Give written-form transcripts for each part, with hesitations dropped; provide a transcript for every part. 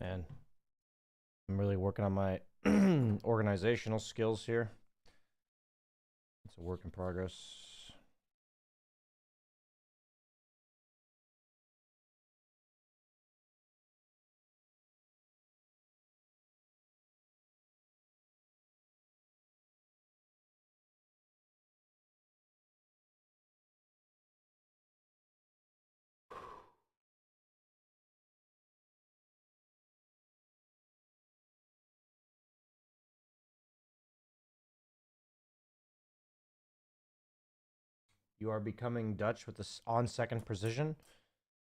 Man, I'm really working on my organizational skills here. It's a work in progress. You are becoming Dutch with this on second precision.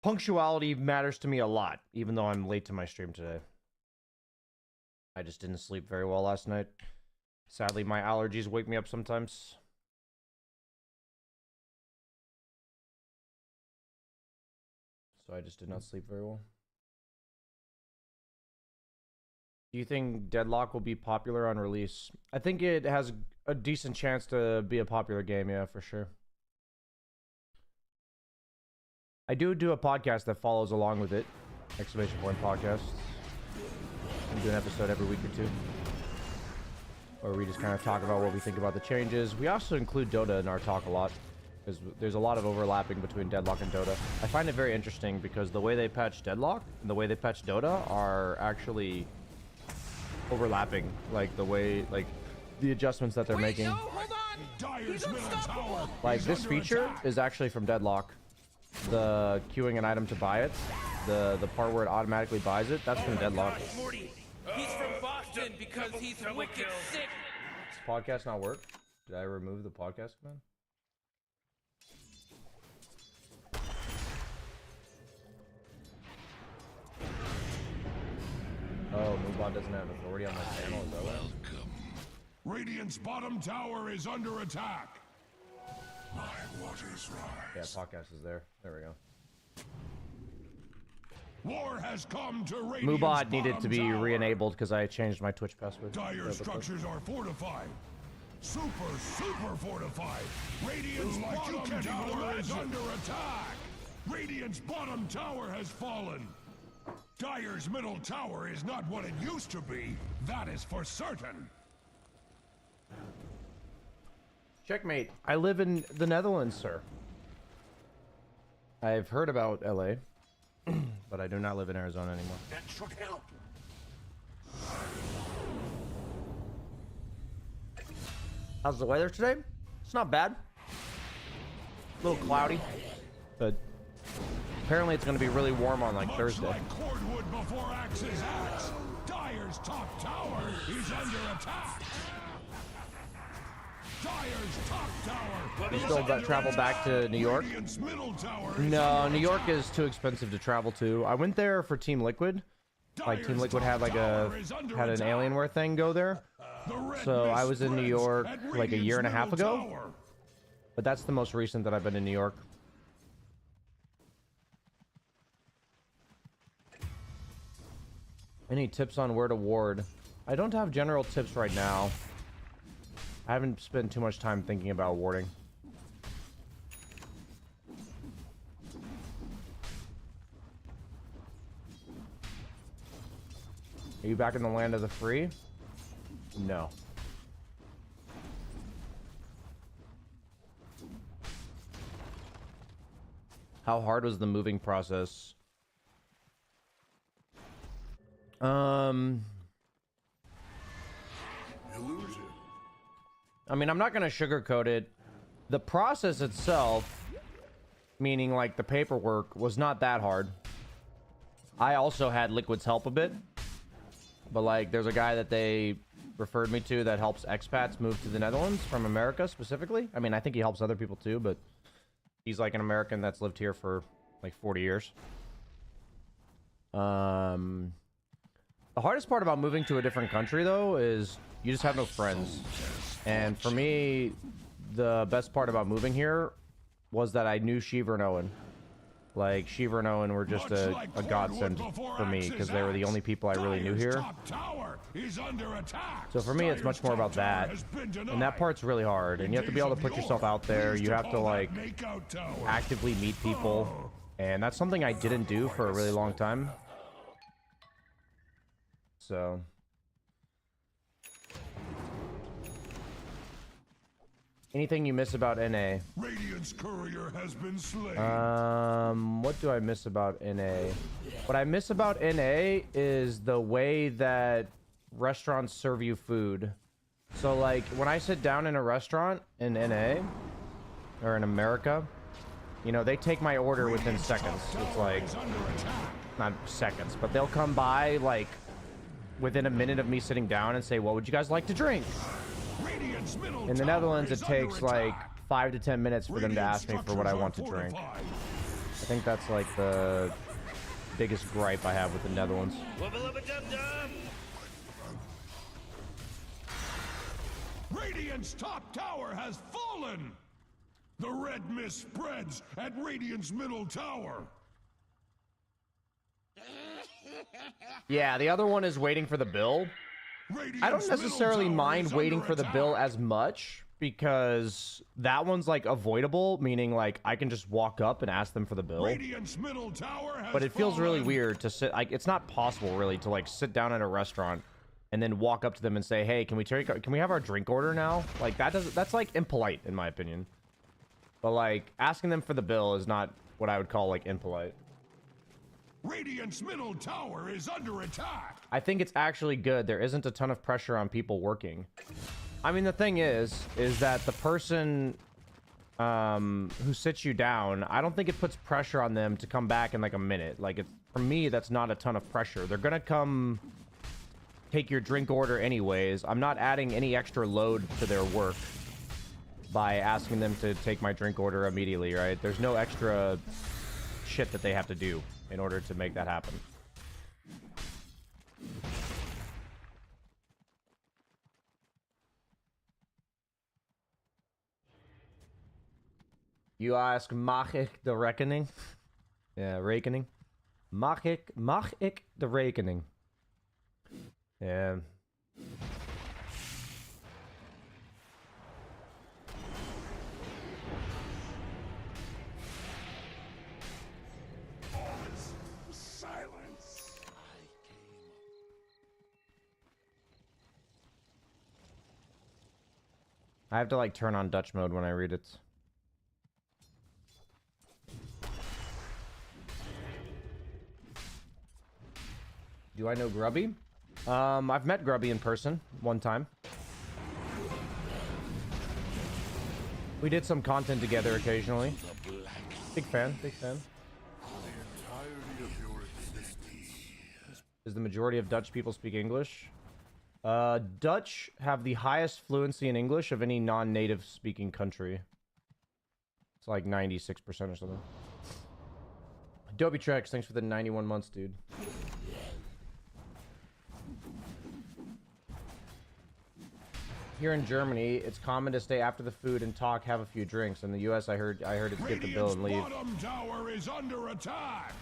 Punctuality matters to me a lot, even though I'm late to my stream today. I just didn't sleep very well last night. Sadly, my allergies wake me up sometimes. So I just did not sleep very well. Do you think Deadlock will be popular on release? I think it has a decent chance to be a popular game, yeah, for sure. I do a podcast that follows along with it. Exclamation point podcast. We do an episode every week or two, where we just kind of talk about what we think about the changes. We also include Dota in our talk a lot, because there's a lot of overlapping between Deadlock and Dota. I find it very interesting because the way they patch Deadlock and the way they patch Dota are actually overlapping. Like the way, like the adjustments that they're making. No, hold on. He's unstoppable. Like this feature is actually from Deadlock. The queuing an item to buy it, the part where it automatically buys it, that's from Deadlock. Morty. He's from Boston because he's wicked sick. Does podcast not work? Did I remove the podcast command? Oh, Moobot doesn't have authority on my channel, is that what? Welcome. Radiant's bottom tower is under attack. My waters rise. Yeah, podcast is there. There we go. War has come to Radiant's Moobot needed to bottom be tower. re-enabled because I changed my Twitch password. Dire structures are fortified. Super fortified. Radiant's bottom tower is under attack. Radiant's bottom tower has fallen. Dire's middle tower is not what it used to be. That is for certain. Checkmate. I live in the Netherlands, sir. I've heard about LA, but I do not live in Arizona anymore. That should help. How's the weather today? It's not bad. A little cloudy, but apparently it's going to be really warm on like Thursday. Like cordwood before axe's axe, Dire's top tower is under attack. Dire's top tower. You still travel back to New York? Radiant's middle tower is No, under New York attack. is too expensive to travel to. I went there for Team Liquid. Like Team Dire's Liquid top had like tower is under an attack. Alienware thing go there. The red So I mist was in New spreads York at like a year and a half Radiant's ago. middle tower. But that's the most recent that I've been in New York. Any tips on where to ward? I don't have general tips right now. I haven't spent too much time thinking about warding. Are you back in the land of the free? No. How hard was the moving process? Illusion. I mean, I'm not gonna sugarcoat it. The process itself, meaning like the paperwork, was not that hard. I also had Liquid's help a bit, but like there's a guy that they referred me to that helps expats move to the Netherlands from America specifically. I mean, I think he helps other people too, but he's like an American that's lived here for like 40 years. The hardest part about moving to a different country though is you just have no friends. And for me, the best part about moving here was that I knew Shiva and Owen. Like Shiva and Owen were just a godsend for me because they were the only people I really knew here. So for me, it's much more about that. And that part's really hard. And you have to be able to put yourself out there. You have to like actively meet people. And that's something I didn't do for a really long time. so. Anything you miss about NA? Radiant's courier has been slain. What do I miss about NA? What I miss about NA is the way that restaurants serve you food. So like when I sit down in a restaurant in NA or in America, you know, they take my order within seconds. It's like not seconds, but they'll come by like within a minute of me sitting down and say, what would you guys like to drink? In the Netherlands, it takes like 5 to 10 minutes for them to ask me for what I want to drink. I think that's like the biggest gripe I have with the Netherlands. Radiant's top tower has fallen. The red mist spreads at Radiant's middle tower. Yeah, the other one is waiting for the bill. I don't necessarily mind waiting for the bill as much because that one's like avoidable, meaning like I can just walk up and ask them for the bill. But it feels really weird to sit, like it's not possible really to like sit down at a restaurant and then walk up to them and say, hey, can we have our drink order now? Like that's like impolite in my opinion. But like asking them for the bill is not what I would call like impolite. Radiant's middle tower is under attack. I think it's actually good. There isn't a ton of pressure on people working. I mean, the thing is that the person who sits you down, I don't think it puts pressure on them to come back in like a minute. Like for me, that's not a ton of pressure. They're gonna come take your drink order anyways. I'm not adding any extra load to their work by asking them to take my drink order immediately, right? There's no extra shit that they have to do in order to make that happen. You ask, mag ik de rekening? Yeah, rekening. Mag ik de rekening? Yeah. I have to like turn on Dutch mode when I read it. Do I know Grubby? I've met Grubby in person one time. We did some content together occasionally. Big fan, big fan. Does the majority of Dutch people speak English? Dutch have the highest fluency in English of any non-native speaking country. It's like 96% or something. Adobe Trex, thanks for the 91 months, dude. Here in Germany, it's common to stay after the food and talk, have a few drinks. In the US, I heard it's get the bill and leave. Bottom tower is under attack.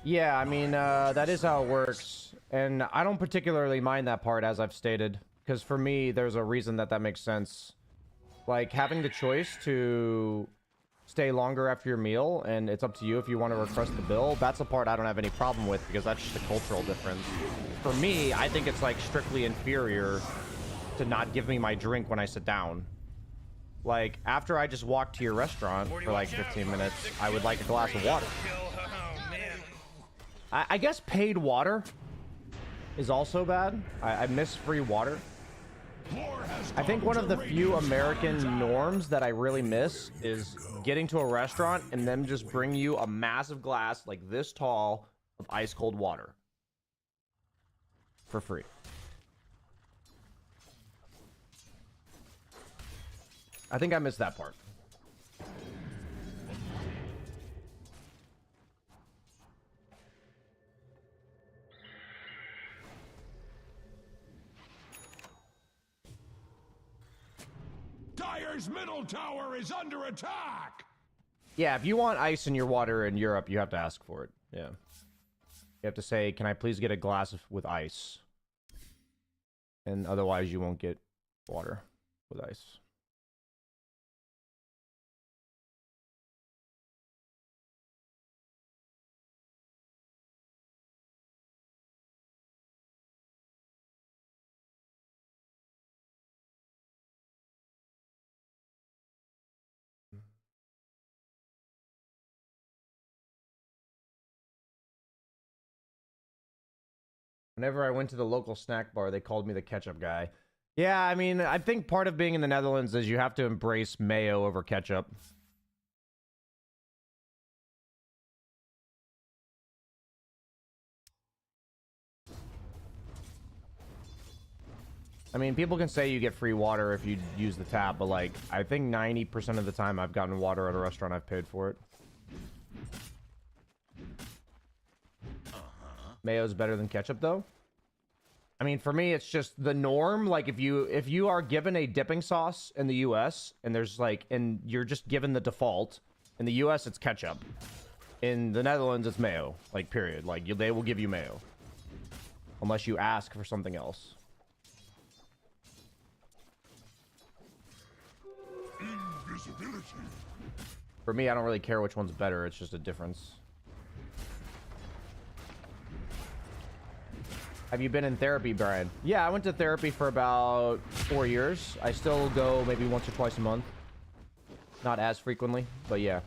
Yeah, I mean, that is how it works. And I don't particularly mind that part, as I've stated. Because for me, there's a reason that makes sense. Like, having the choice to stay longer after your meal, and it's up to you if you want to request the bill, that's the part I don't have any problem with, because that's just a cultural difference. For me, I think it's, like, strictly inferior to not give me my drink when I sit down. Like, after I just walk to your restaurant for, like, 15 minutes, I would like a glass of water. I guess paid water is also bad. I miss free water. I think one of the few American norms that I really miss is getting to a restaurant and them just bring you a massive glass like this tall of ice cold water for free. I think I missed that part. Dire's middle tower is under attack. Yeah, if you want ice in your water in Europe, you have to ask for it. Yeah. You have to say, can I please get a glass with ice? And otherwise you won't get water with ice. Whenever I went to the local snack bar, they called me the ketchup guy. Yeah, I mean, I think part of being in the Netherlands is you have to embrace mayo over ketchup. I mean, people can say you get free water if you use the tap, but like, I think 90% of the time I've gotten water at a restaurant, I've paid for it. Mayo's better than ketchup, though. I mean, for me, it's just the norm. Like, if you are given a dipping sauce in the U.S. and there's like, and you're just given the default, in the U.S. it's ketchup. In the Netherlands, it's mayo. Like, period. Like, they will give you mayo, unless you ask for something else. For me, I don't really care which one's better. It's just a difference. Have you been in therapy, Brian? Yeah, I went to therapy for about 4 years. I still go maybe once or twice a month. Not as frequently, but yeah.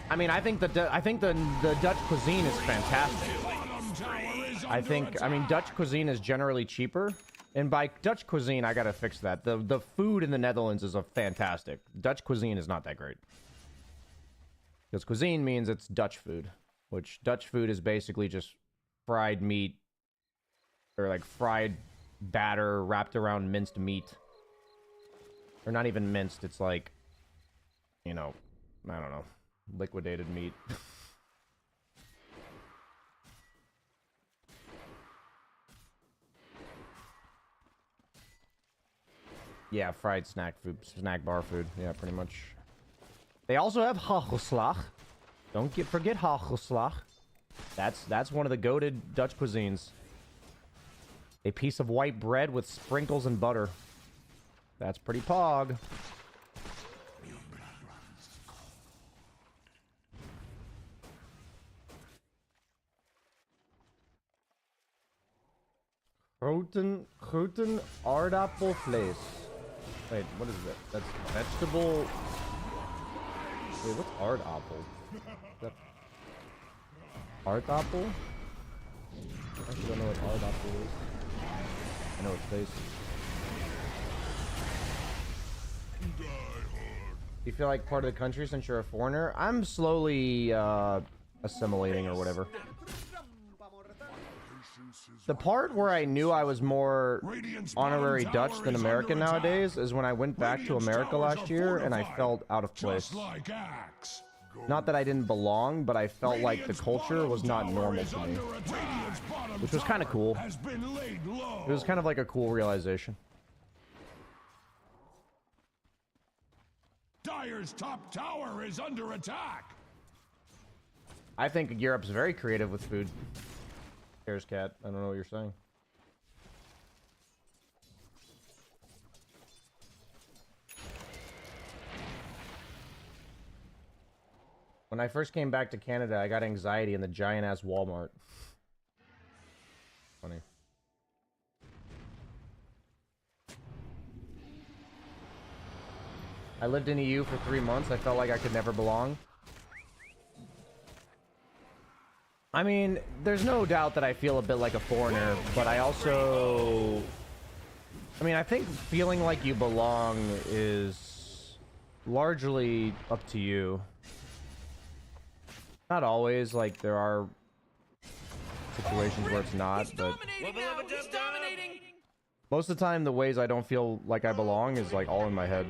I mean, I think the Dutch cuisine is fantastic. I mean, Dutch cuisine is generally cheaper. And by Dutch cuisine, I gotta fix that. The food in the Netherlands is fantastic. Dutch cuisine is not that great. Because cuisine means it's Dutch food. Which Dutch food is basically just fried meat. Or like fried batter wrapped around minced meat. Or not even minced, it's like, you know, I don't know. Liquidated meat. Yeah, fried snack food, snack bar food. Yeah, pretty much. They also have hagelslag. Don't forget hagelslag. That's one of the goated Dutch cuisines. A piece of white bread with sprinkles and butter. That's pretty pog. Groenten aardappelvlees. Wait, what is that? That's vegetable. Wait, what's aardappel? Is that aardappel? I actually don't know what aardappel is. I know it's vlees. You feel like part of the country since you're a foreigner? I'm slowly assimilating or whatever. The part where I knew I was more honorary Dutch than American nowadays is when I went back to America last year and I felt out of place. Not that I didn't belong, but I felt like the culture was not normal to me. Which was kind of cool. It was kind of like a cool realization. Dire's top tower is under attack. I think Europe's very creative with food. Here's cat. I don't know what you're saying. When I first came back to Canada, I got anxiety in the giant-ass Walmart. Funny. I lived in EU for 3 months. I felt like I could never belong. I mean, there's no doubt that I feel a bit like a foreigner, but I also... I mean, I think feeling like you belong is largely up to you. Not always, like, there are situations where it's not, but... Most of the time, the ways I don't feel like I belong is, like, all in my head.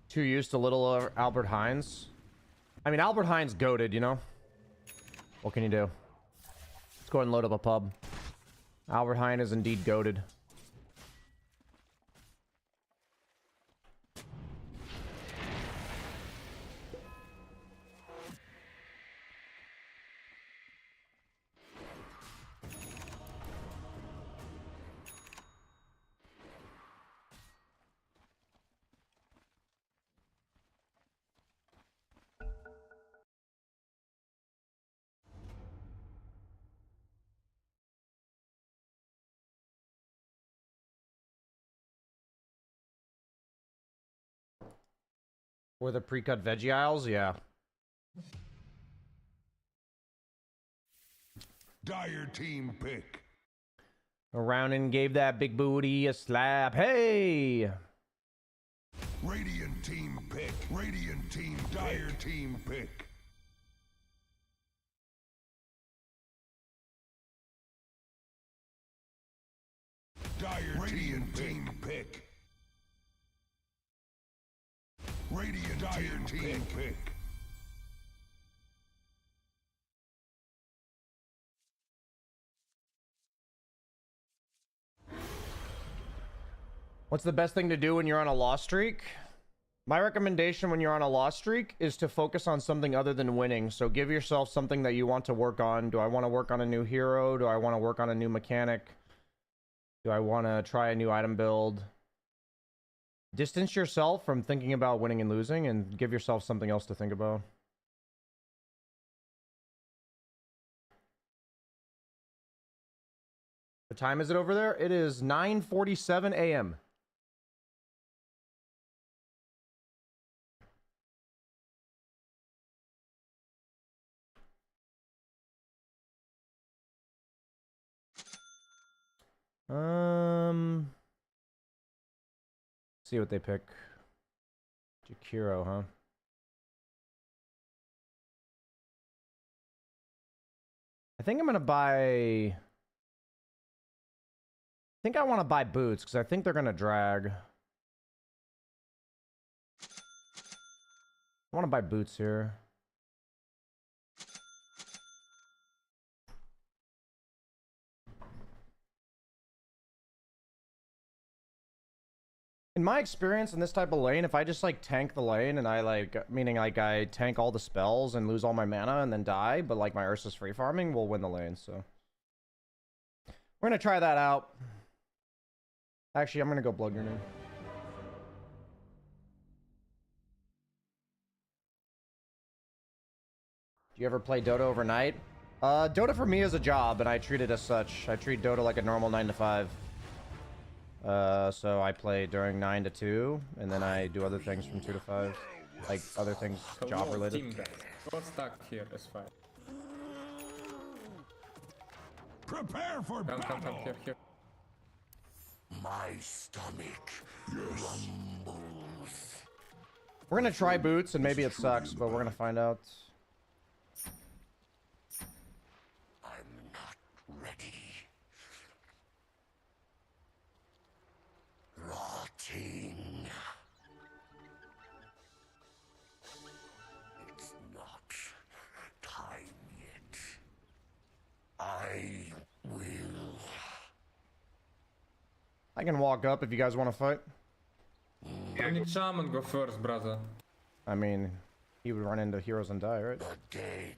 Too used to little Albert Heinz. I mean, Albert Heinz goated, you know? What can you do? Let's go ahead and load up a pub. Albert Heinz is indeed goated. Or the pre-cut veggie aisles, yeah. Dire team pick. Around and gave that big booty a slap. Hey! Radiant team pick. Radiant team. Dire team pick. Dire Radiant team pick. Radiant Dire team pick. What's the best thing to do when you're on a loss streak? My recommendation when you're on a loss streak is to focus on something other than winning. So give yourself something that you want to work on. Do I want to work on a new hero? Do I want to work on a new mechanic? Do I want to try a new item build? Distance yourself from thinking about winning and losing and give yourself something else to think about. What time is it over there? It is 9:47 a.m. See what they pick. Jakiro, huh? I think I'm gonna buy... I think I want to buy boots, because I think they're gonna drag. I want to buy boots here. In my experience in this type of lane, if I just like tank the lane and I like, meaning like I tank all the spells and lose all my mana and then die, but like my Ursa's free farming, we'll win the lane, so. We're gonna try that out. Actually, I'm gonna go Blood Grenade. Do you ever play Dota overnight? Dota for me is a job, and I treat it as such. I treat Dota like a normal 9 to 5. So I play during 9 to 2, and then I do other things from 2 to 5. Like, other things job related. Go stuck here, that's fine. Prepare for battle. Come, here. My stomach rumbles. We're gonna try boots, and maybe it sucks, but we're gonna find out. I'm not ready. Rotting. It's not time yet. I will. I can walk up if you guys want to fight. I need shaman go first, brother. I mean, he would run into heroes and die, right? The dead.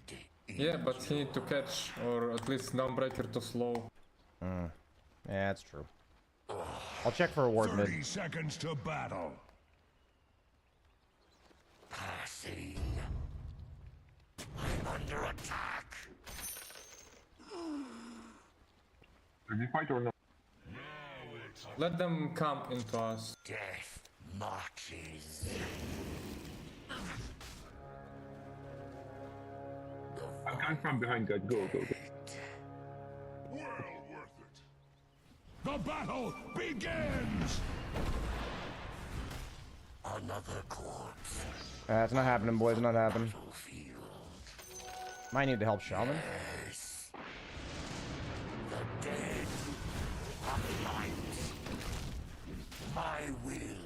Yeah, but he need to catch, or at least Dawnbreaker to slow. Yeah, that's true. I'll check for a ward mid. 30 seconds to battle. Passing. I'm under attack. Did you fight or not? Let them come into us. Death marches. I'm coming from behind, guys. Go. Well worth it. The battle begins. Another corpse. It's not happening, boys. Not happening. Battlefield. Might need to help Shaman. Yes. The dead are light. My will.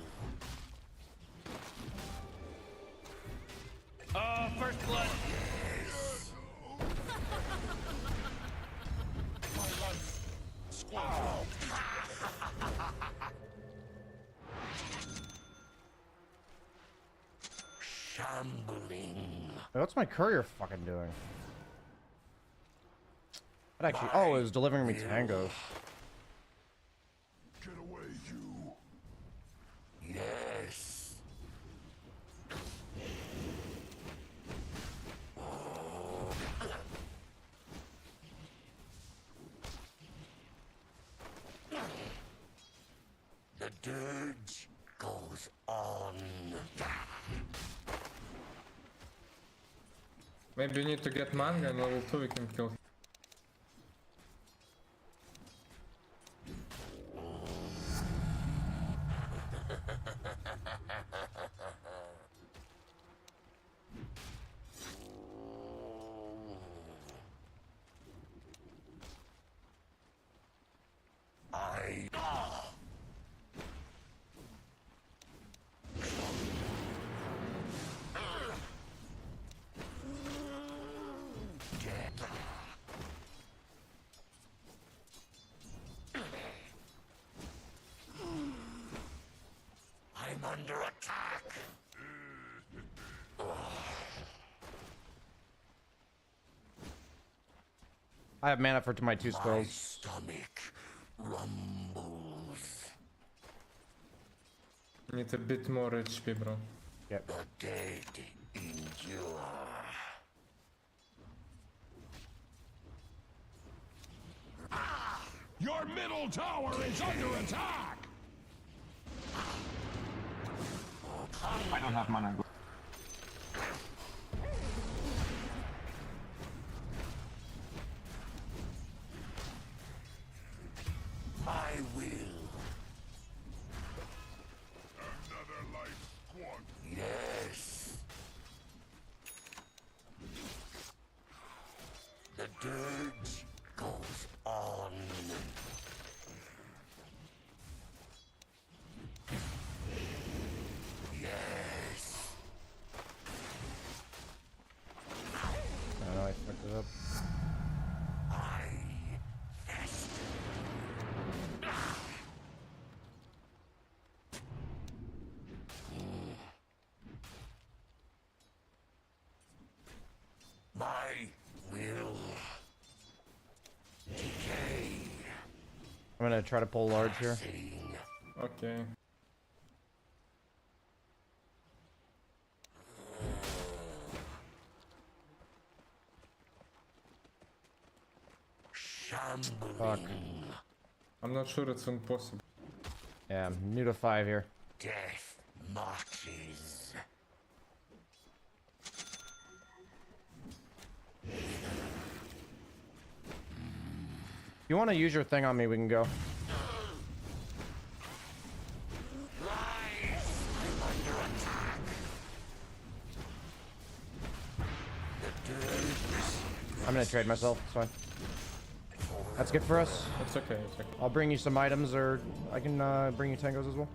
First blood. Shambling. Wait, what's my courier fucking doing? It actually... Oh, it was delivering me tangos. Get away, you. Yes. The dirge goes on. Maybe you need to get manga and level 2 we can kill him. I'm under attack. I have mana for my 2 My spells. stomach rumbles. Need a bit more HP, bro. Yep. The dead endure. Your middle tower is under attack. I don't have mana. I will. Another life squad. Yes. The dirge goes on. Yes. I know I fucked it up. I fester. My will decay. I'm gonna try to pull large here. Sing. Okay. Shambling. Fuck. I'm not sure it's impossible. Yeah, I'm new to 5 here. Death marches. If you want to use your thing on me, we can go. Rise! I'm under attack. The dirge. I'm gonna trade myself. It's fine. That's good for us. It's okay, it's okay. I'll bring you some items, or I can bring you tangos as well.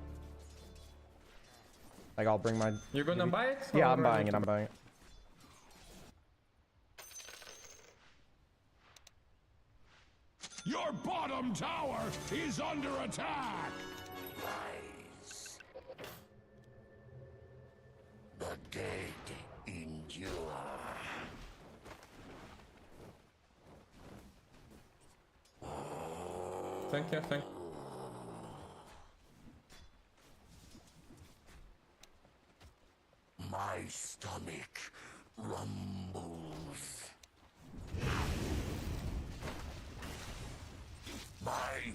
Like I'll bring my. You're gonna maybe- buy it? Yeah, or I'm I buying need it. to- I'm buying it. Your bottom tower is under attack. Rise. The dead endure. Thank you, thank you. My stomach rumbles. My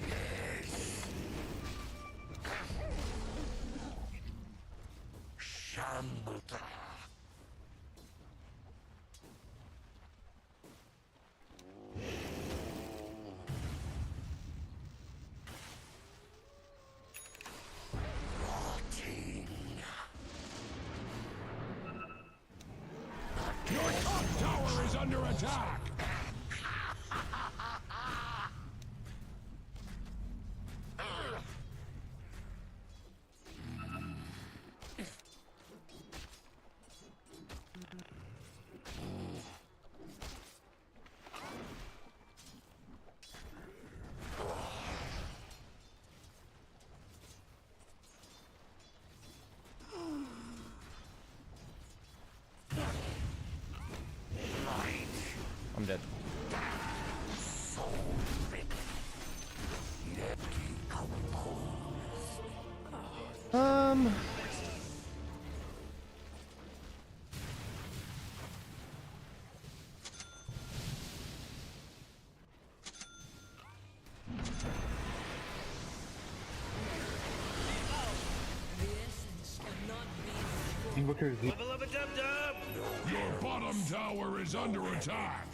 yes. Shambuta. Rotting. Your top tower is under attack. I'm dead. Um. Level up a dub-dub! Your bottom tower is under attack.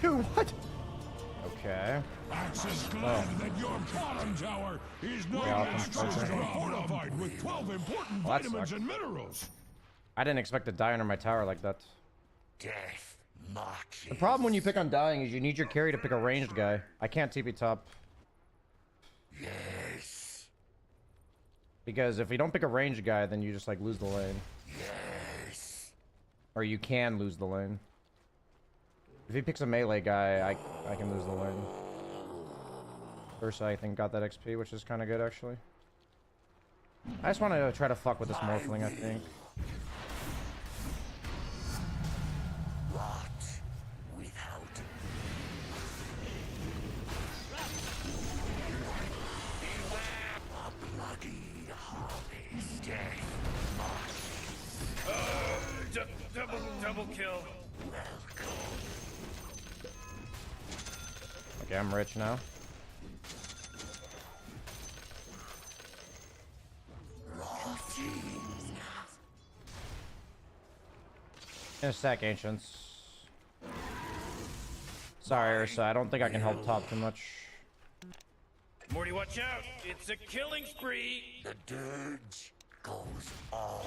Dude, what? Okay. Axis glad that your bottom tower is now fortified with 12 important Well, that vitamins sucked. and minerals. I didn't expect to die under my tower like that. Death marches. The problem when you pick on dying is you need your carry to pick a ranged guy. I can't TP top. Yes. Because if you don't pick a ranged guy, then you just like lose the lane. Yes. Or you can lose the lane. If he picks a melee guy, I can lose the lane. Ursa, I think, got that XP, which is kind of good, actually. I just want to try to fuck with this Morphling, I think. What without a bloody harvest? Death Double kill. Okay, I'm rich now. In a sec, Ancients. Sorry, Ursa, I don't think I can help top too much. Morty, watch out! It's a killing spree! The dirge goes on.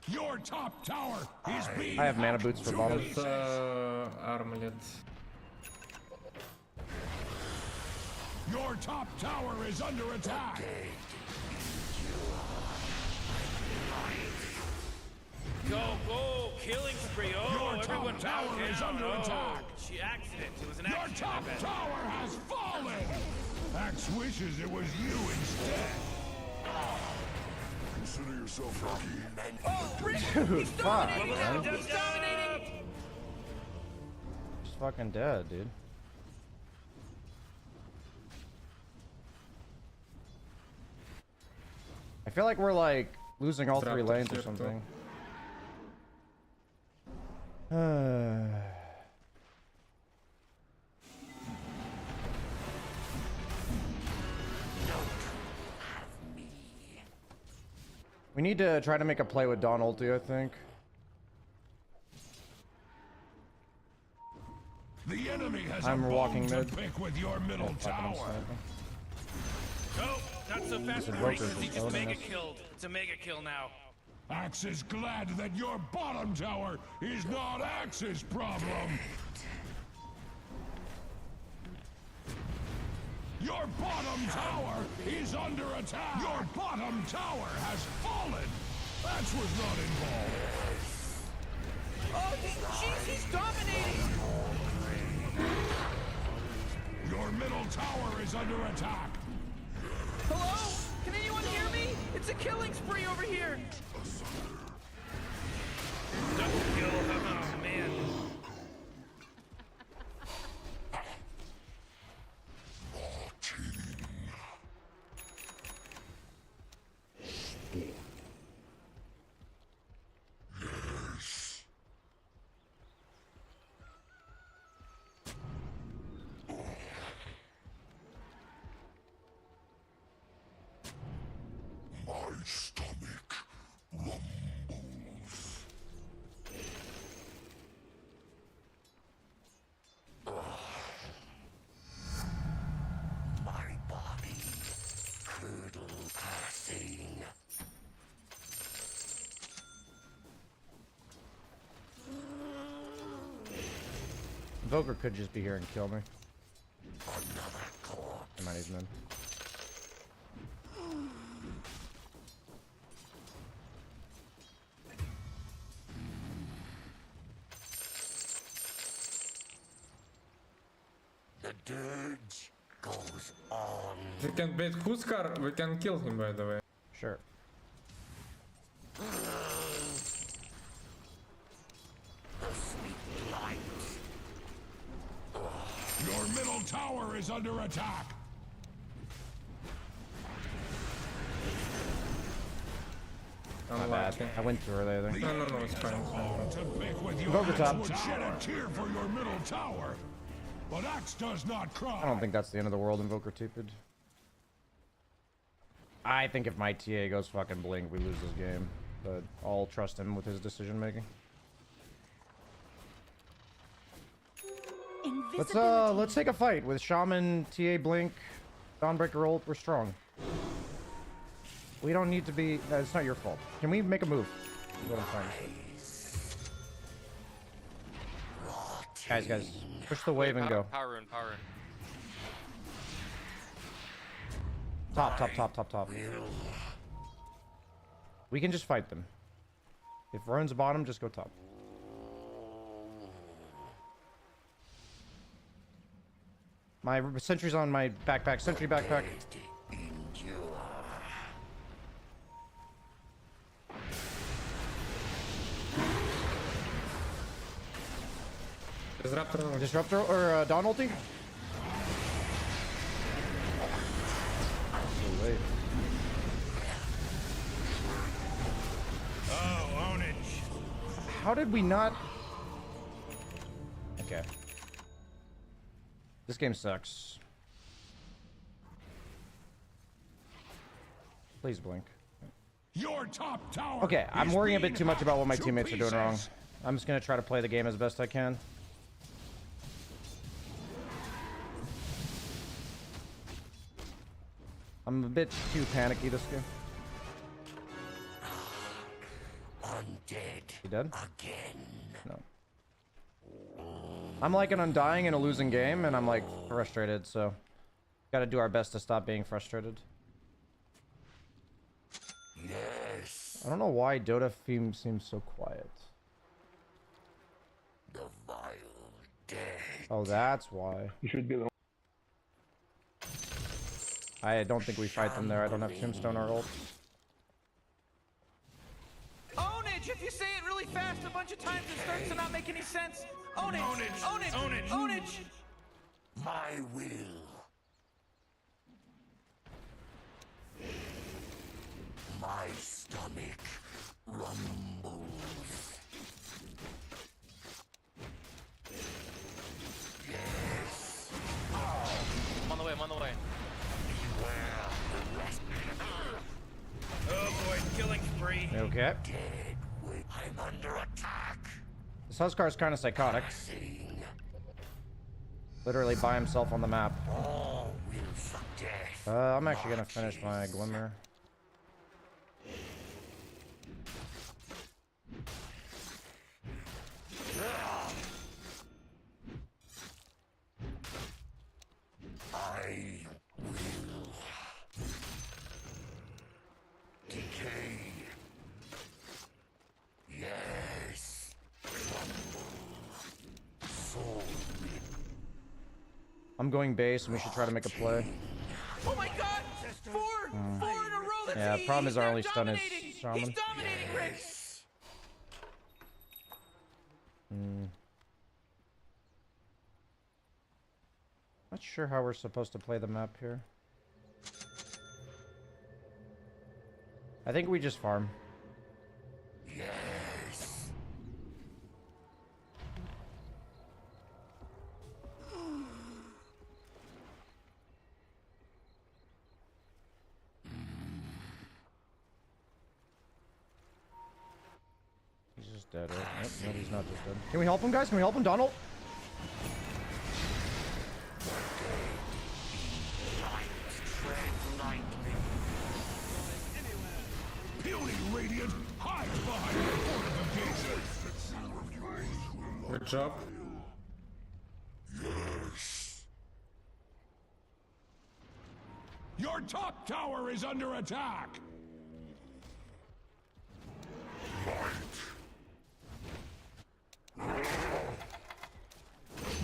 Your top tower is being I have mana boots for bottom. Armlet. Your top tower is under attack. Go! Killing spree! Oh, Your top everyone tower down. is under Oh, attack. She accident. It was an Your accident. top I bet. tower has fallen. Axe wishes it was you instead. Consider yourself lucky. Oh, Rick! Dude, fuck, Level man. up, he's dominating! He's fucking dead, dude. I feel like we're like losing all three Drop lanes the or ship, something. We need to try to make a play with Dawn ulti, I think. The enemy has I'm a walking bone mid. to pick with your middle Fucking tower. sniper. Oh, not so fast, Said Morty. Roker's He just just owning mega us. killed. It's a mega kill now. Axe is glad that your bottom tower is not Axe's problem. Your bottom tower is under attack. Your bottom tower has fallen. Axe was not involved. Oh, jeez, he's dominating! Your middle tower is under attack. Hello? Can anyone hear me? It's a killing spree over here! Double kill, oh man. My stomach rumbles. My body curdle passing. Invoker could just be here and kill me. Another corpse. I might even. The dirge goes on. We can bait Huskar, we can kill him by the way. Sure. The sweet light. Your middle tower is under attack. My bad. Unlucky. I went too early, I think. No, it's fine. It's fine. To pick with your Invoker top. would shed a tear for your middle tower. But Axe does not cry. I don't think that's the end of the world, Invoker Tepid. I think if my TA goes fucking blink, we lose this game. But I'll trust him with his decision making. Let's take a fight with Shaman, TA blink, Dawnbreaker ult. We're strong. We don't need to be. It's not your fault. Can we make a move? Is what I'm trying to say. Guys, push the wave and go. Power rune, power rune. Top. We can just fight them. If rune's bottom, just go top. My sentry's on my backpack. Sentry backpack. Disruptor. Disruptor or Dawn ulti? Too late. Oh, ownage. How did we not? Okay. This game sucks. Please blink. Your top tower. Okay, I'm is worrying a bit being too much about what my hacked to teammates are doing wrong. pieces. I'm just gonna try to play the game as best I can. I'm a bit too panicky this game. Undead. You dead? Again. No. I'm like an undying in a losing game, and I'm like frustrated, so gotta do our best to stop being frustrated. Yes. I don't know why Dota theme seems so quiet. The vile dead. Oh, that's why. You should be the I don't think we fight them there. I don't have Tombstone or ult. Ownage! If you say it really fast a bunch of times, it starts to not make any sense. Ownage! Ownage! My will. My stomach rumbles. Yes. I'm on the way, I'm on the way. Oh boy, killing spree. Okay. Dead. Wait, I'm under attack. This Huskar's kind of psychotic. Sing. Literally by himself on the map. All will for death. I'm actually gonna finish my Glimmer. I will decay. Yes. Soul. I'm going base, and we should try to make a play. Oh my god! Four in a row! That's Yeah, he- problem is he's our now only stun is dominating. Shaman. He's dominating, Rick! Not sure how we're supposed to play the map here. I think we just farm. Yes. He's just dead, right? Nope, no, he's not just dead. Can we help him, guys? Can we help him, Donald? Puny Radiant hides behind the fortifications. Good job. Yes. Your top tower is under attack.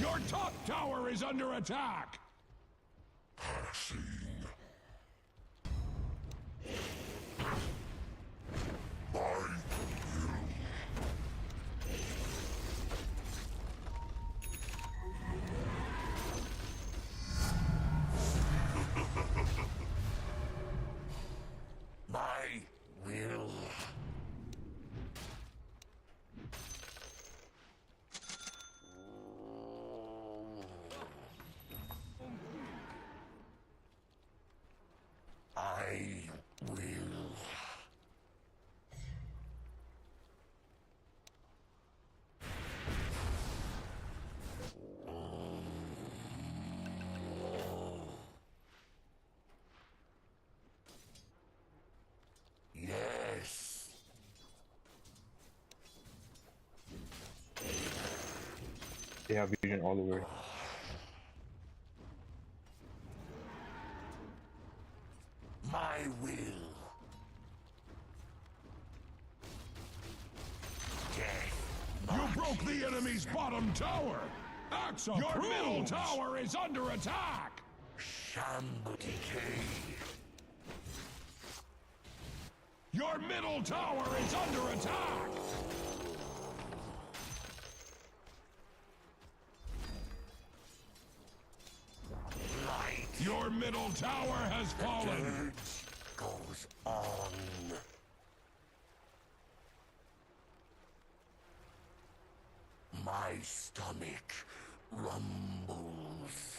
Your top tower is under attack. My will. They have vision all over. My will. Death. You broke the enemy's bottom tower! Axe Your middle tower is under attack! Shamble decay. Your middle tower is under attack! Light. Your middle tower has fallen! Dirt goes on. My stomach rumbles.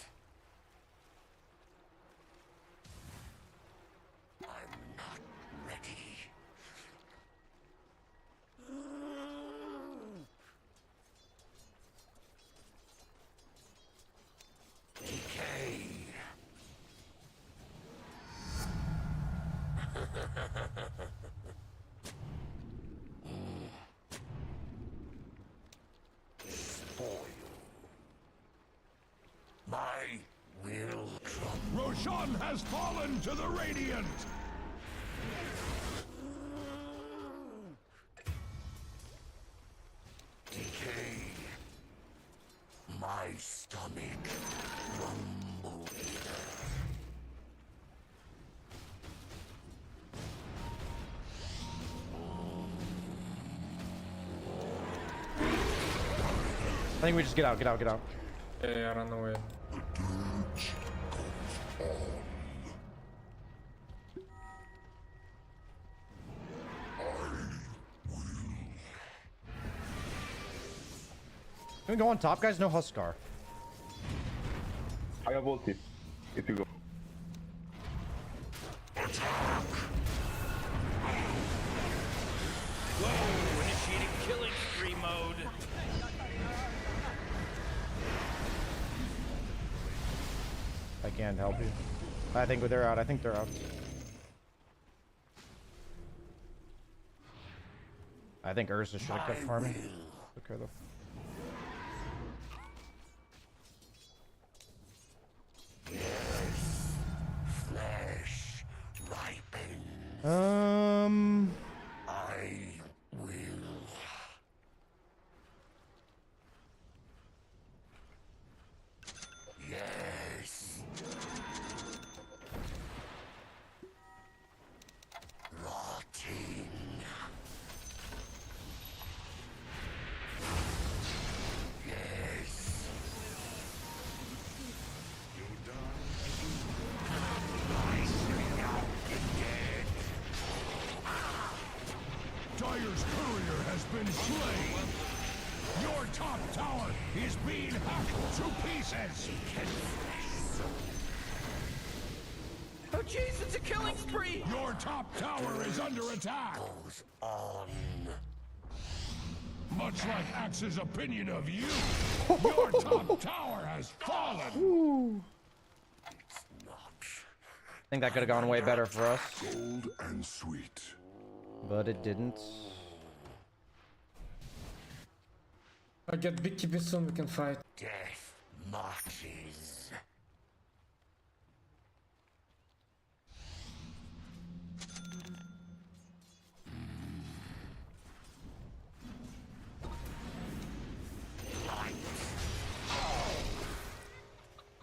I'm not ready. Decay. Spoil. My will crumble. Roshan has fallen to the Radiant! Decay. My stomach rumble. I think we just get out, get out, get out. Yeah, run away. Can we go on top, guys? No Huskar. I have ulti. If you go. Whoa, initiating killing spree mode. I can't help you. I think they're out. I think they're out. I think Ursa should have kept farming. Okay, though. Yes. Flesh ripen. I will. Yes. Rotting. Yes. Dyer's courier has been slain! Your top tower is being hacked to pieces! Oh jeez, it's a killing spree! Your top tower is under attack! Goes on. Much like Axe's opinion of you, your top tower has fallen! Not. I think that could have gone way better for us, Gold and sweet. but it didn't. I get big keep soon, we can fight. Death marches. Light.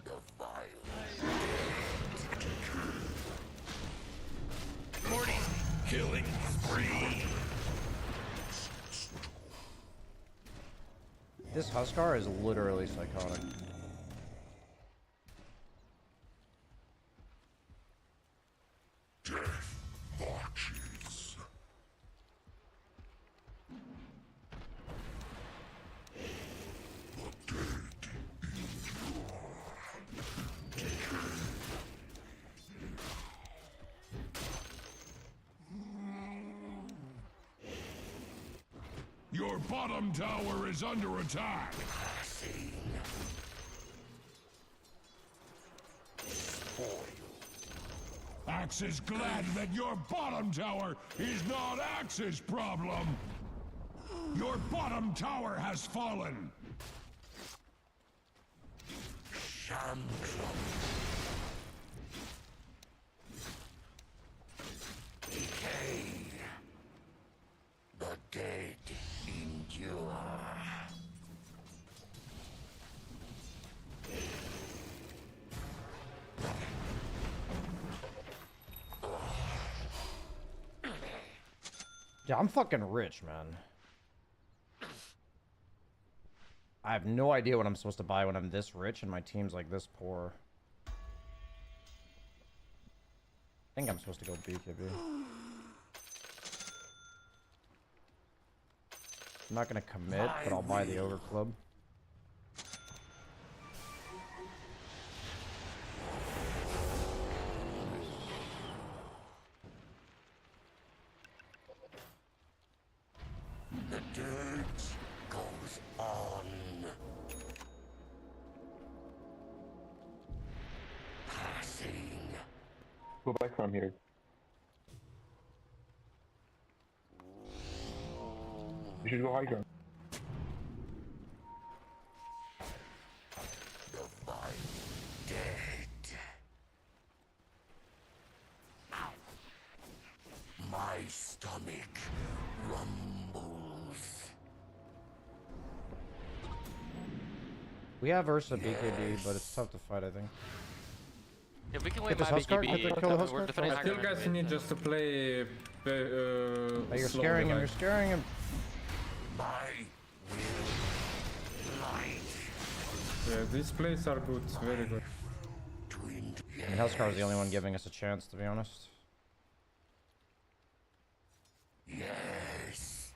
The vile. Morty, killing spree. This Huskar is literally psychotic. Death marches. The dead Your bottom tower is under attack. Axe is glad that your bottom tower is not Axe's problem. Your bottom tower has fallen. champion. Decay. The dead endure. Yeah, I'm fucking rich, man. I have no idea what I'm supposed to buy when I'm this rich and my team's like this poor. I think I'm supposed to go BKB. I'm not gonna commit, but I'll buy the Ogre Club. The dirt goes on. Passing. Go back from here. You should go high ground. The vine dead. My stomach rumbles. We have Ursa BKB, but it's tough to fight, I think. Yeah, we can Get wait this my house card, BKB. get the- kill the house We're card. defending I high still ground guys anyway. need just to play. Oh, you're slowly, scaring him, like- you're scaring him. My will light Yeah, these plays are good, very good. to end. I mean, Hellscar is the only one giving us a chance, to be honest. Yes.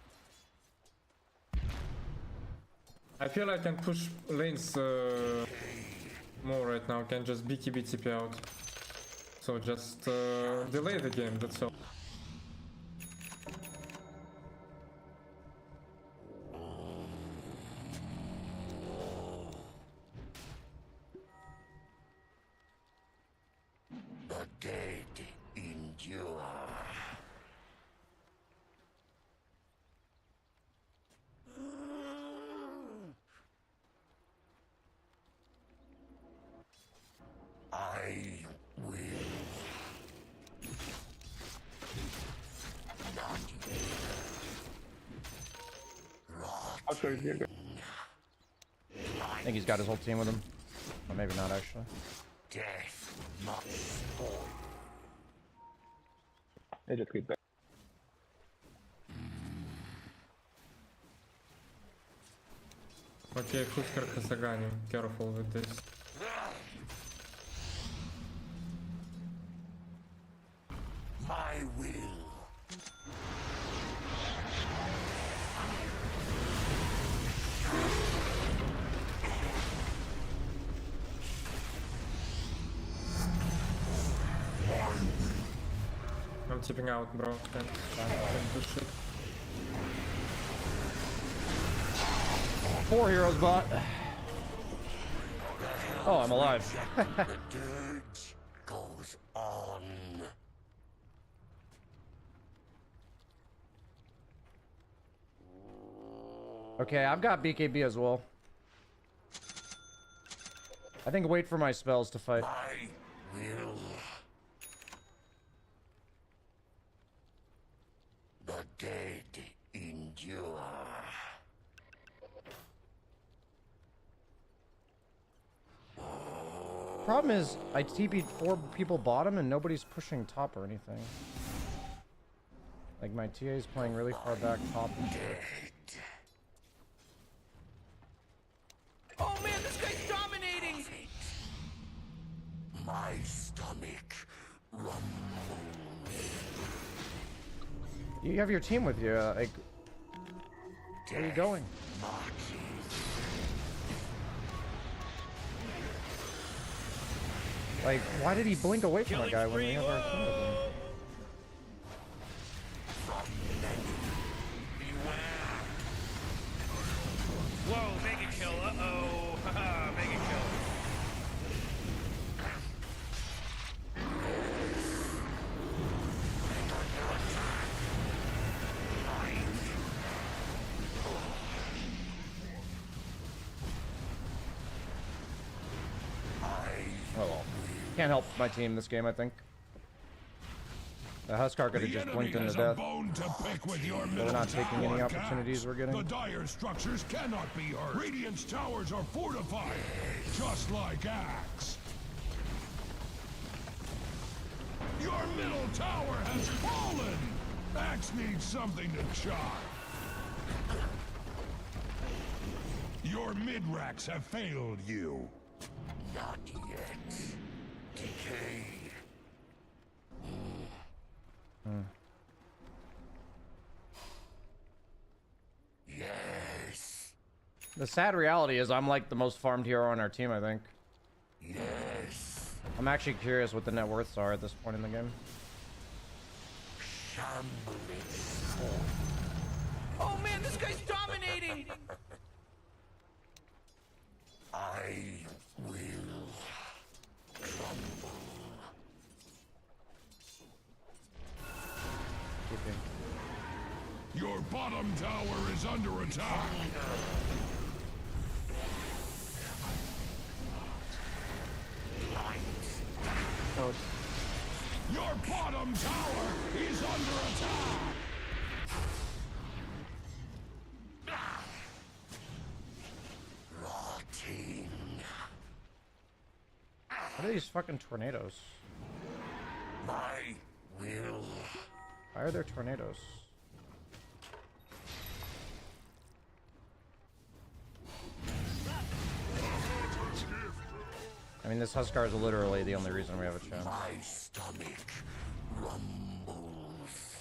I feel I can push lanes more right now. Can just BKB TP out. So just delay the game. That's all. The dead endure. I will not Outside here. I think he's got his whole team with him. Or maybe not, actually. death not spoil. I just get back. Okay, Husker Kasagani. Careful with this. My will. I'm tipping out, bro. Can't do shit. 4 heroes bot. Oh, I'm alive. The dirge goes on. Okay, I've got BKB as well. I think wait for my spells to fight. My will. The dead endure. Problem is, I TP'd 4 people bottom and nobody's pushing top or anything. Like, my TA is playing really far back top and shit. Oh man, this guy's dominating! My stomach rumbles. You have your team with you, like... Where are you going? Like, why did he blink away from that guy when we have our team with him? Whoa, mega kill, uh-oh. Haha, mega kill. I Can't help my team this game, I think. The Huskar could have The just enemy blinked into has a death. bone to pick with your We're middle not taking any tower, opportunities Cax. we're getting. The dire structures cannot be hurt. Radiant's towers are fortified, just like Axe. Your middle tower has fallen. Axe needs something to chop. Your mid-racks have failed you. Not yet. Decay. Yes. The sad reality is I'm like the most farmed hero on our team, I think. Yes. I'm actually curious what the net worths are at this point in the game. Shambling. Oh man, this guy's dominating! I will crumble. Your bottom tower is under attack. Your bottom tower is under attack. Rotting. What are these fucking tornadoes? My will. Why are there tornadoes? I mean, this Huskar is literally the only reason we have a chance. My stomach rumbles.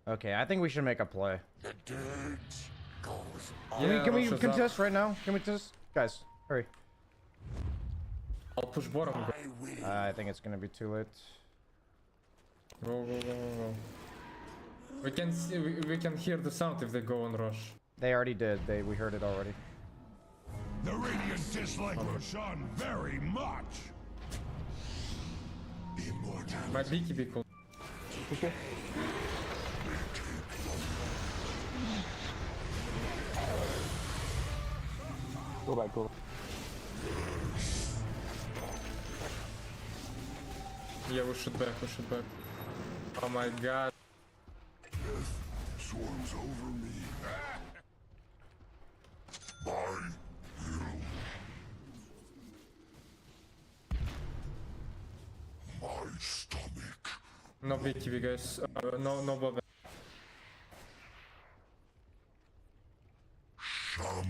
Okay, I think we should make a play. The dirt goes on. Can we Rush is contest right now? Can we contest? Guys, hurry. I'll push bottom. I will. I think it's gonna be too late. Go, go, go, go, go. We can see, we can hear the sound if they go on rush. They already did. We heard it already. The Radiant dislike Roshan very much. Immortality. Might be cool. Go back, go. Yeah, we should back, we should back. Oh my god. Swarms over me. My will. My stomach. No BKB guys, no Bob. Shambling.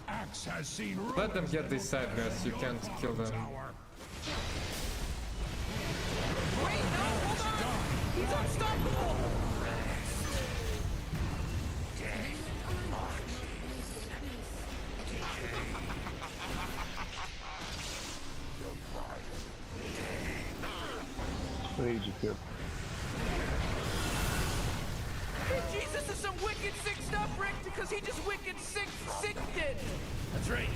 Axe has seen Let them get this side guys, you can't kill them. tower. Wait, no, hold on! He's unstoppable! Rage is here. Jesus is some wicked sick stuff, Rick, because he just wicked sick did. That's right.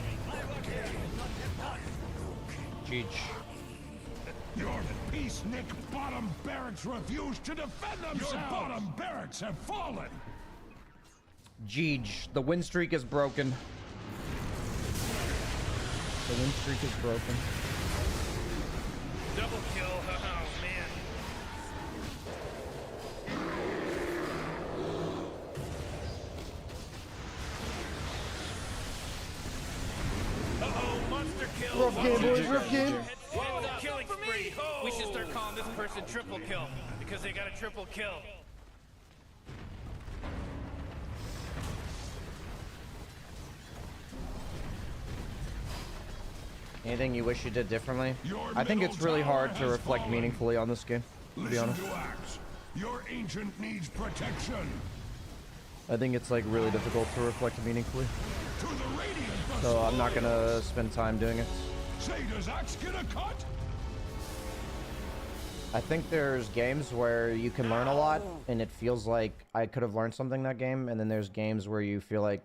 Cheech. Your peacenik bottom barracks refuse to defend themselves! Your bottom barracks have fallen! Jeej, the win streak is broken. The win streak is broken. Double kill, oh man. Uh-oh, monster kill. Rough game, boys, rough game. Whoa, killing spree. We should start calling this person triple kill, because they got a triple kill. Anything you wish you did differently? Your I think middle it's really tower hard to has reflect fallen. meaningfully on this game, to be Listen honest. to Axe. Your ancient needs protection. I think it's like really difficult to reflect meaningfully. To the Radiant. So I'm not gonna spend time doing it. Say, does Axe get a cut? I think there's games where you can learn a lot and it feels like I could have learned something that game, and then there's games where you feel like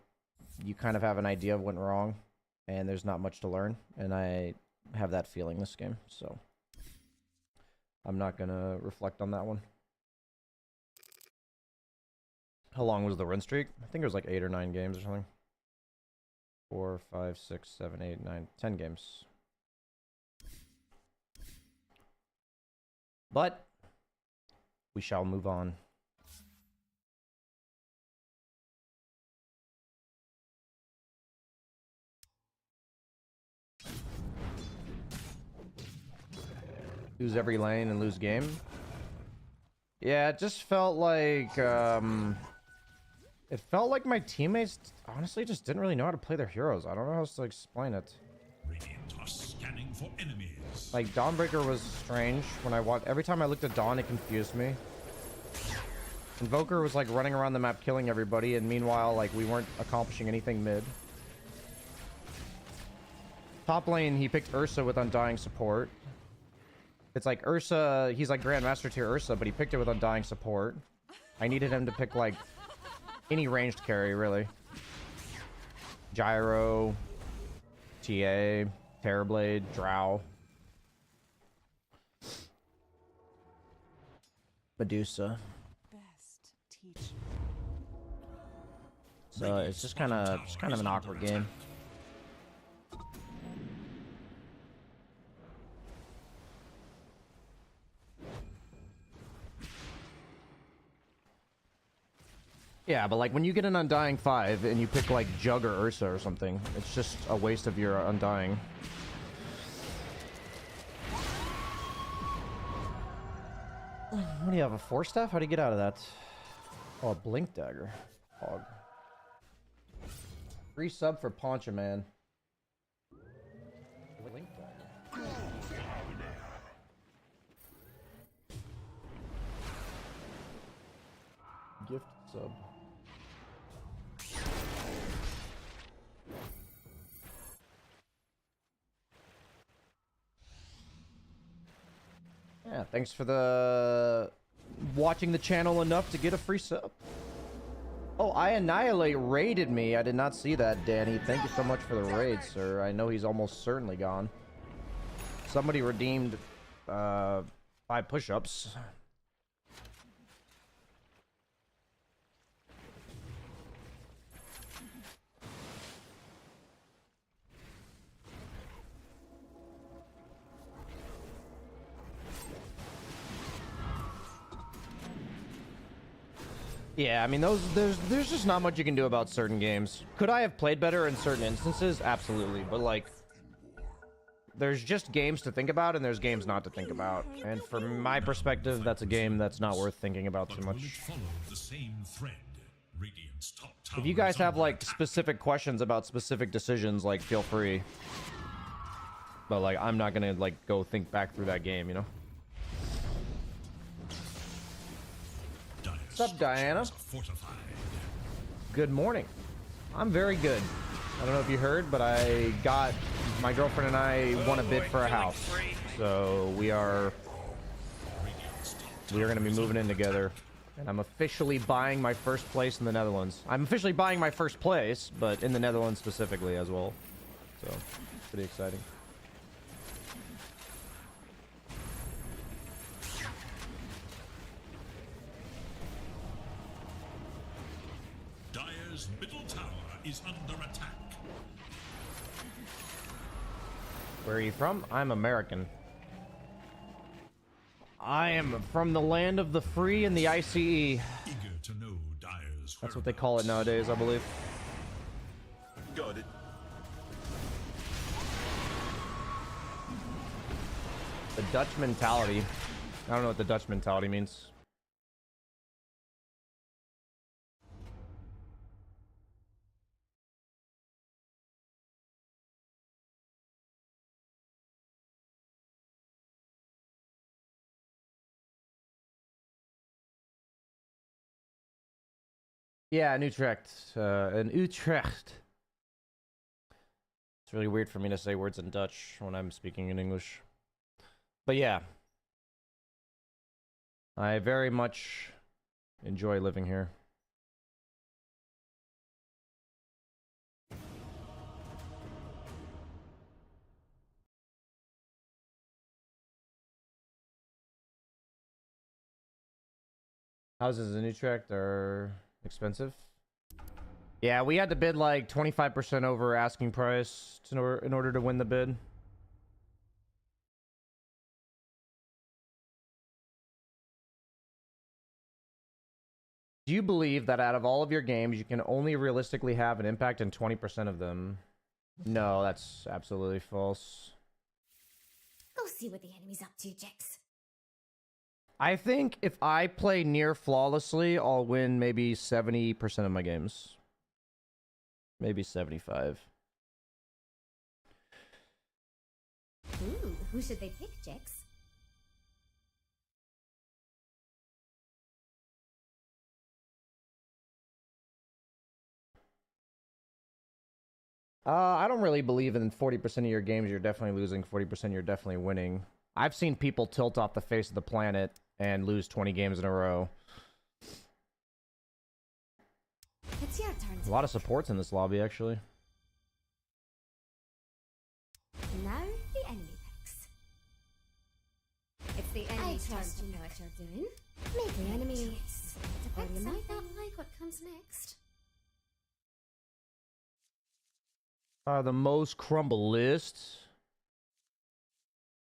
you kind of have an idea of what went wrong, and there's not much to learn, and I have that feeling this game, so I'm not gonna reflect on that one. How long was the run streak? I think it was like 8 or 9 games or something. 4, 5, 6, 7, 8, 9, 10 games. But we shall move on. Lose every lane and lose game. Yeah, it just felt like it felt like my teammates honestly just didn't really know how to play their heroes. I don't know how else to explain it. Radiant are scanning for enemies. Like Dawnbreaker was strange when I watched. Every time I looked at Dawn, it confused me. Invoker was like running around the map killing everybody, and meanwhile, like we weren't accomplishing anything mid. Top lane, he picked Ursa with Undying support. It's like Ursa, he's like Grandmaster tier Ursa, but he picked it with Undying support. I needed him to pick like any ranged carry, really. Gyro, TA, Terrorblade, Drow. Medusa. Best teacher. So it's just kind of an awkward game. Yeah, but like when you get an Undying 5 and you pick like Jug or Ursa or something, it's just a waste of your Undying. What do you have, a 4-staff? How do you get out of that? Oh, a Blink Dagger. Hog. Free sub for Poncha Man. Blink Dagger. Gift sub. Yeah, thanks for the watching the channel enough to get a free sub. Oh, I Annihilate raided me. I did not see that, Danny. Thank you so much for the raid, sir. I know he's almost certainly gone. Somebody redeemed 5 push-ups. Yeah, I mean, there's just not much you can do about certain games. Could I have played better in certain instances? Absolutely, but like, there's just games to think about and there's games not to think about. And from my perspective, that's a game that's not worth thinking about too much. If you guys have like specific questions about specific decisions, like feel free. But like, I'm not gonna like go think back through that game, you know? What's up, Diana? Good morning. I'm very good. I don't know if you heard, but I got my girlfriend and I won a bid for a house. So we are going to be moving in together, and I'm officially buying my first place in the Netherlands. I'm officially buying my first place, but in the Netherlands specifically as well. So pretty exciting. Middle tower is under attack. Where are you from? I'm American. I am from the land of the free and the ICE. Eager to know Dire's That's what they call it nowadays, I believe. Got it. The Dutch mentality. I don't know what the Dutch mentality means. Yeah, in Utrecht. In Utrecht. It's really weird for me to say words in Dutch when I'm speaking in English. But yeah. I very much enjoy living here. Houses in Utrecht are expensive. Yeah, we had to bid like 25% over asking price in order to win the bid. Do you believe that out of all of your games, you can only realistically have an impact in 20% of them? No, that's absolutely false. Go see what the enemy's up to, Jix. I think if I play near flawlessly, I'll win maybe 70% of my games. Maybe 75. Ooh, who should they pick, Jix? I don't really believe in 40% of your games you're definitely losing, 40% you're definitely winning. I've seen people tilt off the face of the planet and lose 20 games in a row. It's your turn. A lot of supports in this lobby, actually. Now the enemy picks. It's the enemy's turn. I trust you know what you're doing. Make the enemy. Or you might not like what comes next. The most crumble list.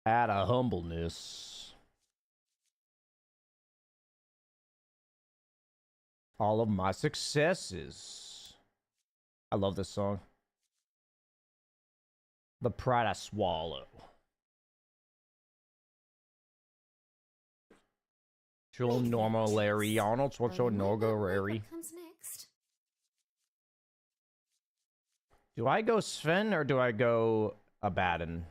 Out of humbleness. All of my successes. I love this song. The pride I swallow. Joe normal Larry Arnold's what's your no-go Rary? What comes next? Do I go Sven or do I go Abaddon?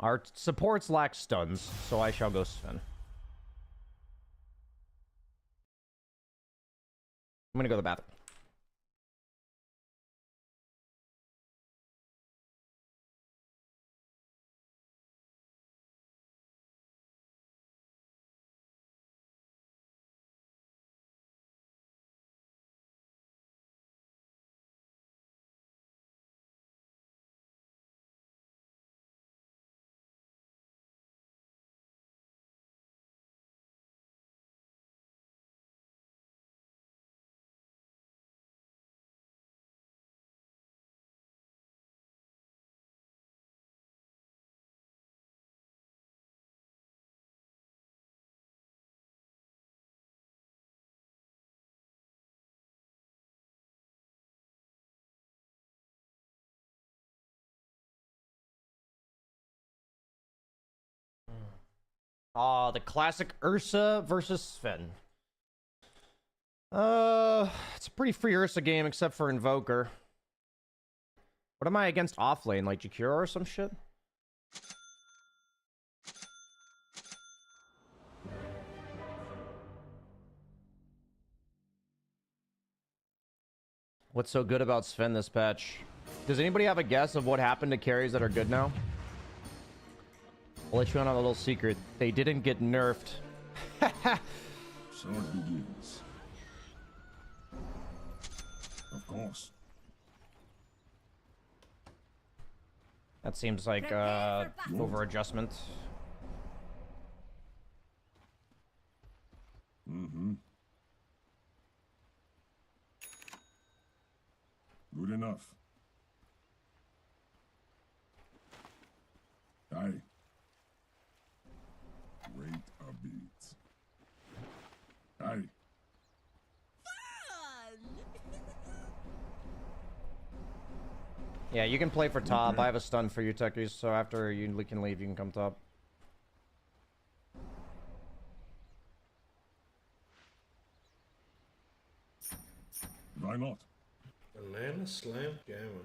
Our supports lack stuns, so I shall go Sven. I'm gonna go to the bathroom. The classic Ursa versus Sven. It's a pretty free Ursa game except for Invoker. What am I against offlane, like Jakiro or some shit? What's so good about Sven this patch? Does anybody have a guess of what happened to carries that are good now? I'll let you in on a little secret. They didn't get nerfed. So it begins. Of course. That seems like over adjustment. Mm-hmm. Good enough. Aye. Wait a bit. Aye. Yeah, you can play for top. I have a stun for you, techies, so after you can leave, you can come top. Why not? Banana Slam Gamma.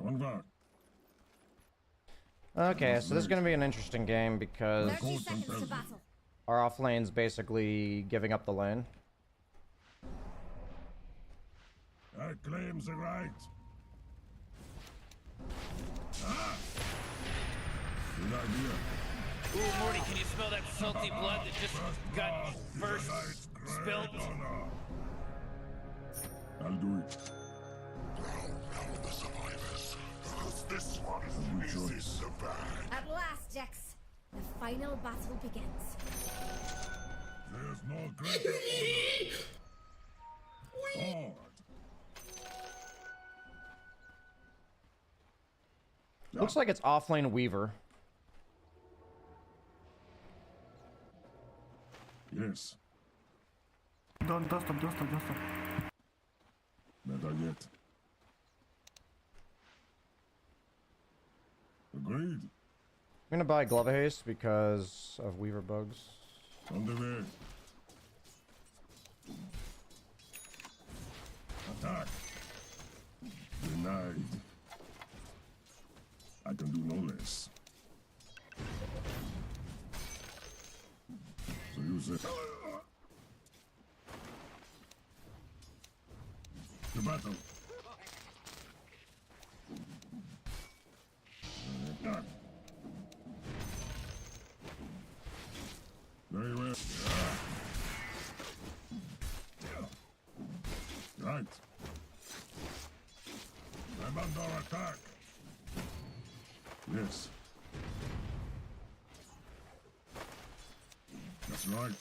On guard. Okay, so this is going to be an interesting game because 30 seconds to battle. our off lane's basically giving up the lane. I claim the right. Ah! Good idea. Ooh, Morty, can you smell that salty blood that just got first spilled? I'll do it. Now the survivors. Because this one is in the bag. At last, Jax. The final battle begins. There's no greater honor. Forward. Looks like it's offlane Weaver. Yes. Don't stop. Better yet. Agreed. I'm gonna buy Glove Haste because of Weaver bugs. On the way. Attack. Denied. I can do no less. So you say... To battle. Attack. Very well. Right. I'm under attack. Yes. That's right.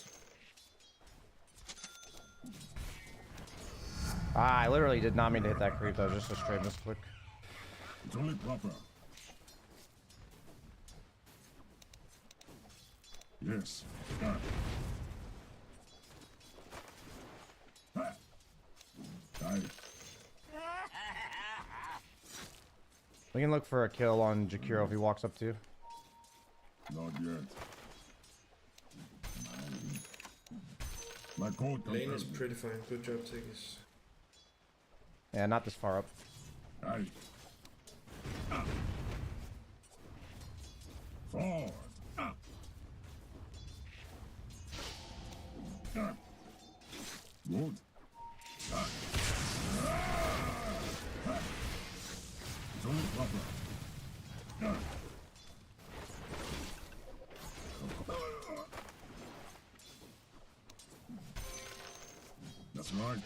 Ah, I literally did not mean to hit that creep. That was just a straight misclick. It's only proper. Yes. Aye. We can look for a kill on Jakiro if he walks up to you. Not yet. My code Lane is pretty fine. Good job, Tiggs. Yeah, not this far up. Aye. Forward. Good. It's only proper. That's right.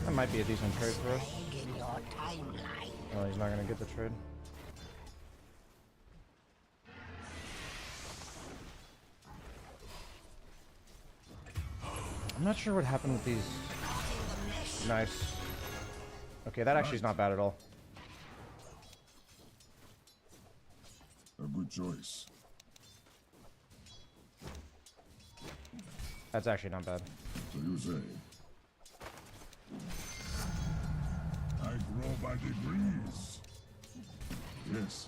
That might be a decent trade for us. Oh, he's not gonna get the trade. I'm not sure what happened with these. Nice. Okay, that actually is not bad at all. A good choice. That's actually not bad. So you say. I grow by degrees. Yes.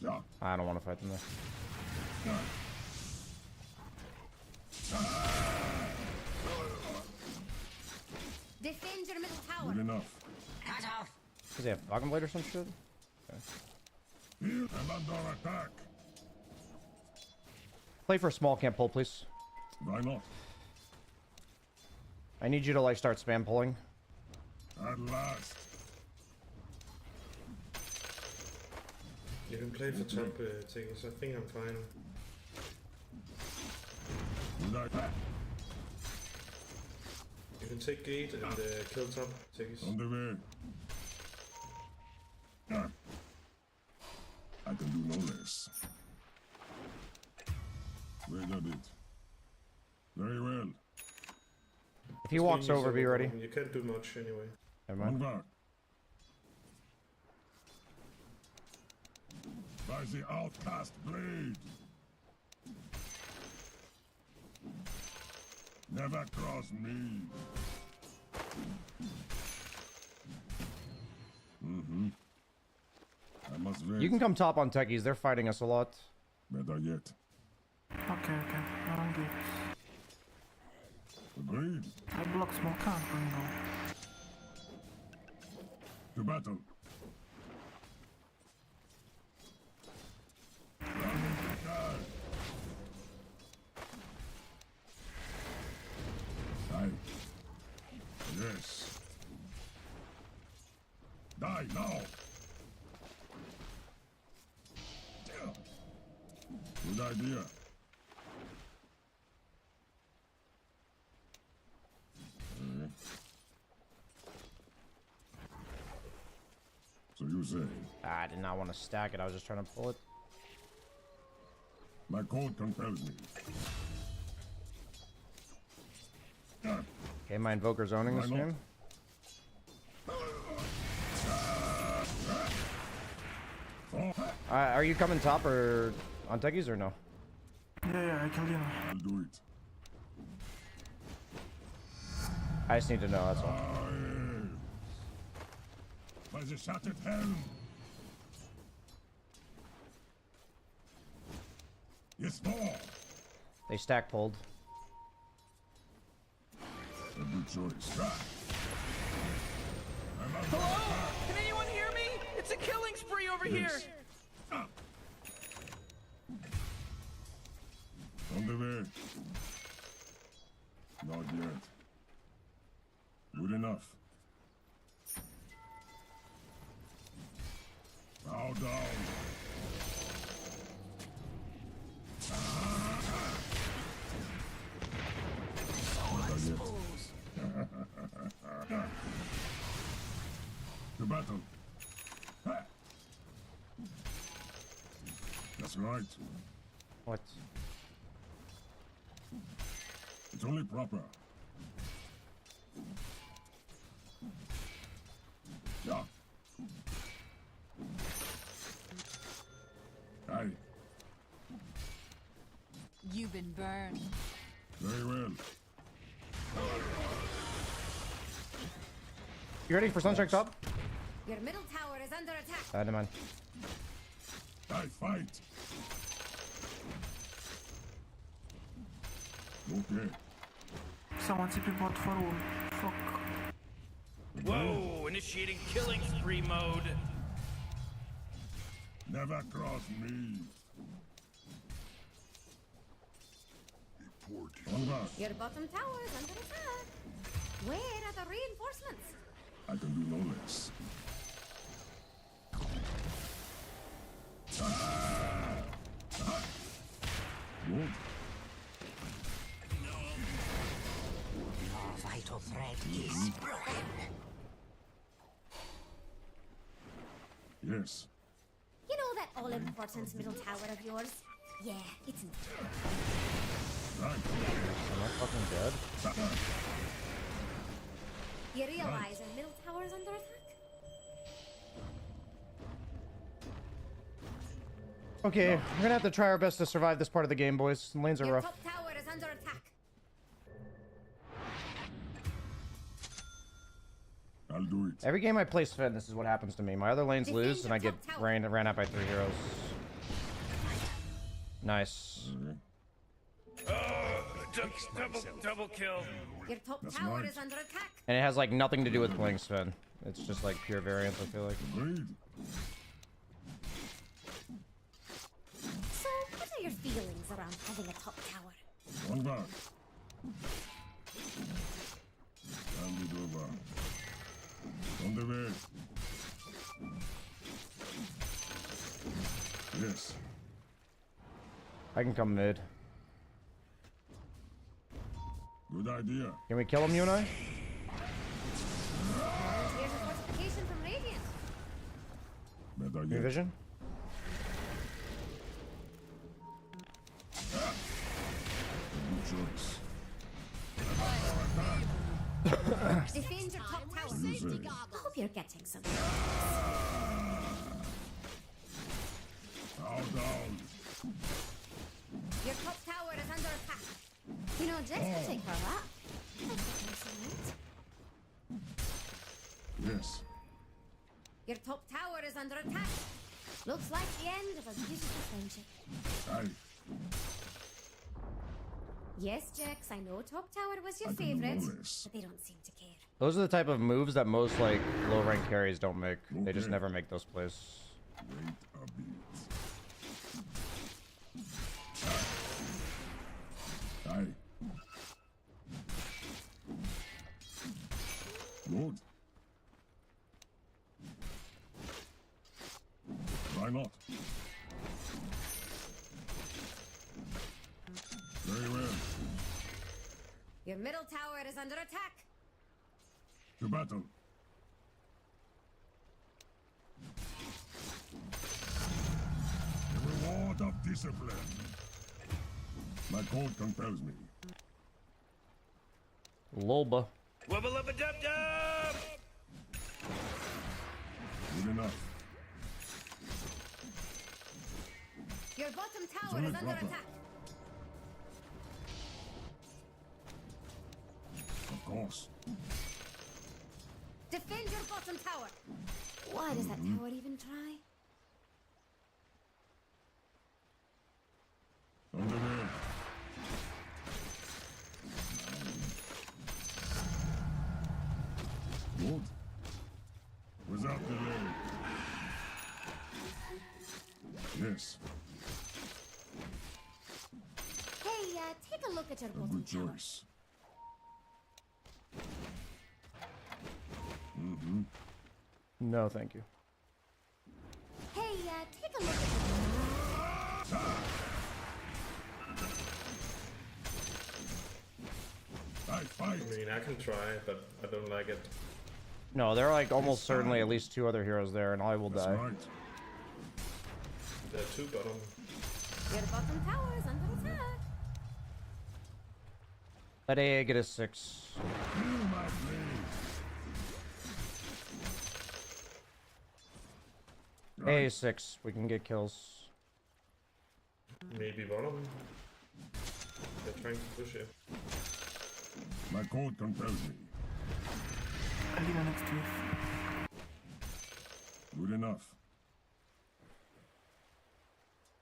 Yeah. I don't want to fight them there. Defend your middle tower. Good enough. Cut off. Does he have Falcon Blade or some shit? Okay. Here I'm under attack. Play for a small camp pull, please. Why not? I need you to like start spam pulling. At last. You can play for top, Tiggs. I think I'm fine. You can take gate and kill top, Tiggs. On the way. I can do no less. We got it. Very well. If he walks over, be ready. You can't do much anyway. Never On mind. back. By the outcast blade. Never cross me. I must wait. You can come top on techies. They're fighting us a lot. Better yet. Okay. Around gates. Agreed. I block small camp window. To battle. Aye. Yes. Die now. Good idea. So you say? I did not want to stack it. I was just trying to pull it. My code compels me. Okay, my Invoker's owning this Why not? game. Are you coming top or on techies or no? Yeah, I killed him. I'll do it. I just need to know, that's all. By the shattered helm. Yes, more. They stack pulled. A good choice. Hello? Can anyone hear me? It's a killing spree over here. On the way. Not yet. Good enough. Bow down. Not yet. To battle. That's right. What? It's only proper. Yeah. Aye. You've been burned. Very well. You ready for Sunstrike top? Your middle tower is under attack. Never mind. I fight. Okay. Someone CP bot for all. Fuck. Whoa, initiating killing spree mode. Never cross me. Onward. Your bottom tower is under attack. Where are the reinforcements? I can do no less. Good. Your vital thread is broken. Yes. You know that all-important middle tower of yours? Yeah, it's in. Right. Am I fucking dead? You realize our middle tower is under attack? Okay, we're gonna have to try our best to survive this part of the game, boys. Some lanes are Your rough. top tower is under attack. I'll do it. Every game I play Sven, this is what happens to me. My other lanes Defend lose, your and I get top tower. ran out by 3 heroes. Nice. Double kill. Your top That's tower right. is under attack. And it has like nothing to do with playing Sven. It's just like pure variance, I feel like. Agreed. So, what are your feelings around having a top tower? Onward. Hand it over. On the way. Yes. I can come mid. Good idea. Can we kill him, you and I? Here's a fortification from Radiant. Better New yet. vision? Good choice. Defend your top tower. You say. I hope you're getting some. Bow down. Your top tower is under attack. You know, Jax will take her up. That's what I'm saying. Yes. Your top tower is under attack. Looks like the end of a beautiful friendship. Aye. Yes, Jax, I know top tower was your I can do favorite, no less. but they don't seem to care. Those are the type of moves that most like low rank carries don't make. They just Okay. never make those plays. Wait a bit. Aye. Good. Why not? Very well. Your middle tower is under attack. To battle. discipline. My code compels me. Lolba. Wubba lubba dub dub! Good enough. Your bottom tower Solid is under proper. attack. Of course. Defend your bottom tower. Why does that tower even try? On the way. Good. Without delay. Yes, Hey, take a look at your a bottom good tower. choice. No, thank you. Hey, take a look at your... I fight. I mean, I can try, but I don't like it. No, there are like almost certainly at least 2 other heroes there, and I will That's die. right. There are 2 bottom. Your bottom tower is under attack. Let AA get a 6. Feel my blade. AA 6. We can get kills. Maybe bottom. They're trying to push it. My code compels me. Kalina next wave. Good enough.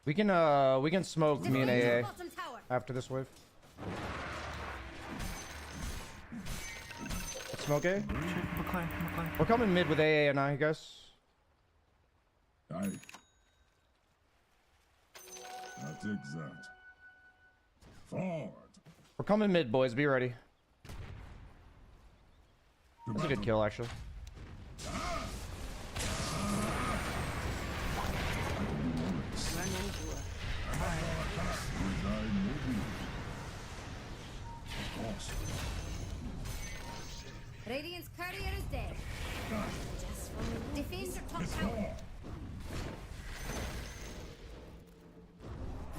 We can smoke me and Defend your AA bottom tower. after this wave. Let's smoke A. Check backline, backline. We're coming mid with AA and I, guys. Aye. I'll take that. Forward. We're coming mid, boys. Be ready. To That's a good battle. kill, actually. Of course. Radiant's courier is dead. Just from the defend your top It's tower. war.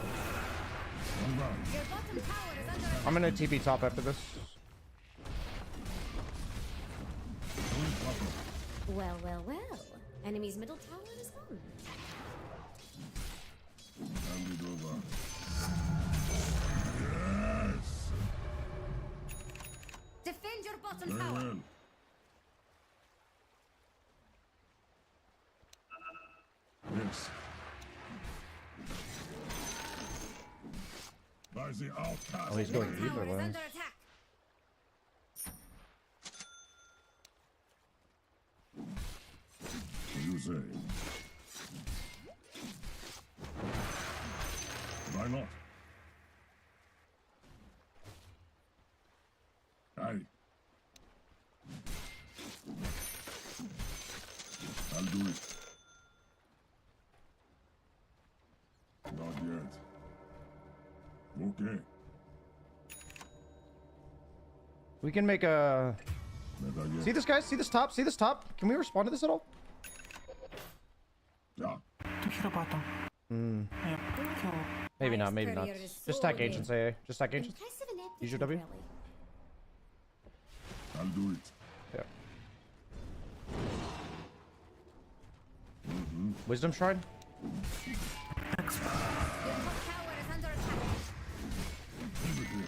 All right. Your bottom tower is under attack. I'm gonna TP top after this. Fully proper. Well, well, well. Enemy's middle tower is gone. Hand it over. Yes. Defend your bottom Very tower. well. Yes. By the outcast. Oh, he's going Middle tower either is lanes. under attack. What do you say? Why not? Aye. I'll do it. Not yet. Okay. We can make a... Never yet. See this, guys? See this top? See this top? Can we respond to this at all? Yeah. To hero bottom. Yep, kill. Maybe not, maybe not. Courier is Just so stack good. ancients, AA. Just stack ancients. Impressive ineptitude, Use your W. really. I'll do it. Yeah. Wisdom Shrine? Your top tower is under attack. Everything.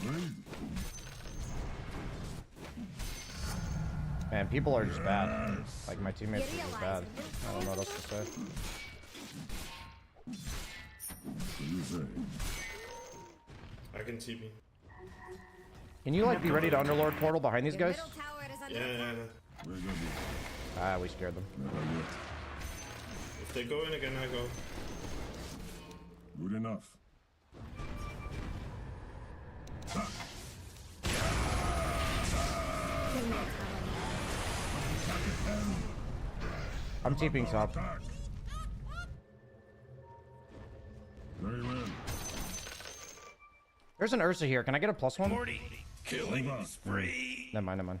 Agreed. Man, people are just bad. Yes. Like, my teammates You are just realize bad. it will I don't know what else to say. What do you say? I can TP. Can you, like, be ready to Underlord portal behind these Your guys? middle tower is under Yeah, attack. Very good. Ah, we scared them. Never yet. If they go in again, I go. Good enough. Your middle tower. I'm TPing top. Attack. Very well. There's an Ursa here. Can I get a +1? 40 killing Hold on. spree. Never mind, never mind.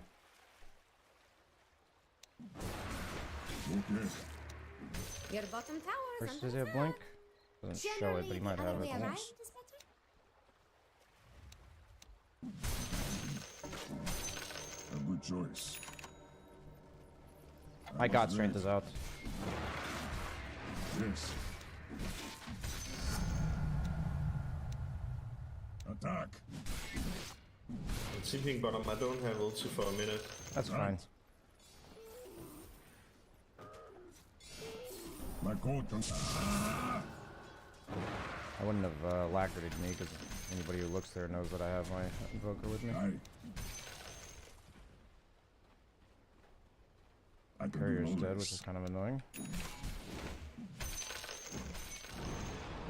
Okay. Your bottom tower is First, under does he have attack. blink? Doesn't show it, but he might have it. Right? A good choice. My god strength is out. Yes. Attack. I'm TPing bottom. I don't have ulti for a minute. That's fine. My code can. I wouldn't have lacquered me because anybody who looks there knows that I have my invoker with me. Courier's dead, which is kind of annoying.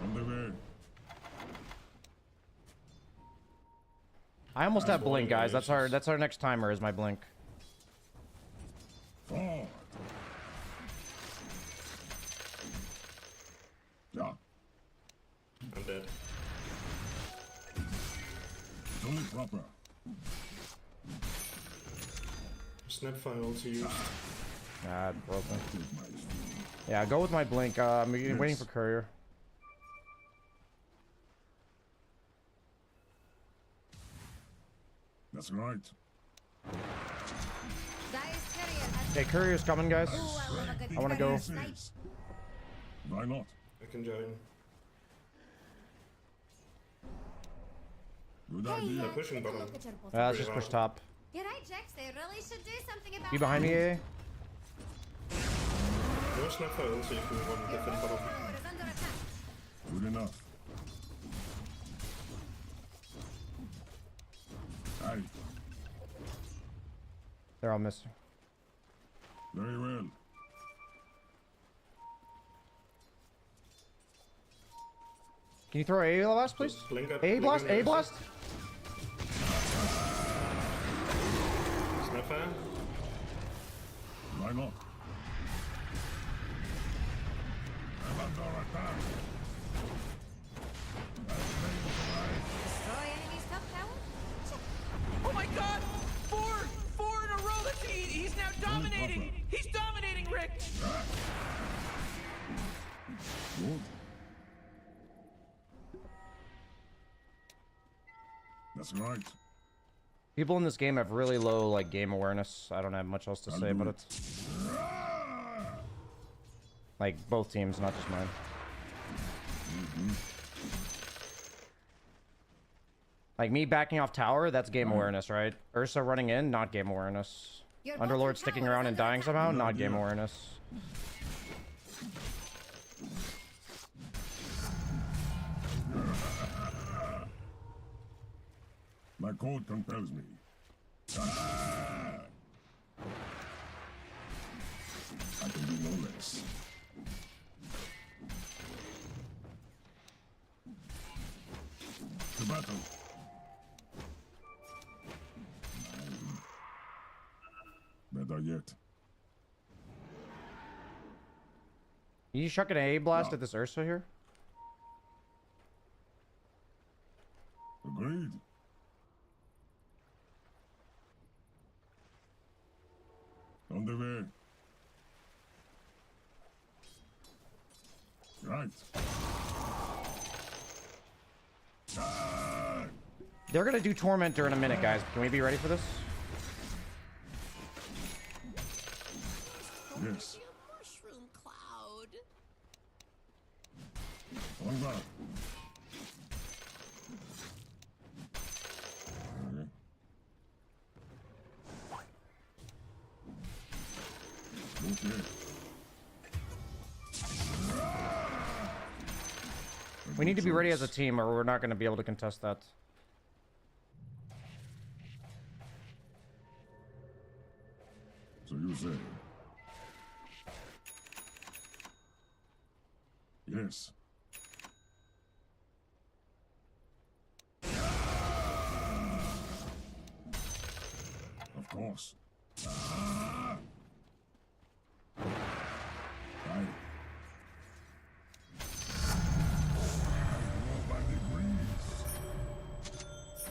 On the way. I almost have blink, guys. That's our next timer. Is my blink. Forward. Yeah. I'm dead. It's only proper. Snapfire ulti used. Nah, broken. Yeah, go with my blink. I'm waiting for courier. That's right. Okay, courier's coming, guys. I want to go. Why not? I can join. Good idea. They're pushing bottom. Let's just push top. You're right, Jax. They really should do something about Be behind me, AA. No snapfire ulti if we want to defend bottom. Good enough. Aye. They're all missing. Very well. Can you throw AA blast, please? Blink up, AA blast, AA blast. Snapfire. Why not? I'm under attack. Destroy enemy's top tower? Oh my god! Four in a row! He's now dominating! He's dominating, Rick! Good. That's right. People in this game have really low like game awareness. I don't have much else to say about it. Like both teams, not just mine. Like me backing off tower, that's game awareness, right? Ursa running in, not game awareness. Underlord sticking around and dying somehow, not game awareness. My code compels me. I can do no less. To battle. Better yet. You chuck an AA blast at this Ursa here? Agreed. On the way. Right. They're gonna do Tormentor in a minute, guys. Can we be ready for this? Yes. Mushroom cloud. On guard. Okay. Okay. We need to be ready as a team, or we're not going to be able to contest that. So you say? Yes. Of course. Aye.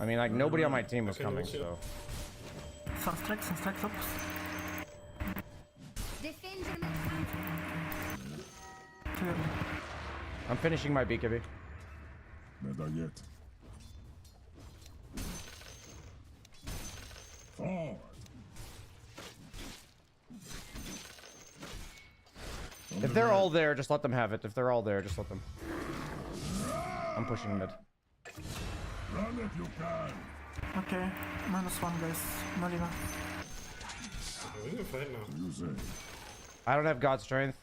I mean, like, nobody on my team was coming, so... Defend your clearly. I'm finishing my BKB. Better yet. Forward. If they're all there, just let them have it. If they're all there, just let them. I'm pushing mid. Run if you can. Okay, -1 guys. Malina. We can fight now. You say. I don't have God strength.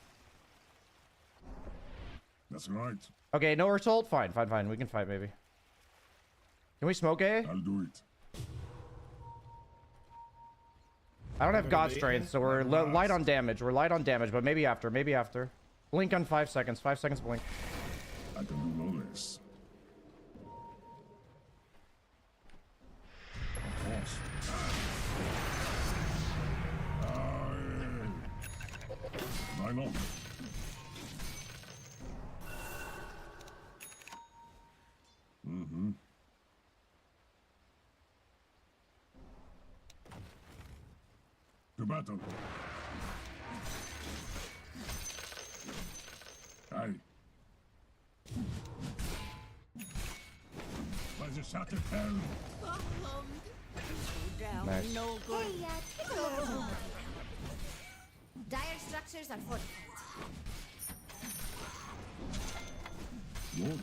That's right. Okay, no result. Fine, fine, fine. We can fight maybe. Can we smoke A? I'll do it. I don't have God strength, so we're light on damage. We're light on damage, but maybe after. Maybe after. Blink on 5 seconds. 5 seconds blink. I can do no less. Of course. Why not? Mm-hmm. To battle. Aye. By the shattered hell. Nice. No good. Hey, take a look at them. Dire structures are fortified. Good.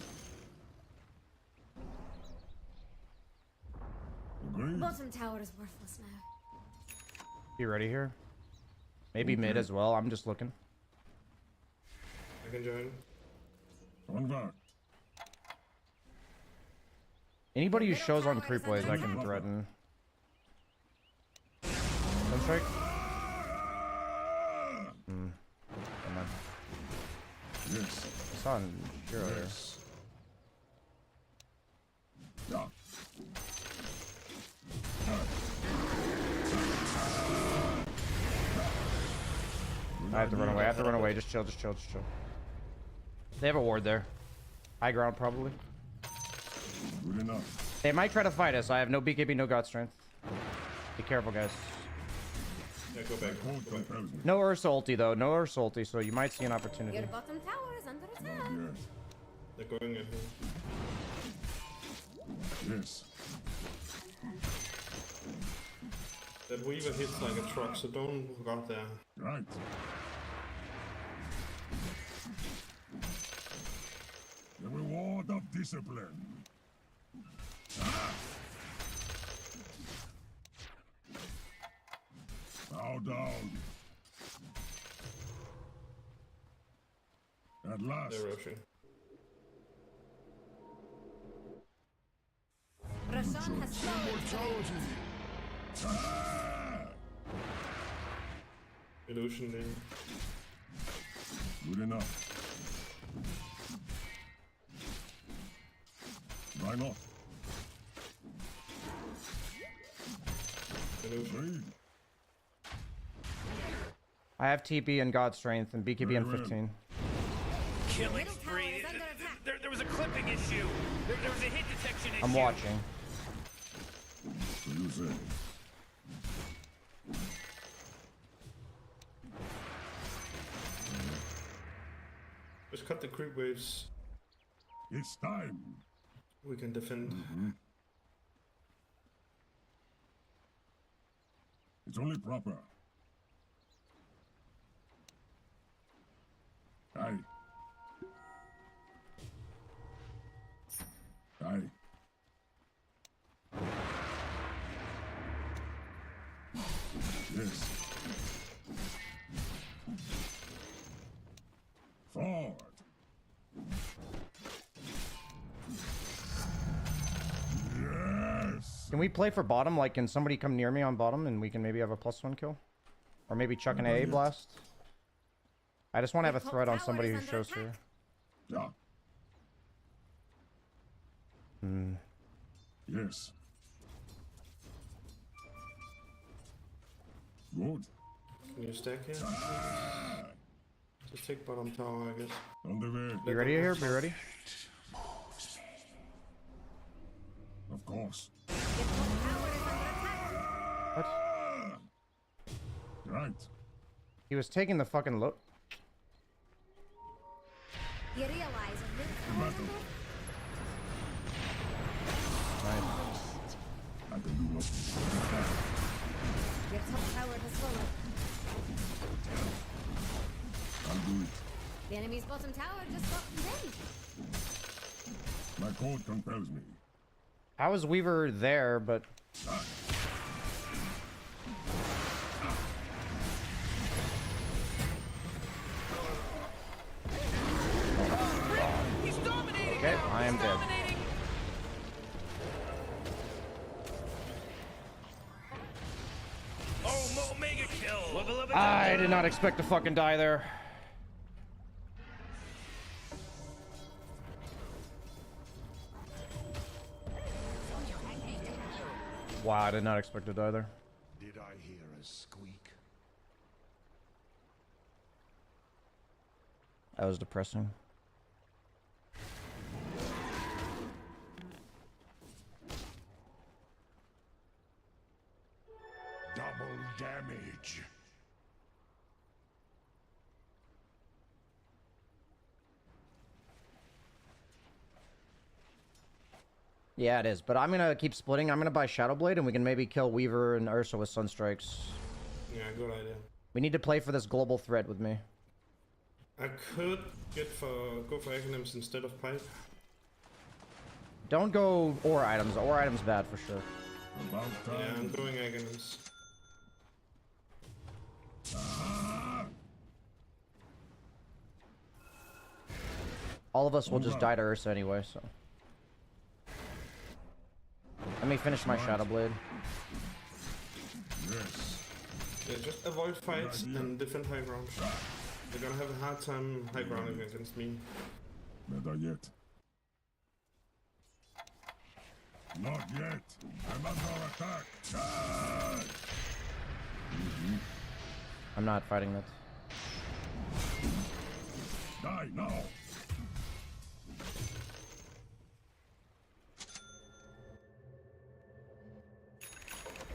Agreed. Bottom tower is worthless now. You ready here? Maybe mid as well. I'm just looking. I can join. Convert. Anybody who shows on creep ways, I can threaten. Sunstrike? Hmm. Come on. Yes. I saw him earlier. Yes. Yeah. I have to run away. I have to run away. Just chill, just chill, just chill. They have a ward there. High ground, probably. Good enough. They might try to fight us. I have no BKB, no God strength. Be careful, guys. Yeah, go back. Code compels me. No Ursa ulti, though. No Ursa ulti, so you might see an opportunity. Your bottom tower is under attack. Yes. They're going at me. Yes. That Weaver hits like a truck, so don't walk out there. Right. The reward of discipline. Ah. Bow down. At last. They're rushing. Rashawn has Immortality. Ah. Illusion lane. Good enough. Why not? Illusion. Agreed. I have TP and God strength and BKB and 15. Killing spree. There was a clipping issue. There was a hit detection issue. I'm watching. So you say. Just cut the creep waves. It's time. We can defend. It's only proper. Aye. Aye. Yes. Forward. Yes. Can we play for bottom? Like, can somebody come near me on bottom and we can maybe have a +1 kill? Or maybe chuck an AA blast? I just want to have a threat on somebody who shows here. Yeah. Hmm. Yes. Good. Can you stack here? Just take bottom tower, I guess. On the way. You ready here? Be ready? Of course. What? Right. He was taking the fucking load. You realize a little Nice. I can do no. your top tower has fallen. I'll do it. The enemy's bottom tower just got condemned. My code compels me. How is Weaver there, but... He's dominating. Okay, now. I am He's dead. dominating. Oh, Omega kill! I did not expect to fucking die there. Wow, I did not expect to die there. Did I hear a squeak? That was depressing. Double damage. Yeah, it is. But I'm gonna keep splitting. I'm gonna buy Shadow Blade, and we can maybe kill Weaver and Ursa with Sunstrikes. Yeah, good idea. We need to play for this global threat with me. I could go for Aghanim's instead of Pipe. Don't go ore items. Ore items bad for sure. About time. Yeah, I'm going Aghanim's. All of us will just die to Ursa anyway, so. Let me finish my Shadow Blade. Yes. Yeah, just avoid fights and defend high ground. They're gonna have a hard time high grounding against me. Better yet. Not yet. I'm under attack. Die! I'm not fighting that. Die now.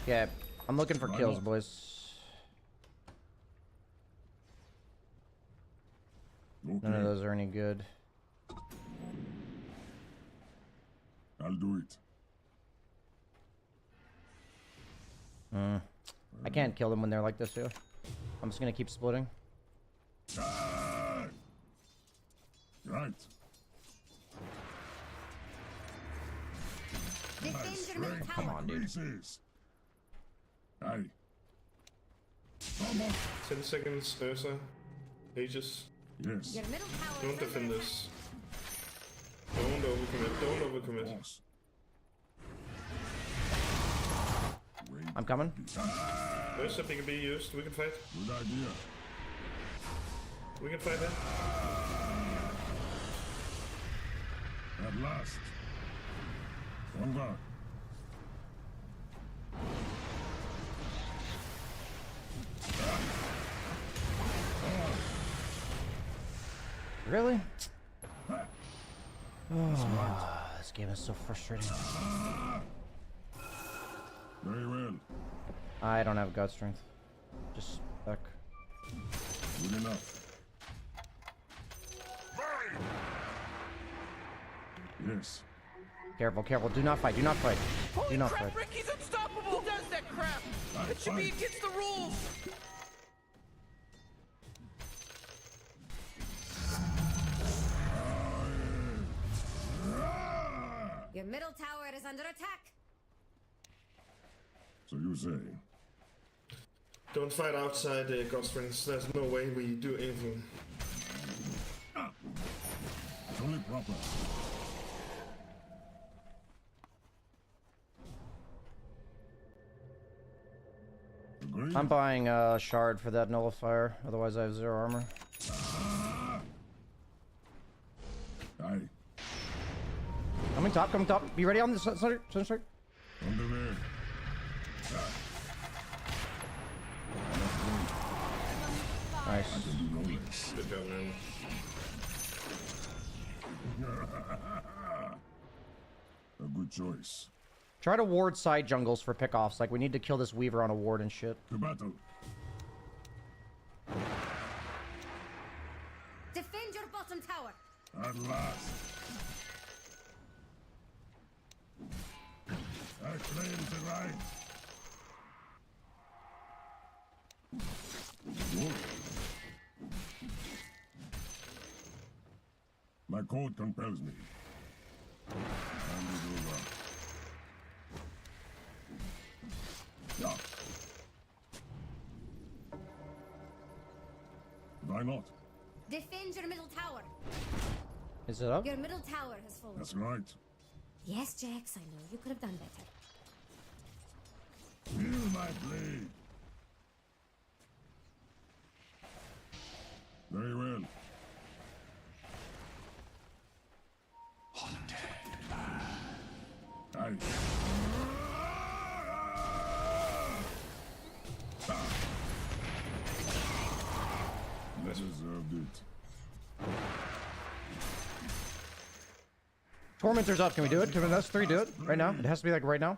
Yeah, I'm looking for kills, boys. None of those are any good. I'll do it. I can't kill them when they're like this, too. I'm just gonna keep splitting. Die! Right. Come on, dude. Aye. 10 seconds, Ursa. Aegis. Yes. Your middle tower Don't is defend under this. Don't overcommit. Don't overcommit. I'm coming. Ursa, can be used. We can fight. Good idea. We can fight here. At last. One guard. Really? Oh, this game is so frustrating. Very well. I don't have god strength. Just stuck. Good enough. Yes. Careful, careful. Do not fight. Do not fight. Holy Do not crap, fight. Ricky's unstoppable. Who does that crap? It should be against the rules. Your middle tower is under attack. So you say? Don't fight outside the God Springs. There's no way we do anything. It's only proper. Agreed? I'm buying a shard for that nullifier. Otherwise, I have 0 armor. Aye. Coming top, coming top. Be ready on the sunstrike. Under there. Nice. I can do no less. Good job, man. A good choice. Try to ward side jungles for pickoffs. Like, we need to kill this Weaver on a ward and shit. To battle. Defend your bottom tower. At last. That claims the right. What? My code compels me. Hand it over. Yeah. Why not? Defend your middle tower. Is it up? Your middle tower has fallen. That's right. Yes, Jax, I know you could have done better. Feel my blade. Very well. Aye. Deserved it. Tormentor's up. Can we do it? Can us three do it right now? It has to be like right now.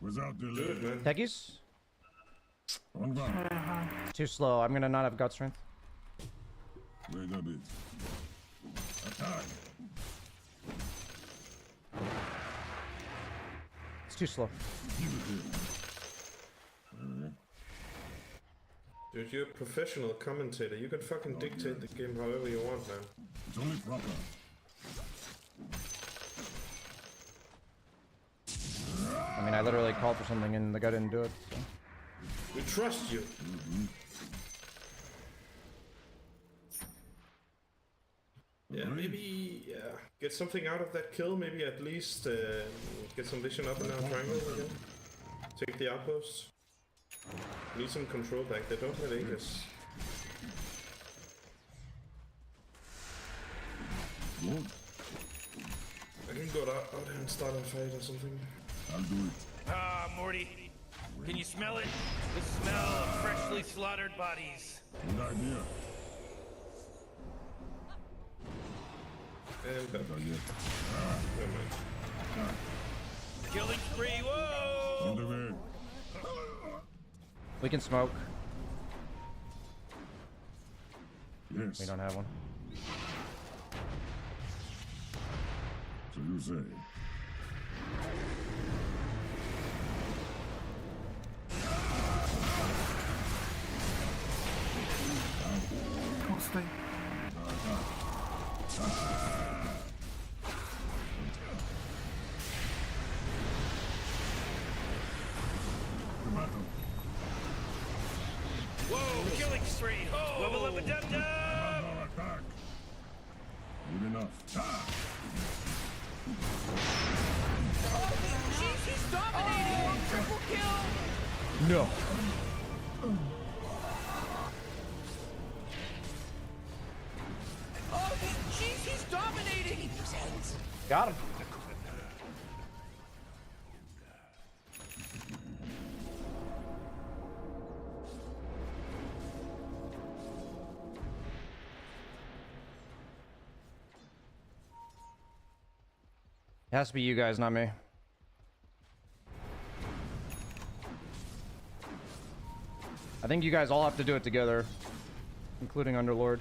Without delay. Techies? On ground. Too slow. I'm gonna not have gut strength. Wait a bit. Attack. It's too slow. Give it here. Dude, you're a professional commentator. You can fucking dictate the game however you want, man. It's only proper. I mean, I literally called for something and the guy didn't do it. So. We trust you. Yeah, maybe get something out of that kill. Maybe at least get some vision up in our triangle again. Take the outposts. Need some control back. They don't have Aegis. Good. I can go out there and start a fight or something. I'll do it. Ah, Morty. Can you smell it? The smell of freshly slaughtered bodies. Good idea. And back. Not yet. Never mind. Killing spree, whoa! On the way. We can smoke. Yes. We don't have one. So you say. Mostly. Whoa, killing spree! Oh. Level up a dub dub! Another attack. Good enough. Oh, jeez, he's dominating! Triple kill! No. Oh, jeez, he's dominating! Got him. It has to be you guys, not me. I think you guys all have to do it together, including Underlord.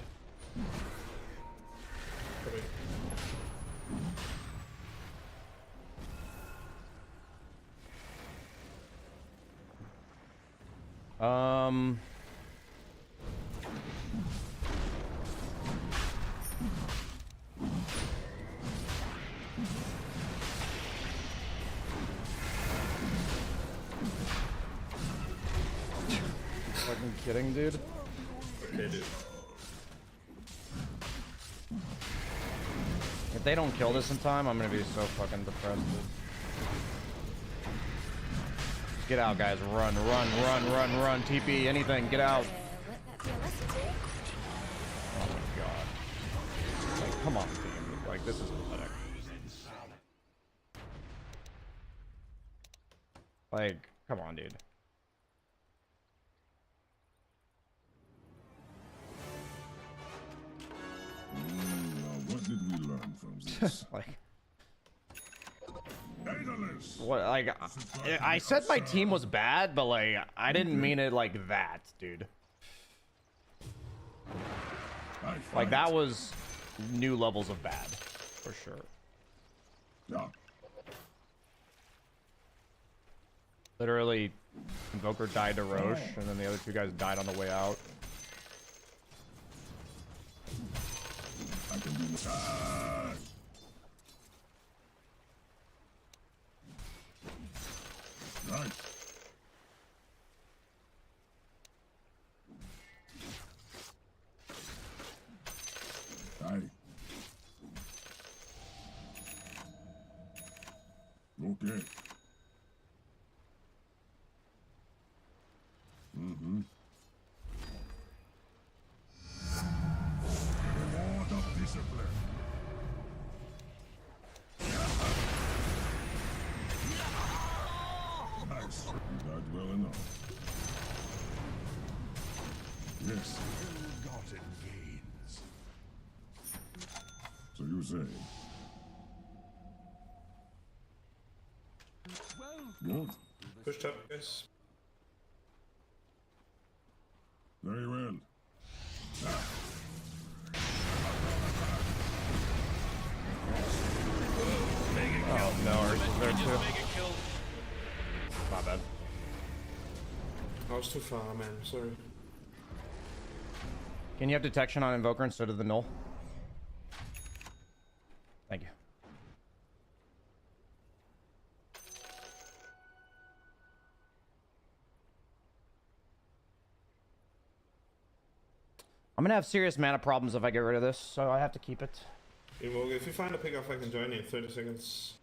Fucking kidding, dude. Okay, dude. If they don't kill this in time, I'm gonna be so fucking depressed, dude. Get out, guys. Run, run, run, run, run. TP, anything. Get out. Let that be a lesson to you. Oh my god. Like, come on, team. Like, this is pathetic. Like, come on, dude. Now, what did we learn from this? Like, Daedalus! what? Like, I said my team was bad, but like, I didn't mean it like that, dude. Like, that was new levels of bad, for sure. Yeah. Literally, Invoker died to Roche, and then the other two guys died on the way out. I can do this. Right. Aye. Okay. Mm-hmm. Reward of discipline. Nice. You died well enough. Yes. Ill-gotten gains. So you say. Good. Push top, guys. Very well. Oh no, ours is there too. My bad. I was too far, man. Sorry. Can you have detection on Invoker instead of the null? Thank you. I'm gonna have serious mana problems if I get rid of this, so I have to keep it. Invoke, if you find a pickoff, I can join you in 30 seconds.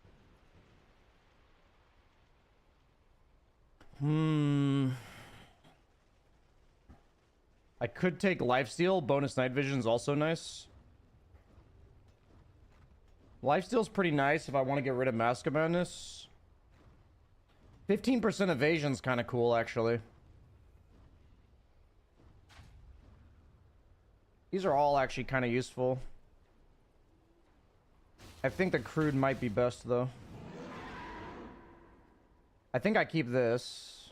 I could take Lifesteal. Bonus night vision's also nice. Lifesteal's pretty nice if I want to get rid of Mask of Madness. 15% evasion's kind of cool, actually. These are all actually kind of useful. I think the crude might be best, though. I think I keep this.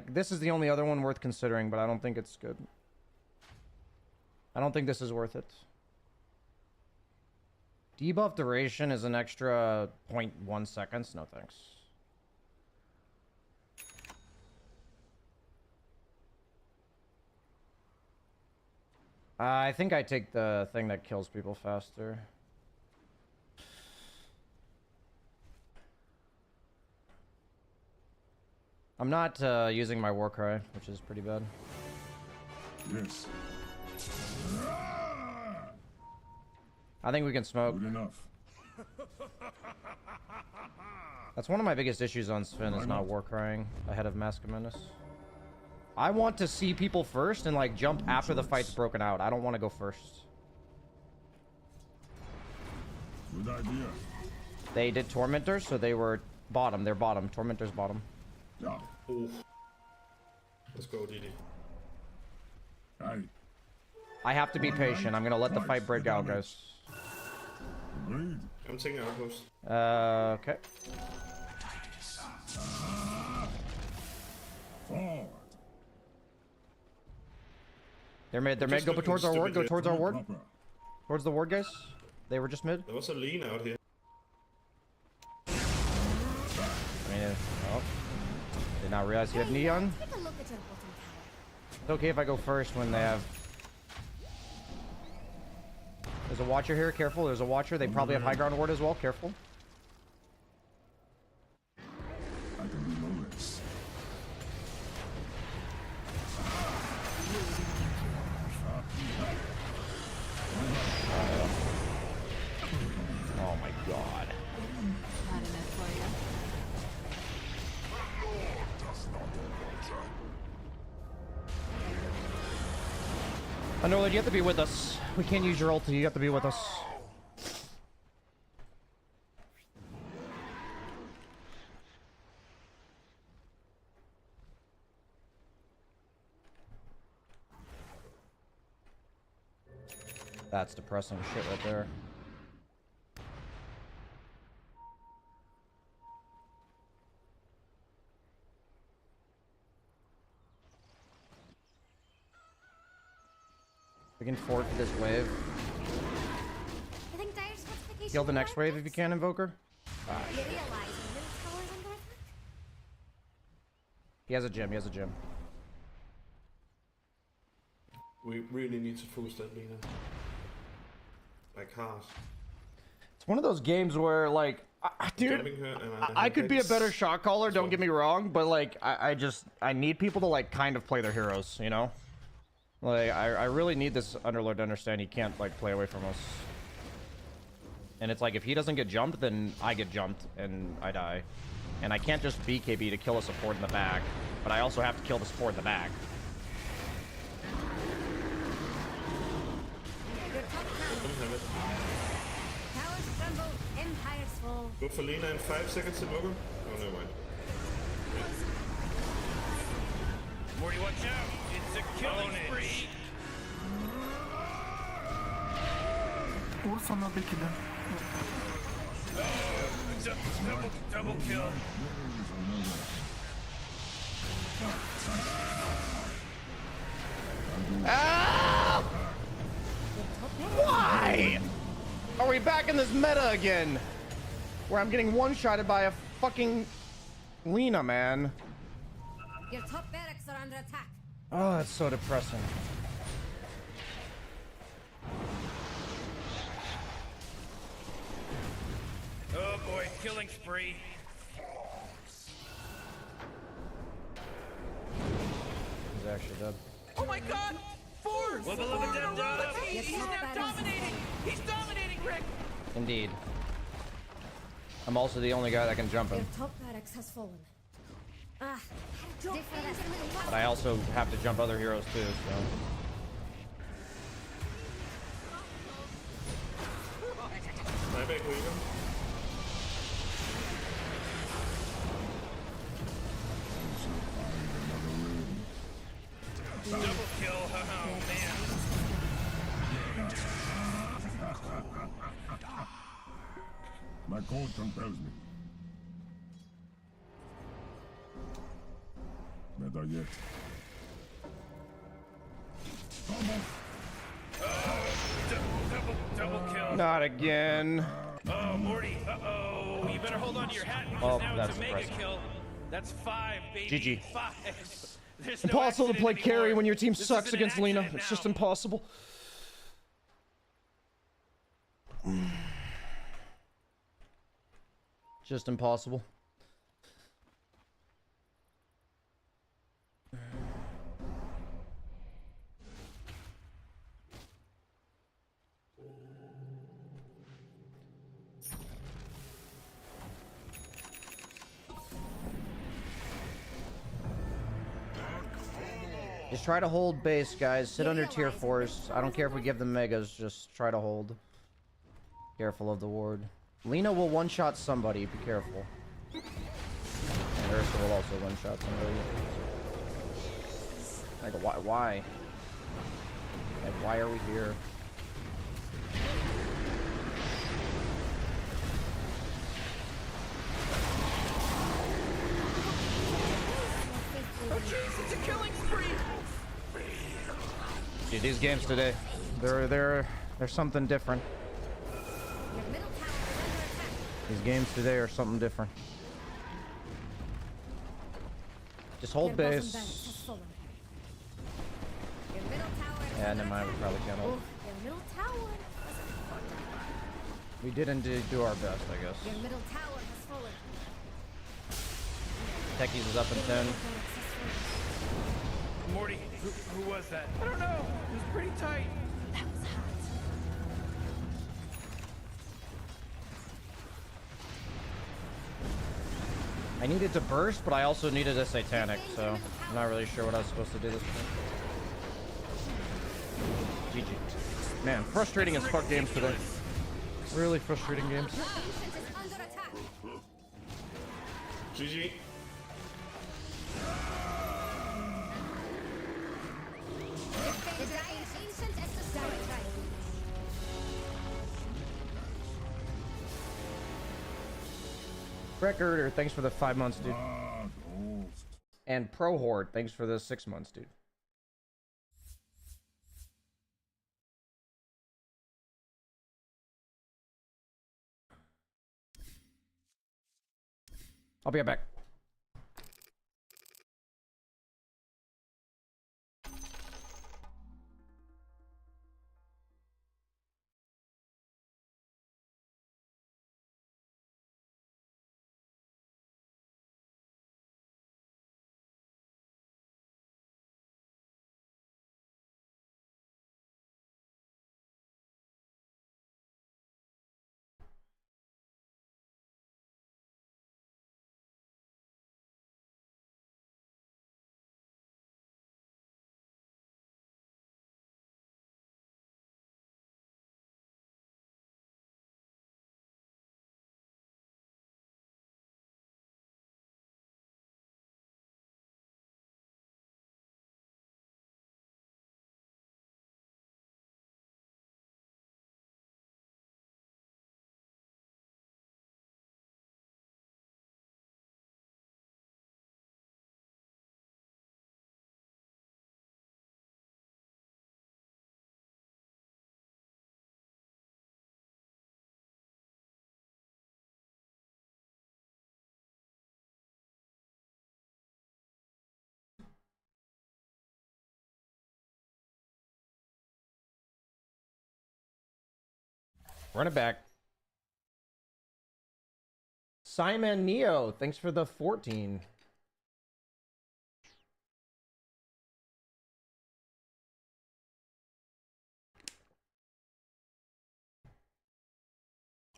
This is the only other one worth considering, but I don't think it's good. I don't think this is worth it. Debuff duration is an extra 0.1 seconds. No thanks. I think I take the thing that kills people faster. I'm not using my war cry, which is pretty bad. Yes. I think we can smoke. Good enough. That's one of my biggest issues on Sven is not war crying ahead of Mask of Menace. I want to see people first and like jump after the fight's broken out. I don't want to go first. Good idea. They did Tormentor, so they were bottom. They're bottom. Tormentor's bottom. Yeah. Ooh. Let's go, DD. Aye. I have to be patient. I'm gonna let the fight break out, guys. Agreed. I'm taking outpost. Okay. Forward. They're mid. They're mid. Go towards our ward. Go towards our ward. Proper. Towards the ward, guys. They were just mid. There was a lean out here. I mean, oh. Did not realize he had Neon. Take a look at your bottom tower. It's okay if I go first when they have... There's a Watcher here, careful. There's a Watcher. They probably have high ground ward as well, careful. I can do no less. Oh my god. Not enough for you. Underlord, you have to be with us. We can't use your ulti. You have to be with us. That's depressing shit right there. We can fork this wave. You think Dire's fortification Kill the will next work, wave Rex? if you can, Invoker. You realize your middle tower is under attack? He has a gem. He has a gem. We really need to force that Lina. Like hard. It's one of those games where, like, dude, Jamming her and I could be a better shot caller, don't get me wrong, but, like, I need people to, like, kind of play their heroes, you know? Like, I really need this Underlord to understand he can't, like, play away from us. And it's like, if he doesn't get jumped, then I get jumped, and I die. And I can't just BKB to kill a support in the back, but I also have to kill the support in the back. Towers crumble, empires fall. Go for Lina in 5 seconds, Invoker. Oh, never mind. Morty, watch out! It's a killing spree! What's on the big kid? Double kill. Ah! Why? Are we back in this meta again? Where I'm getting one-shotted by a fucking Lina, man. Your top barracks are under attack. Oh, that's so depressing. Oh boy, killing spree. He's actually dead. Oh my god! Four! He's now dominating! He's dominating, Rick! Indeed. I'm also the only guy that can jump him. Your top barracks has fallen. Ah, But I also have to jump other heroes too, so... Buyback Lina. Double kill, oh man. My code compels me. Better yet. Double kill. Not again. Oh, Morty, uh-oh. You better hold on to your hat because Oh, now that's it's a mega depressing. kill. That's 5, baby. GG. 5. There's no Impossible to accident play anymore. carry when your team This sucks isn't an against Lina. accident It's just now. impossible. Just impossible. Just try to hold base, guys. Sit under tier 4s. I don't care if we give them megas. Just try to hold. Careful of the ward. Lina will one-shot somebody. Be careful. And Ursa will also one-shot somebody. Like, why? Like, why are we here? Oh jeez, it's a killing spree! Dude, these games today, they're something different. Your middle tower is under attack. These games today are something different. Just hold Your bottom base. barracks has fallen. Your middle tower is Yeah, under never mind, we attack. probably can't hold. Oh, your middle tower has We didn't do our best, I guess. Your middle tower has fallen. Techies is up in 10. Morty, who was that? I don't know. It was pretty tight. That was hot. I needed to burst, but I also needed a satanic, so I'm not really sure what I was supposed to do this time. GG. Man, frustrating as fuck games today. Really frustrating games. Your ancient is under attack. GG. The dying ancient is destroyed. Recorder, thanks for the 5 months, dude. And Pro Horde, thanks for the 6 months, dude. I'll be right back. Run it back. Simon Neo, thanks for the 14.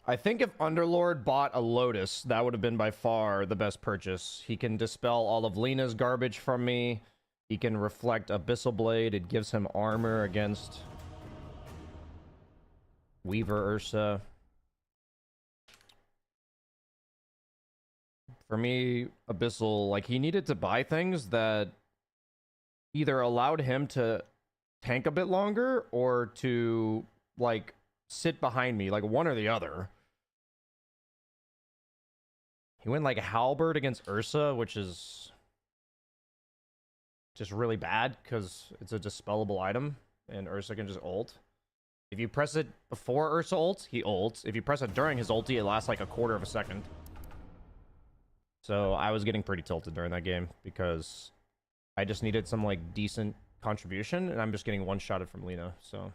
I think if Underlord bought a Lotus, that would have been by far the best purchase. He can dispel all of Lena's garbage from me. He can reflect Abyssal Blade. It gives him armor against Weaver Ursa. For me, Abyssal, like, he needed to buy things that either allowed him to tank a bit longer or to, like, sit behind me, like one or the other. He went like Halberd against Ursa, which is just really bad because it's a dispellable item and Ursa can just ult. If you press it before Ursa ults, he ults. If you press it during his ulti, it lasts like a quarter of a second. So I was getting pretty tilted during that game because I just needed some like decent contribution and I'm just getting one-shotted from Lena. So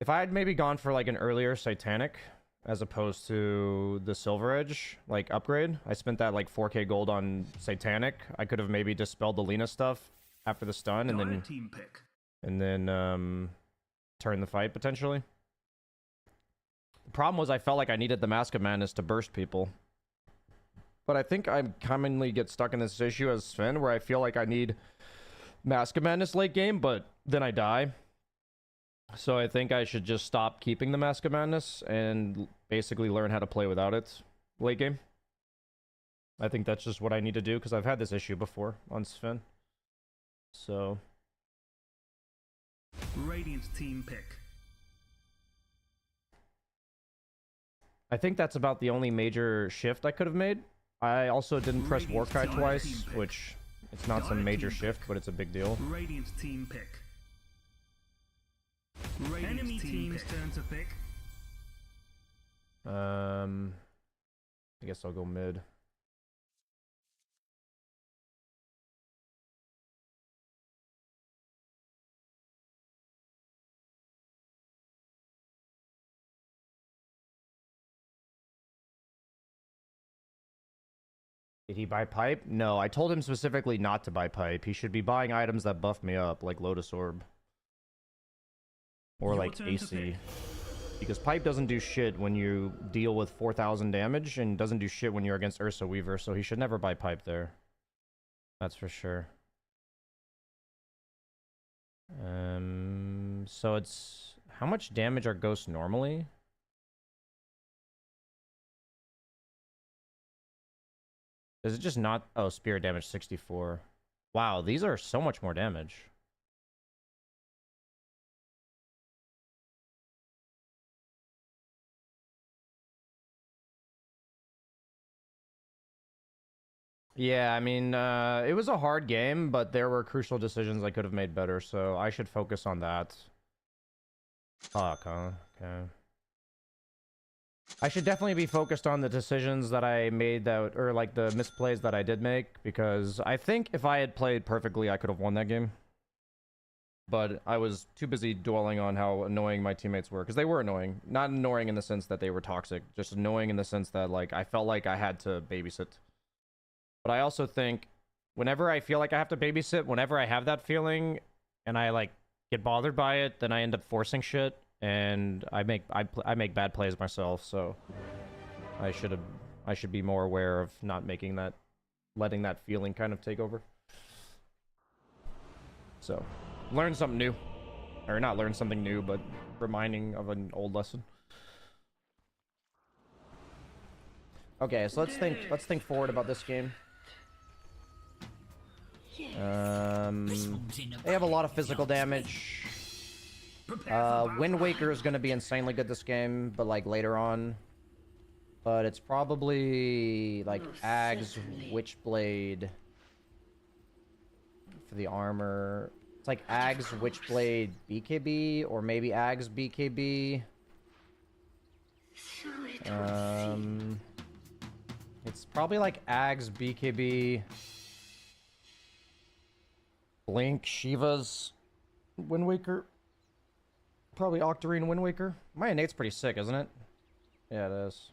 if I had maybe gone for like an earlier Satanic as opposed to the Silver Edge like upgrade, I spent that like 4k gold on Satanic. I could have maybe dispelled the Lena stuff after the stun and then turn the fight potentially. The problem was I felt like I needed the Mask of Madness to burst people. But I think I commonly get stuck in this issue as Sven where I feel like I need Mask of Madness late game, but then I die. So I think I should just stop keeping the Mask of Madness and basically learn how to play without it late game. I think that's just what I need to do because I've had this issue before on Sven. So Radiant's team pick. I think that's about the only major shift I could have made. I also didn't press Warcry twice, which it's not some major shift, but it's a big deal. Radiant's team pick. Enemy team's turn to pick. I guess I'll go mid. Did he buy pipe? No, I told him specifically not to buy pipe. He should be buying items that buff me up, like Lotus Orb. Or like AC. Because pipe doesn't do shit when you deal with 4,000 damage, and doesn't do shit when you're against Ursa Weaver, so he should never buy pipe there. That's for sure. So it's... How much damage are ghosts normally? Is it just not... Oh, spirit damage 64. Wow, these are so much more damage. Yeah, I mean, it was a hard game, but there were crucial decisions I could have made better, so I should focus on that. Fuck, huh? Okay. I should definitely be focused on the decisions that I made that, or like the misplays that I did make, because I think if I had played perfectly, I could have won that game. But I was too busy dwelling on how annoying my teammates were, because they were annoying. Not annoying in the sense that they were toxic, just annoying in the sense that like I felt like I had to babysit. But I also think whenever I feel like I have to babysit, whenever I have that feeling and I like get bothered by it, then I end up forcing shit. And I make bad plays myself, so I should be more aware of not making that, letting that feeling kind of take over. So, learn something new, or not learn something new, but reminding of an old lesson. Okay, so let's think forward about this game. They have a lot of physical damage. Wind Waker is going to be insanely good this game, but like later on. But it's probably like Ags, Witchblade for the armor. It's like Ags, Witchblade, BKB, or maybe Ags, BKB. It's probably like Ags, BKB, Blink, Shiva's, Wind Waker. Probably Octarine, Wind Waker. My innate's pretty sick, isn't it? Yeah, it is.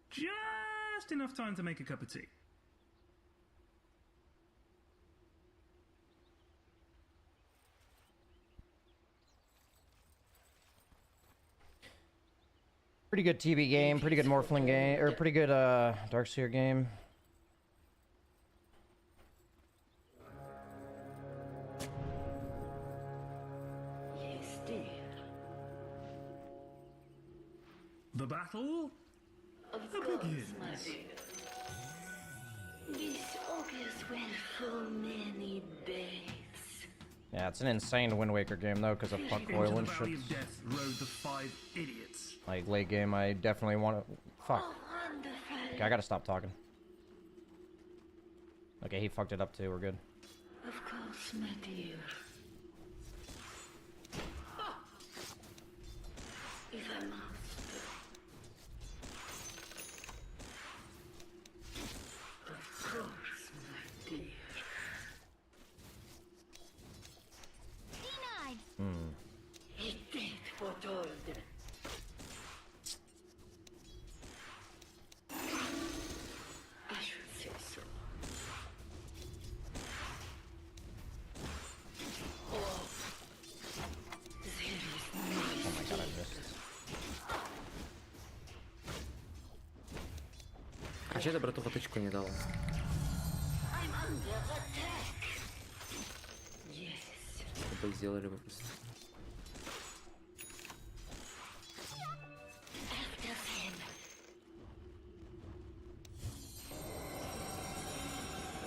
Just enough time to make a cup of tea. Pretty good TV game, pretty good Morphling game, or pretty good Darkseer game. Yes, dear. The battle Of course, my dear. This augurs well for many days. Yeah, it's an insane Wind Waker game though, because of fuck into oil the and Valley shit. of Death rode the 5 idiots. Like late game, I definitely want to. Fuck. Wonderful. Okay, I gotta stop talking. Okay, he fucked it up too. We're good. Of course, my dear. If I must. Of course, my dear. He did foretold. I should say so. Oh, there is no. Oh my god, I missed. А че это брату фоточку не дал? I'm under attack. Yes. Чтобы сделали бы просто. After him.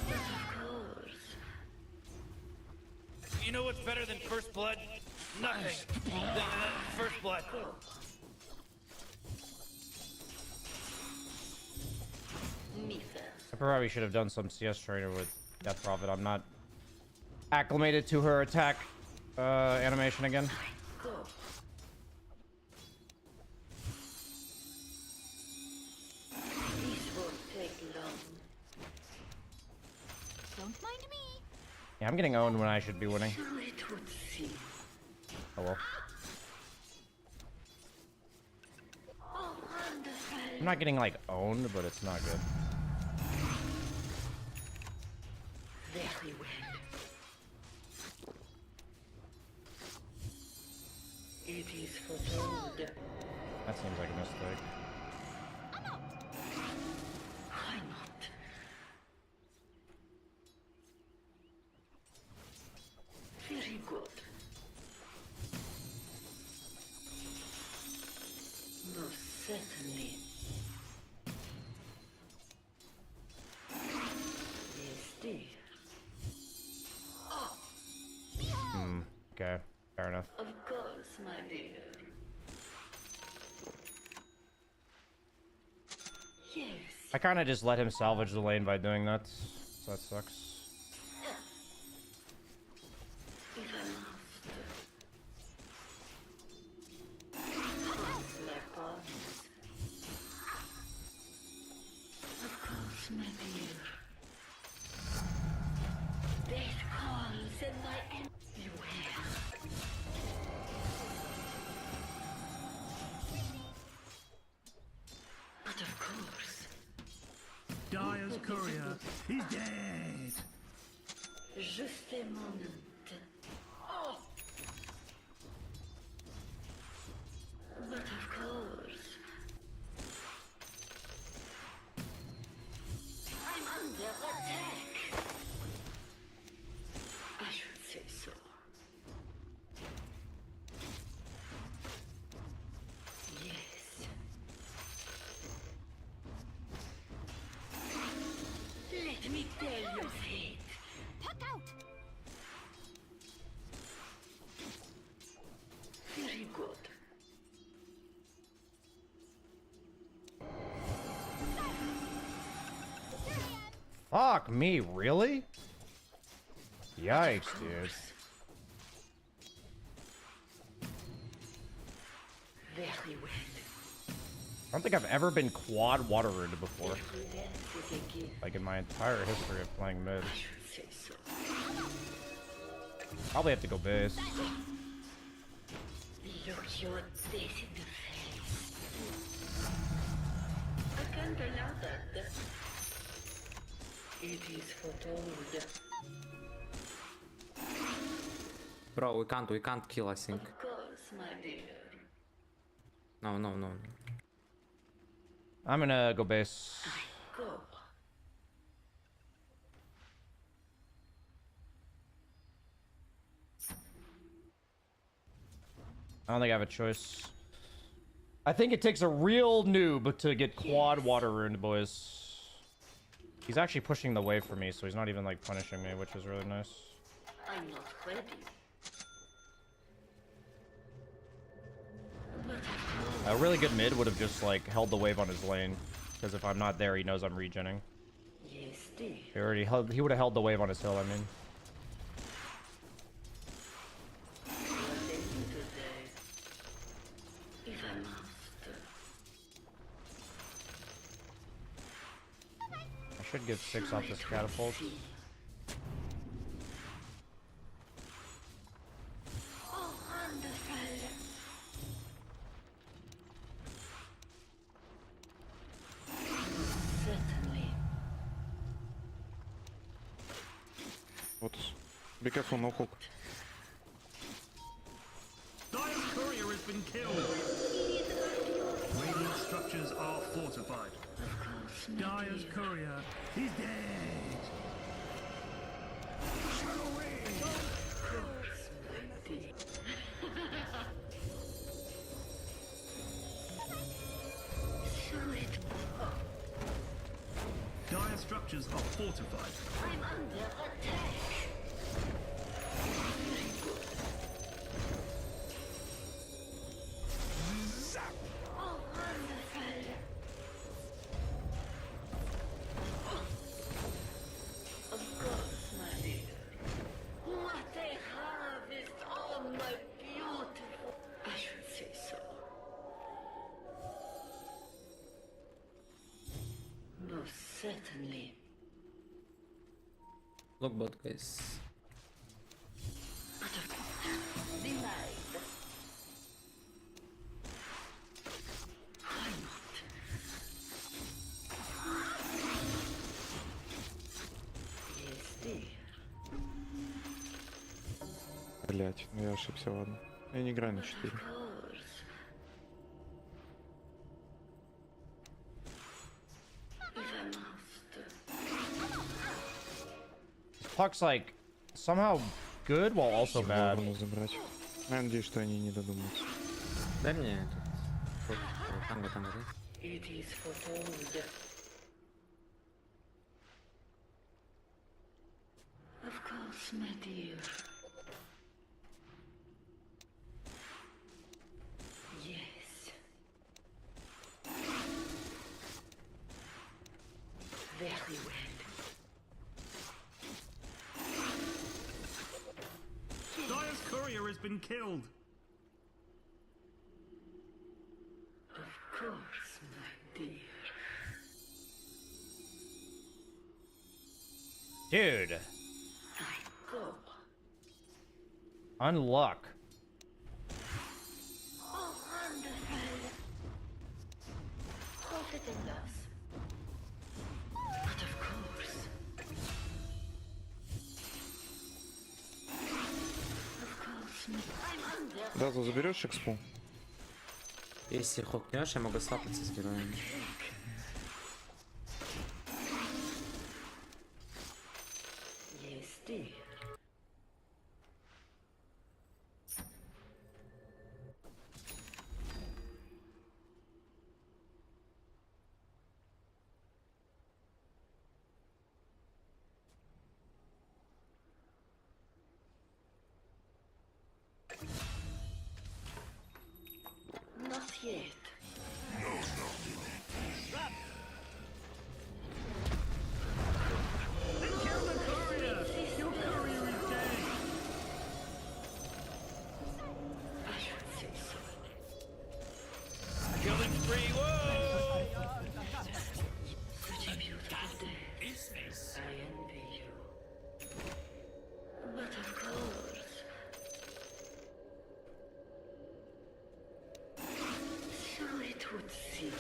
Of course. You know what's better than first blood? Nothing. First blood. I probably should have done some CS trainer with Death Prophet. I'm not acclimated to her attack animation again. Go. This won't take long. Don't mind me. Yeah, I'm getting owned when I should be winning. So it would seem. Oh well. Oh, wonderful. I'm not getting like owned, but it's not good. Very well. It is foretold. That seems like a mistake. Why not? Very good. Most certainly. Yes, dear. Okay, fair enough. Of course, my dear. Yes. I kind of just let him salvage the lane by doing that, so that sucks. If I must. Cross my path. Of course, my dear. Death calls and my end. Beware. But of course. Dyer's courier, he's dead. Juste un moment. Oh. But of course. I'm under attack. I should say so. Yes. Let me tell your fate. Puck out! Very good. Fuck me, really? Yikes, dude. Very well. I don't think I've ever been quad water ruined before. Like in my entire history of playing mid. Say so. Probably have to go base. Look your face in the face. I can't allow that. It is foretold. Bro, we can't kill, I think. Of course, my dear. No, no, no. I'm gonna go base. Go. I don't think I have a choice. I think it takes a real noob to get quad water ruined, boys. He's actually pushing the wave for me, so he's not even like punishing me, which is really nice. I'm not ready. A really good mid would have just like held the wave on his lane, because if I'm not there, he knows I'm regenning. Yes, dear. He would have held the wave on his hill. I mean, If I must. I should get 6 off this catapult. Oh, wonderful. Certainly. What? Be careful, no hook. Dyer's courier has been killed. Radiant structures are fortified. Dyer's courier, he's dead. Dire structures are fortified. I'm under attack. Oh, wonderful. Of course, my dear. What a harvest, oh my beautiful. I should say so. Most certainly. Look bot, guys. Denied. Why not? Yes, dear. Блять, ну я ошибся, ладно. Я не играю на 4. Of course. If I must. Puck's like somehow good while also bad. Можно забрать. Я надеюсь, что они не додумаются. Дай мне этот. Танго, танго, да? It is foretold. Of course, my dear. Yes. courier has been killed. Of course, my dear. Dude. I go. Unluck. Oh, wonderful. Profit and loss. But of course. Of course, I'm under. Да, ты заберешь экспу? Если хукнешь, я могу слапаться с героем. Yes, dear. Not yet. Kill the courier! Your courier is dead! I should say so. Killing spree, whoa! Such a beautiful day. I envy you. But of course. So it would seem.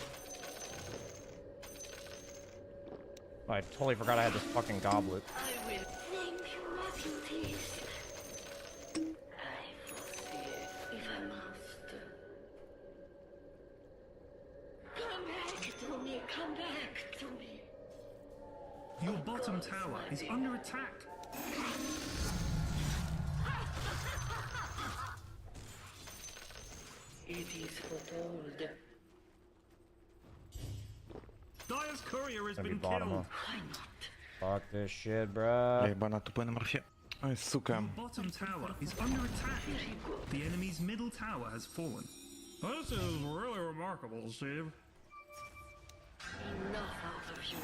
I totally forgot I had this fucking goblet. I will thank you, my beauties. I foresee it if I must. Come back to me, come back to me. Your bottom tower is under attack. It is foretold. Dire's courier has Gonna be been bottom killed. up. Fuck this shit, bruh. Я ебана тупой на морфе. Ай, сука. Your bottom tower is under attack. The enemy's middle tower has fallen. This is really remarkable, Steve. Enough out of you.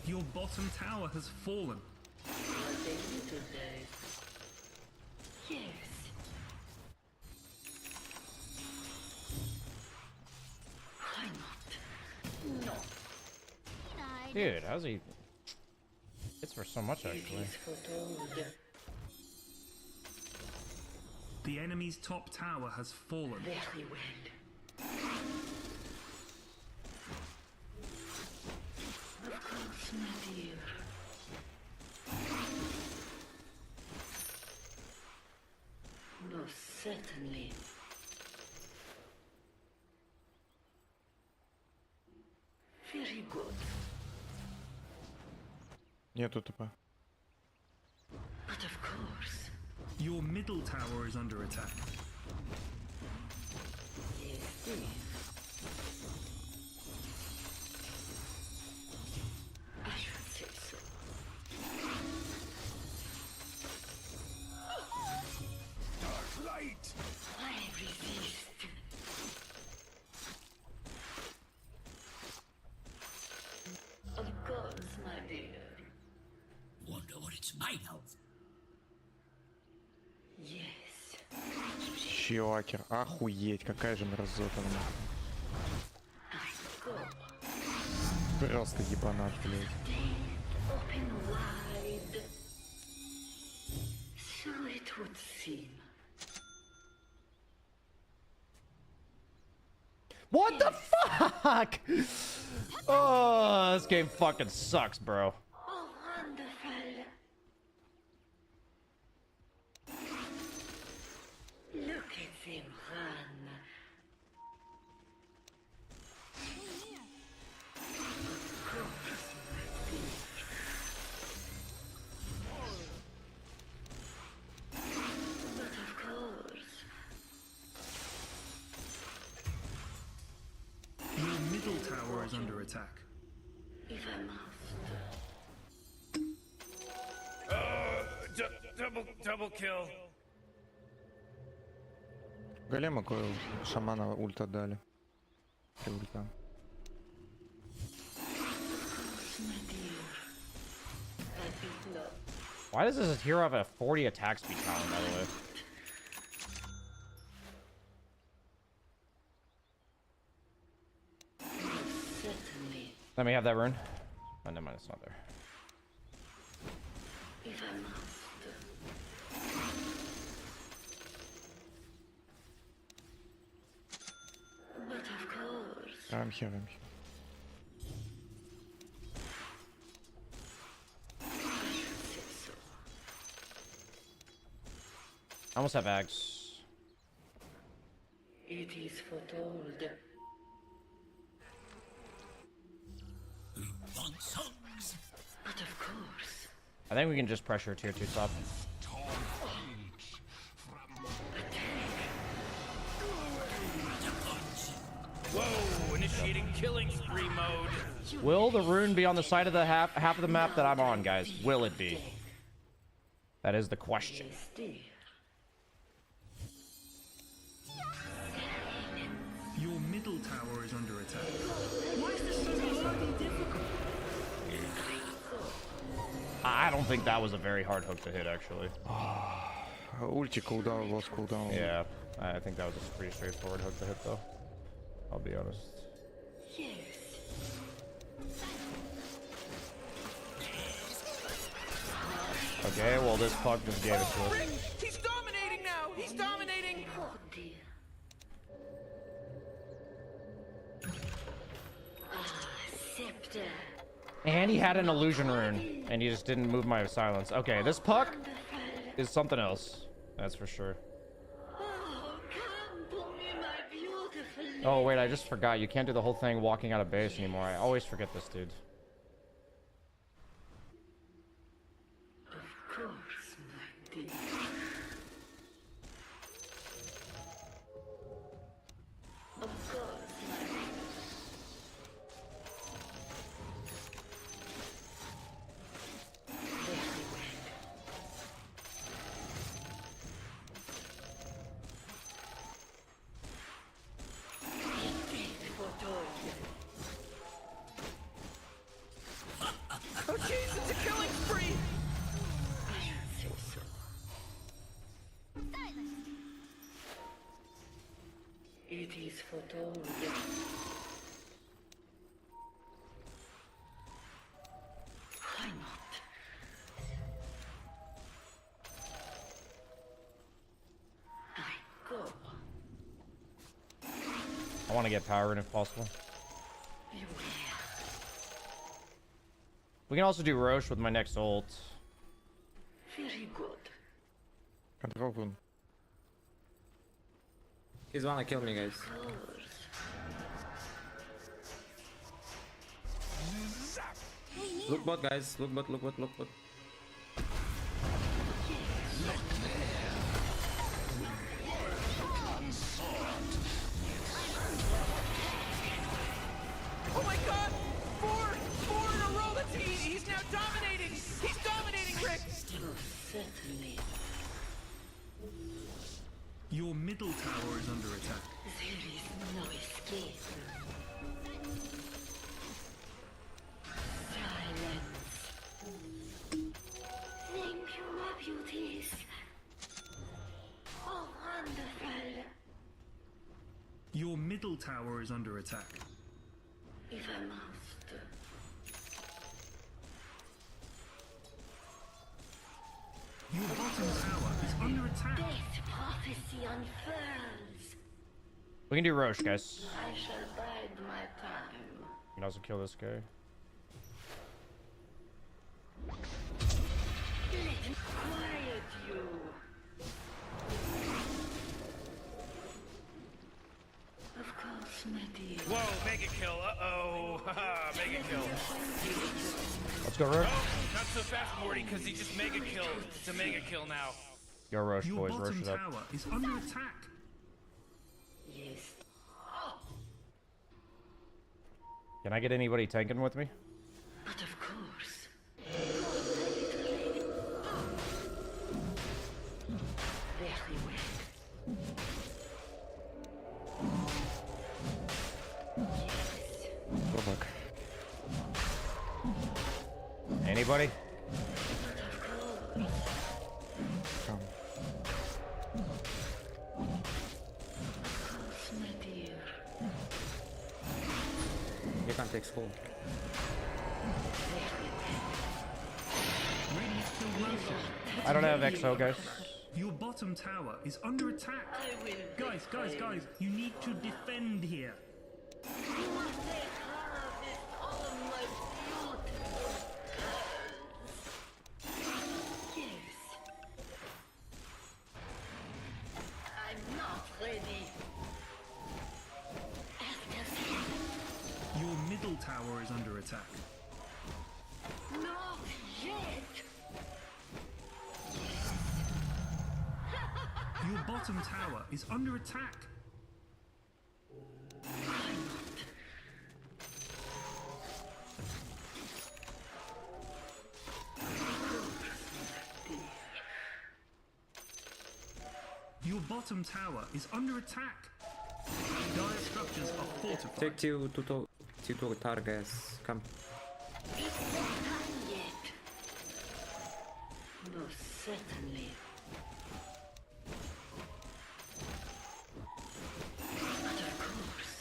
Your bottom tower has fallen. What a little day. Yes. Why not? No. Dude, how's he? It's for so much It actually. is foretold. The enemy's top tower has fallen. Very well. Of course, my dear. Most certainly. Very good. Нету ТП. But of course. Your middle tower is under attack. Yes, dear. I should say so. Dark light! I resist. Of course, my dear. Wonder what it's made of. Yes. Чиокер. Охуеть, какая же мерзота. I go. Просто ебанат, блядь. Open wide. So it would seem. What the fuck? Oh, this game fucking sucks, bro. Oh, wonderful. Look at them run. Of course, my dear. But of course. Your middle tower is under attack. If I must. Double kill. Голема койл, шамана ульта дали. Три ульта. My dear. Why does this hero have a 40 attack speed talent, by the way? Certainly. Let me have that rune. Oh, never mind, it's not there. If I must. But of course. I'm here, I'm here. I almost have Axe. It is foretold. But of course. I think we can just pressure tier 2 top. Whoa, initiating killing spree mode. Will the rune be on the side of the half of the map that I'm on, guys? Will it be? That is the question. Your middle tower is under attack. Why is this so bloody difficult? I don't think that was a very hard hook to hit, actually. Ulti cooldown was cooldown. Yeah, I think that was a pretty straightforward hook to hit, though. I'll be honest. Okay, well, this puck just gave it to us. Rick, he's dominating now. He's dominating. Oh dear. Scepter. And he had an illusion rune, and he just didn't move my silence. Okay, this puck is something else. That's for sure. Oh, come to me, my beautiful. Oh, wait, I just forgot. You can't do the whole thing walking out of base anymore. I always forget this, dude. Of course, my dear. Of course, my dear. Oh jeez, it's a killing spree. I should say so. It is foretold. Why not? I go. I want to get power in if possible. Beware. We can also do Roche with my next ult. Very good. Kan er ook doen. He's wanna kill me, guys. Look bot, guys. Look bot, look bot, look bot. Oh my god! Four in a row. He's now dominating. He's dominating, Rick. Certainly. Your middle tower is under attack. There is no escape. Silence. Thank you, my beauties. Oh, wonderful. Your middle tower is under attack. If I must. Your bottom tower is under attack. Death prophecy unfurls. We can do Roche, guys. I shall bide my time. We can also kill this guy. Let me quiet you. Of course, my dear. Whoa, mega kill. Uh-oh. Haha, mega kill. Let's go Roche. Oh, not so fast, Morty, because he just mega killed. It's a mega kill now. Go Roche, Your boys. Roche bottom it up. tower is under attack. Yes. Can I get anybody tanking with me? But of course. Very well. Yes. Go back. Anybody? But of course. can't take school. I don't have XO, guys. Your bottom tower is under attack. Guys, you need to defend here. I'm not ready. Your middle tower is under attack. Not yet. Your bottom tower is under attack. Your bottom tower is under attack. Dire structures are fortified. Take two targets. Come. It's not time yet. Most certainly. But of course.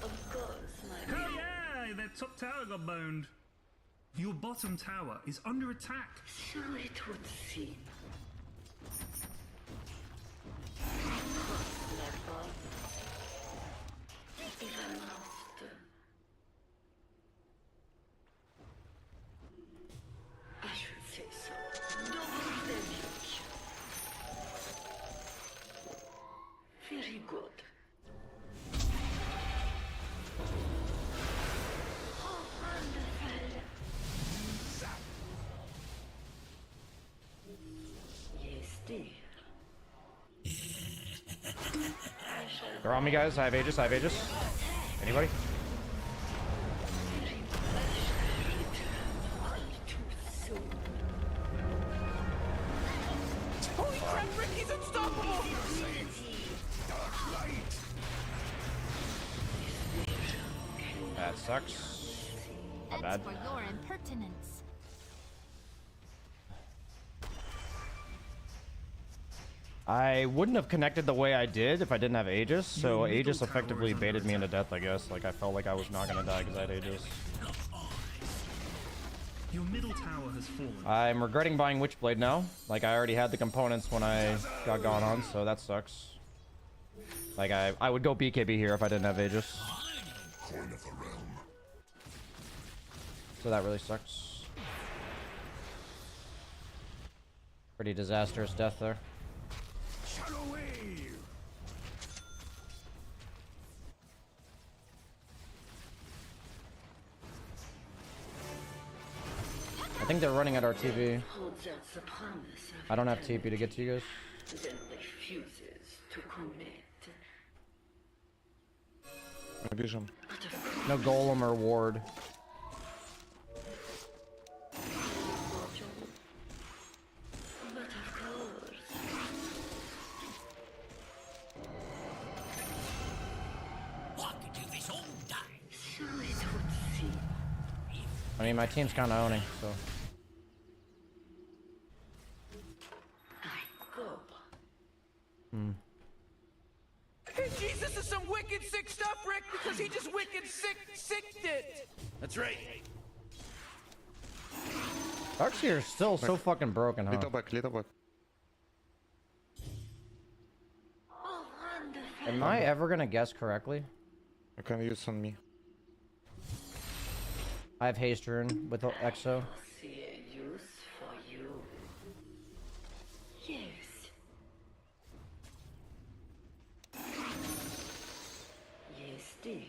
Of course, my Oh yeah, that top tower got boned. Your bottom tower is under attack. So it would seem. Even after. I should say so. Double damage. Very good. Oh, wonderful. Yes, dear. They're on me, guys. I have Aegis. Anybody? Holy crap, Ricky's unstoppable! That sucks. Not bad. For your impertinence. I wouldn't have connected the way I did if I didn't have Aegis, so Aegis effectively baited me into death, I guess. Like, I felt like I was not gonna die because I had Aegis. Your middle tower has fallen. I'm regretting buying Witchblade now. Like, I already had the components when I got gone on, so that sucks. Like, I would go BKB here if I didn't have Aegis. So that really sucks. Pretty disastrous death there. I think they're running at our TV. I don't have TP to get to you guys. Then refuses to commit. Бежим. No golem or ward. But of course. I could do this all day. So it would seem. I mean, my team's kind of owning, so. Hey, jeez, this is some wicked sick stuff, Rick, because he just wicked sicked it. That's right. Darkseer is still so fucking broken, huh? Little back. Oh, wonderful. Am I ever gonna guess correctly? You can use on me. I have haste rune with Exo. See a use for you. Yes. Yes, dear.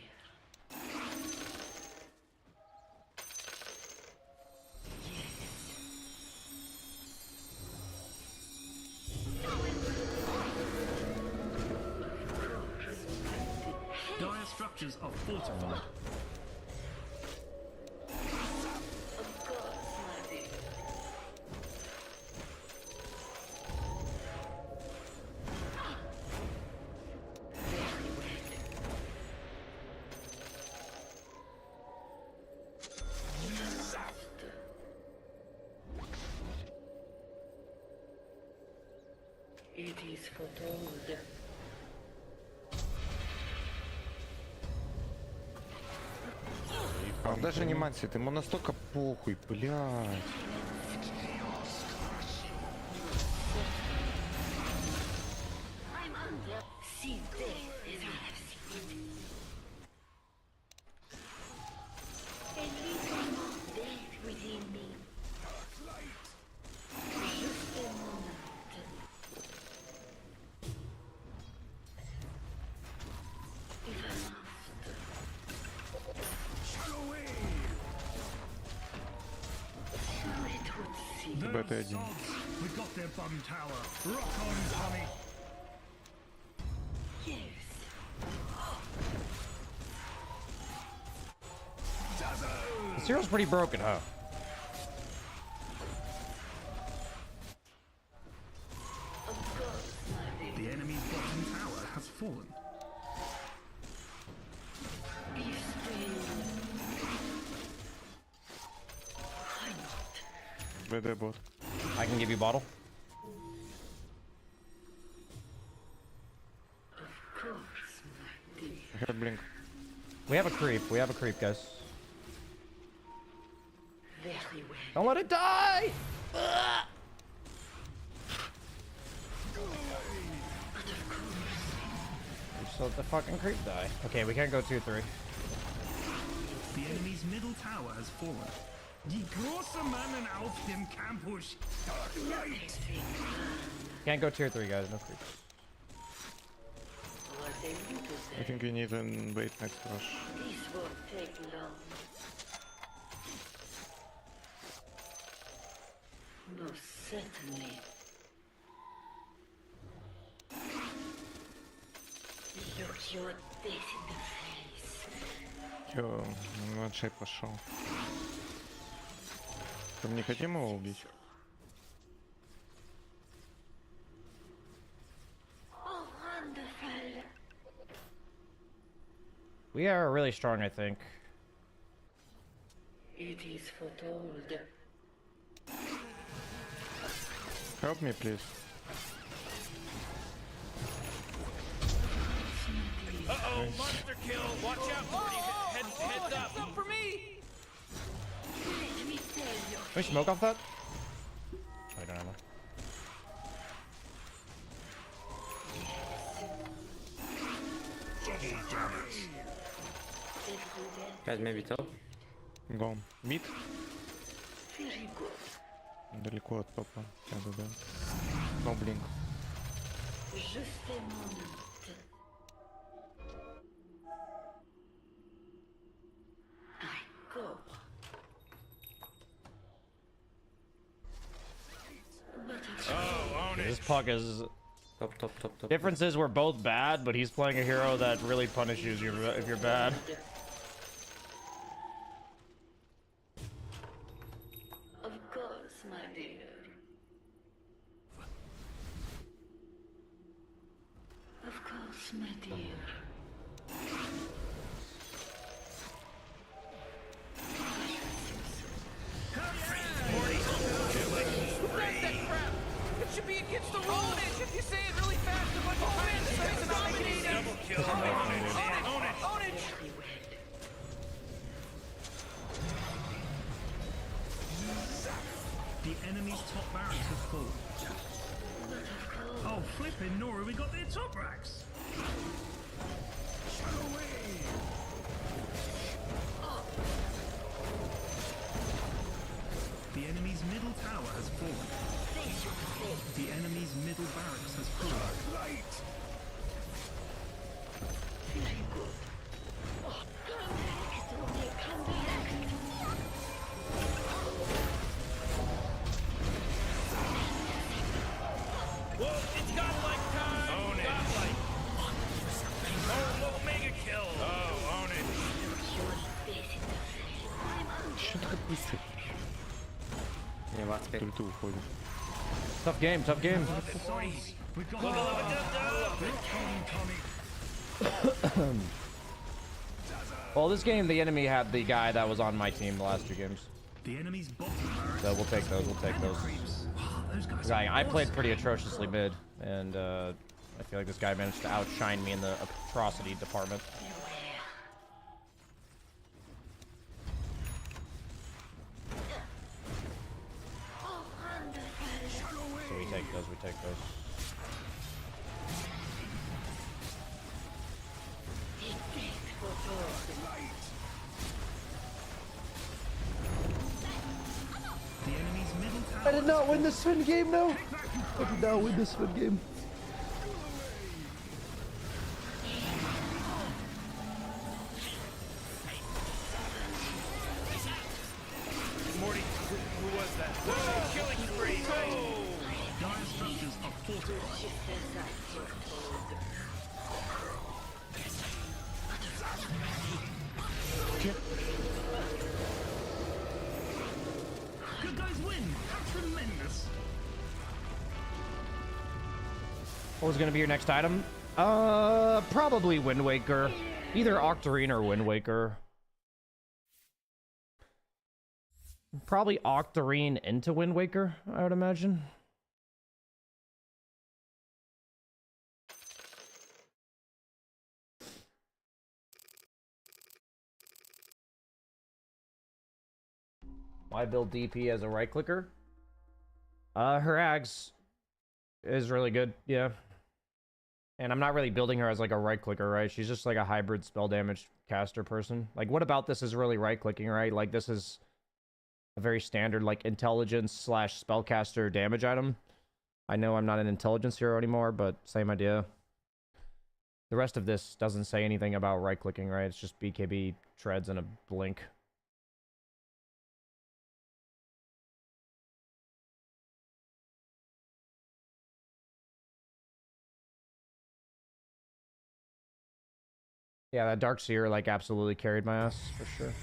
Dire structures are fortified. Of course, my dear. It is foretold. Он даже не мансит, ему настолько похуй, блядь. I'm under. See death as I have seen it. A little more death within me. Just a moment. If I must. So it would seem. БТ-1. We got their bum tower. Rock on, Tommy. Yes. This hero's pretty broken, huh? Of course, my dear. The enemy's bottom tower has fallen. Be still. БД бот. I can give you bottle. Of course, my dear. I have blink. We have a creep. We have a creep, guys. Very well. Don't let it die! Ugh! Just let the fucking creep die. Okay, we can't go 2-3. The enemy's middle tower has fallen. Die große Mannen auf dem Campus. Can't go tier 3, guys. No creeps. What a little I think we need an wait next rush. This won't take long. No, certainly. Look your death in the face. Чё, ваншей пошел. Мы не хотим его убить? Oh, wonderful. We are really strong, I think. It is foretold. Help me, please. Uh-oh, monster kill. Watch out, Morty. Heads up for me. Let me tell you. Can we smoke off that? I don't know. Guys, maybe top. Go. Mid. Very good. Далеко от топа. Да. No blink. Just a moment. I go. But This puck is... Top. Difference is we're both bad, but he's playing a hero that really punishes you if you're bad. of course, my dear. Of course, my dear. It should be against the rules. If you say it really fast, a bunch of times, so it's not making any sense. Double kill. Own it. The enemy's top barracks has fallen. Oh, flipping Nora, we got their top racks. The enemy's middle tower has fallen. The enemy's middle barracks has fallen. Whoa, it's godlike time. Own it. Godlike. Oh, mega kill. Oh, own it. Чё так быстро? Не, вас пять. Ульту уходит. Tough game, tough game. We got Well, this game, the enemy had the guy that was on my team the last 2 games. the enemy's bottom barracks. So we'll take those, Wow, those guys 'Cause I played pretty atrociously mid, and I feel like this guy managed to outshine me in the atrocity department. take this. The enemy's middle tower. I did not win this spin game, no. I did not win this spin game. Morty, who was that? Whoa, killing spree! Oh! Dire structures are fortified. Good guys win. Tremendous. What was gonna be your next item? Probably Wind Waker. Either Octarine or Wind Waker. Probably Octarine into Wind Waker, I would imagine. Why build DP as a right clicker? Her Ags is really good, yeah. And I'm not really building her as like a right clicker, right? She's just like a hybrid spell damage caster person. Like, what about this is really right clicking, right? Like, this is a very standard like intelligence slash spellcaster damage item. I know I'm not an intelligence hero anymore, but same idea. The rest of this doesn't say anything about right clicking, right? It's just BKB treads and a blink. Yeah, that Dark Seer like absolutely carried my ass for sure.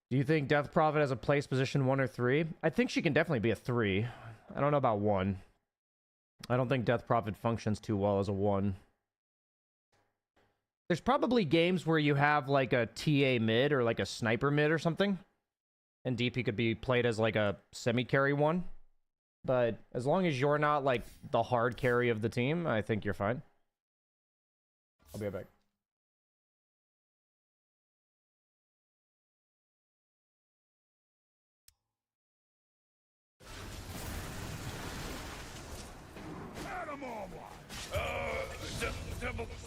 Do you think Death Prophet has a place position 1 or 3? I think she can definitely be a 3. I don't know about 1. I don't think Death Prophet functions too well as a 1. There's probably games where you have like a TA mid or like a sniper mid or something. And DP could be played as like a semi-carry 1. But as long as you're not like the hard carry of the team, I think you're fine. I'll be right back.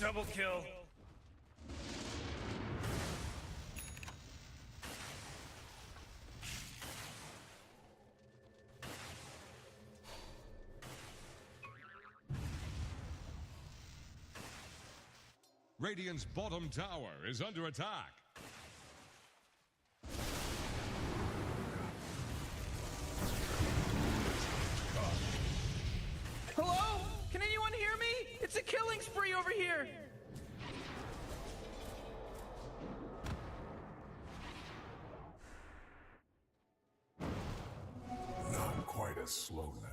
Double kill. Radiant's bottom tower is under attack. Hello? Can anyone hear me? It's a killing spree over here. Not quite as slow now.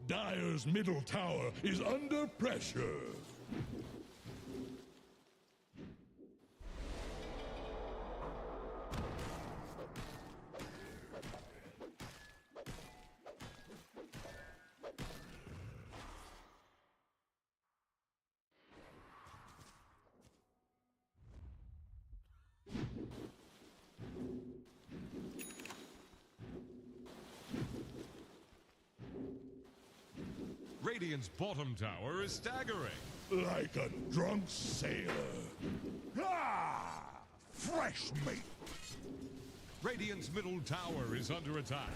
Dire's middle tower is under pressure. Radiant's bottom tower is staggering. Like a drunk sailor. Ah! Fresh meat! Radiant's middle tower is under attack.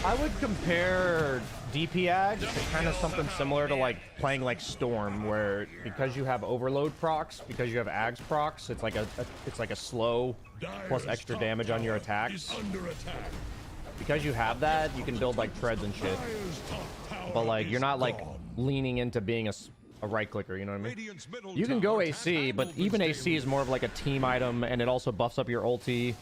I would compare DP Ags to kind of something similar to like playing like Storm, where because you have overload procs, because you have Ags procs, it's like a slow plus extra damage on your attacks. Because you have that, you can build like treads and shit. But like you're not like leaning into being a right clicker, you know what I mean? You can go AC, but even AC is more of like a team item, and it also buffs up your ulti.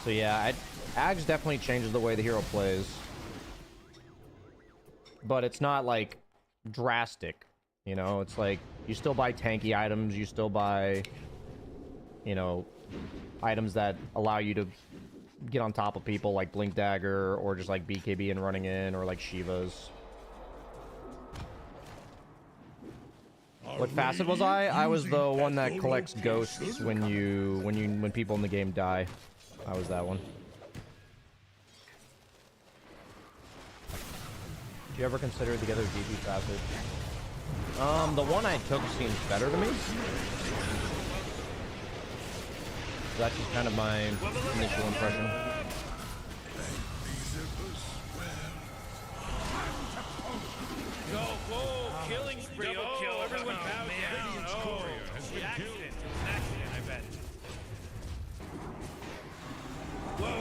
So yeah, Ags definitely changes the way the hero plays. but it's not like drastic. You know, it's like you still buy tanky items, you still buy, you know, items that allow you to get on top of people like Blink Dagger or just like BKB and running in or like Shivas. What facet was I? I was the one that collects ghosts when people in the game die. I was that one. Did you ever consider the other DP facet? The one I took seems better to me. So that's just kind of my initial impression. Go, whoa, killing spree. Double kill, everyone bow down. Oh, the accident. It was an accident, I bet. Whoa,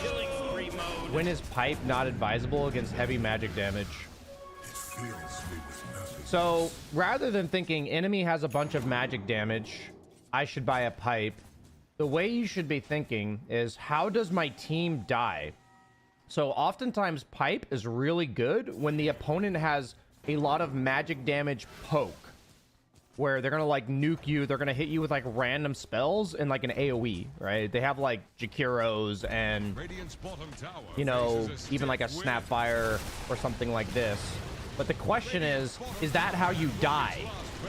killing spree mode. When is pipe not advisable against heavy magic damage? So, rather than thinking enemy has a bunch of magic damage, I should buy a pipe, the way you should be thinking is, how does my team die? So, oftentimes pipe is really good when the opponent has a lot of magic damage poke, where they're gonna like nuke you, they're gonna hit you with like random spells and like an AoE, right? They have like Jakiros and, you know, even like a Snapfire or something like this. But the question is that how you die?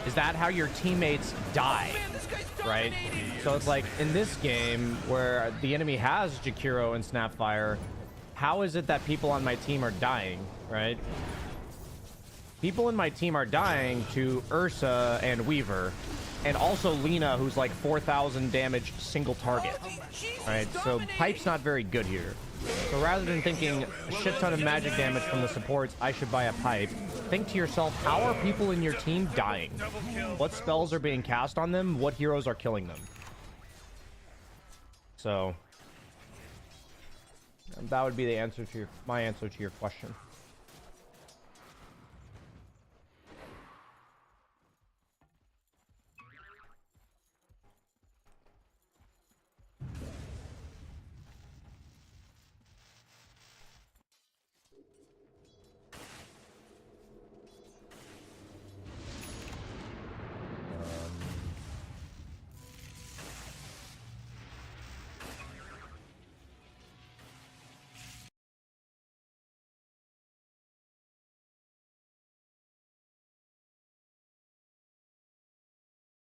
Is that how your teammates die? Right? So it's like in this game where the enemy has Jakiro and Snapfire, how is it that people on my team are dying, right? People in my team are dying to Ursa and Weaver, and also Lina, who's like 4,000 damage single target, right? So pipe's not very good here. So rather than thinking a shit ton of magic damage from the supports, I should buy a pipe. Think to yourself, how are people in your team dying? What spells are being cast on them? What heroes are killing them? So that would be the answer to my answer to your question.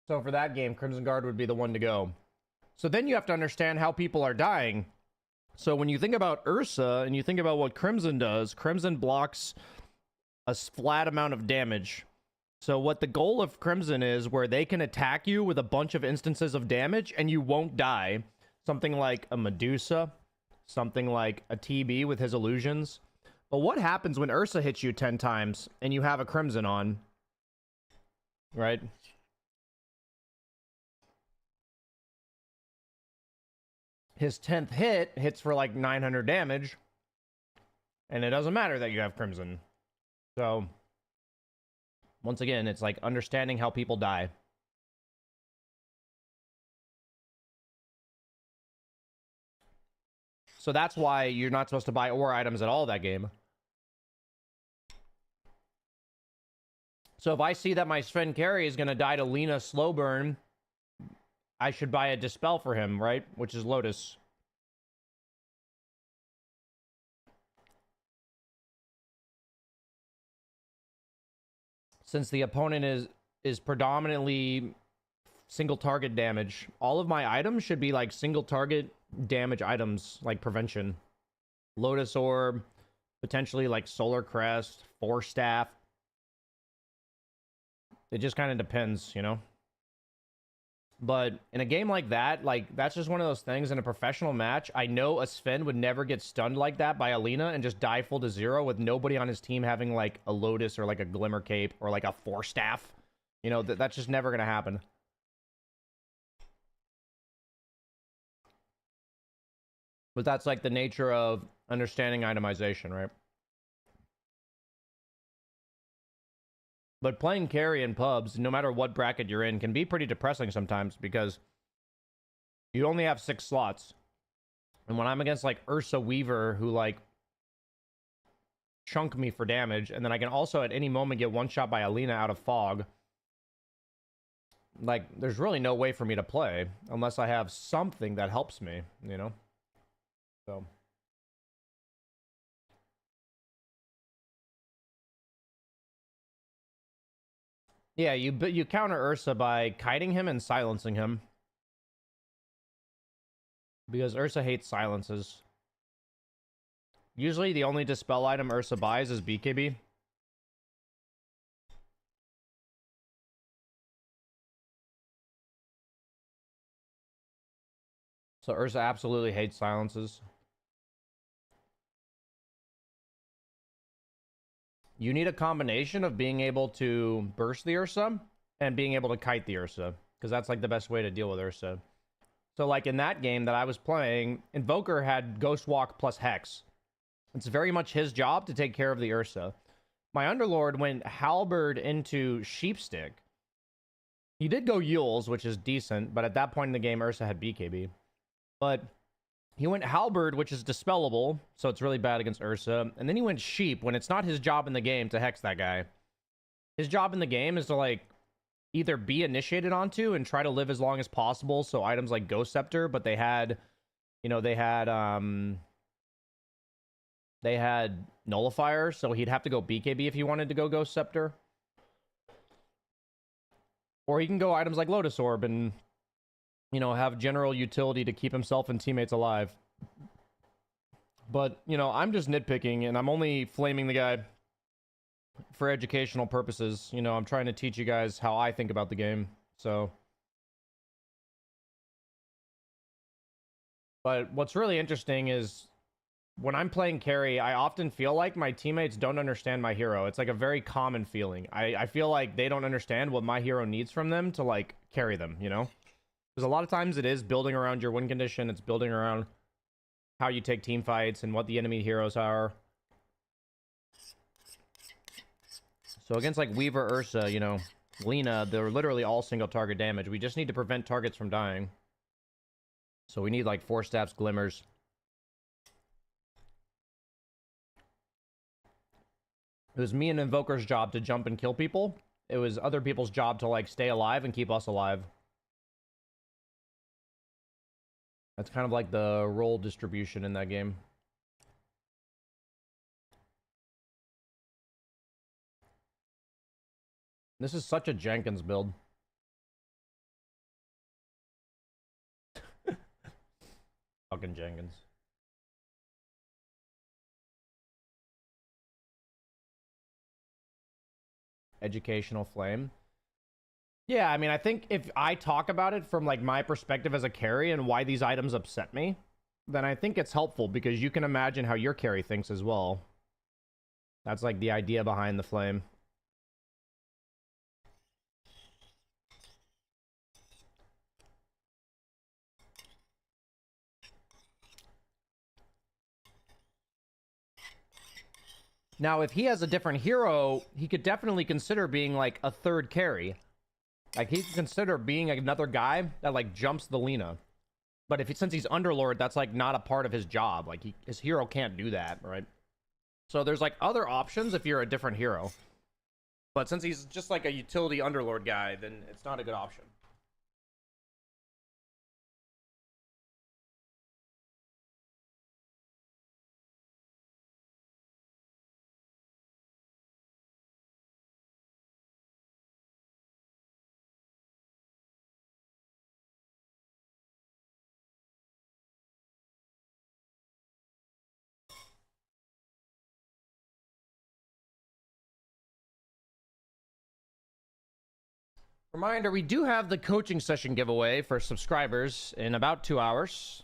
So for that game, Crimson Guard would be the one to go. So then you have to understand how people are dying. So when you think about Ursa and you think about what Crimson does, Crimson blocks a flat amount of damage. So what the goal of Crimson is, where they can attack you with a bunch of instances of damage and you won't die. Something like a Medusa, something like a TB with his illusions. But what happens when Ursa hits you 10 times and you have a Crimson on? Right? His 10th hit hits for like 900 damage, and it doesn't matter that you have Crimson. So, once again, it's like understanding how people die. So that's why you're not supposed to buy ore items at all that game. So if I see that my Sven carry is going to die to Lina slow burn, I should buy a Dispel for him, right? Which is Lotus. Since the opponent is predominantly single target damage, all of my items should be like single target damage items, like prevention. Lotus Orb, potentially like Solar Crest, Force Staff. It just kind of depends, you know? But in a game like that, like, that's just one of those things in a professional match. I know a Sven would never get stunned like that by Alina and just die full to zero with nobody on his team having, like, a Lotus or, like, a Glimmer Cape or, like, a Force Staff. You know, that's just never going to happen. But that's, like, the nature of understanding itemization, right? But playing carry in pubs, no matter what bracket you're in, can be pretty depressing sometimes because you only have 6 slots. And when I'm against like Ursa Weaver, who like chunk me for damage, and then I can also at any moment get one shot by Alina out of fog. Like, there's really no way for me to play unless I have something that helps me, you know? So. Yeah, you counter Ursa by kiting him and silencing him. Because Ursa hates silences. Usually the only dispel item Ursa buys is BKB. So Ursa absolutely hates silences. You need a combination of being able to burst the Ursa and being able to kite the Ursa, because that's like the best way to deal with Ursa. So like in that game that I was playing, Invoker had Ghost Walk plus Hex. It's very much his job to take care of the Ursa. My Underlord went Halberd into Sheepstick. He did go Yules, which is decent, but at that point in the game, Ursa had BKB. But he went Halberd, which is dispellable, so it's really bad against Ursa. And then he went Sheep, when it's not his job in the game to hex that guy. His job in the game is to, like, either be initiated onto and try to live as long as possible, so items like Ghost Scepter, but they had, you know, they had Nullifier, so he'd have to go BKB if he wanted to go Ghost Scepter. Or he can go items like Lotus Orb and, you know, have general utility to keep himself and teammates alive. But, you know, I'm just nitpicking, and I'm only flaming the guy for educational purposes. You know, I'm trying to teach you guys how I think about the game, so. But what's really interesting is, when I'm playing carry, I often feel like my teammates don't understand my hero. It's like a very common feeling. I feel like they don't understand what my hero needs from them to, like, carry them, you know? Because a lot of times it is building around your win condition. It's building around how you take team fights and what the enemy heroes are. So against, like, Weaver, Ursa, you know, Lina, they're literally all single target damage. We just need to prevent targets from dying. So we need, like, 4 stabs, glimmers. It was me and Invoker's job to jump and kill people. It was other people's job to, like, stay alive and keep us alive. That's kind of like the role distribution in that game. This is such a Jenkins build. Fucking Jenkins. Educational flame. Yeah, I mean, I think if I talk about it from, like, my perspective as a carry and why these items upset me, then I think it's helpful, because you can imagine how your carry thinks as well. That's, like, the idea behind the flame. Now, if he has a different hero, he could definitely consider being, like, a third carry. Like, he could consider being another guy that, like, jumps the Lina. But since he's Underlord, that's, like, not a part of his job. Like, his hero can't do that, right? So there's, like, other options if you're a different hero. But since he's just, like, a utility Underlord guy, then it's not a good option. Reminder, we do have the coaching session giveaway for subscribers in about 2 hours.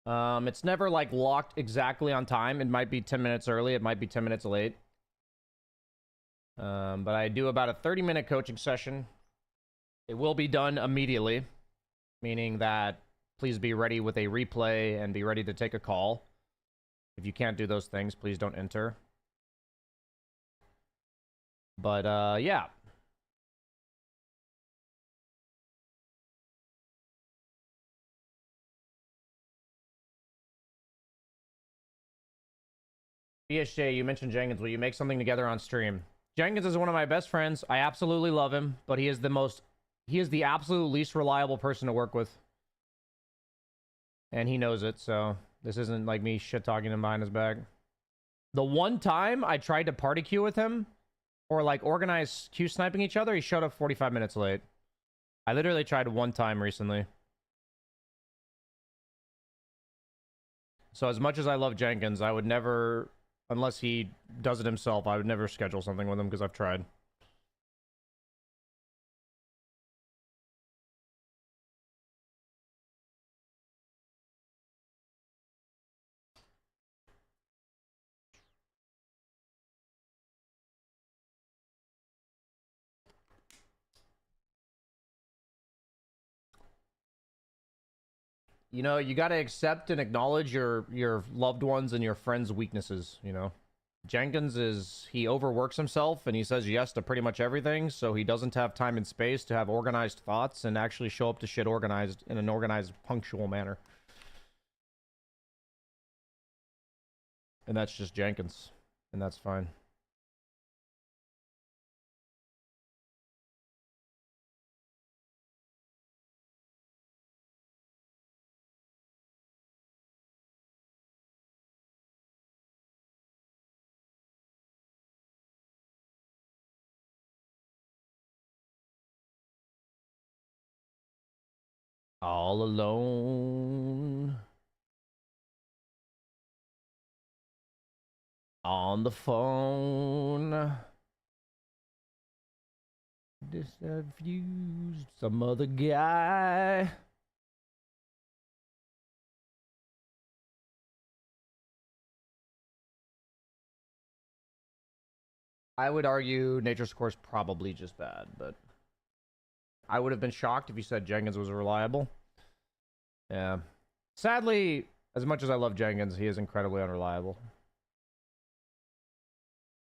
It's never, like, locked exactly on time. It might be 10 minutes early. It might be 10 minutes late. But I do about a 30-minute coaching session. It will be done immediately, meaning that please be ready with a replay and be ready to take a call. If you can't do those things, please don't enter. But, yeah. BSJ, you mentioned Jenkins. Will you make something together on stream? Jenkins is one of my best friends. I absolutely love him, but he is the absolute least reliable person to work with. And he knows it, so this isn't like me shit talking him behind his back. The one time I tried to party queue with him, or like organize queue sniping each other, he showed up 45 minutes late. I literally tried one time recently. So as much as I love Jenkins, I would never, unless he does it himself, I would never schedule something with him because I've tried. You know, you gotta accept and acknowledge your loved ones and your friends' weaknesses, you know? Jenkins he overworks himself and he says yes to pretty much everything, so he doesn't have time and space to have organized thoughts and actually show up to shit organized in an organized, punctual manner. And that's just Jenkins. And that's fine. All alone. On the phone. Disabused some other guy. I would argue Nature's Core's probably just bad, but I would have been shocked if you said Jenkins was reliable. Yeah. Sadly, as much as I love Jenkins, he is incredibly unreliable.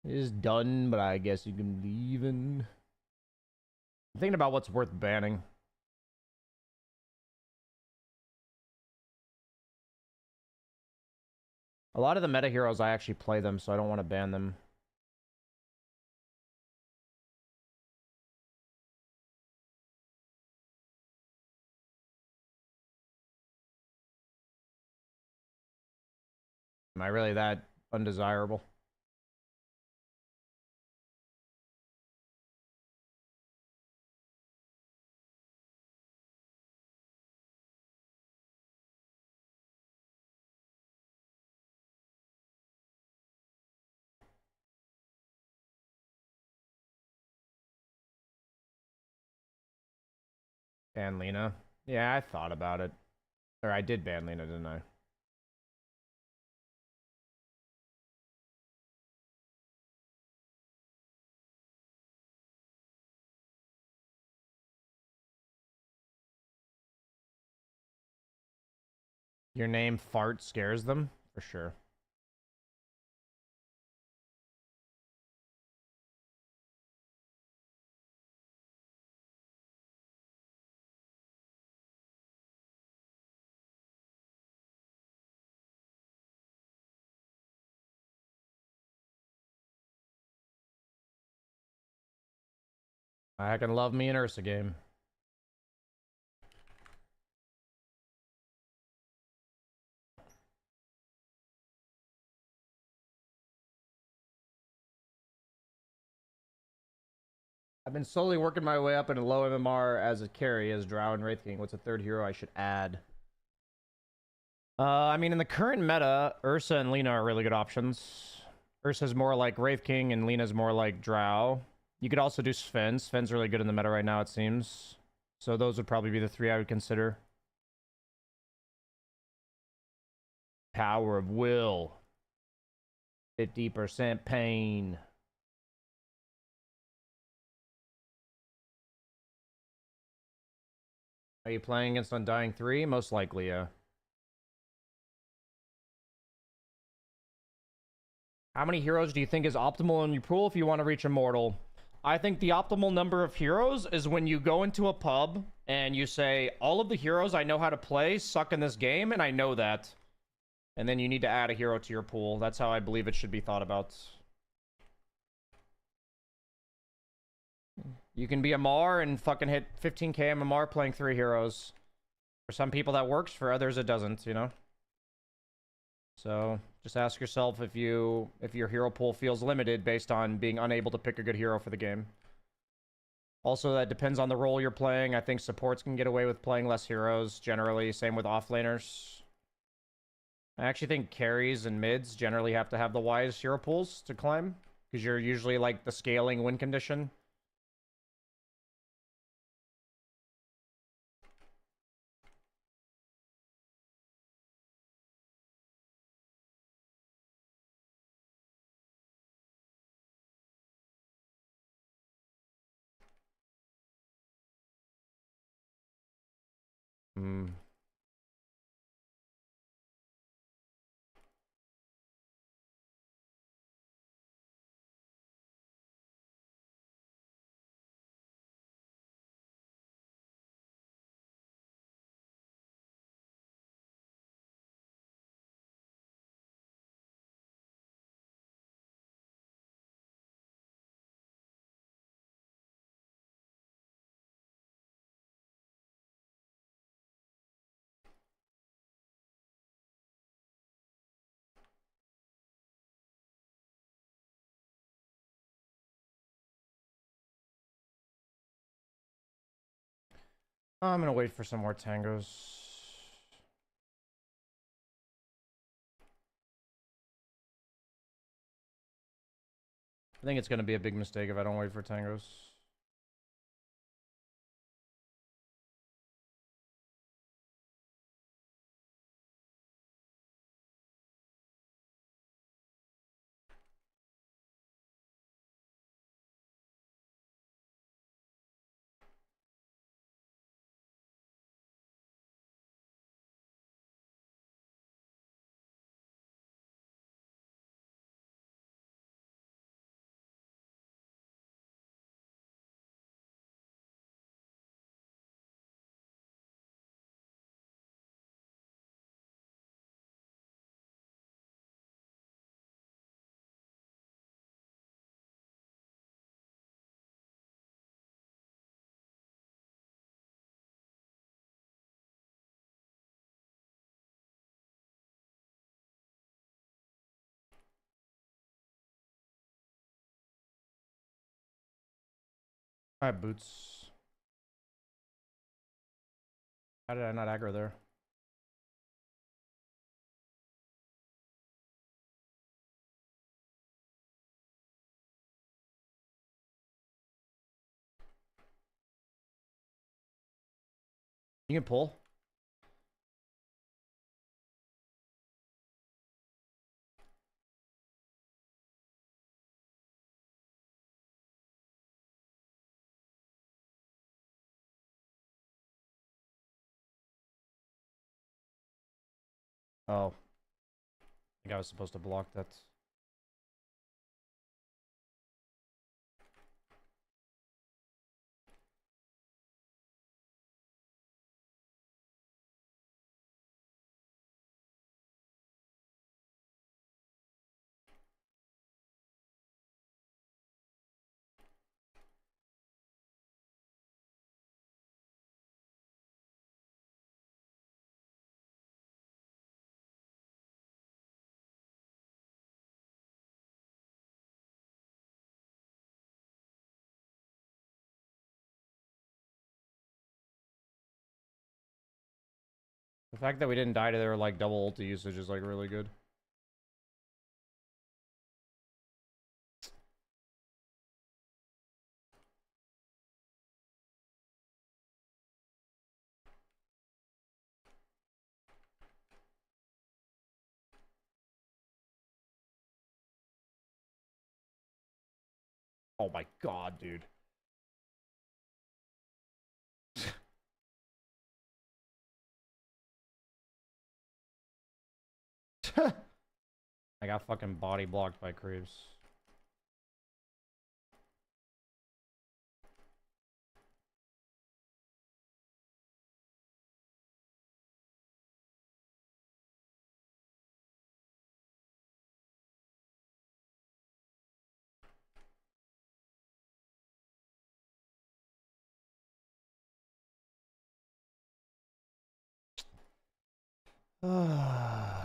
It is done, but I guess you can leave in. I'm thinking about what's worth banning. A lot of the meta heroes, I actually play them, so I don't want to ban them. Am I really that undesirable? Ban Lena. Yeah, I thought about it. Or I did ban Lena, didn't I? Your name fart scares them? For sure. I can love me an Ursa game. I've been slowly working my way up into low MMR as a carry, as Drow and Wraith King. What's a third hero I should add? I mean, in the current meta, Ursa and Lena are really good options. Ursa's more like Wraith King, and Lena's more like Drow. You could also do Sven. Sven's really good in the meta right now, it seems. So those would probably be the three I would consider. Power of Will. 50% pain. Are you playing against Undying 3? Most likely, yeah. How many heroes do you think is optimal in your pool if you want to reach Immortal? I think the optimal number of heroes is when you go into a pub and you say, all of the heroes I know how to play suck in this game, and I know that. And then you need to add a hero to your pool. That's how I believe it should be thought about. You can be a Mar and fucking hit 15k MMR playing 3 heroes. For some people that works, for others it doesn't, you know? So, just ask yourself if your hero pool feels limited based on being unable to pick a good hero for the game. Also, that depends on the role you're playing. I think supports can get away with playing less heroes, generally. Same with offlaners. I actually think carries and mids generally have to have the wise hero pools to climb, because you're usually like the scaling win condition. Hmm. I'm gonna wait for some more tangos. I think it's gonna be a big mistake if I don't wait for tangos. Alright, boots. How did I not aggro there? You can pull. Oh. I think I was supposed to block that. The fact that we didn't die to their like double ulti usage is like really good. Oh my god, dude. I got fucking body blocked by creeps. I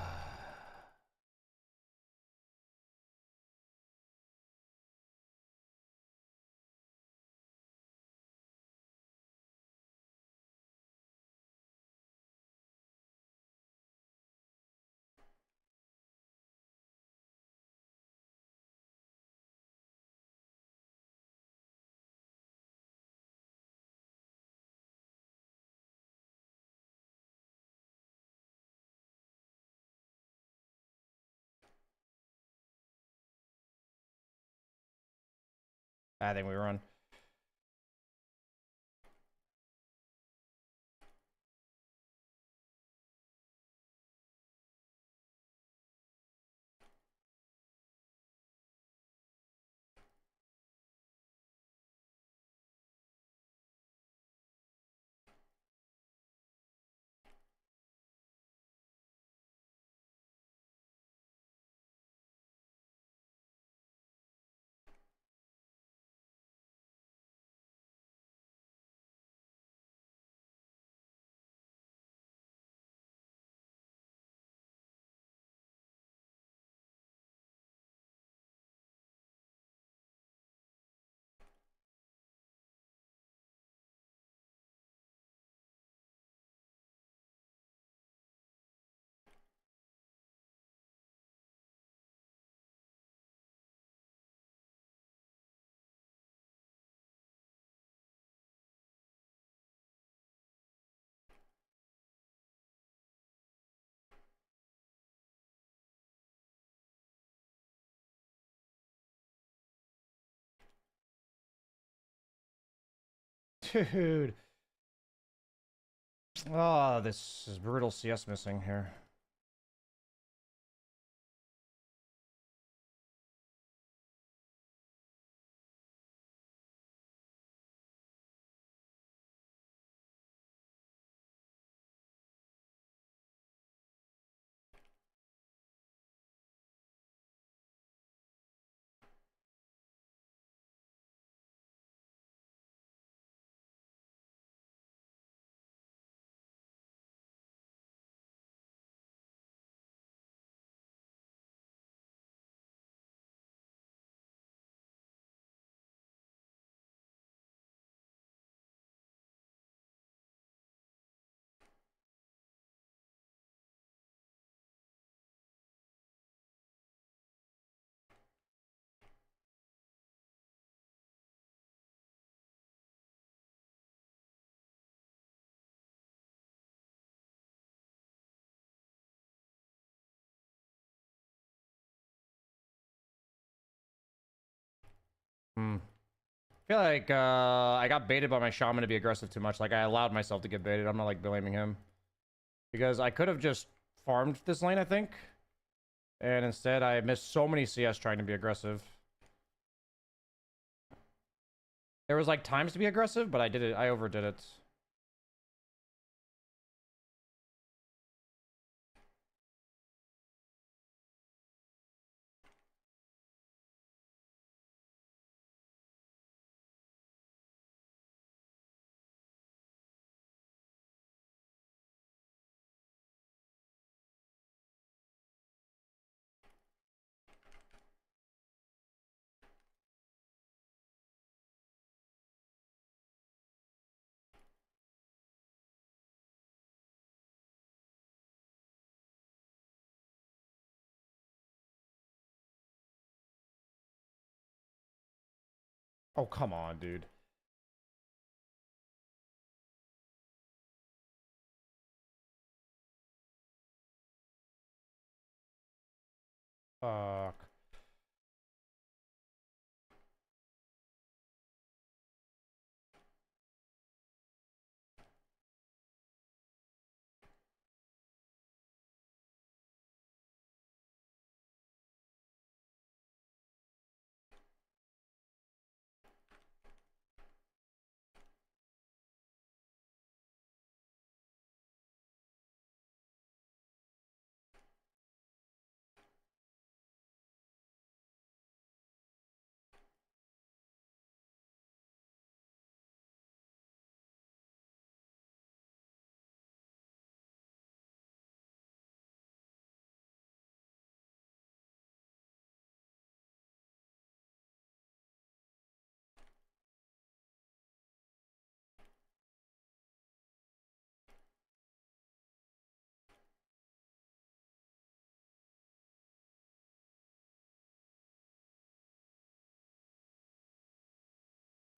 think we run. Dude. Oh, this is brutal CS missing here. I feel like I got baited by my shaman to be aggressive too much. Like, I allowed myself to get baited. I'm not, like, blaming him. Because I could have just farmed this lane, I think. And instead, I missed so many CS trying to be aggressive. There was, like, times to be aggressive, but I did it. I overdid it. Oh, come on, dude. Fuck.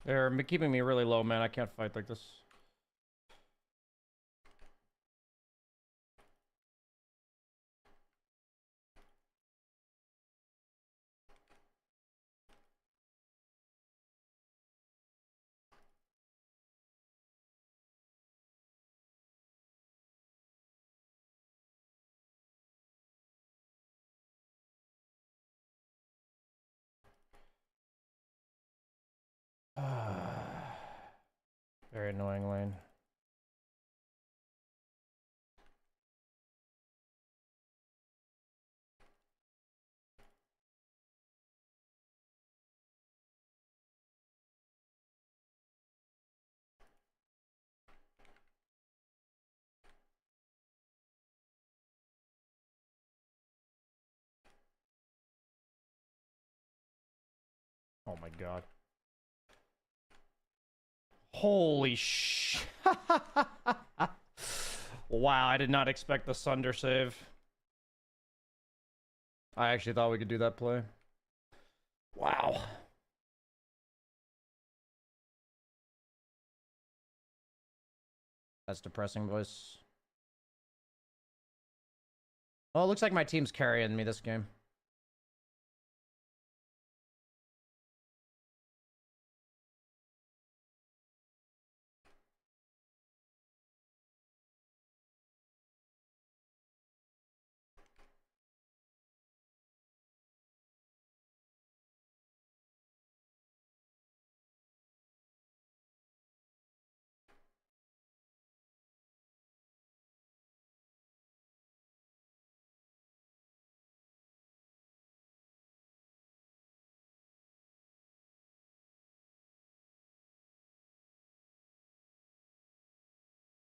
They're keeping me really low, man. I can't fight like this. Very annoying lane. Oh my god. Holy sh... Wow, I did not expect the Sunder save. I actually thought we could do that play. Wow. That's depressing, boys. Well, it looks like my team's carrying me this game.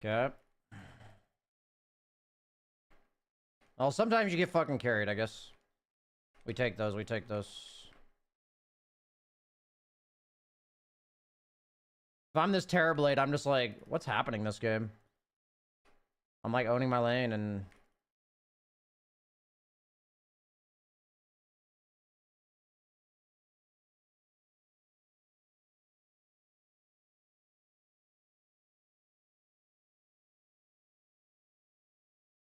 Okay. Well, sometimes you get fucking carried, I guess. We take those, we take those. If I'm this Terrorblade, I'm just like, what's happening this game? I'm like owning my lane and...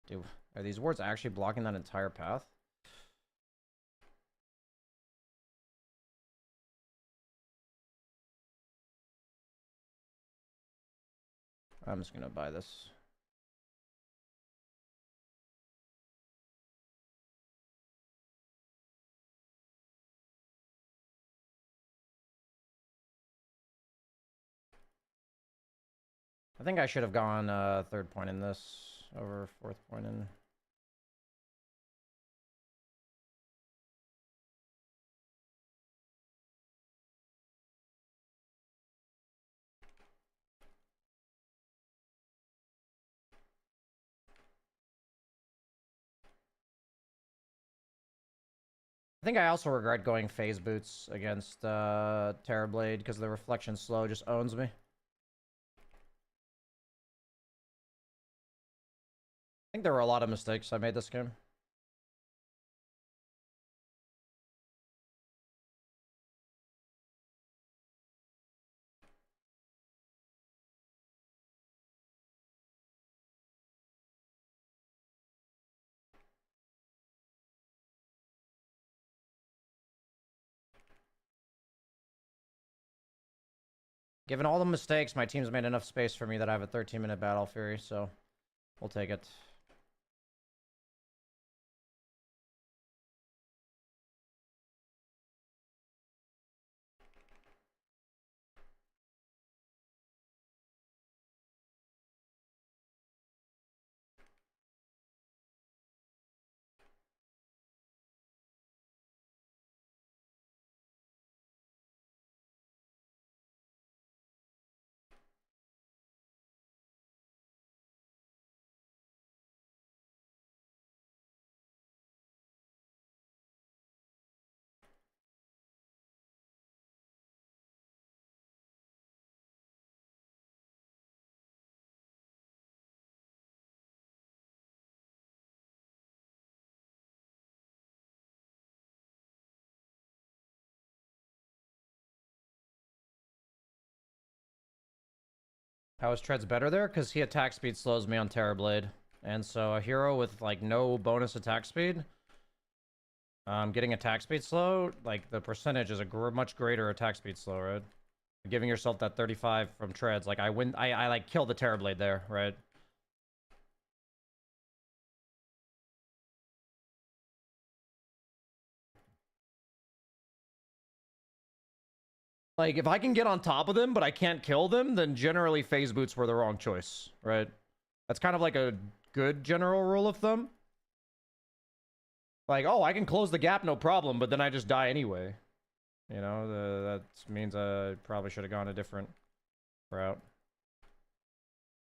Dude, are these wards actually blocking that entire path? I'm just gonna buy this. I think I should have gone third point in this over fourth point in. I think I also regret going phase boots against Terrorblade because the reflection slow just owns me. I think there were a lot of mistakes I made this game. Given all the mistakes, my team's made enough space for me that I have a 13-minute Battle Fury, so we'll take it. How is Treads better there? Because he attack speed slows me on Terrorblade. And so a hero with like no bonus attack speed, getting attack speed slow, like the percentage is a much greater attack speed slow, right? Giving yourself that 35 from Treads, like I like kill the Terrorblade there, right? Like, if I can get on top of them, but I can't kill them, then generally phase boots were the wrong choice, right? That's kind of like a good general rule of thumb. Like, oh, I can close the gap, no problem, but then I just die anyway. You know, that means I probably should have gone a different route.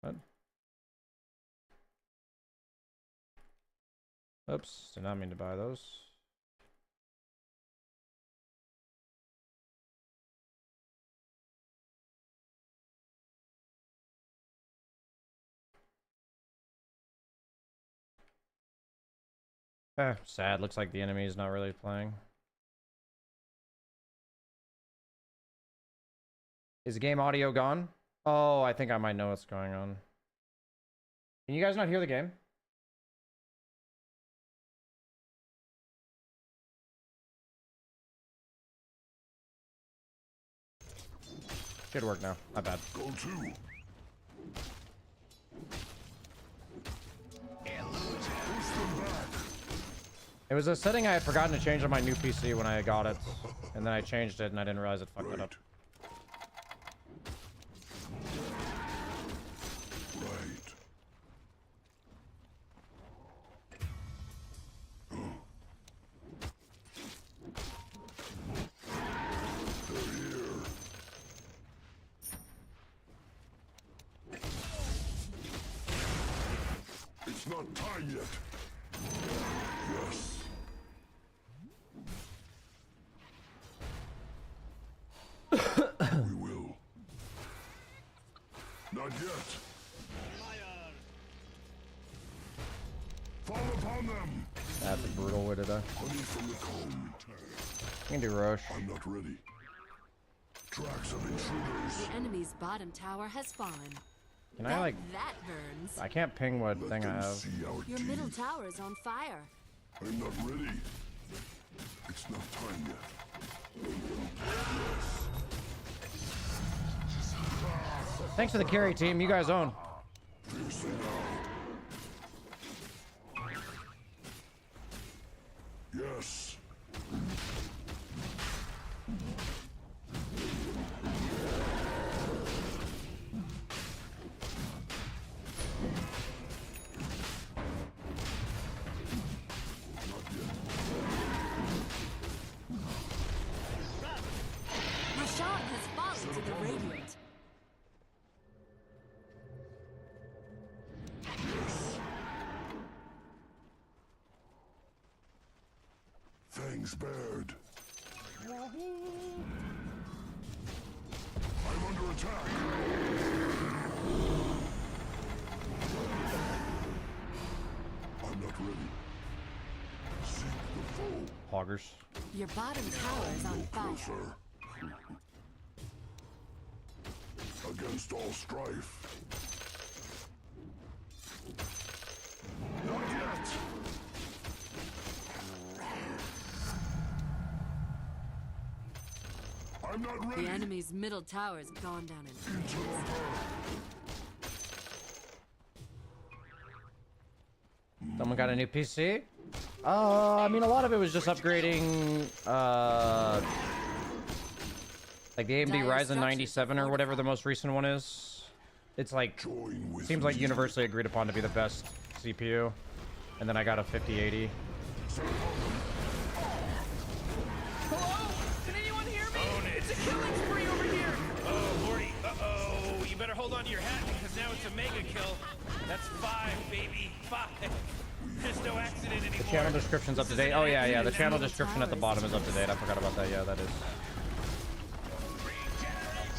What? Oops, did not mean to buy those. Sad. Looks like the enemy is not really playing. Is the game audio gone? Oh, I think I might know what's going on. Can you guys not hear the game? Should work now. Not bad. Go to. It was a setting I had forgotten to change on my new PC when I got it. And then I changed it and I didn't realize it fucked it up. It's not time yet. Yes. We will. Not yet. Fall upon them. That's a brutal way to die. Honey from the comb. You can do Roche. I'm not ready. Tracks of intruders. The enemy's bottom tower has fallen. Can I like? That burns. I can't ping what thing I have. Your middle tower is on fire. I'm not ready. It's not time yet. Thanks for the carry, team. You guys own. Yes. Rashad has fallen to the Radiant. Fangs bared. I'm under attack. I'm not ready. Seek the foe. Hoggers. Your bottom tower is on fire. Against all strife. Not yet. I'm not ready. The enemy's middle tower has gone down in flames. Someone got a new PC? I mean, a lot of it was just upgrading, like the AMD Ryzen 97 or whatever the most recent one is. It's like, seems like universally agreed upon to be the best CPU. And then I got a 5080. Hello? Can anyone hear me? It's a killing spree over here. Oh, Lordy. Uh-oh. You better hold on to your hat because now it's a mega kill. That's 5, baby. 5. There's no accident anymore. The channel description's up to date. Oh yeah, yeah. The channel description at the bottom is up to date. I forgot about that. Yeah, that is.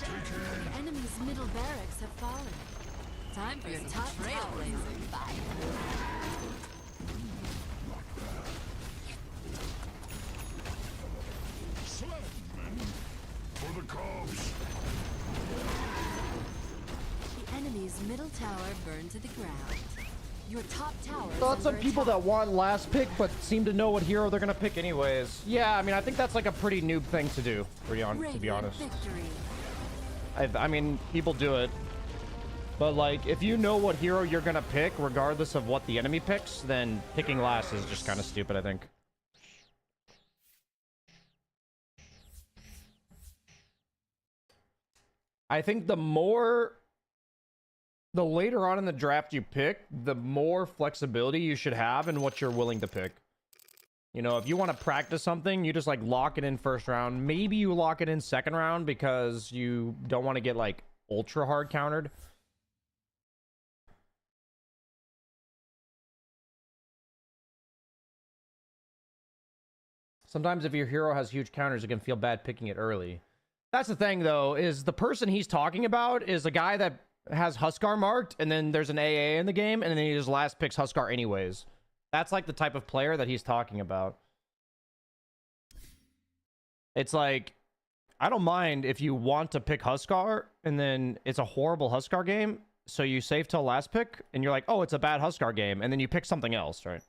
The enemy's middle barracks have fallen. Time for your top trailblazing fire. For the cause. The burn to the ground. Your top tower is Lots of under people attack. that want last pick but seem to know what hero they're gonna pick anyways. Yeah, I mean, I think that's like a pretty noob thing to do, to be honest. Victory. I mean, people do it. But like, if you know what hero you're gonna pick, regardless of what the enemy picks, then picking last is just kind of stupid, I think. I think the later on in the draft you pick, the more flexibility you should have in what you're willing to pick. You know, if you want to practice something, you just like lock it in first round. Maybe you lock it in second round because you don't want to get like ultra hard countered. Sometimes if your hero has huge counters, it can feel bad picking it early. That's the thing, though, is the person he's talking about is a guy that has Huskar marked, and then there's an AA in the game, and then he just last picks Huskar anyways. That's like the type of player that he's talking about. It's like, I don't mind if you want to pick Huskar, and then it's a horrible Huskar game, so you save till last pick, and you're like, oh, it's a bad Huskar game, and then you pick something else, right?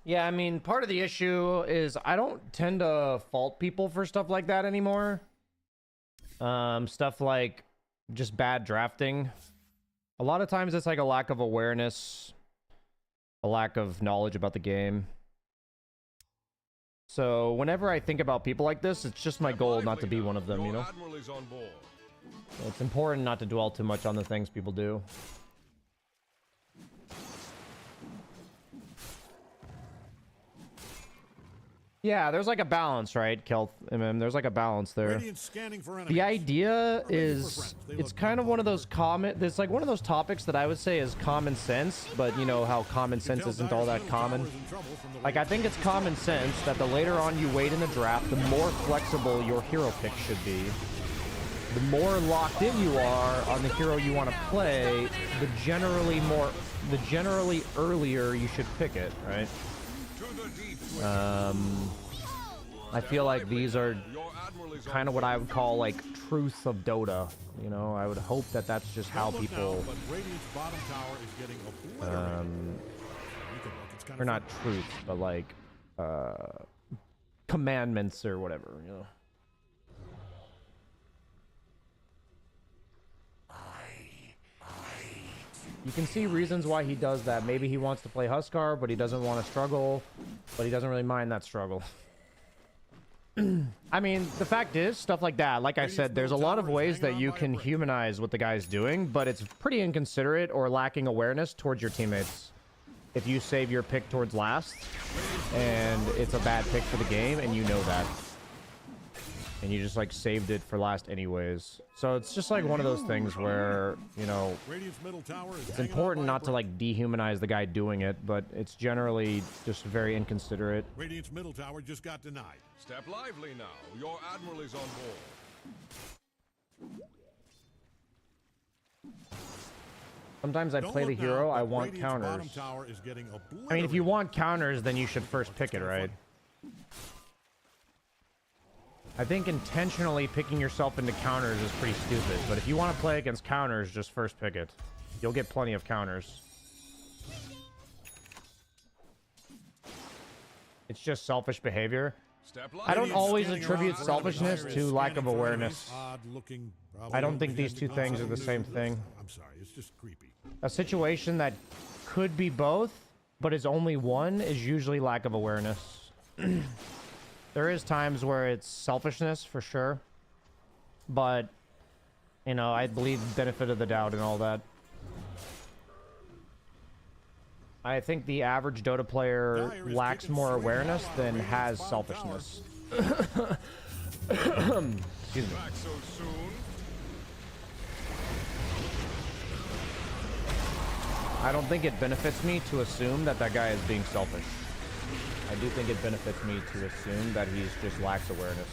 Yeah, I mean, part of the issue is I don't tend to fault people for stuff like that anymore. Stuff like just bad drafting. A lot of times it's like a lack of awareness, a lack of knowledge about the game. So whenever I think about people like this, it's just my goal not to be one of them, you know? So it's important not to dwell too much on the things people do. Yeah, there's like a balance, right, Kelth? There's like a balance there. The idea is, it's kind of one of those it's like one of those topics that I would say is common sense, but you know how common sense isn't all that common. Like, I think it's common sense that the later on you wait in the draft, the more flexible your hero pick should be. The more locked in you are on the hero you want to play, the generally earlier you should pick it, right? I feel like these are kind of what I would call like truth of Dota. You know, I would hope that that's just how people or not truth, but like commandments or whatever, you know. You can see reasons why he does that. Maybe he wants to play Huskar, but he doesn't want to struggle, but he doesn't really mind that struggle. I mean, the fact is, stuff like that, like I said, there's a lot of ways that you can humanize what the guy's doing, but it's pretty inconsiderate or lacking awareness towards your teammates. If you save your pick towards last, and it's a bad pick for the game, and you know that. And you just like saved it for last anyways. So it's just like one of those things where, you know, it's important not to like dehumanize the guy doing it, but it's generally just very inconsiderate. Radiant's middle tower just got denied. Step lively now. Your admiral is on board. Sometimes I play the hero, I want counters. I mean, if you want counters, then you should first pick it, right? I think intentionally picking yourself into counters is pretty stupid, but if you want to play against counters, just first pick it. You'll get plenty of counters. It's just selfish behavior. I don't always attribute selfishness to lack of awareness. I don't think these two things are the same thing. I'm sorry, it's just creepy. A situation that could be both, but is only one, is usually lack of awareness. There is times where it's selfishness, for sure. But, you know, I believe benefit of the doubt and all that. I think the average Dota player lacks more awareness than has selfishness. Excuse me. I don't think it benefits me to assume that that guy is being selfish. I do think it benefits me to assume that he's just lacks awareness.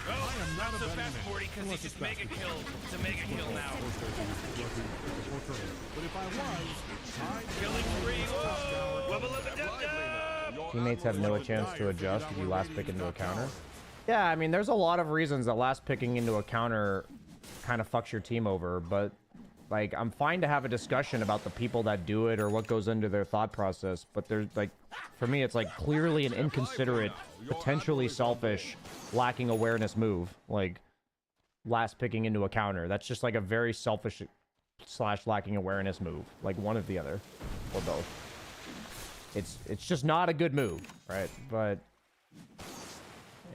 Well, not so fast, Morty, because he just mega killed to mega kill now. But if I was, Killing spree, whoa! Level up and dub. Teammates have no chance to adjust if you last pick into a counter. Yeah, I mean, there's a lot of reasons that last picking into a counter kind of fucks your team over, but like, I'm fine to have a discussion about the people that do it or what goes into their thought process, but there's like, for me, it's like clearly an inconsiderate, potentially selfish, lacking awareness move. Like, last picking into a counter. That's just like a very selfish / lacking awareness move. Like one or the other, or both. It's just not a good move, right? But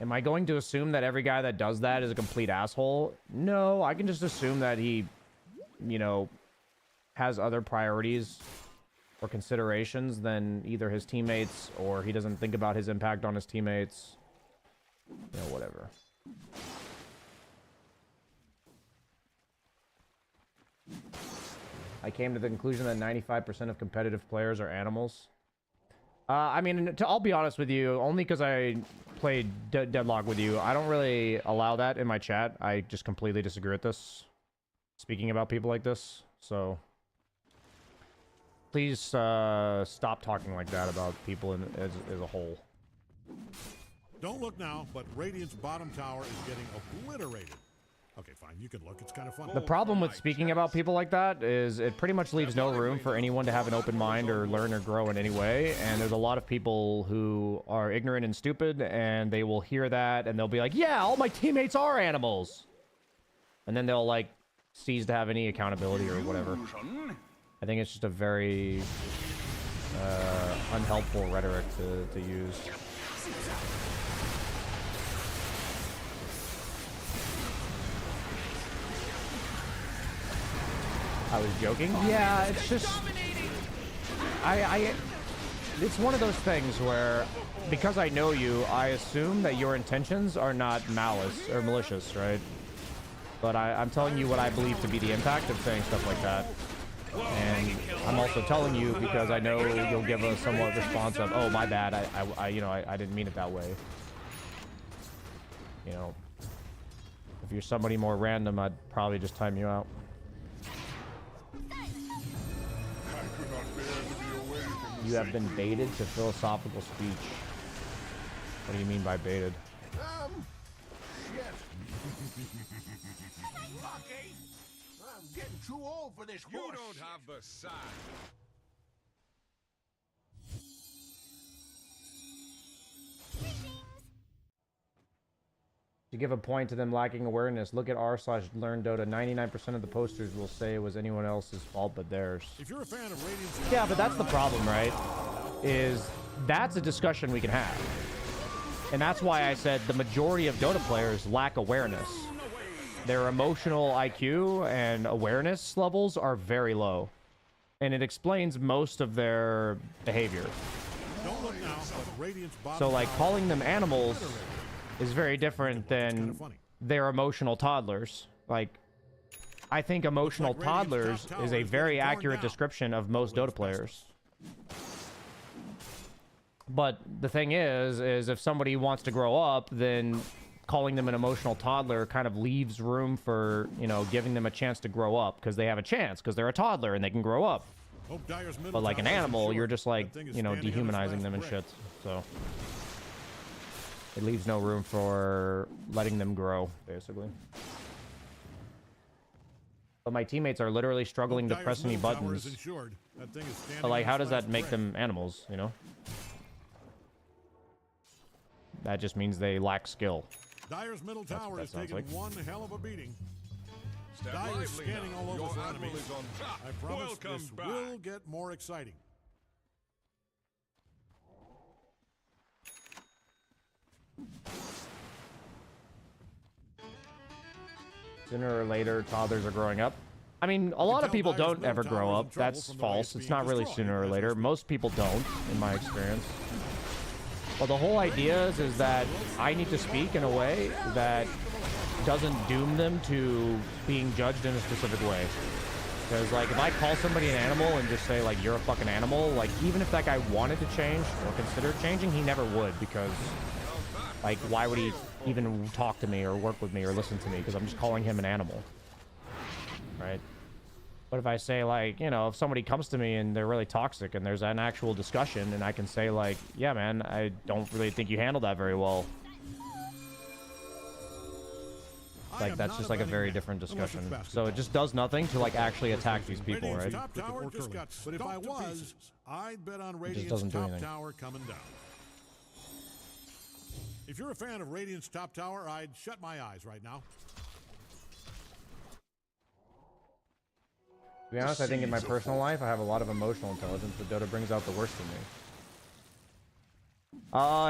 am I going to assume that every guy that does that is a complete asshole? No, I can just assume that he, you know, has other priorities or considerations than either his teammates, or he doesn't think about his impact on his teammates. You know, whatever. I came to the conclusion that 95% of competitive players are animals. I mean, I'll be honest with you, only because I played Deadlock with you, I don't really allow that in my chat. I just completely disagree with this, speaking about people like this, so please stop talking like that about people as a whole. don't look now, but Radiant's bottom tower is getting obliterated. Okay, fine, you can look. It's kind of funny. The problem with speaking about people like that is it pretty much leaves no room for anyone to have an open mind or learn or grow in any way. And there's a lot of people who are ignorant and stupid, and they will hear that and they'll be like, yeah, all my teammates are animals. And then they'll like cease to have any accountability or whatever. I think it's just a very unhelpful rhetoric to use. I was joking. Yeah, it's just it's one of those things where because I know you, I assume that your intentions are not malice or malicious, right? But I'm telling you what I believe to be the impact of saying stuff like that. And I'm also telling you because I know you'll give a somewhat response of, oh, my bad, I didn't mean it that way. You know, if you're somebody more random, I'd probably just time you out. You have been baited to philosophical speech. What do you mean by baited? Shit. Lucky. I'm getting too old for this horse. You don't have the sack. To give a point to them lacking awareness, look at r/learn Dota. 99% of the posters will say it was anyone else's fault but theirs. If you're a fan of Radiant's, yeah, but that's the problem, right? Is that's a discussion we can have. And that's why I said the majority of Dota players lack awareness. Their emotional IQ and awareness levels are very low. And it explains most of their behavior. Don't look now, but Radiant's So like calling them animals is very different than their emotional toddlers. Like, I think emotional toddlers is a very accurate description of most Dota players. But the thing is if somebody wants to grow up, then calling them an emotional toddler kind of leaves room for, you know, giving them a chance to grow up because they have a chance because they're a toddler and they can grow up. But like an animal, you're just like, you know, dehumanizing them and shit. So it leaves no room for letting them grow, basically. But my teammates are literally struggling to press any buttons. But like, how does that make them animals, you know? that just means they lack skill. Dire's middle That's what tower that is sounds taking like. one hell of a beating. Step Dire is lively scanning now. all over Your for admiral enemies. is on top. I promise Welcome this back. will get more exciting. Sooner or later, toddlers are growing up. I mean, a lot of people don't ever grow up. That's false. It's not really sooner or later. Most people don't, in my experience. Well, the whole idea is that I need to speak in a way that doesn't doom them to being judged in a specific way. Because, like, if I call somebody an animal and just say, like, you're a fucking animal, like, even if that guy wanted to change or consider changing, he never would, because, like, why would he even talk to me or work with me or listen to me? Because I'm just calling him an animal. Right? But if I say, like, you know, if somebody comes to me and they're really toxic and there's an actual discussion and I can say, like, yeah, man, I don't really think you handled that very well. Like, that's just like a very different discussion. So it just does nothing to, like, actually attack these people, right? Top tower just got but if I was, I'd bet on Radiant's doesn't do top anything. tower coming down. If you're a fan of Radiant's top tower, I'd shut my eyes right now. To be honest, I think in my personal life, I have a lot of emotional intelligence, but Dota brings out the worst in me.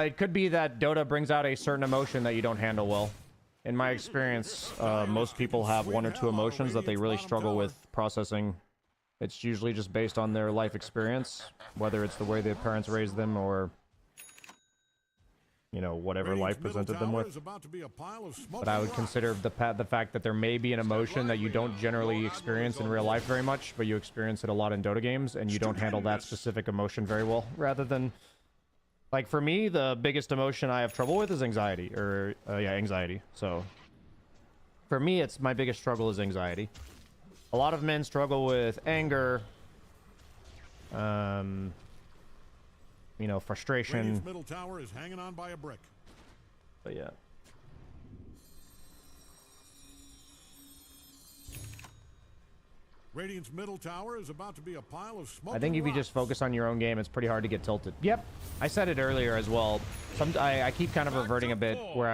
It could be that Dota brings out a certain emotion that you don't handle well. In my experience, most people have one or two emotions that they really struggle with processing. It's usually just based on their life experience, whether it's the way their parents raised them or, you know, whatever life presented them with. But I would consider the fact that there may be an emotion that you don't generally experience in real life very much, but you experience it a lot in Dota games, and you don't handle that specific emotion very well, rather than... Like, for me, the biggest emotion I have trouble with is anxiety, or, anxiety. So, for me, it's my biggest struggle is anxiety. A lot of men struggle with anger, you know, frustration. Radiant's middle tower is hanging on by a brick. But yeah. Radiant's middle tower is about to be a pile of smoke. I think if you just focus on your own game, it's pretty hard to get tilted. Yep, I said it earlier as well. I keep kind of reverting a bit where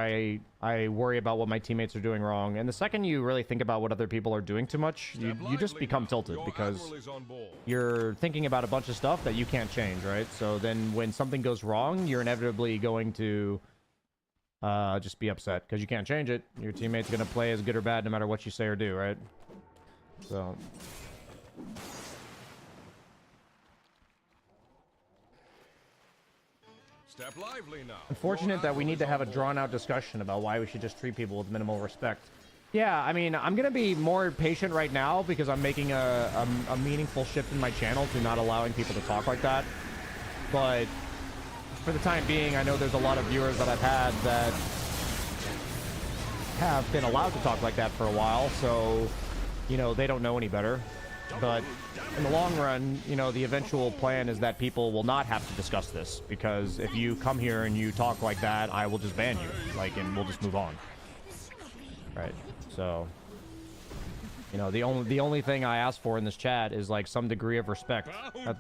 I worry about what my teammates are doing wrong. And the second you really think about what other people are doing too much, you just become tilted because you're thinking about a bunch of stuff that you can't change, right? So then when something goes wrong, you're inevitably going to just be upset because you can't change it. Your teammate's going to play as good or bad no matter what you say or do, right? So... Step lively now. Unfortunate that we need to have a drawn-out discussion about why we should just treat people with minimal respect. Yeah, I mean, I'm gonna be more patient right now because I'm making a meaningful shift in my channel to not allowing people to talk like that. But for the time being, I know there's a lot of viewers that I've had that have been allowed to talk like that for a while, so, you know, they don't know any better. But in the long run, you know, the eventual plan is that people will not have to discuss this, because if you come here and you talk like that, I will just ban you, like, and we'll just move on. Right, so, you know, the only thing I ask for in this chat is, like, some degree of respect.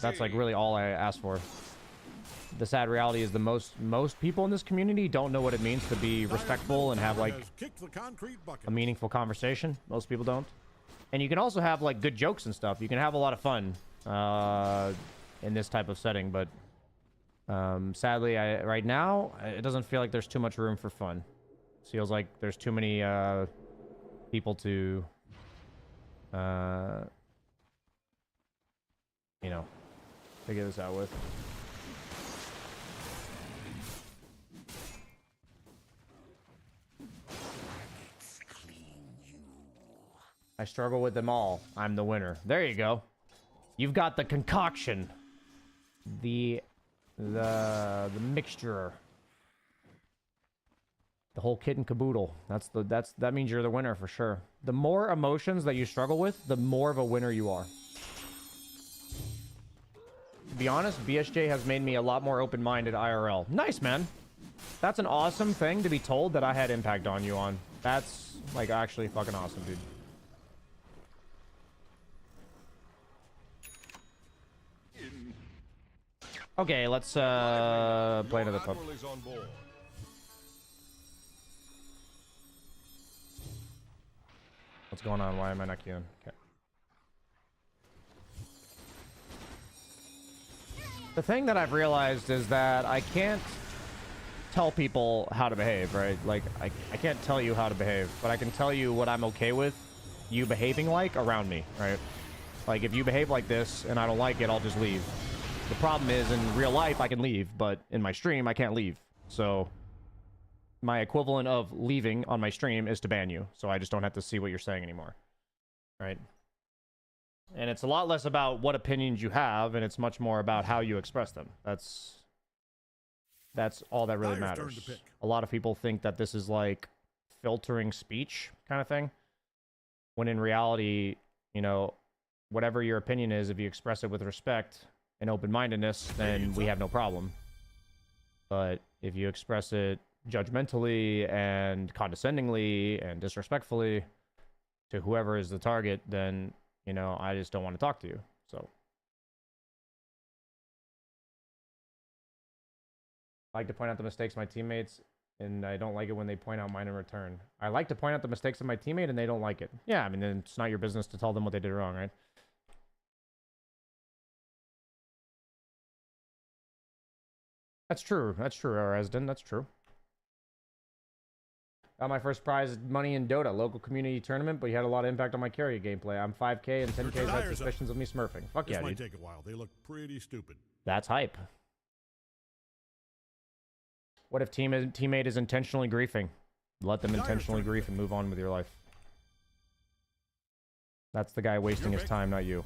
That's like, really all I ask for. The sad reality is most people in this community don't know what it means to be respectful and have, like, a meaningful conversation. Most people don't. And you can also have, like, good jokes and stuff. You can have a lot of fun in this type of setting, but sadly, right now, it doesn't feel like there's too much room for fun. It feels like there's too many people to, you know, figure this out with. I struggle with them all. I'm the winner. There you go. You've got the concoction. The mixture. The whole kit and caboodle. That means you're the winner for sure. The more emotions that you struggle with, the more of a winner you are. To be honest, BSJ has made me a lot more open-minded IRL. Nice, man. That's an awesome thing to be told that I had impact on you on. That's, like, actually fucking awesome, dude. Okay, let's play another pub. What's going on? Why am I not queuing? Okay. The thing that I've realized is that I can't tell people how to behave, right? Like, I can't tell you how to behave, but I can tell you what I'm okay with you behaving like around me, right? Like, if you behave like this and I don't like it, I'll just leave. The problem is, in real life, I can leave, but in my stream, I can't leave. So, my equivalent of leaving on my stream is to ban you, so I just don't have to see what you're saying anymore, right? And it's a lot less about what opinions you have, and it's much more about how you express them. That's all that really matters. A lot of people think that this is like filtering speech kind of thing, when in reality, you know, whatever your opinion is, if you express it with respect and open-mindedness, then we have no problem. But if you express it judgmentally and condescendingly and disrespectfully to whoever is the target, then, you know, I just don't want to talk to you. So I like to point out the mistakes of my teammates, and I don't like it when they point out mine in return. I like to point out the mistakes of my teammate, and they don't like it. Yeah, I mean, then it's not your business to tell them what they did wrong, right? That's true. That's true, Resden. That's true. Got my first prize money in Dota, local community tournament, but he had a lot of impact on my carry gameplay. I'm 5k and 10k's had suspicions of me smurfing. Fuck yeah, dude. This might take a while. They look pretty stupid. That's hype. What if teammate is intentionally griefing? Let them intentionally grief and move on with your life. That's the guy wasting his time, not you.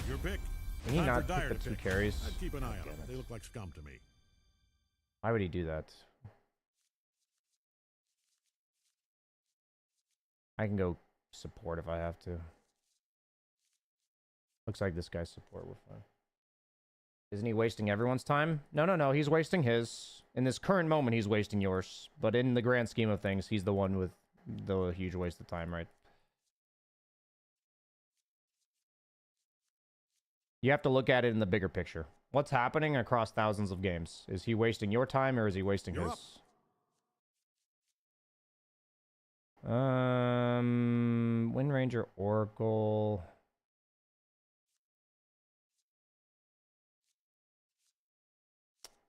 Your pick. Can he not pick the 2 carries? I'd keep an eye on them. They look like scum to me. Why would he do that? I can go support if I have to. Looks like this guy's support. We're fine. Isn't he wasting everyone's time? No. He's wasting his. In this current moment, he's wasting yours. But in the grand scheme of things, he's the one with the huge waste of time, right? You have to look at it in the bigger picture. What's happening across thousands of games? Is he wasting your time or is he wasting his? Wind Ranger, Oracle.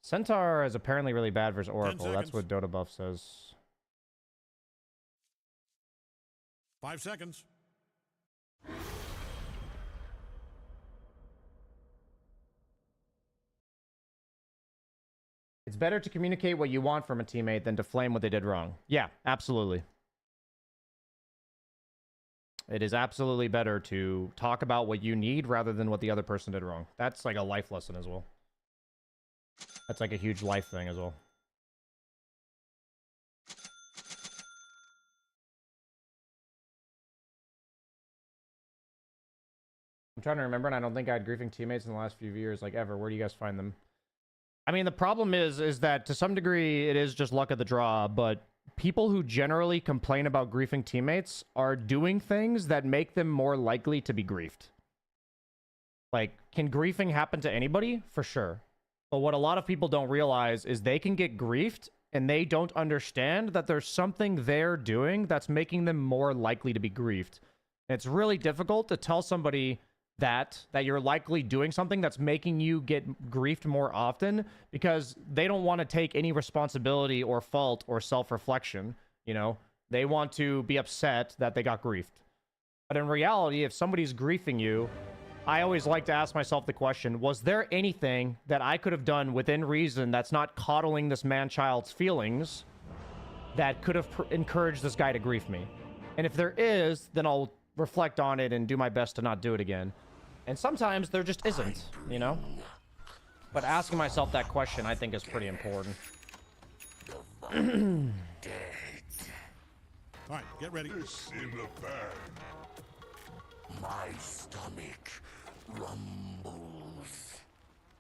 Centaur is apparently really bad versus Oracle. That's what Dota Buff says. 5 seconds. It's better to communicate what you want from a teammate than to flame what they did wrong. Yeah, absolutely. It is absolutely better to talk about what you need rather than what the other person did wrong. That's like a life lesson as well. That's like a huge life thing as well. I'm trying to remember, and I don't think I had griefing teammates in the last few years, like ever. Where do you guys find them? I mean, the problem is that to some degree it is just luck of the draw, but people who generally complain about griefing teammates are doing things that make them more likely to be griefed. Like, can griefing happen to anybody? For sure. But what a lot of people don't realize is they can get griefed and they don't understand that there's something they're doing that's making them more likely to be griefed. And it's really difficult to tell somebody that you're likely doing something that's making you get griefed more often because they don't want to take any responsibility or fault or self-reflection, you know? They want to be upset that they got griefed. But in reality, if somebody's griefing you, I always like to ask myself the question, was there anything that I could have done within reason that's not coddling this man-child's feelings that could have encouraged this guy to grief me? And if there is, then I'll reflect on it and do my best to not do it again. And sometimes there just isn't, you know? But asking myself that question, I think, is pretty important. All right, get ready. It's in the bag. My stomach rumbles.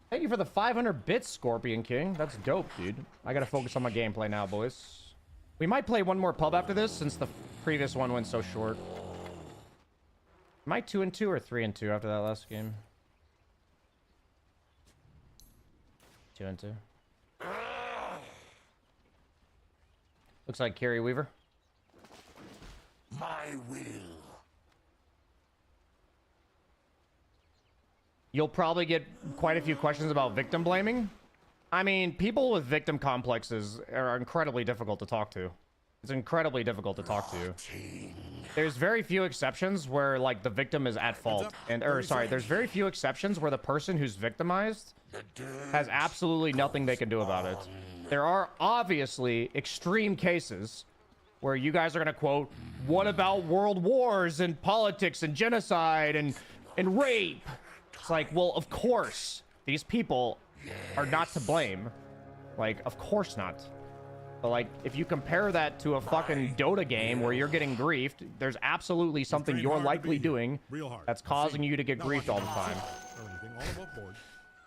Thank you for the 500 bits, Scorpion King. That's dope, dude. I gotta focus on my gameplay now, boys. We might play one more pub after this, since the previous one went so short. Am I 2-2 or 3-2 after that last game? 2-2. Looks like Carrie Weaver. My will. You'll probably get quite a few questions about victim blaming. I mean, people with victim complexes are incredibly difficult to talk to. It's incredibly difficult to talk to. There's very few exceptions where, like, the victim is at fault. There's very few exceptions where the person who's victimized has absolutely nothing they can do about it. There are obviously extreme cases where you guys are going to quote, what about world wars and politics and genocide and rape? It's like, well, of course, these people are not to blame. Like, of course not. But, like, if you compare that to a fucking Dota game where you're getting griefed, there's absolutely something you're likely doing that's causing you to get griefed all the time.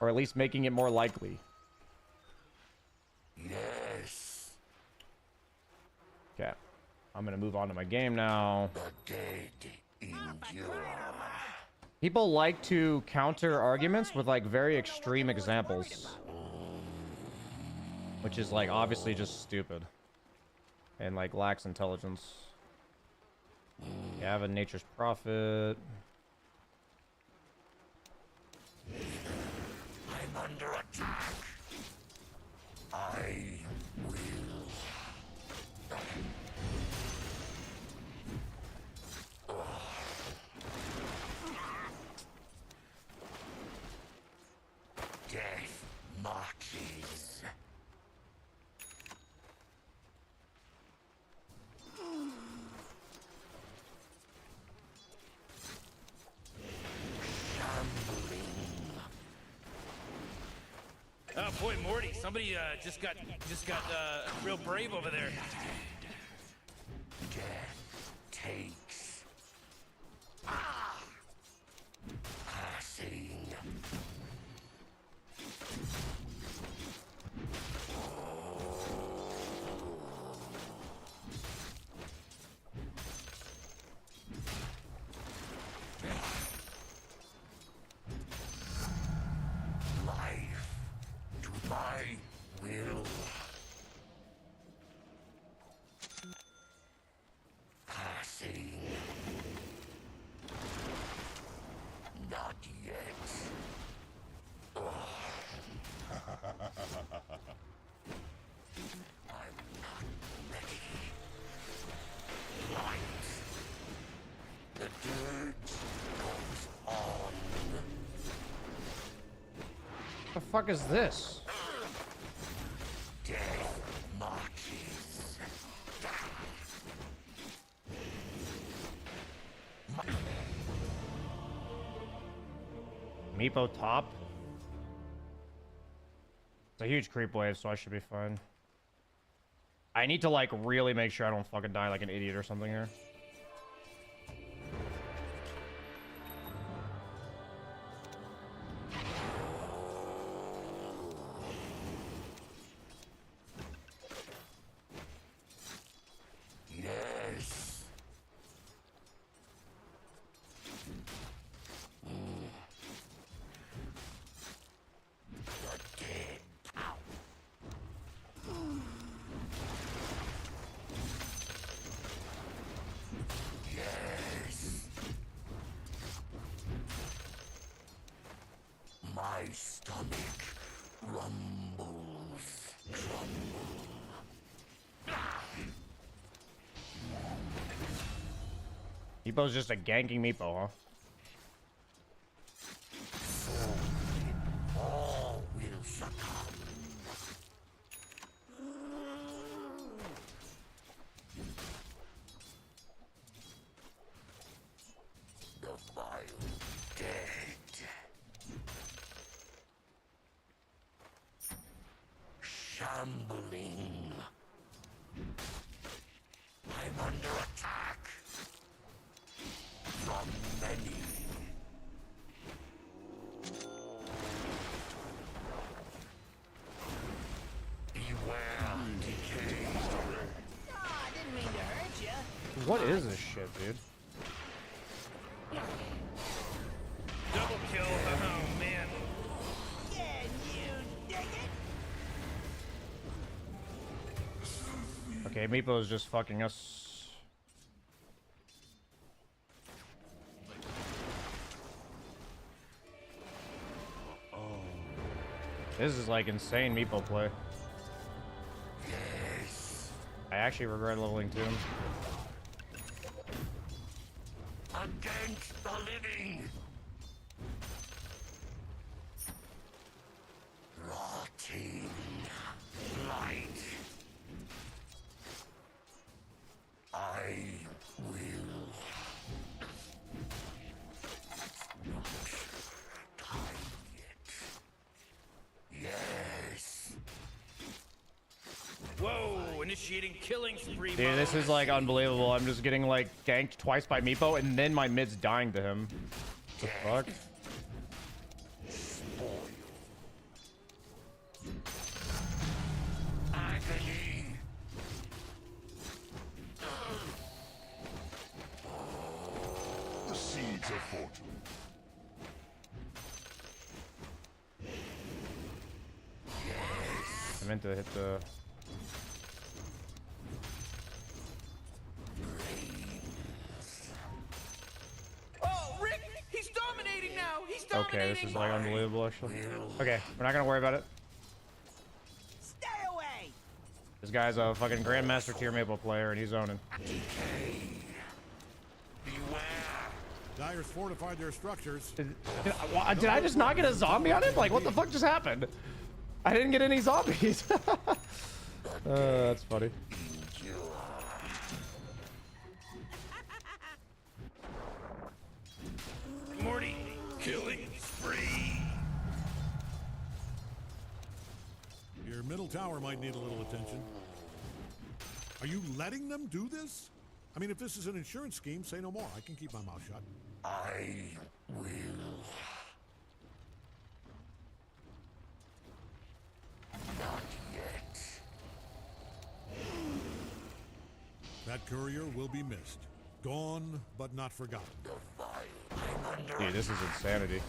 Or at least making it more likely. Yes. Okay. I'm gonna move on to my game now. The dead endure. People like to counter arguments with, like, very extreme examples. Which is, like, obviously just stupid. And, like, lacks intelligence. You have a nature's prophet. I'm under attack. I will. Death marches. Oh boy, Morty, somebody just got real brave over there. Death takes. Passing. Life to my will. Passing. Not yet. I'm not ready. Light. The dirge goes on. What the fuck is this? Death marches. Meepo top? It's a huge creep wave, so I should be fine. I need to, like, really make sure I don't fucking die like an idiot or something here. Yes. The dead. Yes. My stomach rumbles. Meepo's just a ganking Meepo, huh? All will succumb. The vile dead. Shambling. I'm under attack. From many. Beware decay. Ah, didn't mean to hurt you. What is this shit, dude? Double kill. Oh man. Can you dig it? Okay, Meepo is just fucking us. This is like insane Meepo play. I actually regret leveling to him. Against the living. Rotting light. I will not time yet. Yes. Whoa, initiating killing spree. Dude, this is like unbelievable. I'm just getting like ganked twice by Meepo and then my mid's dying to him. What the fuck? Agony. The seeds of fortune. I meant to hit the... Oh, Rick, he's dominating now. He's dominating. Okay, this is like unbelievable actually. Okay, we're not gonna worry about it. Stay away. This guy's a fucking Grandmaster tier Maple player and he's owning. Dyer's fortified their structures. Did I just not get a zombie on him? Like, what the fuck just happened? I didn't get any zombies. That's funny. Morty, killing spree. Your middle tower might need a little attention. Are you letting them do this? I mean, if this is an insurance scheme, say no more. I can keep my mouth shut. I will. Not yet. That courier will be missed. Gone, but not forgotten. Dude, this is insanity.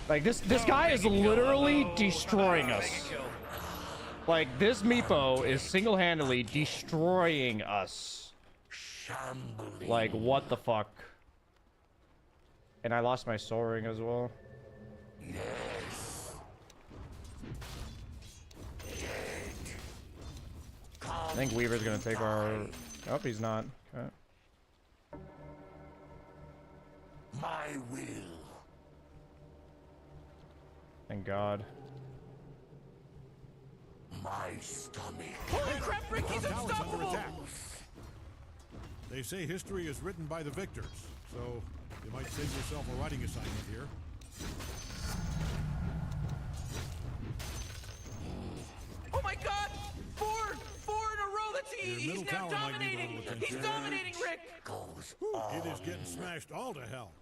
Like, this guy is literally destroying us. Like, this Meepo is single-handedly destroying us. Like, what the fuck? And I lost my soul ring as well. Yes. I think Weaver's gonna take our... Oh, he's not. Okay. My will. Thank God. My stomach. Holy crap, Rick, he's Tower's under unstoppable. attack. They say history is written by the victors, so you might save yourself a writing assignment here. Oh my God! Four in a row. That's he's middle now tower might need a dominating. little He's attention. dominating, Rick. It is getting smashed all to hell.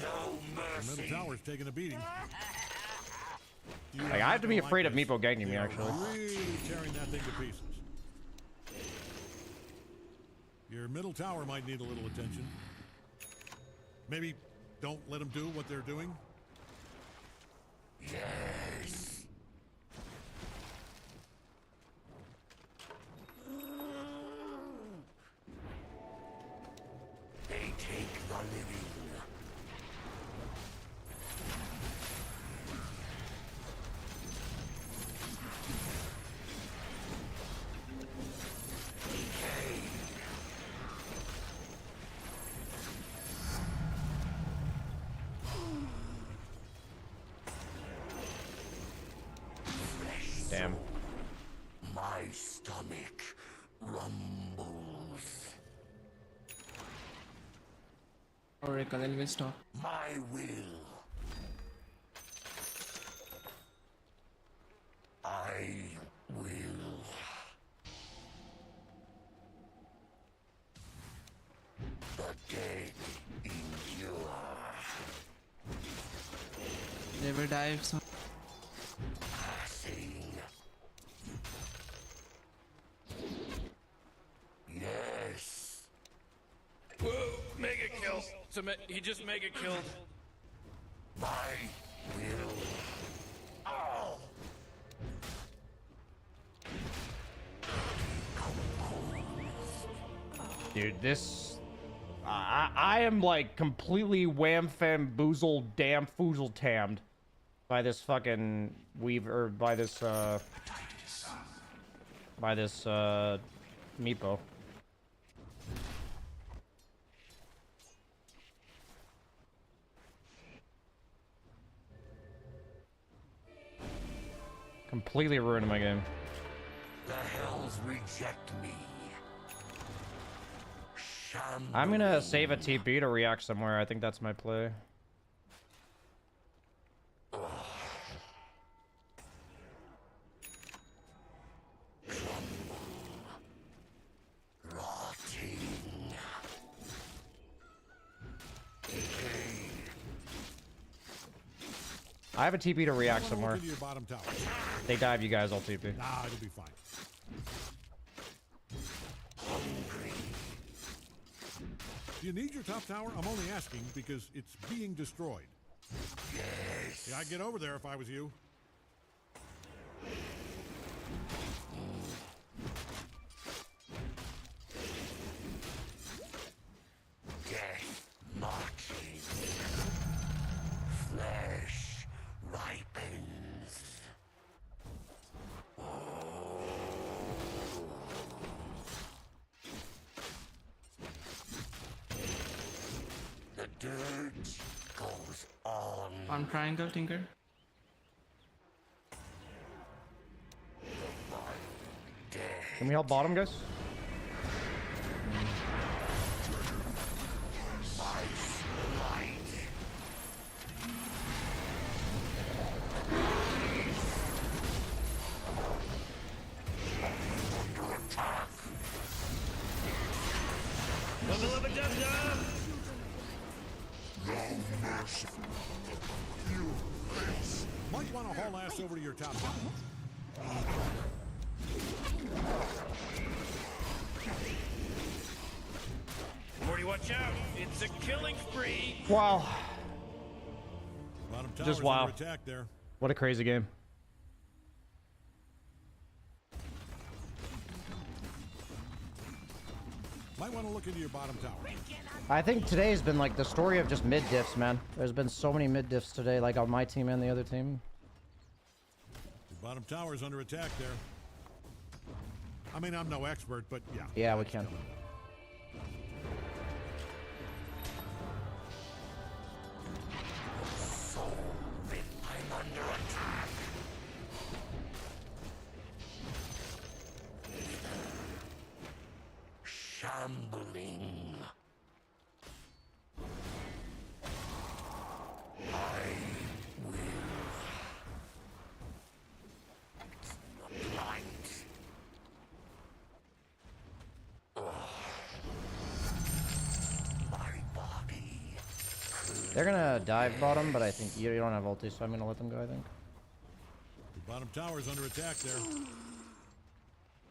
No The mercy. middle tower's taking a beating. Like, I have to be afraid of Meepo ganking me, actually. Really tearing that thing to pieces. Your middle tower might need a little attention. Maybe don't let them do what they're doing. Yes. They take the living. Damn. My stomach rumbles. Oracle, will stop. My will. I will. The dead endure. They will die if so. Passing. Yes. Whoa, mega kill. He just mega killed. My will. Dude, this... I am like completely wham fam boozled damn foozle tammed by this fucking weaver, by this Meepo. Completely ruined my game. The hells reject me. I'm gonna save a TP to react somewhere. I think that's my play. I have a TP to react somewhere. They dive you guys, I'll TP. Nah, it'll be fine. Do you need your top tower? I'm only asking because it's being destroyed. Yes. Yeah, I'd get over there if I was you. Death marching. Flesh ripens. The dirge goes on. On triangle, Tinker. Can we help bottom, guys? Might want to haul ass over to your top tower. Morty, watch out! It's a killing spree! Wow. Bottom Just tower's wow. under attack there. What a crazy game. Might want to look into your bottom tower. I think today has been like the story of just mid diffs, man. There's been so many mid diffs today, like on my team and the other team. Your bottom tower's under attack there. I mean, I'm no expert, but yeah. Yeah, we can. I'm under attack. Shambling. I will. Light. My body. They're gonna dive bottom, but I think you don't have ulti, so I'm gonna let them go, I think. Your bottom tower's under attack there.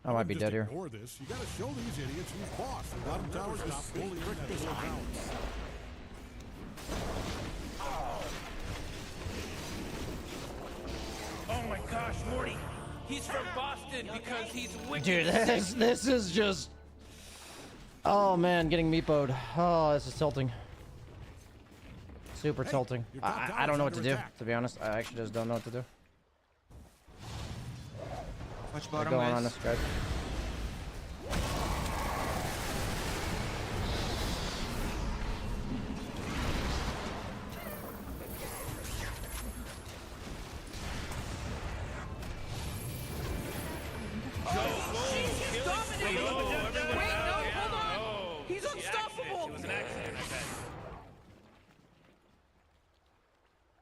I might be Just dead here. ignore this. You gotta show these idiots who's boss. The bottom tower's not fully in that middle tower. Oh my gosh, Morty! He's from Boston because he's wicked. Dude, this is just... Oh man, getting meepoed. Oh, this is tilting. Super tilting. I don't know what to do, to be honest. I actually just don't know what to do. Watch What's bottom, going guys. on this guy? He's unstoppable! It was an accident,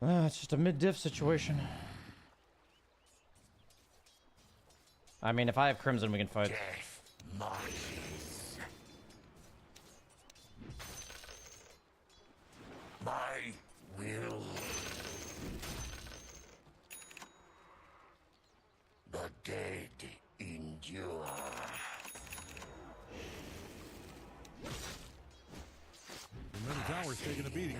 I bet. It's just a mid-diff situation. I mean, if I have Crimson, we can fight. Death marches. My will. The dead endure. The middle tower's taking a beating.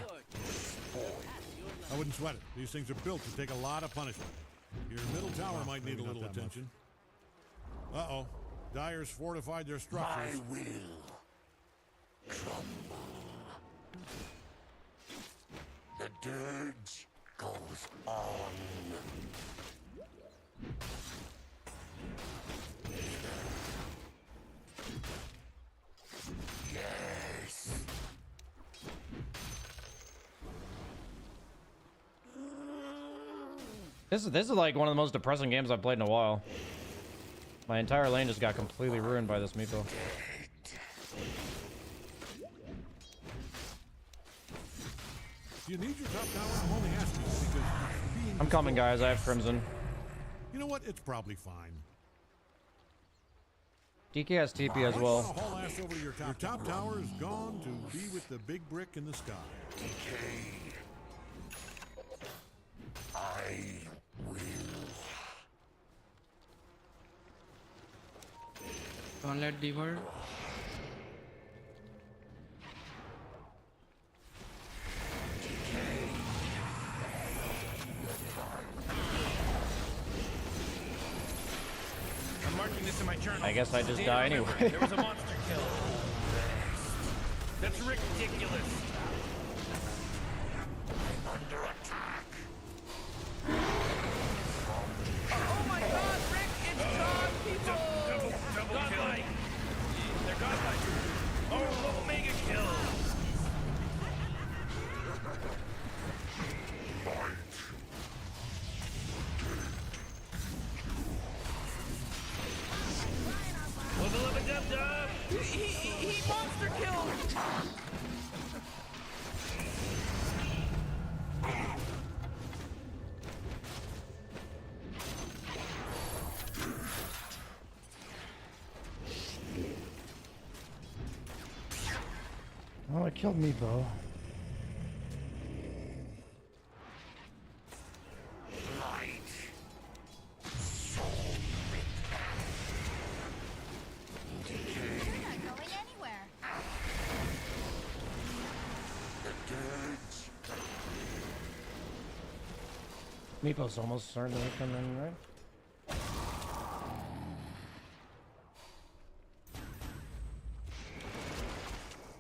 I wouldn't sweat it. These things are built to take a lot of punishment. Your middle tower might need a little attention. Uh-oh. Dyer's fortified their structures. My will. The dirge goes on. Yes. This is like one of the most depressing games I've played in a while. My entire lane just got completely ruined by this meepo. You need your top tower. I'm only asking because being I'm coming, guys. I have Crimson. You know what? It's probably fine. DK has TP as well. Haul ass over to your top tower is gone to be with the big brick in the sky. I will. Don't let Deaver. I'm marking this in my journal. I guess I just Today, die remember, anyway. There was a monster kill. That's ridiculous. Under attack. Oh my God, Rick! It's God, people! Double godlike. They're godlike. Oh, Omega kill. Wubba lubba dub dub. He monster killed. Oh, it killed me, Bo. Light. Soul. Decay. You're not going anywhere. The dirge. Meepo's almost starting to come in, right?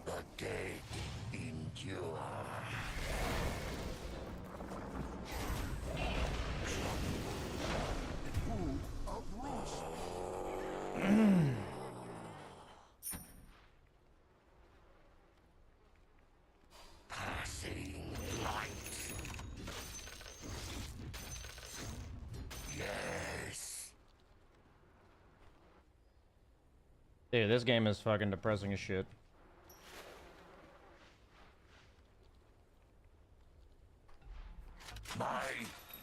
The dead endure. Passing light. Yes. Dude, this game is fucking depressing as shit. My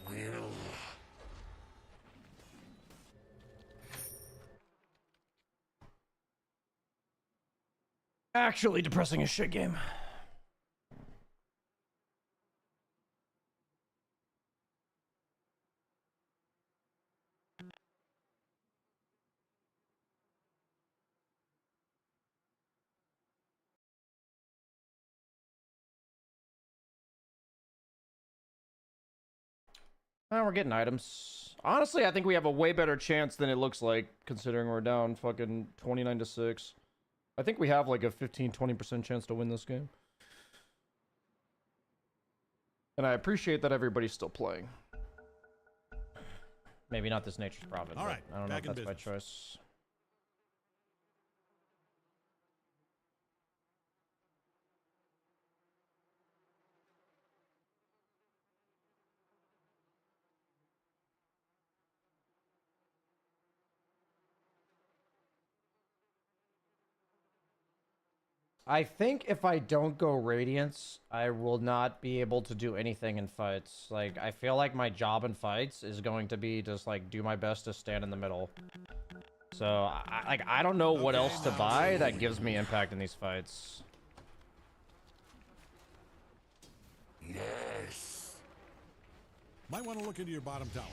will. Actually depressing as shit game. We're getting items. Honestly, I think we have a way better chance than it looks like, considering we're down fucking 29-6. I think we have like a 15-20% chance to win this game. And I appreciate that everybody's still playing. Maybe not this Nature's Prophet, All right, but I don't know if back in that's by business. choice. I think if I don't go Radiance, I will not be able to do anything in fights. Like, I feel like my job in fights is going to be just, like, do my best to stand in the middle. So, I don't know what else to buy that gives me impact in these fights. Yes. Might want to look into your bottom tower.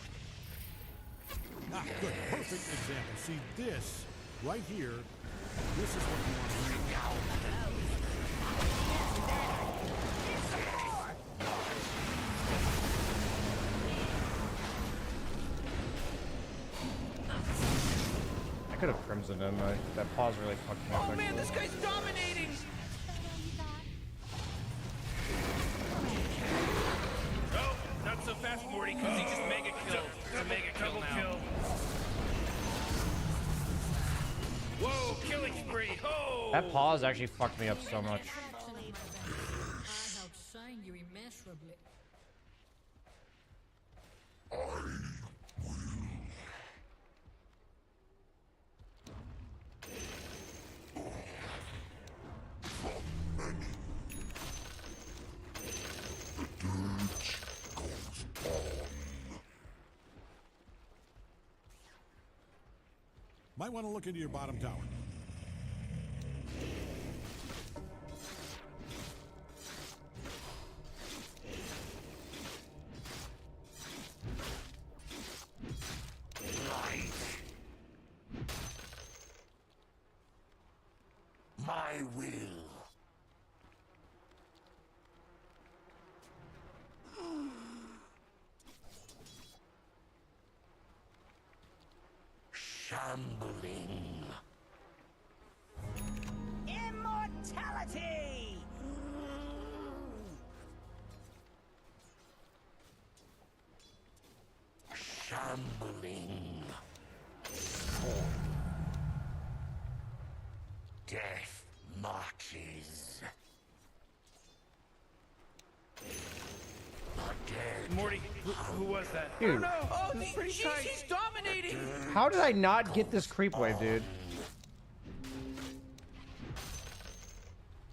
Ah, good. Perfect example. See, this right here, this is what you want to do. I could have Crimson him. That pause really fucked me up. Oh man, actually. this guy's dominating. That pause actually fucked me up so much. Outshine you immeasurably. Might want to look into your bottom tower. My will. Shambling. Immortality! Shambling. Death marches. Morty, who was that? Dude. Oh no! Oh, she's dominating! How did I not get this creep wave, dude?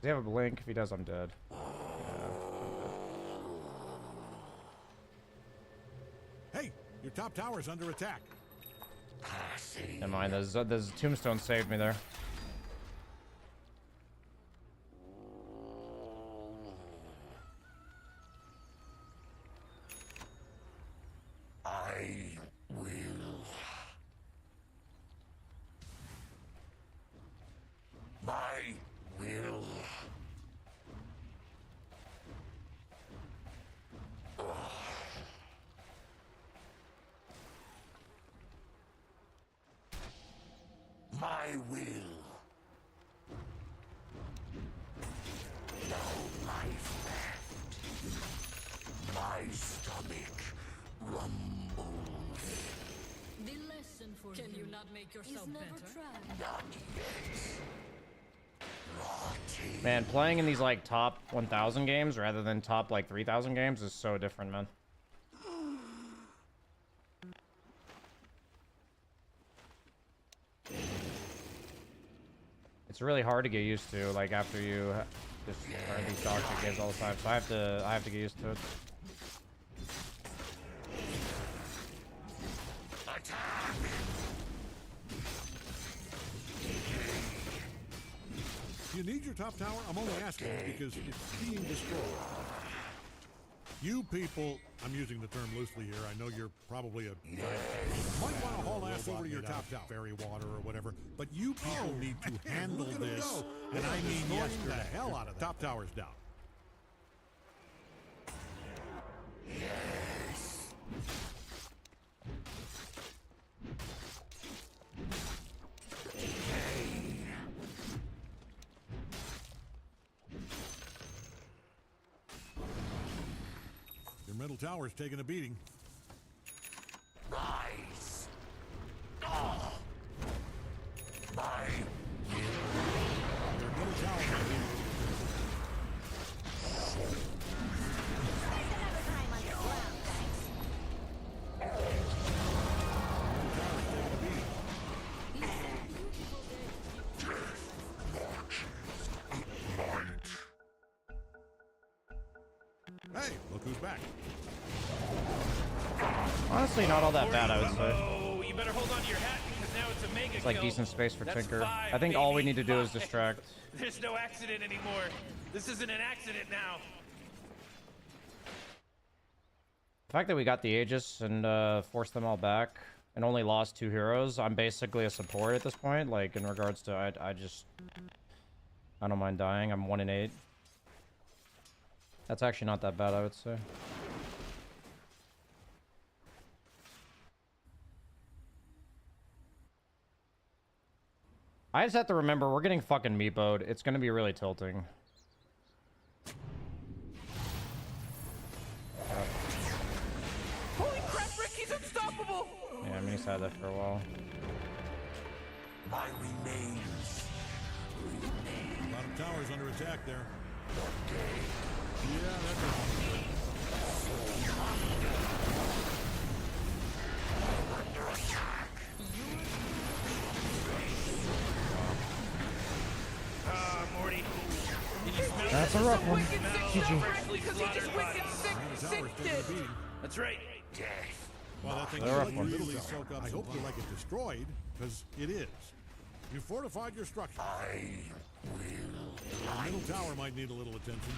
Does he have a blink? If he does, I'm dead. Hey, your top tower's under attack. Never mind, those tombstone saved me there. I will. My will. My will. No life left. My stomach rumbles. The lesson for Can you not make yourself better? Not yet. Rotting. Man, playing in these like top 1,000 games rather than top like 3,000 games is so different, man. It's really hard to get used to, like after you just learn these dog shit games all the time. So I have to get used to it. You need your top tower? I'm only asking because it's being destroyed. You people, I'm using the term loosely here. I know you're probably a... Might want to haul ass over to your top tower, fairy water or whatever, but you people need to handle this, and I mean yesterday. The hell out of that. Top tower's down. Your middle tower's taking a beating. Rise. Oh. My Your middle tower. Hey, look who's back. Honestly, not all that bad, I would say. Oh, you better hold on to your hat because now it's a mega It's like kill. decent space for That's Tinker. 5, I think all we baby. need to do is 5. distract. There's no accident anymore. This isn't an accident now. The fact that we got the Aegis and forced them all back and only lost 2 heroes, I'm basically a support at this point. Like, in regards to, I don't mind dying. I'm 1 in 8. That's actually not that bad, I would say. I just have to remember, we're getting fucking meatbowed. It's gonna be really tilting. Holy crap, Rick, he's unstoppable! Yeah, I mean, he's had that for a while. My remains Bottom tower's under attack there. Yeah, that's it. Morty. Did you smell That's that? a rough one. GG. Because he just wicked sick. That's right. Well, that thing They're rough is ones. literally soak up. I hope you like it destroyed, because it is. You fortified your structure. The middle tower might need a little attention.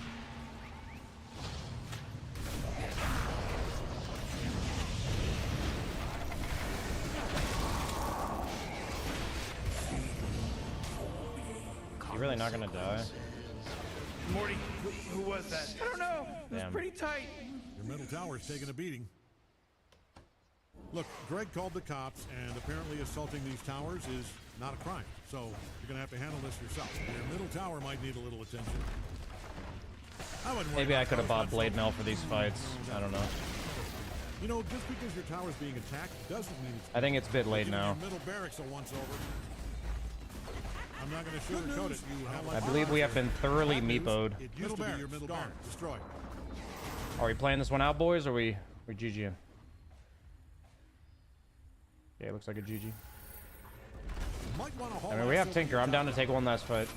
You're really not gonna die? Morty, who was that? I don't know. It was Damn. pretty tight. Your middle tower's taking a beating. Look, Greg called the cops, and apparently assaulting these towers is not a crime. So you're gonna have to handle this yourself. Your middle tower might need a little attention. Maybe I could have bought blade mail for these fights. I don't know. You know, just because your tower's being attacked doesn't mean it's. I think it's a bit late now. Your middle barracks are once over. I'm not gonna sugarcoat it. You have I believe we have been thoroughly meepoed. It used to be your middle barracks destroyed. Are we playing this one out, boys, or we GGing? Yeah, it looks like a GG. I mean, we have Tinker. I'm down to take one last fight.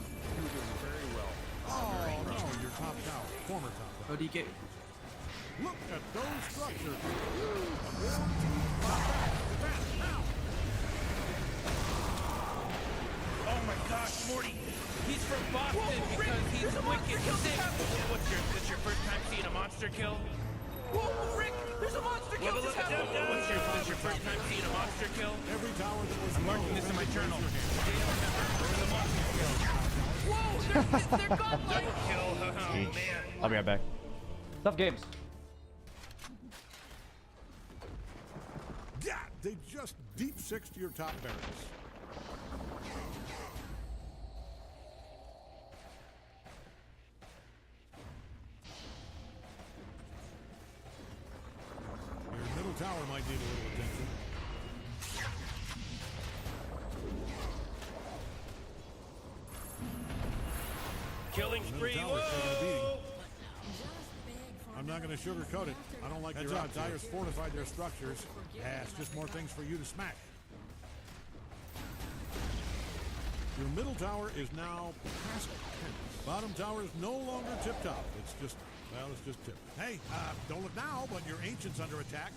Oh no, your top tower, former top tower. How do you get? Look at those structures. Oh my gosh, Morty. He's from Boston because he's wicked sick. That's your first time seeing a monster kill? Whoa, Rick! There's a monster kill just happened! What's your first time seeing a monster kill? Every tower that was I'm marking this in my journal. Data remember. There's a monster kill. Whoa, they're godlike! Double kill. Oh, man. I'll be right back. Tough games. Yeah, they just deep sixed your top barracks. Your middle tower might need a little attention. Killing spree. Tower's taking a beating. Whoa! I'm not going to sugarcoat it. I don't like your odds. Dyer's fortified their structures. Yeah, it's just more things for you to smack. Your middle tower is now past 10. Bottom tower is no longer tip-top. It's just, well, it's just tip. Hey, don't look now, but your ancient's under attack.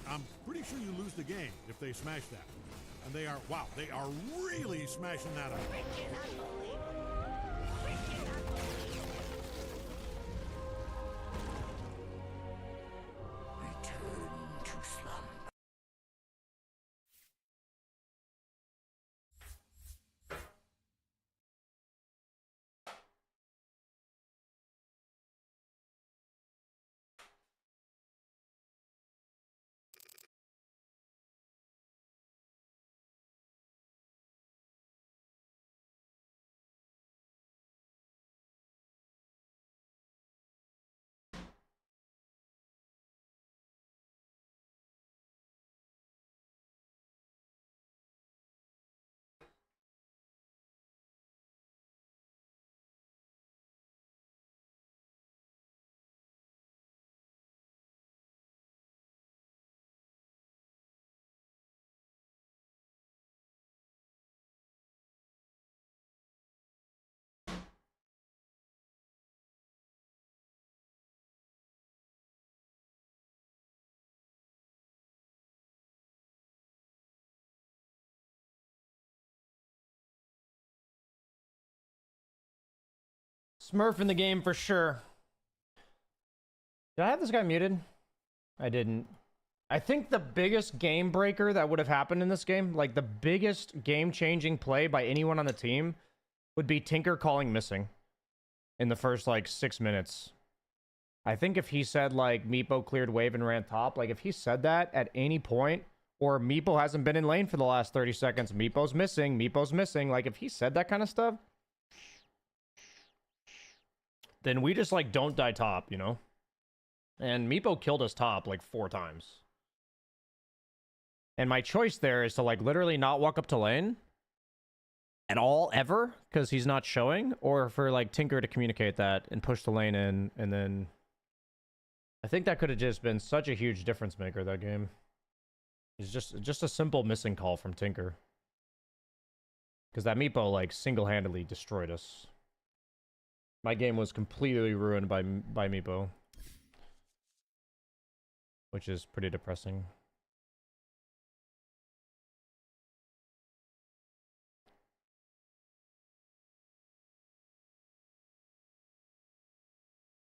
I'm pretty sure you lose the game if they smash that. And they are, wow, they are really smashing that up. Smurf in the game for sure. Did I have this guy muted? I didn't. I think the biggest game breaker that would have happened in this game, like the biggest game-changing play by anyone on the team, would be Tinker calling missing in the first, like, 6 minutes. I think if he said, like, Meepo cleared wave and ran top, like, if he said that at any point, or Meepo hasn't been in lane for the last 30 seconds, Meepo's missing, like, if he said that kind of stuff, then we just, like, don't die top, you know? And Meepo killed us top, like, 4 times. And my choice there is to, like, literally not walk up to lane at all ever because he's not showing, or for like Tinker to communicate that and push the lane in, and then I think that could have just been such a huge difference maker that game. It's just a simple missing call from Tinker. Because that Meepo like single-handedly destroyed us. My game was completely ruined by Meepo. Which is pretty depressing.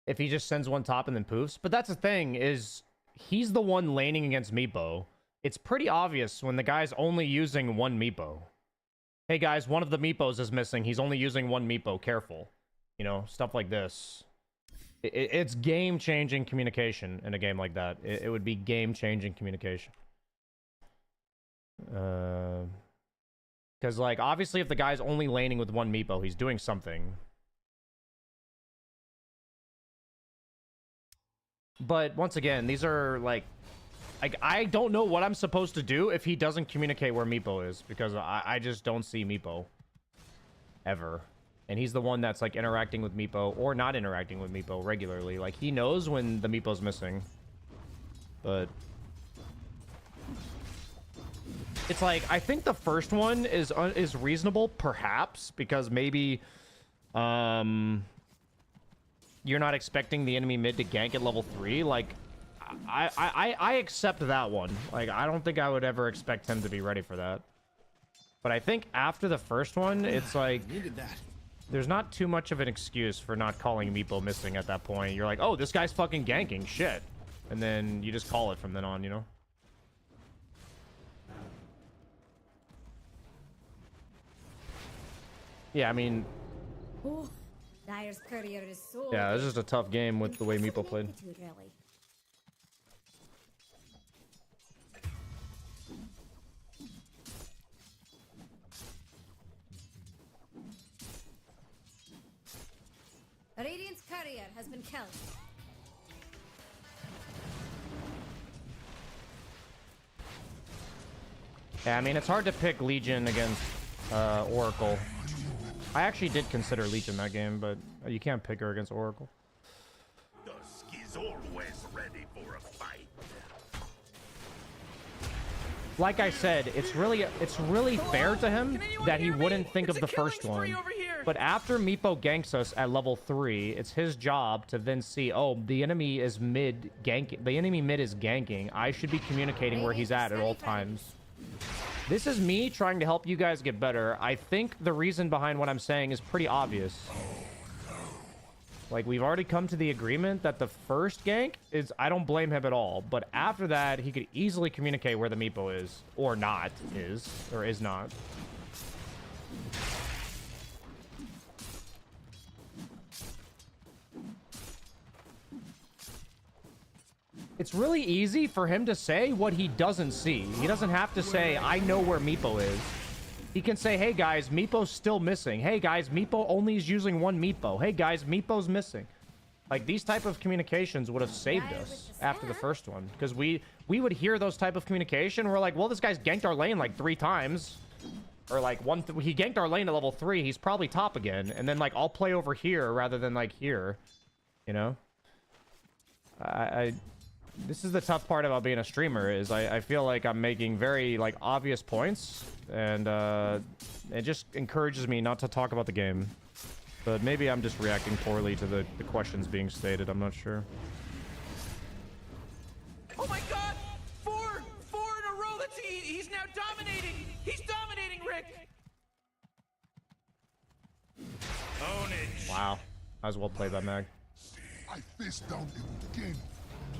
If he just sends one top and then poofs. But that's the thing, is he's the one laning against Meepo. It's pretty obvious when the guy's only using one Meepo. Hey guys, one of the Meepos is missing. He's only using one Meepo. Careful. You know, stuff like this. It's game-changing communication in a game like that. It would be game-changing communication. Because, like, obviously if the guy's only laning with one Meepo, he's doing something. But, once again, these are, like, I don't know what I'm supposed to do if he doesn't communicate where Meepo is, because I just don't see Meepo. Ever. And he's the one that's, like, interacting with Meepo, or not interacting with Meepo regularly. Like, he knows when the Meepo's missing. But it's like, I think the first one is reasonable, perhaps, because maybe, you're not expecting the enemy mid to gank at level 3. Like, I accept that one. Like, I don't think I would ever expect him to be ready for that. But I think after the first one, it's like, there's not too much of an excuse for not calling Meepo missing at that point. You're like, oh, this guy's fucking ganking, shit. And then you just call it from then on, you know? Yeah, I mean, Oh, Dyer's courier is so yeah, this is just a tough game with the way Meepo played. really. Radiant's courier has been killed. Yeah, I mean, it's hard to pick Legion against Oracle. I actually did consider Legion that game, but you can't pick her against Oracle. Dusk is always ready for a fight. Like I said, it's really fair to him that he wouldn't think of the first one. But after Meepo ganks us at level 3, it's his job to then see, oh, the enemy is mid ganking. The enemy mid is ganking. I should be communicating where he's at all times. This is me trying to help you guys get better. I think the reason behind what I'm saying is pretty obvious. Like, we've already come to the agreement that the first gank is, I don't blame him at all. But after that, he could easily communicate where the Meepo is. Or not is. Or is not. It's really easy for him to say what he doesn't see. He doesn't have to say, I know where Meepo is. He can say, hey guys, Meepo's still missing. Hey guys, Meepo only is using one Meepo. Hey guys, Meepo's missing. Like, these type of communications would have saved us after the first one. Because we would hear those type of communication. We're like, well, this guy's ganked our lane like 3 times. Or like, he ganked our lane at level 3. He's probably top again. And then like, I'll play over here rather than like here. You know? This is the tough part about being a streamer, is I feel like I'm making very, like, obvious points, and it just encourages me not to talk about the game. But maybe I'm just reacting poorly to the questions being stated, I'm not sure. Oh my god! Four in a row! He's now dominating! He's dominating, Rick! Own it! Wow. That was well played by Mag. I fist down him again.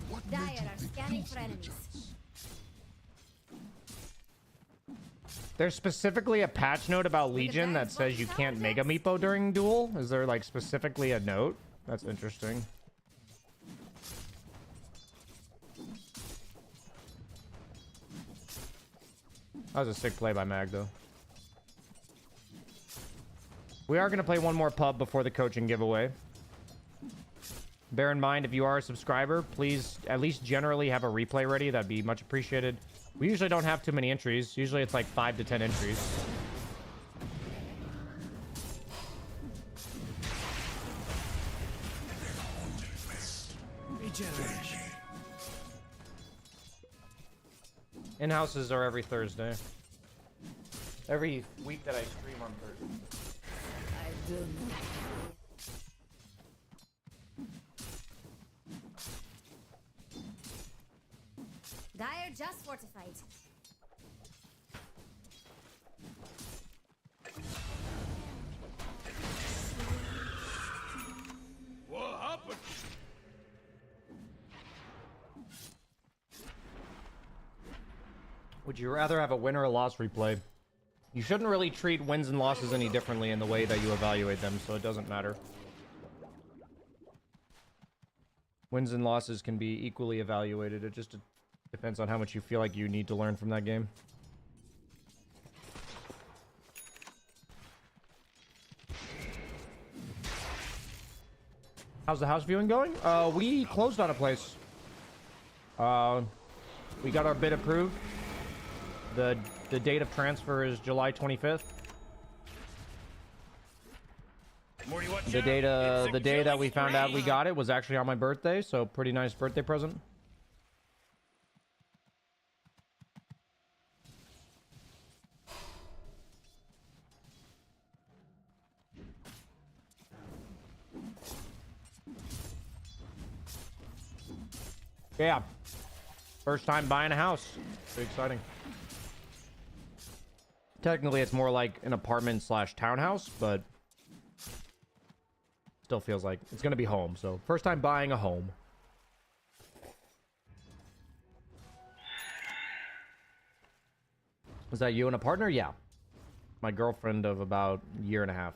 What Dire are scanning for enemies. There's specifically a patch note about Legion that says you can't Mega Meepo during duel. Is there like specifically a note? That's interesting. That was a sick play by Mag, though. We are going to play one more pub before the coaching giveaway. Bear in mind, if you are a subscriber, please at least generally have a replay ready. That'd be much appreciated. We usually don't have too many entries. Usually it's like 5 to 10 entries. Regeneration. In-houses are every Thursday. Every week that I stream on Thursday. I do not. Dire just fortified. What happened? Would you rather have a win or a loss replay? You shouldn't really treat wins and losses any differently in the way that you evaluate them, so it doesn't matter. Wins and losses can be equally evaluated. It just depends on how much you feel like you need to learn from that game. How's the house viewing going? We closed on a place. We got our bid approved. The date of transfer is July 25th. Morty, watch The out. date, It's a the day that killing we found out spree. we got it was actually on my birthday, so pretty nice birthday present. Yeah. First time buying a house. Pretty exciting. Technically, it's more like an apartment slash townhouse, but still feels like it's going to be home. So first time buying a home. Was that you and a partner? Yeah. My girlfriend of about a year and a half.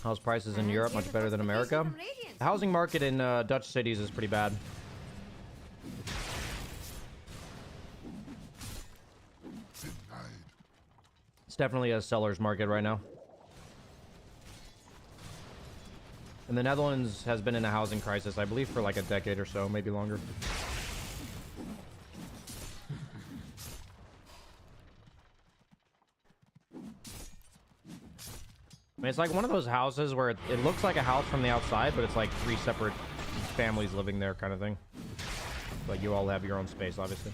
House prices in Europe much better than America. The housing market in Dutch cities is pretty bad. It's definitely a seller's market right now. And the Netherlands has been in a housing crisis, I believe, for like a decade or so, maybe longer. I mean, it's like one of those houses where it looks like a house from the outside, but it's like 3 separate families living there kind of thing. Like you all have your own space, obviously.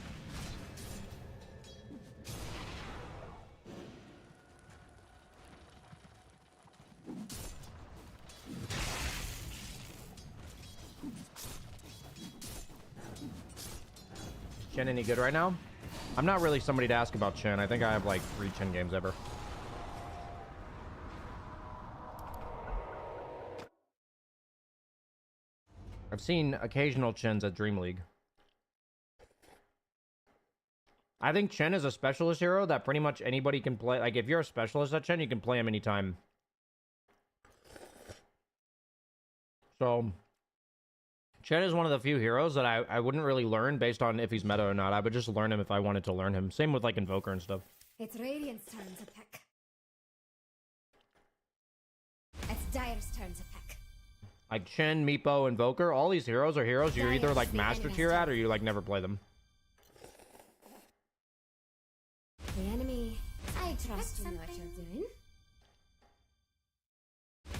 Is Chen any good right now? I'm not really somebody to ask about Chen. I think I have like 3 Chen games ever. I've seen occasional Chens at Dream League. I think Chen is a specialist hero that pretty much anybody can play. Like, if you're a specialist at Chen, you can play him anytime. So, Chen is one of the few heroes that I wouldn't really learn based on if he's meta or not. I would just learn him if I wanted to learn him. Same with, like, Invoker and stuff. It's Radiant's turn to pick. It's Dire's turn to pick. Like, Chen, Meepo, Invoker, all these heroes are heroes you're either, like, master tier at or you, like, never play them. The enemy. I trust you know what you're doing.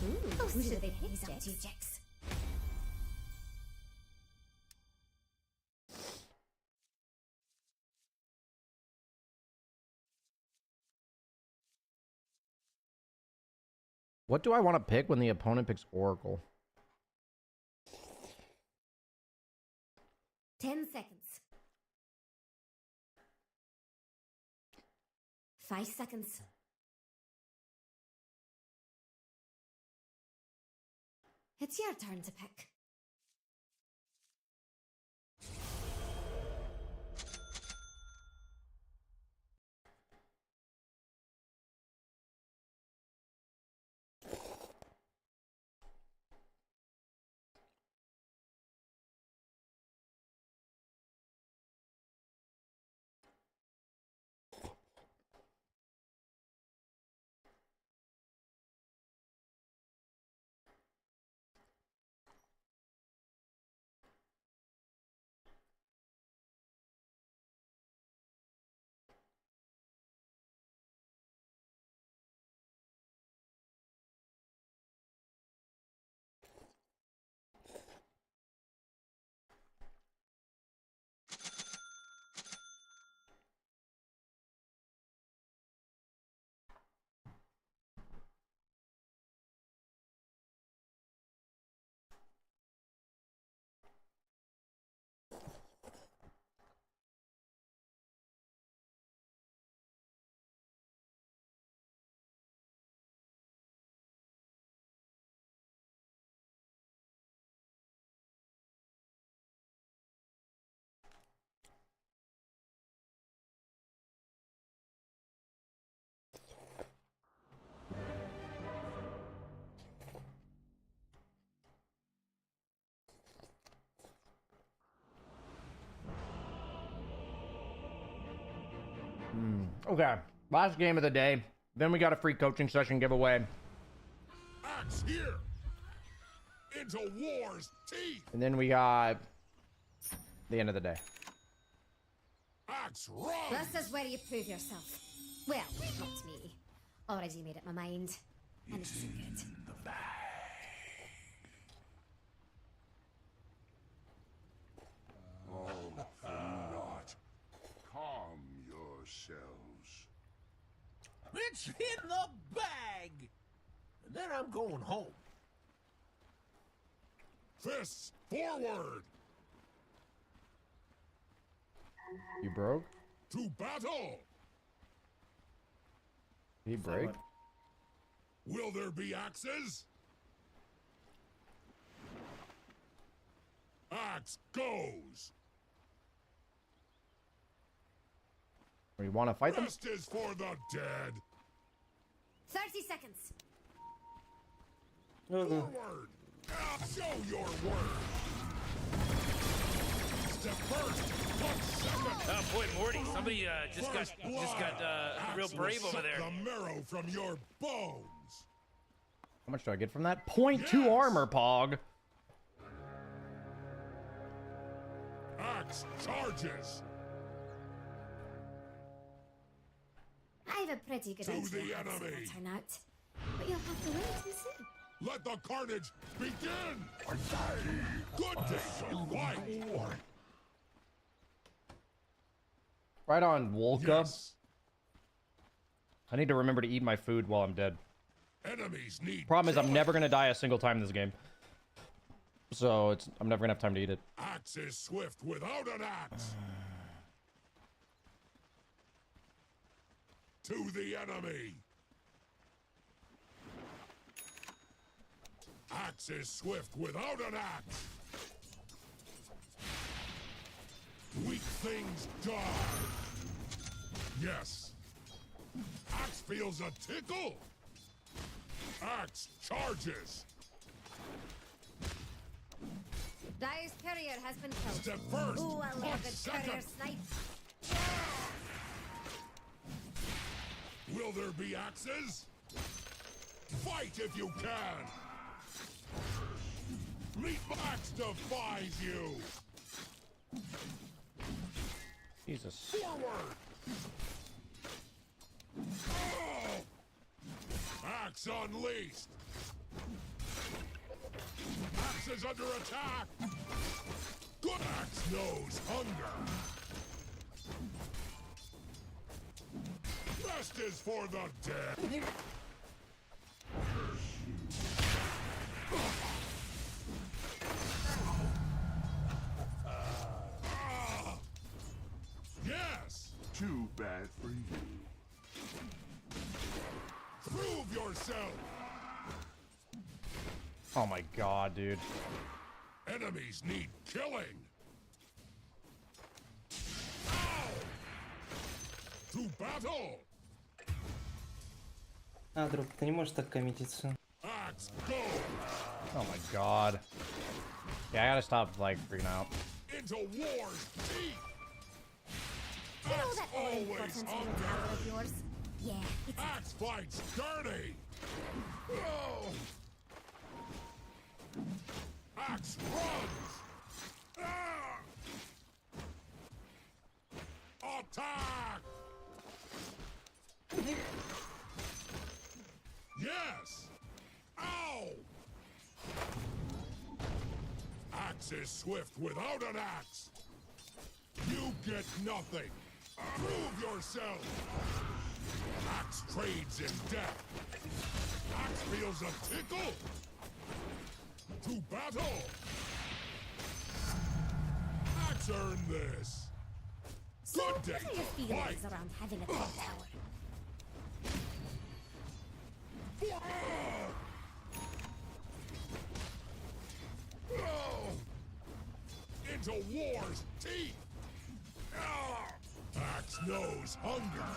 Ooh, who should they pick? Jigs. What do I want to pick when the opponent picks Oracle? 10 seconds. 5 seconds. It's your turn to pick. Okay, last game of the day. Then we got a free coaching session giveaway. Axe here! Into war's teeth! And then we got the end of the day. Axe run! This is where you prove yourself. Well, not me. Already made up my mind. And it's good. Oh, not. Calm yourselves. It's in the bag! And then I'm going home. Fists forward! You broke? To battle! He break? Will there be axes? Axe goes! Or you want to fight them? Rest is for the dead! 30 seconds. Forward! Show your worth! Step first! 1 second! Oh boy, Morty, somebody just got real brave over there. The marrow from your bones! How much do I get from that? 0.2 armor, Pog. Axe charges! I have a pretty good To idea the how this will enemy. turn out. But you'll have to wait and see. Let the carnage begin! Good day to fight! Right on, Wolka. Yes. I need to remember to eat my food while I'm dead. Enemies need Problem is, I'm killing. never gonna die a single time in this game. So I'm never gonna have time to eat it. Axe is swift without an axe! To the enemy! Axe is swift without an axe! Weak things die! Yes! Axe feels a tickle! Axe charges! Dyer's courier has been killed. Step first! Ooh, I love 1 a good courier second! snipe. Will there be axes? Fight if you can! Meatbox defies you! Jesus. Forward! Oh! Axe unleashed! Axe is under attack! Good axe knows hunger! Rest is for the dead! Yes! Too bad for you. Prove yourself! Oh my god, dude. Enemies need killing! Ow! To battle! А, друг, ты не можешь так коммититься. Axe go! Oh my god. Yeah, I gotta stop, like, freaking out. Into war's teeth! You know Axe that always important little hunger! tower of yours? Yeah, it's Axe fights dirty! Oh! Axe runs! Ah! Attack! Yes! Ow! Axe is swift without an axe! You get nothing! Prove yourself! Axe trades in death! Axe feels a tickle! To battle! Axe earned this! So, Good what day are your to feelings fight! around having a top tower? Into war's teeth! Axe knows hunger!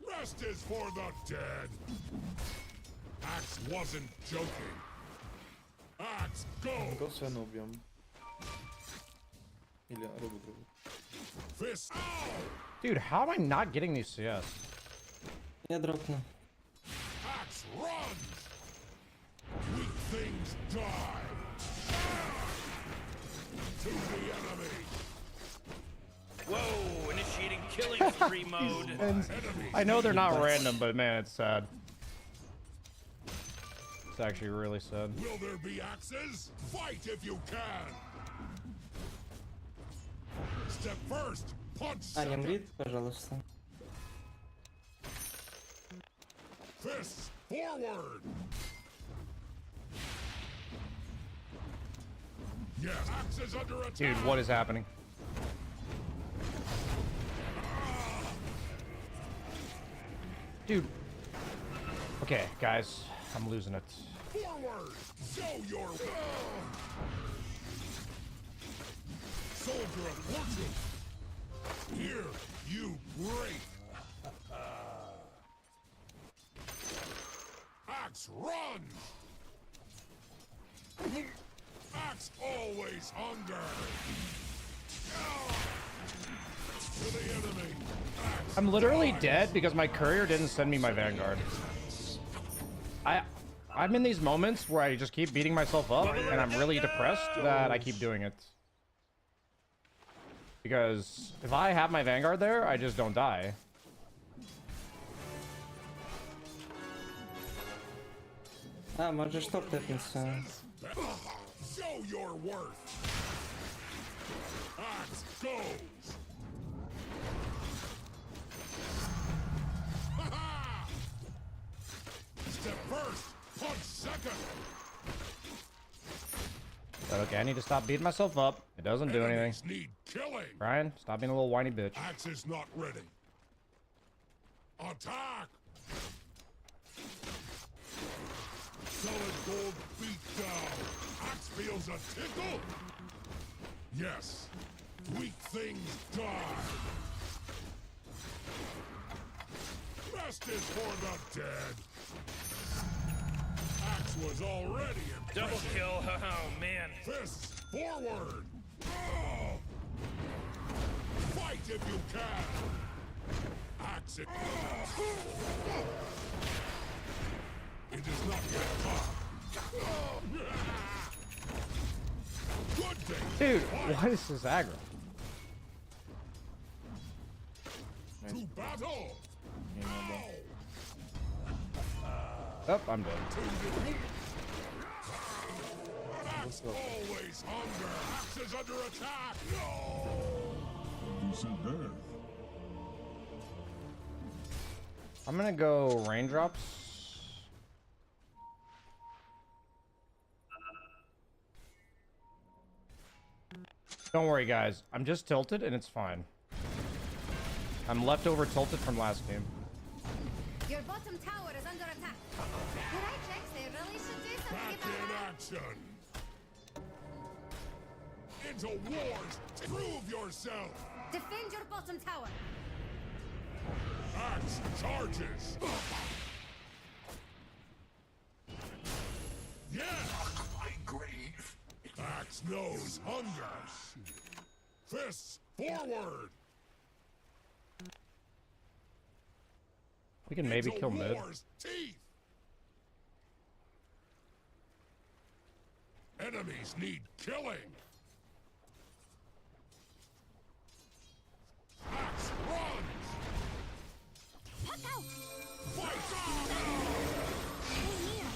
Rest is for the dead! Axe wasn't joking! Axe go! Go Свена убьем. Или рыбу. Fist. Dude, how am I not getting these CS? Я дропну. Axe runs. Weak things die. To the enemy. Whoa, initiating killing spree mode. I know they're not random, but man, it's sad. It's actually really sad. Will there be axes? Fight if you can. Step first. Punch А, не second. мрит, пожалуйста. Fists forward. Yes, axes under attack. Dude, what is happening? Dude. Okay, guys, I'm losing it. Forward. Show your soldier of fortune. Here, you break. Axe runs. Axe always hunger. To the enemy. Axe I'm literally dead because my courier didn't send me my Vanguard. I'm in these moments where I just keep beating myself up and I'm really depressed that I keep doing it. Because if I have my Vanguard there, I just don't die. А, можешь топ тэпнуться. Show your worth. Axe goes. Step first, punch second. But okay, I need to stop beating myself up. It doesn't do anything. Enemies need killing. Ryan, stop being a little whiny bitch. Axe is not ready. Attack! Solid gold beat down. Axe feels a tickle. Yes. Weak things die. Rest is for the dead. Axe was already impressive. Double kill. Oh man. Fists forward. Oh. Fight if you can. Axe it. It is not yet time. Good day. Dude, what is this aggro? To battle. Oh, I'm dead. Axe always hunger. Axe is under attack. No. Decent death. I'm gonna go raindrops. Don't worry, guys. I'm just tilted and it's fine. I'm leftover tilted from last game. Your bottom tower is under attack. Did I check? They really should do something Back in action. Into wars. Prove yourself. Defend your bottom tower. Axe charges. Yeah. My grave. Axe knows hunger. Fists forward. We can maybe Into kill mid. war's teeth. Enemies need killing. Axe runs. Fight!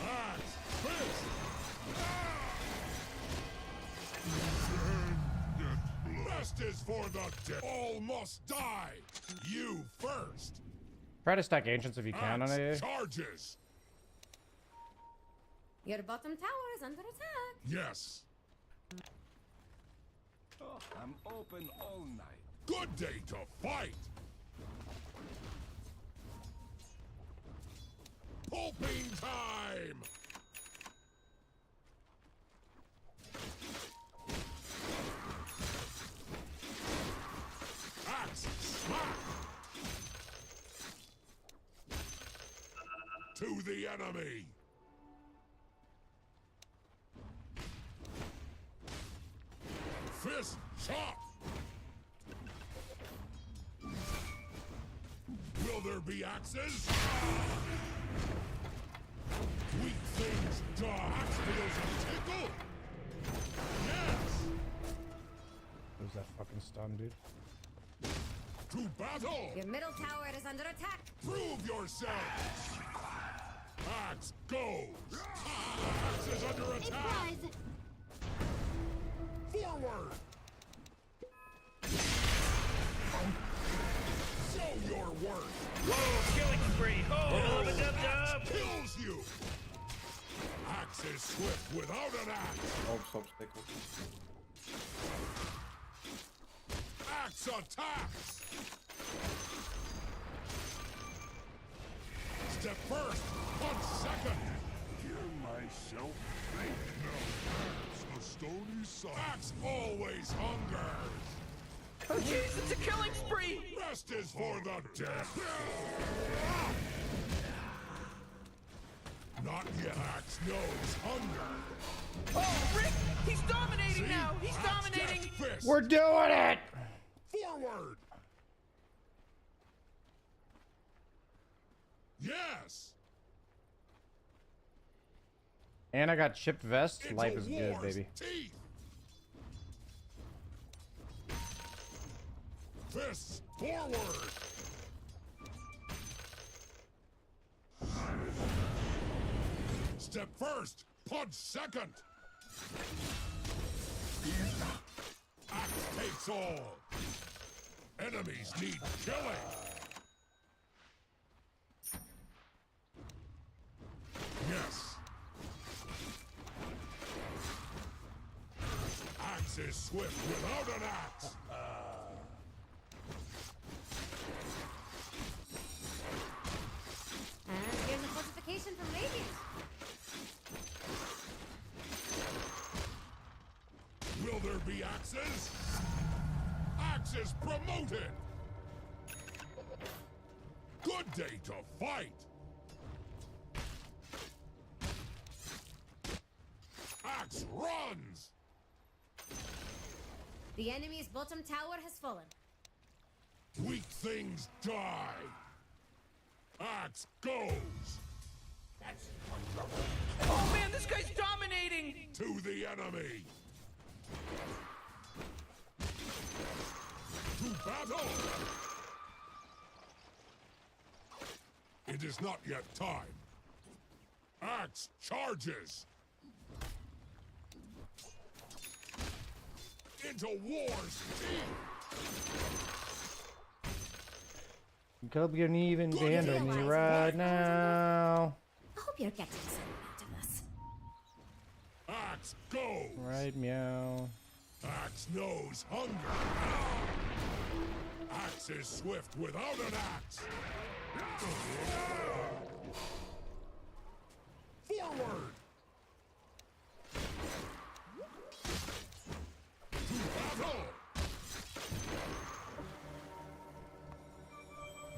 Axe, fist. Rest is for the dead. All must die. You first. Try to stack ancients if you can on Axe AA. charges. Your bottom tower is under attack. Yes. I'm open all night. Good day to fight. Pulping time. Axe smack. To the enemy. Fist chop. there be axes? Weak things die. Axe feels a tickle. Yes. Who's that fucking stun, dude? To battle. Your middle tower is under attack. Prove yourselves. Axe goes. Axe is under attack. Forward. Show your worth. Whoa, killing spree. Oh, dub-dub. Kills you. Axe is swift without an axe. Obstacle. Axe attacks. Step first, punch second. Hear myself think. No, it's a stony side. Axe always hungers. Oh jeez, it's a killing spree! Rest is for the dead. Not yet. Axe knows hunger. Oh, Rick! He's dominating now! He's dominating! We're doing it! Forward! Yes! And I got chipped vest. Into Life is good, war's baby. teeth. Fists forward! Step first, punch second! Axe takes all! Enemies need killing! Yes! Axe is swift without an axe! And here's a fortification from Radiant. Will there be axes? Axes promoted! Good day to fight! Axe runs! The enemy's bottom tower has fallen. Weak things die! Axe goes! Oh man, this guy's dominating! To the enemy! To battle! It is not yet time. Axe charges! Into war's teeth! Come get an even band on me right now. I hope you're getting something out of this. Axe goes! Right, meow. Axe knows hunger! Axe is swift without an axe! Forward! To battle!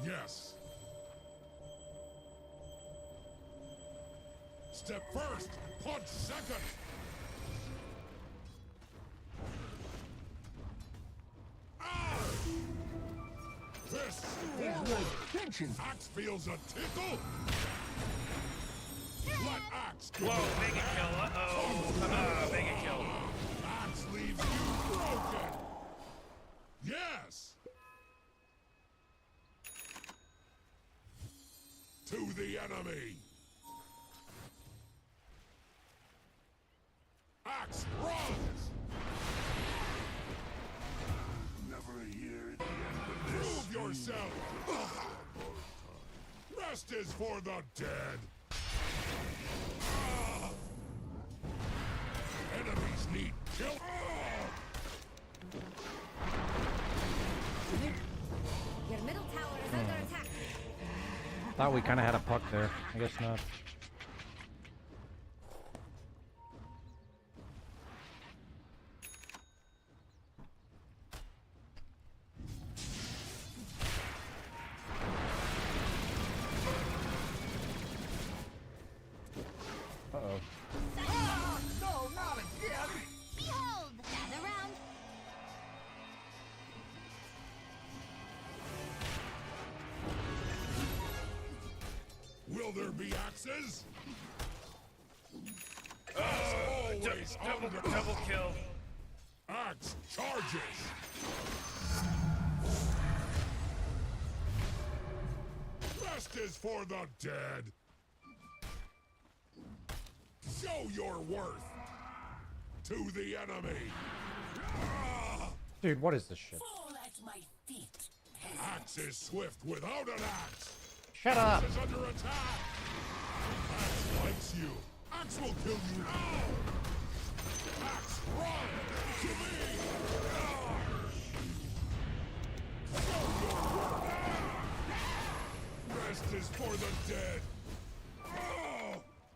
Yes! Step first, punch second! This forward! Axe feels a tickle! Let Axe go! Whoa, mega kill, uh-oh! Mega kill. Axe leaves you broken! Yes! To the enemy! Axe runs! Never hear the end of this. Prove yourself! Rest is for the dead! Enemies need kill. Your middle tower is under attack. Thought we kind of had a puck there. I guess not. Uh-oh. No, not again! Behold! Gather round. Will there be axes? Always double kill. Axe charges. Rest is for the dead. Show your worth to the enemy. Dude, what is this shit? Fall at my feet. Axe is swift without an axe. Shut up. Axe is under attack. Axe likes you. Axe will kill you now. Axe, run to me. Show your worth. Rest is for the dead.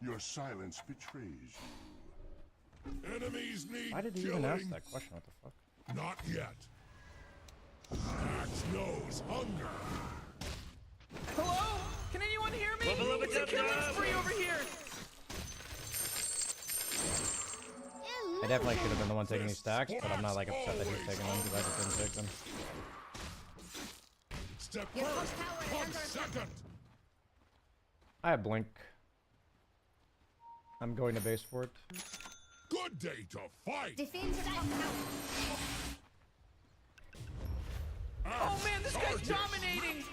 Your silence betrays you. Enemies need Why did he killing. even ask that question? What the fuck? Not yet. Axe knows hunger. Hello? Can anyone hear me? It's a killing spree over here. I definitely should have been the one taking these stacks, but I'm not like upset that he's taking them because I just didn't take them. Step first. 1 second. I have blink. I'm going to base for it. Good day to fight. Defend your top tower. Oh man, this guy's dominating.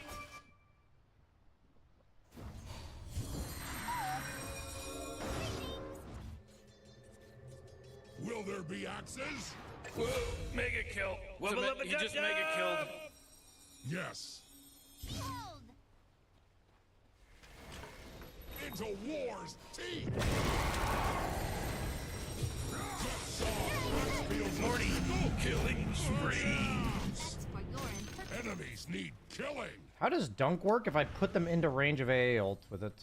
Will there be axes? Whoa, mega kill. He just mega killed. Yes. Into war's teeth. Morty, killing spree. Enemies need killing. How does dunk work if I put them into range of AA ult with it?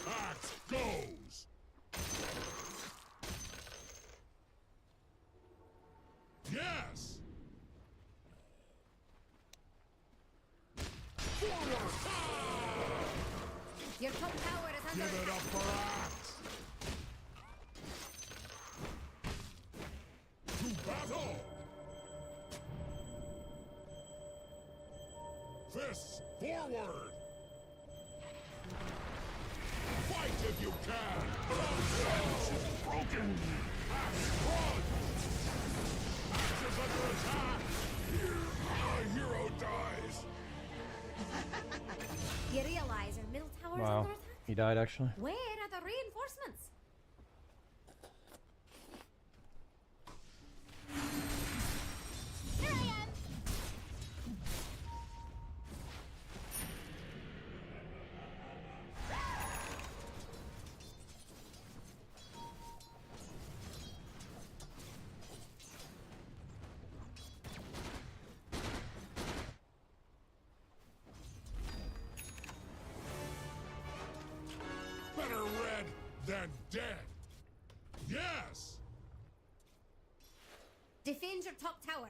Axe goes. Yes. Forward. Your top tower is under Give it up for Axe. To battle. Fists forward. Fight if you can. Axe is broken. Axe run. Axe is under attack. A hero dies. You realize your middle tower is Wow, under attack? he died actually. Where are the reinforcements? Here I am. Better red than dead. Yes. Defend your top tower.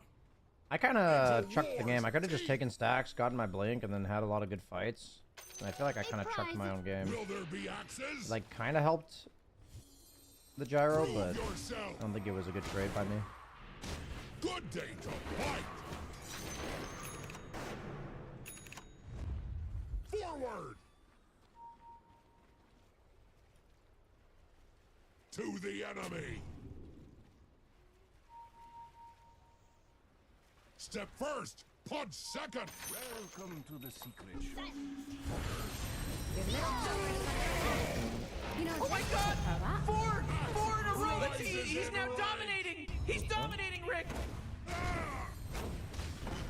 I kind of chucked the game. I could have just taken stacks, gotten my blink, and then had a lot of good fights. And I feel like I kind of chucked my own game. Will there be axes? Like, kind of helped the gyro, Prove but yourself. I don't think it was a good trade by me. Good day to fight. Forward. To the enemy. Step first, punch second. Welcome to the secret shop. Your middle tower is under attack. You know, Oh my god! Ford! Four in a row! He's now dominating! He's dominating, Rick!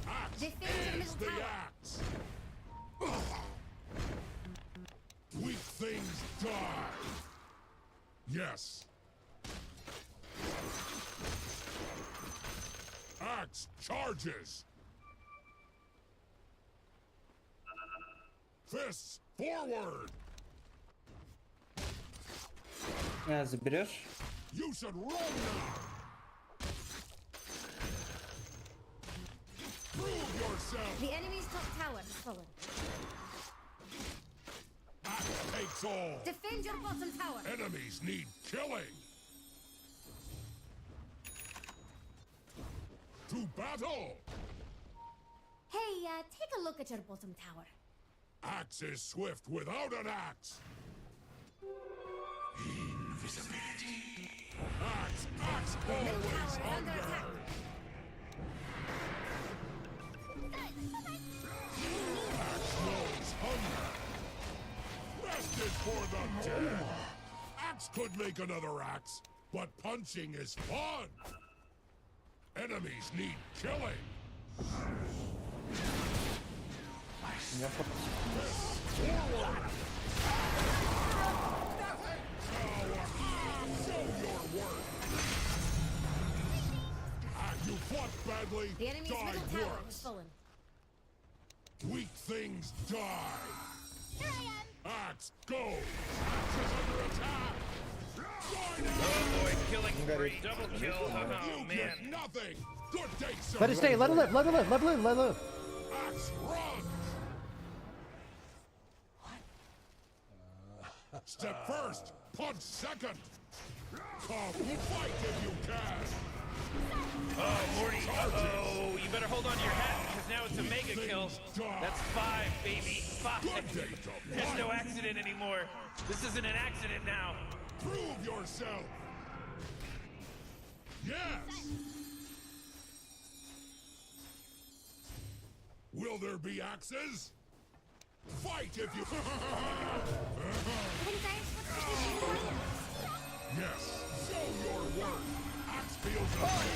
Axe Defend your is middle the tower. axe. Weak things die. Yes. Axe charges. Fists forward. Заберешь? You should run now. Prove yourself. The enemy's top tower is fallen. Axe takes all. Defend your bottom tower. Enemies need killing. To battle. Hey, take a look at your bottom tower. Axe is swift without an axe. Invisibility. Axe always under. Axe knows hunger. Rest is for the dead. Axe could make another axe, but punching is fun. Enemies need killing. You fought badly. The enemy's die middle tower has worse. fallen. Weak things die. Here I am. Axe, go. Axe is under attack. Oh boy, killing spree. Double kill. Oh You man. get nothing. Good day, sir. Let it stay. Let it live. Let it live. Let it live. Let it live. Axe runs. Step first. Punch second. Come, fight if you can. Oh, Morty. Uh-oh. You better hold on to your hat because now it's a mega kill. That's 5, baby. 5. There's no accident anymore. This isn't an accident now. Prove yourself. Yes. Will there be axes? Fight if you. Yes. Show your worth. Axe feels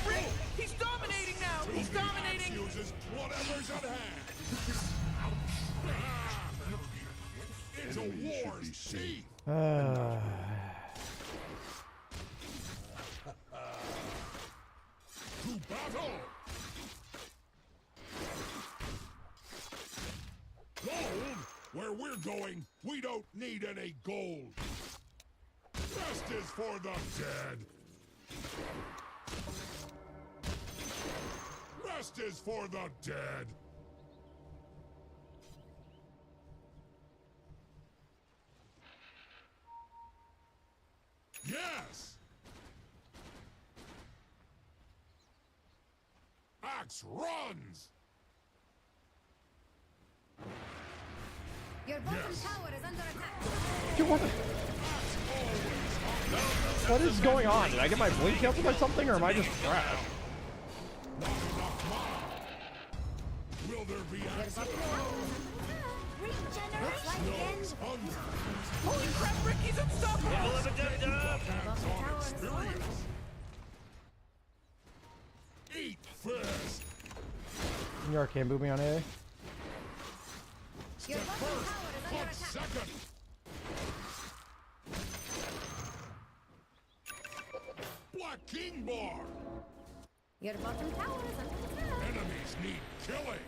Rick, he's dominating now. He's dominating. Uses whatever's at hand. It's a war's teeth. To battle. Gold? Where we're going, we don't need any gold. Rest is for the dead. Rest is for the dead. Yes! Axe runs! Your bottom tower is under attack. Dude, what is going on? Did I get my blink canceled by something, or am I just trash? Will there be Holy crap, Ricky's unstoppable. Eat first. You arcane boot me on AA? Your bottom tower is under attack. Second. Black King Bar. Your bottom tower is under attack. Enemies need killing.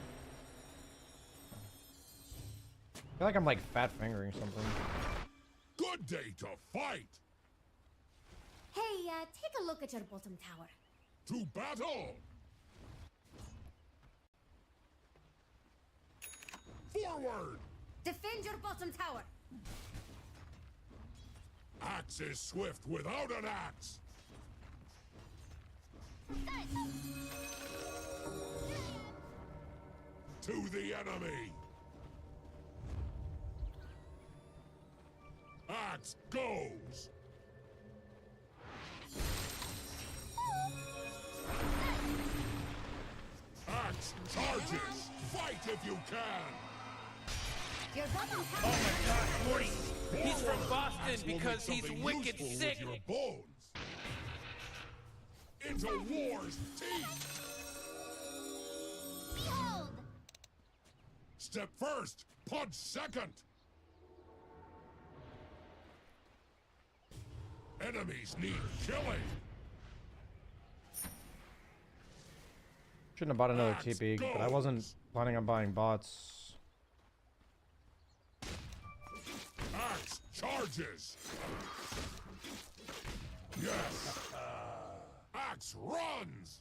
I feel like I'm like fat fingering something. Good day to fight. Hey, take a look at your bottom tower. To battle. Forward. Defend your bottom tower. Axe is swift without an axe. To the enemy. Axe goes. Axe charges. Fight if you can. Your bottom Oh tower. my god, Morty. He's from Boston Axe will because make he's something wicked useful sick. with your bones. Into war's teeth. Behold. Step first. Punch second. Enemies need killing. Shouldn't have bought another Axe TP, but I wasn't planning on buying bots. Axe charges. Yes. Axe runs.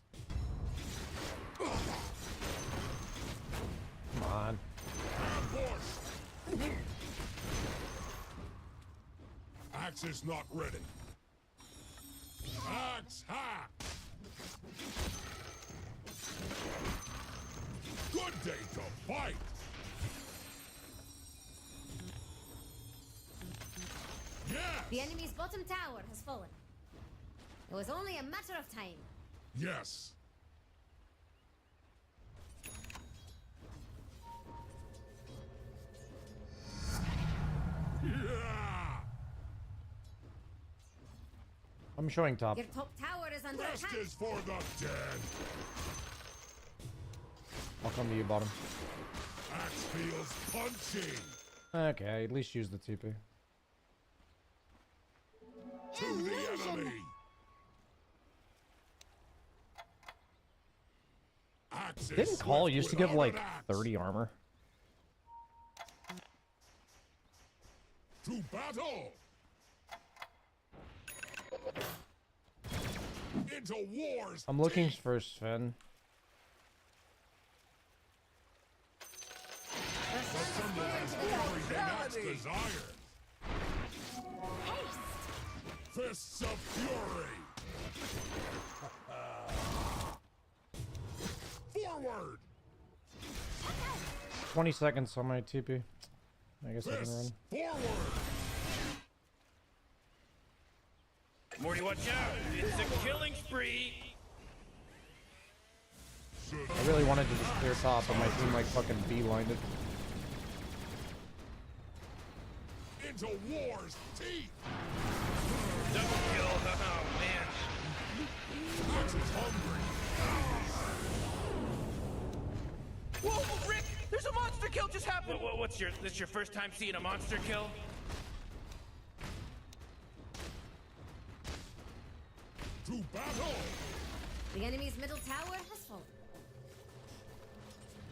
Come on. Ambush. Axe is not ready. Axe hack. Good Good day to fight. Yes. The enemy's bottom tower has fallen. It was only a matter of time. Yes. Yeah. I'm showing top. Your top tower is under Rest attack. is for the dead. I'll come to you, bottom. Axe feels punchy. Okay, at least use the TP. To the enemy. Axe is Didn't Call swift used to give without like an axe. 30 armor? To battle. Into wars. I'm looking for Sven. Fists of fury. Forward. 20 seconds on my TP. I guess I can run. Fists forward. Morty, watch out! It's a killing spree! I really wanted to just clear top, but my team like fucking beelined it. Into war's teeth. Double kill! Oh man! Axe is hungry. Whoa, Rick! There's a monster kill just happened! What's your... This your first time seeing a monster kill? To battle. The enemy's middle tower has fallen.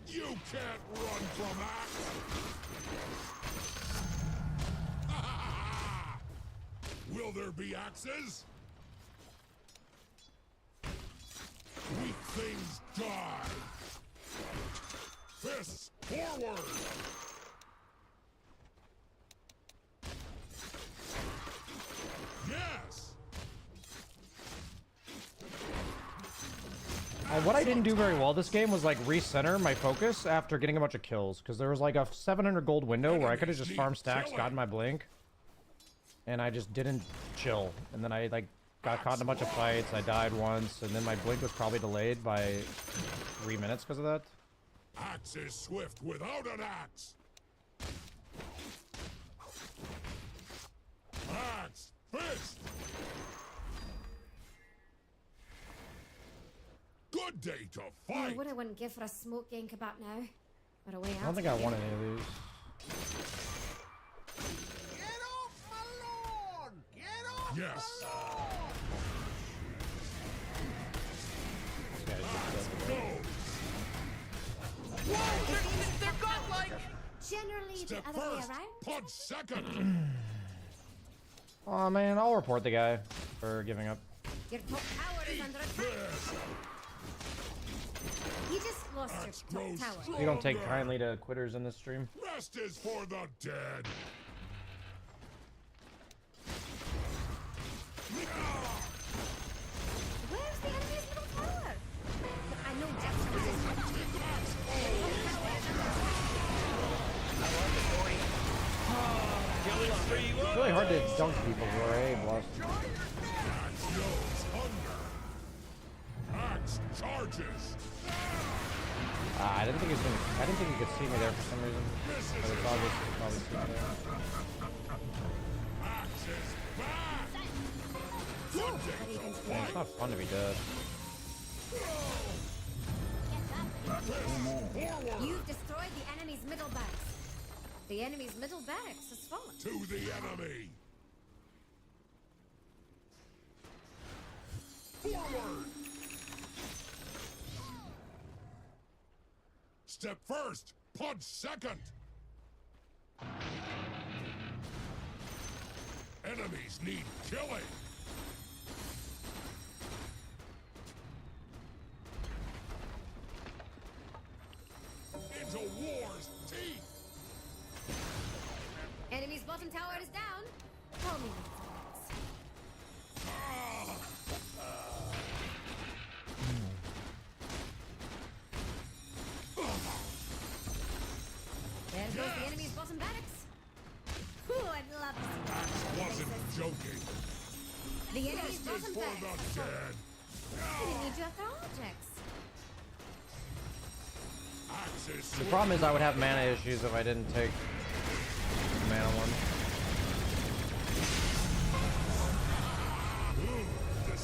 You can't run from axe. Will there be axes? Weak things die. Fists forward. Yes. What I didn't do very well this game was like recenter my focus after getting a bunch of kills, because there was like a 700 gold window where I could have just farmed stacks, gotten my blink, and I just didn't chill. And then I like got caught in a bunch of fights. I died once, and then my blink was probably delayed by 3 minutes because of that. Axe is swift without an axe. Axe fist. Good day to Oh, fight. what I wouldn't give for a smoke gang kebab now. Or a way out. I don't think I want any of these. Get off my lawn! Get off Yes. my lawn! Whoa! They're godlike! Generally, Step the other way first. around. Punch second. Oh man, I'll report the guy for giving up. Your top tower is under attack. You just lost your top tower. We don't take kindly to quitters in this stream. Rest is for the dead. Where's the enemy's middle tower? I know Jackson was just Killing spree! It's really hard to dunk people who are aim lost. Axe knows hunger. Axe charges. I didn't think he was gonna. I didn't think he could see me there for some reason. But it's obviously probably see me there. Axe is back. Good day to Man, it's fight. not fun to be dead. You've destroyed the enemy's middle barracks. The enemy's middle barracks has fallen. To the enemy. Forward. Step first. Punch second. Enemies need killing. Into war's teeth. Enemy's bottom tower is down. Call me. The enemy's bottom For barracks the have fallen. dead. They need you at their objects. Axis. The problem is I would have mana issues if I didn't take the mana one.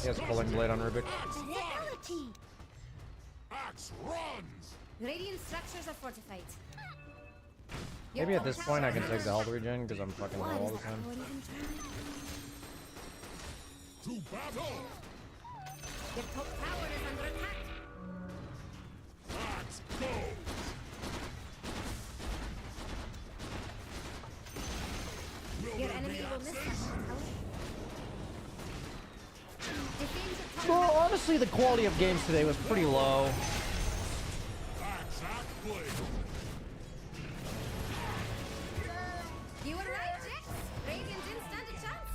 He has Pulling Blade on Rubik. Fatality. Axe runs. Radiant structures are fortified. Maybe at this point I can take the health regen because I'm fucking low all the time. To battle. Your top tower is under attack. Axe go. Your enemy will miss that tower. Defend your top Well, honestly, the quality of games today was pretty low. Axe blade. You were right, Jax. Radiant didn't stand a chance.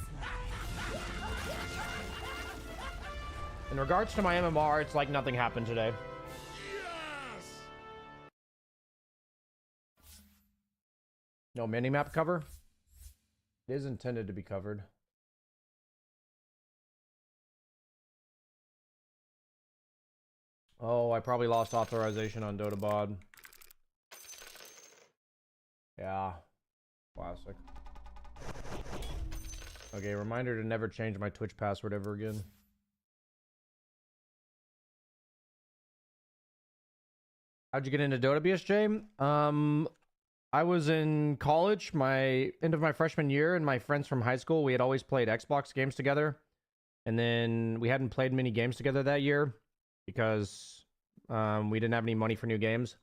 In regards to my MMR, it's like nothing happened today. Yes. No minimap cover? It is intended to be covered. Oh, I probably lost authorization on Dota bod. Yeah. Classic. Okay, reminder to never change my Twitch password ever again. How'd you get into Dota, BSJ? I was in college, end of my freshman year, and my friends from high school, we had always played Xbox games together. And then we hadn't played many games together that year because we didn't have any money for new games.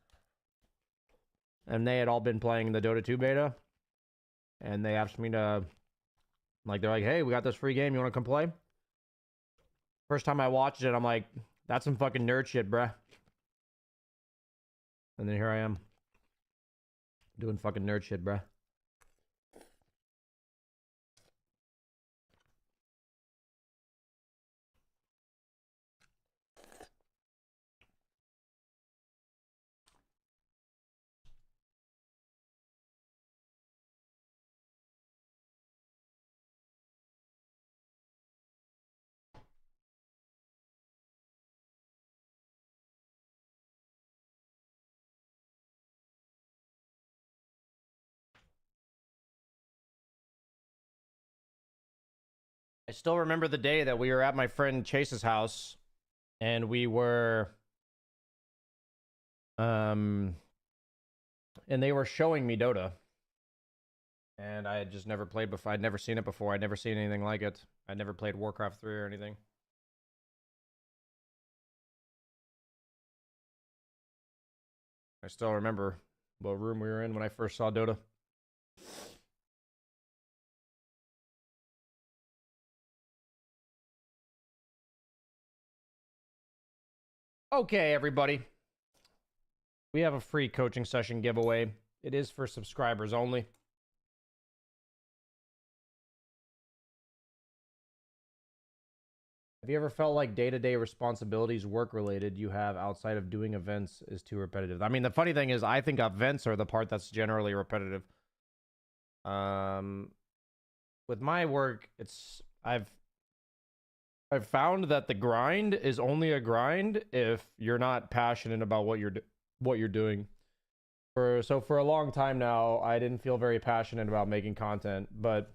And they had all been playing the Dota 2 beta. And they asked me to, they're like, hey, we got this free game, you want to come play? First time I watched it, I'm like, that's some fucking nerd shit, bruh. And then here I am. Doing fucking nerd shit, bruh. I still remember the day that we were at my friend Chase's house and we were and they were showing me Dota. And I had just never played before. I'd never seen it before. I'd never seen anything like it. I'd never played Warcraft 3 or anything. I still remember what room we were in when I first saw Dota. Okay, everybody. We have a free coaching session giveaway. It is for subscribers only. Have you ever felt like day-to-day responsibilities, work-related, you have outside of doing events is too repetitive? I mean, the funny thing is, I think events are the part that's generally repetitive. With my work, I've found that the grind is only a grind if you're not passionate about what you're doing. So for a long time now, I didn't feel very passionate about making content, but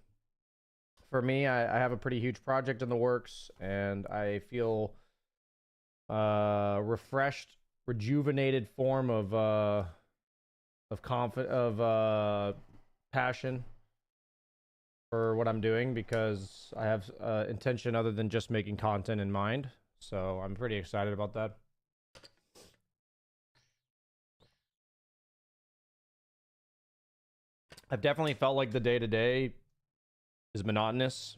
for me, I have a pretty huge project in the works, and I feel refreshed, rejuvenated form of passion for what I'm doing because I have intention other than just making content in mind. So I'm pretty excited about that. I've definitely felt like the day-to-day is monotonous.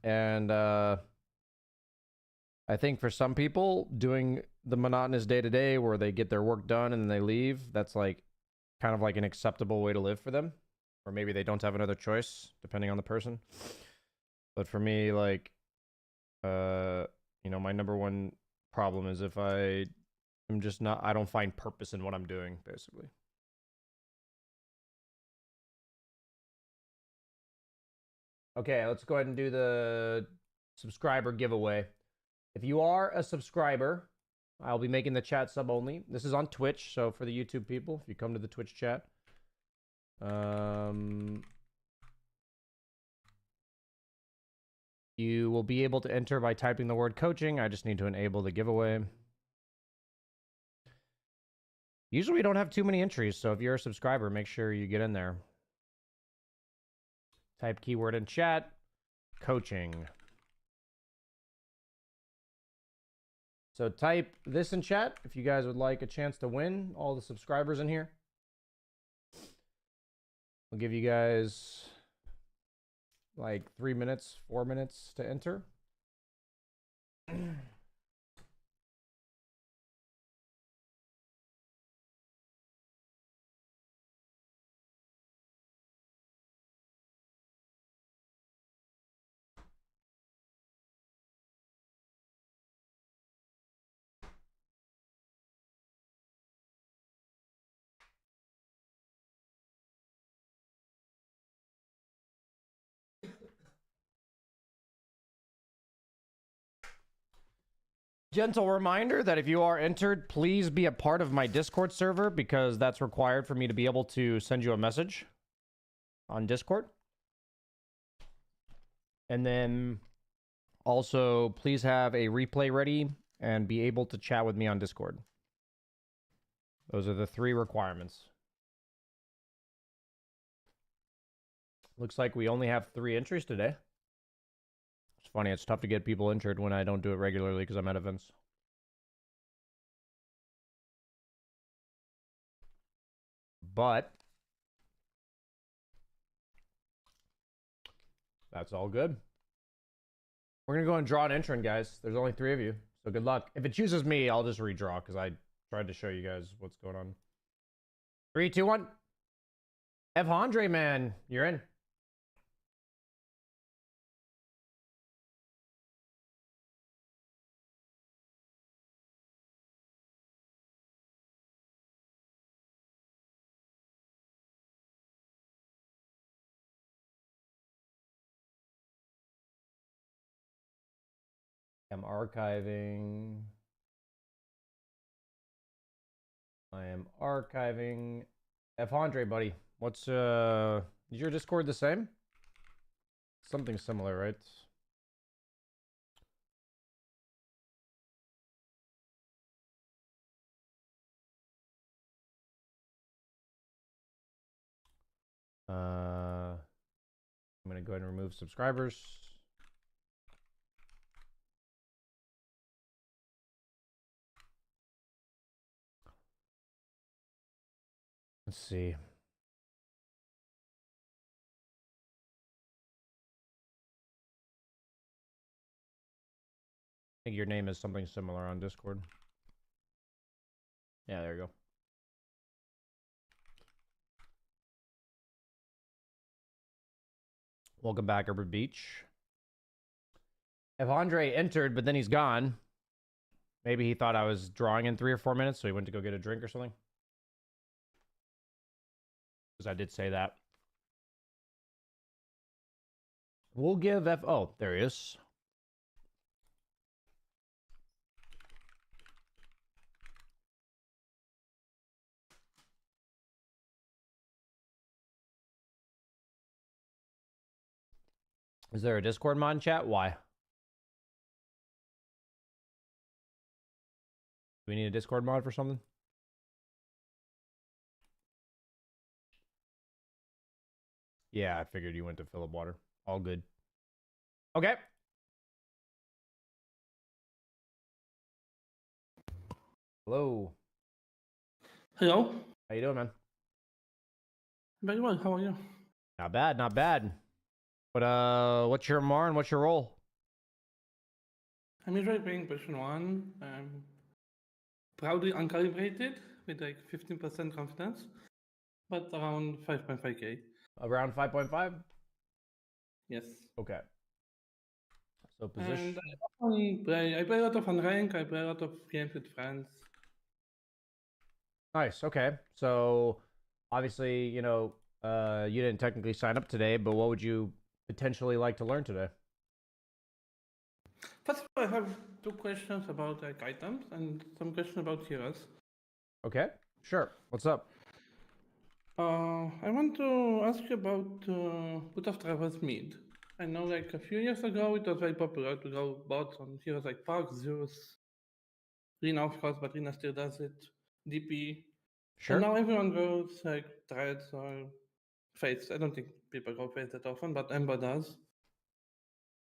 And I think for some people, doing the monotonous day-to-day where they get their work done and then they leave, that's like kind of like an acceptable way to live for them. Or maybe they don't have another choice, depending on the person. But for me, like, my number one problem is if I don't find purpose in what I'm doing, basically. Okay, let's go ahead and do the subscriber giveaway. If you are a subscriber, I'll be making the chat sub only. This is on Twitch, so for the YouTube people, if you come to the Twitch chat, you will be able to enter by typing the word coaching. I just need to enable the giveaway. Usually we don't have too many entries, so if you're a subscriber, make sure you get in there. Type keyword in chat, coaching. So type this in chat if you guys would like a chance to win, all the subscribers in here. I'll give you guys like 3 minutes, 4 minutes to enter. Gentle reminder that if you are entered, please be a part of my Discord server because that's required for me to be able to send you a message on Discord. And then also please have a replay ready and be able to chat with me on Discord. Those are the 3 requirements. Looks like we only have 3 entries today. It's funny, it's tough to get people entered when I don't do it regularly because I'm at events. But that's all good. We're going to go and draw an entrant, guys. There's only 3 of you, so good luck. If it chooses me, I'll just redraw because I tried to show you guys what's going on. 3, 2, 1. F. Andre, man, you're in. I'm archiving. I am archiving. F. Andre, buddy. What's, is your Discord the same? Something similar, right? I'm gonna go ahead and remove subscribers. Let's see. I think your name is something similar on Discord. Yeah, there you go. Welcome back, Urban Beach. If Andre entered, but then he's gone. Maybe he thought I was drawing in 3 or 4 minutes, so he went to go get a drink or something. Because I did say that. We'll give F... Oh, there he is. Is there a Discord mod in chat? Why? Do we need a Discord mod for something? Yeah, I figured you went to fill up water. All good. Okay. Hello. Hello. How you doing, man? Very well. How are you? Not bad, not bad. But what's your MAR and what's your role? I'm usually playing version 1. I'm proudly uncalibrated with like 15% confidence, but around 5.5k. Around 5.5? Yes. Okay. So position. And I play a lot of unranked, I play a lot of games with friends. Nice. Okay. So obviously, you know, you didn't technically sign up today, but what would you potentially like to learn today? First of all, I have 2 questions about like items and some questions about heroes. Okay, sure. What's up? I want to ask you about Boot of Traverse Mid. I know like a few years ago it was very popular to go bots on heroes like Park, Zeus, Rina of course, but Rina still does it, DP. Sure. And now everyone goes like Threads or Fates. I don't think people go Fates that often, but Ember does.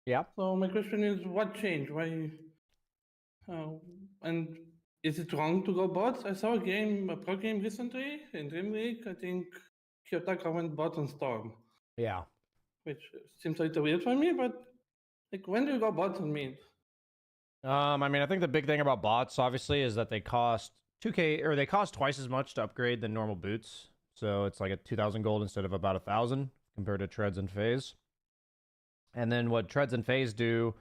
Yeah. So my question is, what changed? Why? And is it wrong to go bots? I saw a pro game recently in Dream League. I think Kiyotaka went bot on Storm. Yeah. Which seems a little weird for me, but like, when do you go bots on mid? I mean, I think the big thing about bots, obviously, is that they cost 2K, or they cost twice as much to upgrade than normal boots. So it's like a 2,000 gold instead of about 1,000 compared to Treads and Phase. And then what Treads and Phase do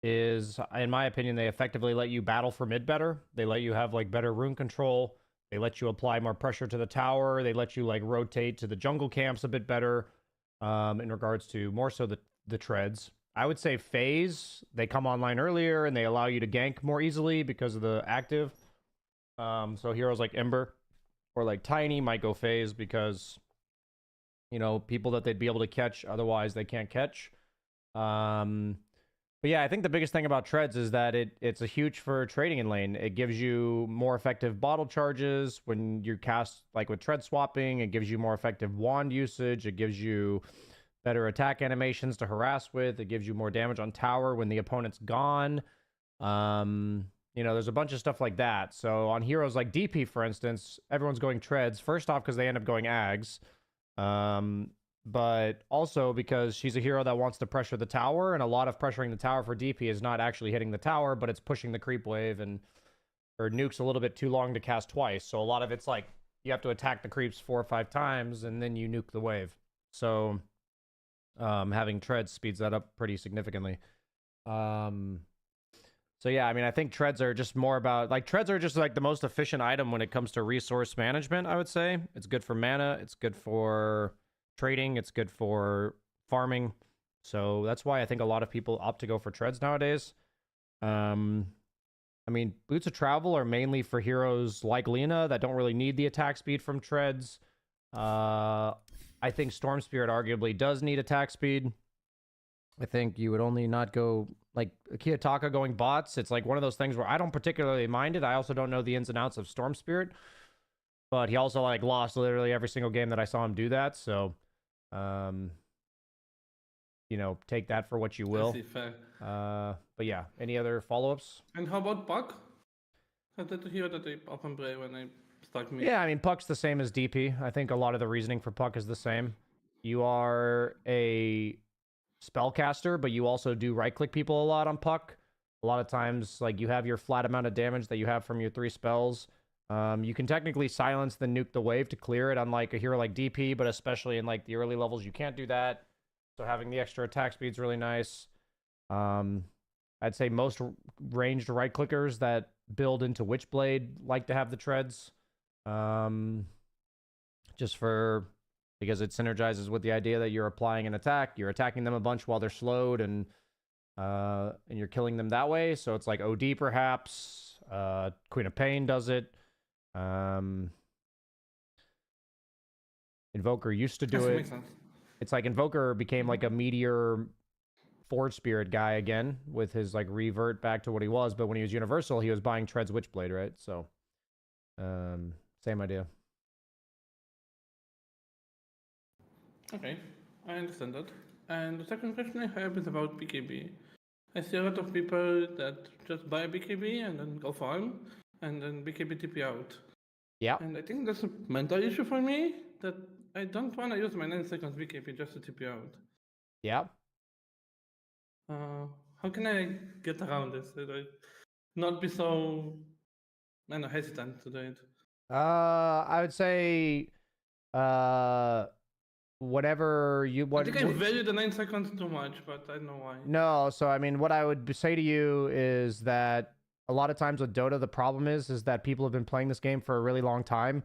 is, in my opinion, they effectively let you battle for mid better. They let you have like better rune control. They let you apply more pressure to the tower. They let you like rotate to the jungle camps a bit better, in regards to more so the Treads. I would say Phase, they come online earlier and they allow you to gank more easily because of the active. So heroes like Ember or like Tiny might go Phase because, you know, people that they'd be able to catch, otherwise they can't catch. But yeah, I think the biggest thing about Treads is that it's a huge for trading in lane. It gives you more effective bottle charges when you cast, like with Tread swapping. It gives you more effective wand usage. It gives you better attack animations to harass with. It gives you more damage on tower when the opponent's gone. You know, there's a bunch of stuff like that. So on heroes like DP, for instance, everyone's going Treads. First off, because they end up going Ags. But also because she's a hero that wants to pressure the tower, and a lot of pressuring the tower for DP is not actually hitting the tower, but it's pushing the creep wave, and her nuke's a little bit too long to cast twice. So a lot of it's like you have to attack the creeps 4 or 5 times, and then you nuke the wave. So having Treads speeds that up pretty significantly. So yeah, I mean, I think Treads are just more about, like, Treads are just like the most efficient item when it comes to resource management, I would say. It's good for mana, it's good for trading, it's good for farming. So that's why I think a lot of people opt to go for Treads nowadays. I mean, Boots of Travel are mainly for heroes like Lena that don't really need the attack speed from Treads. I think Storm Spirit arguably does need attack speed. I think you would only not go, like, Kiyotaka going bots. It's like one of those things where I don't particularly mind it. I also don't know the ins and outs of Storm Spirit. But he also, like, lost literally every single game that I saw him do that. So, you know, take that for what you will. I see, fair. But yeah, any other follow-ups? And how about Puck? I did hear that they often play when they stuck me. Yeah, I mean, Puck's the same as DP. I think a lot of the reasoning for Puck is the same. You are a spellcaster, but you also do right-click people a lot on Puck. A lot of times, like, you have your flat amount of damage that you have from your 3 spells. You can technically silence the nuke the wave to clear it, unlike a hero like DP, but especially in, like, the early levels, you can't do that. So having the extra attack speed is really nice. I'd say most ranged right-clickers that build into Witchblade like to have the Treads. Just for... because it synergizes with the idea that you're applying an attack, you're attacking them a bunch while they're slowed, and you're killing them that way. So it's like OD perhaps. Queen of Pain does it. Invoker used to do it. It's like Invoker became like a meteor Forge Spirit guy again with his like revert back to what he was. But when he was Universal, he was buying Treads Witchblade, right? So same idea. Okay, I understand that. And the second question I have is about BKB. I see a lot of people that just buy BKB and then go farm, and then BKB TP out. Yeah. And I think that's a mental issue for me, that I don't want to use my 9 seconds BKB just to TP out. Yeah. How can I get around this? Like, not be so, I don't know, hesitant to do it? I would say... whatever you want. I think I value the 9 seconds too much, but I don't know why. No, so I mean, what I would say to you is that a lot of times with Dota, the problem is that people have been playing this game for a really long time.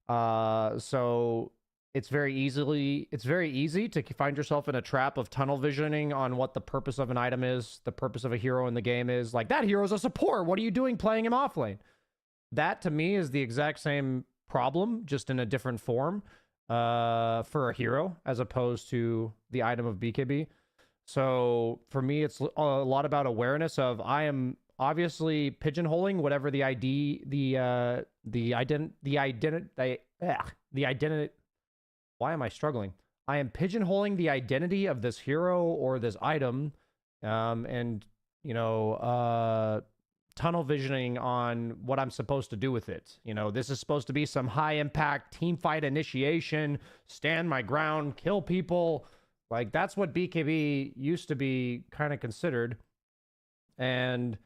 So it's very easy to find yourself in a trap of tunnel visioning on what the purpose of an item is, the purpose of a hero in the game is. Like, that hero's a support. What are you doing playing him off lane? That, to me, is the exact same problem, just in a different form for a hero, as opposed to the item of BKB. So, for me, it's a lot about awareness of, I am obviously pigeonholing whatever the identity. Why am I struggling? I am pigeonholing the identity of this hero or this item, and, you know, tunnel visioning on what I'm supposed to do with it. You know, this is supposed to be some high impact team fight initiation, stand my ground, kill people. Like, that's what BKB used to be kind of considered. And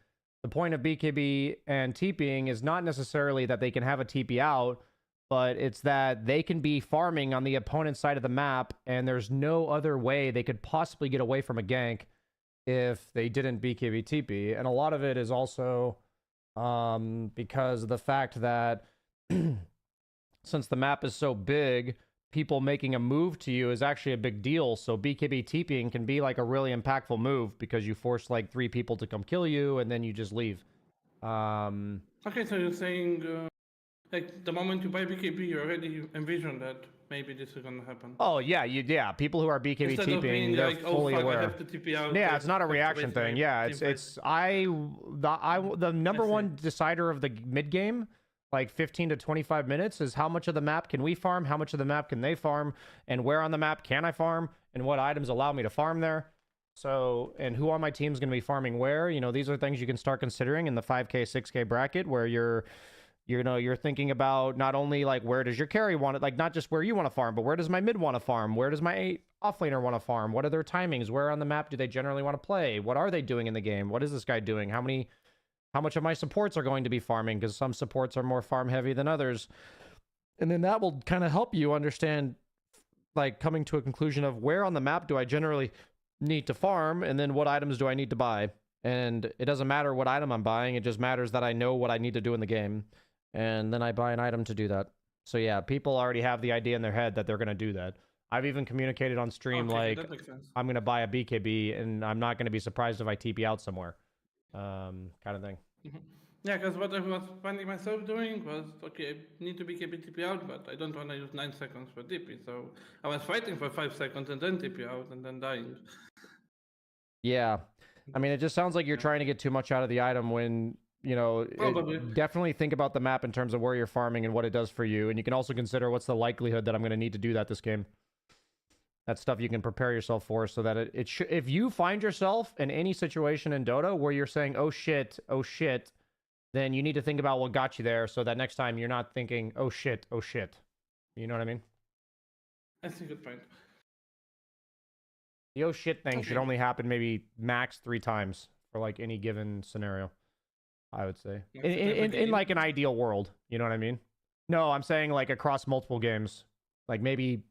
the point of BKB and TPing is not necessarily that they can have a TP out, but it's that they can be farming on the opponent's side of the map, and there's no other way they could possibly get away from a gank if they didn't BKB TP. And a lot of it is also because of the fact that since the map is so big, people making a move to you is actually a big deal. So BKB TPing can be like a really impactful move because you force like 3 people to come kill you and then you just leave. Okay, so you're saying like the moment you buy BKB, you already envision that maybe this is gonna happen. Oh yeah, people who are BKB Instead of being TPing, they're like, fully oh, fuck, aware. I have to TP out, Yeah, I it's not a have to reaction waste my thing. Yeah, team the number one decider of the mid game, like 15 to 25 minutes, is how much of the map can we farm, how much of the map can they farm, and where on the map can I farm, and what items allow me to farm there. So, and who on my team is going to be farming where. You know, these are things you can start considering in the 5K, 6K bracket, where you're thinking about not only like where does your carry want it, like not just where you want to farm, but where does my mid want to farm, where does my offlaner want to farm, what are their timings, where on the map do they generally want to play, what are they doing in the game, what is this guy doing, how much of my supports are going to be farming, because some supports are more farm heavy than others. And then that will kind of help you understand, like, coming to a conclusion of where on the map do I generally need to farm, and then what items do I need to buy. And it doesn't matter what item I'm buying, it just matters that I know what I need to do in the game, and then I buy an item to do that. So yeah, people already have the idea in their head that they're going to do that. I've even communicated on stream, like, I'm going to buy a BKB, and I'm not going to be surprised if I TP out somewhere. Kind of thing. Yeah, because what I was finding myself doing was, okay, I need to BKB TP out, but I don't want to use 9 seconds for TP. So I was fighting for 5 seconds and then TP out and then dying. Yeah. I mean, it just sounds like you're trying to get too much out of the item when, you know, definitely think about the map in terms of where you're farming and what it does for you. And you can also consider what's the likelihood that I'm going to need to do that this game. That's stuff you can prepare yourself for, so that if you find yourself in any situation in Dota where you're saying, oh shit, then you need to think about what got you there, so that next time you're not thinking, oh shit. You know what I mean? That's a good point. The oh shit thing should only happen maybe max 3 times for like any given scenario, I would say. In like an ideal world, you know what I mean? No, I'm saying like across multiple games. Like maybe,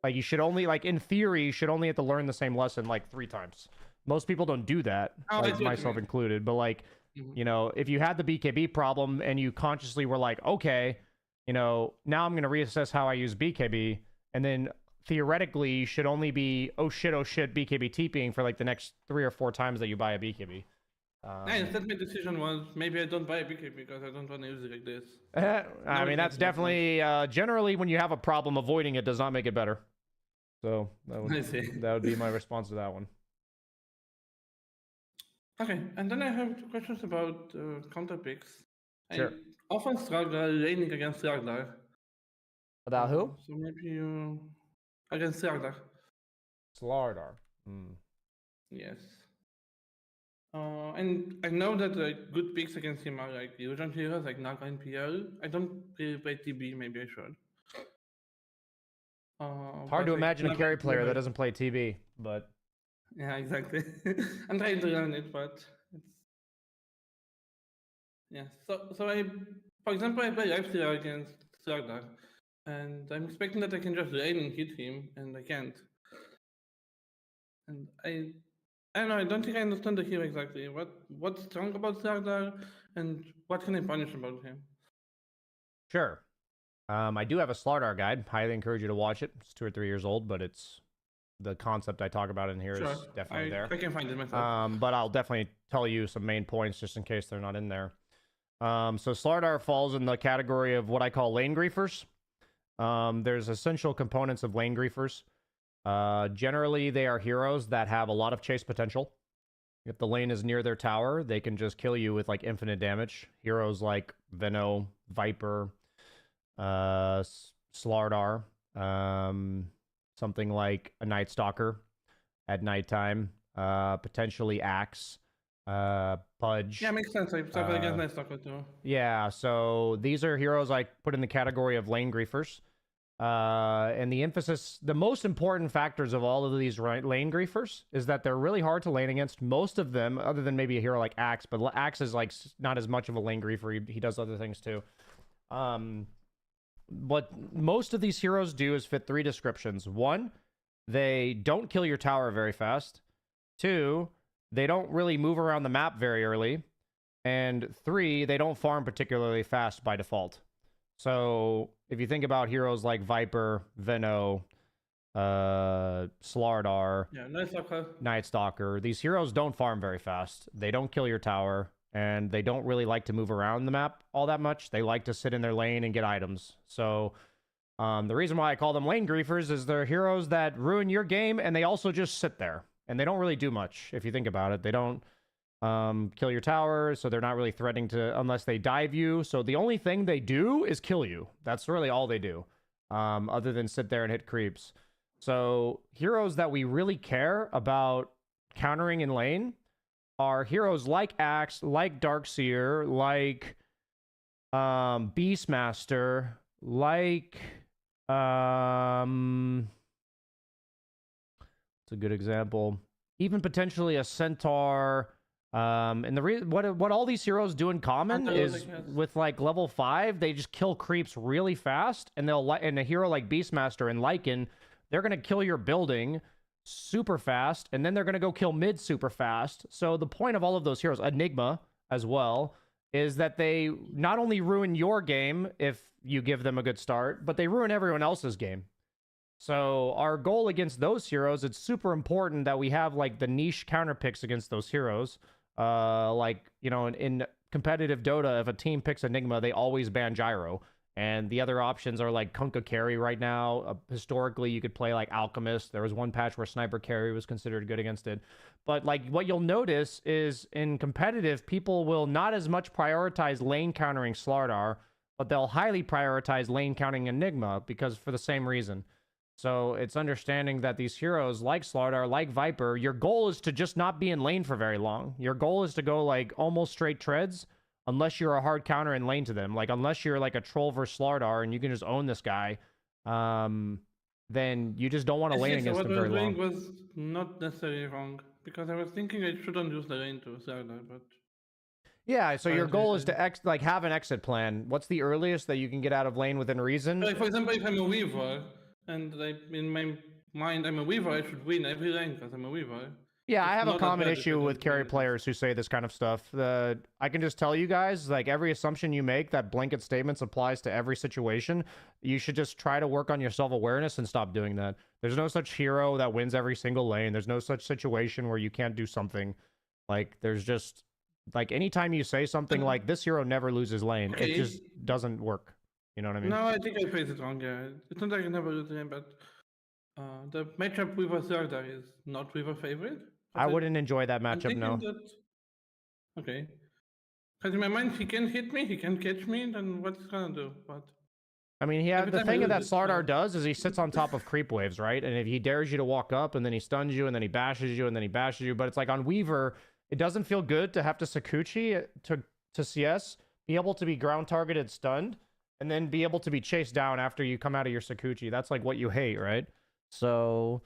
like you should only, like in theory, you should only have to learn the same lesson like 3 times. Most people don't do that, like myself included, but like, you know, if you had the BKB problem and you consciously were like, okay, you know, now I'm going to reassess how I use BKB, and then theoretically you should only be, oh shit, BKB TPing for like the next 3 or 4 times that you buy a BKB. Instead my decision was, maybe I don't buy a BKB because I don't want to use it like this. I mean, that's definitely, generally when you have a problem, avoiding it does not make it better. So that would be my response to that one. Okay, and then I have 2 questions about counter picks. Sure. I often struggle laning against Ragnar. About who? So maybe you... Against Ragnar. Slardar. Yes. And I know that like good picks against him are like Fusion heroes like Naga and PL. I don't really play TB, maybe I should. It's hard to imagine a carry player that doesn't play TB, but... Yeah, exactly. I'm trying to learn it, but it's... Yeah, so I, for example, I play Lifesteal against Ragnar, and I'm expecting that I can just lane and hit him, and I can't. And I don't know, I don't think I understand the hero exactly. What's strong about Ragnar, and what can I punish about him? Sure. I do have a Slardar guide. Highly encourage you to watch it. It's 2 or 3 years old, but it's the concept I talk about in here is definitely there. I can find it myself. But I'll definitely tell you some main points just in case they're not in there. So Slardar falls in the category of what I call lane griefers. There's essential components of lane griefers. Generally, they are heroes that have a lot of chase potential. If the lane is near their tower, they can just kill you with like infinite damage. Heroes like Venno, Viper, Slardar, something like a Night Stalker at nighttime, potentially Axe, Pudge. Yeah, makes sense. I stuck against Night Stalker too. Yeah, so these are heroes I put in the category of lane griefers. And the emphasis, the most important factors of all of these lane griefers is that they're really hard to lane against. Most of them, other than maybe a hero like Axe, but Axe is like not as much of a lane griefer. He does other things too. What most of these heroes do is fit 3 descriptions. 1, they don't kill your tower very fast. 2, they don't really move around the map very early. And 3, they don't farm particularly fast by default. So if you think about heroes like Viper, Venno, Slardar, Night Stalker, these heroes don't farm very fast. They don't kill your tower, and they don't really like to move around the map all that much. They like to sit in their lane and get items. So the reason why I call them lane griefers is they're heroes that ruin your game, and they also just sit there. And they don't really do much, if you think about it. They don't kill your tower, so they're not really threatening to, unless they dive you. So the only thing they do is kill you. That's really all they do, other than sit there and hit creeps. So heroes that we really care about countering in lane are heroes like Axe, like Darkseer, like Beastmaster, like it's a good example. Even potentially a Centaur. And the what all these heroes do in common is with like level 5, they just kill creeps really fast, and and a hero like Beastmaster and Lycan, they're gonna kill your building super fast, and then they're gonna go kill mid super fast. So the point of all of those heroes, Enigma as well, is that they not only ruin your game if you give them a good start, but they ruin everyone else's game. So our goal against those heroes, it's super important that we have like the niche counter picks against those heroes. Like, you know, in competitive Dota, if a team picks Enigma, they always ban Gyro. And the other options are like Kunkka Carry right now. Historically, you could play like Alchemist. There was one patch where Sniper Carry was considered good against it. But like what you'll notice is in competitive, people will not as much prioritize lane countering Slardar, but they'll highly prioritize lane countering Enigma because for the same reason. So it's understanding that these heroes like Slardar, like Viper, your goal is to just not be in lane for very long. Your goal is to go like almost straight treads unless you're a hard counter in lane to them. Like unless you're like a troll versus Slardar and you can just own this guy, then you just don't want to lane against them very long. What I was doing was not necessarily wrong because I was thinking I shouldn't use the lane to Slardar, but... Yeah, so your goal is to have an exit plan. What's the earliest that you can get out of lane within reason? Like, for example, if I'm a Weaver, and like in my mind I'm a Weaver, I should win every lane because I'm a Weaver. Yeah, I have a common issue with carry players who say this kind of stuff. I can just tell you guys, like every assumption you make, that blanket statements applies to every situation. You should just try to work on your self-awareness and stop doing that. There's no such hero that wins every single lane. There's no such situation where you can't do something. Like, there's just, like, anytime you say something like, this hero never loses lane, it just doesn't work. You know what I mean? No, I think I phrased it wrong, yeah. It's not like I never lose lane, but the matchup with Slardar is not Weaver favorite. I wouldn't enjoy that matchup, no. Okay. Because in my mind, he can hit me, he can catch me, then what's he gonna do? But I mean, the thing that Slardar does is he sits on top of creep waves, right? And if he dares you to walk up, and then he stuns you, and then he bashes you, and then he bashes you. But it's like on Weaver, it doesn't feel good to have to Sakuchi to CS, be able to be ground targeted stunned, and then be able to be chased down after you come out of your Sakuchi. That's like what you hate, right? So...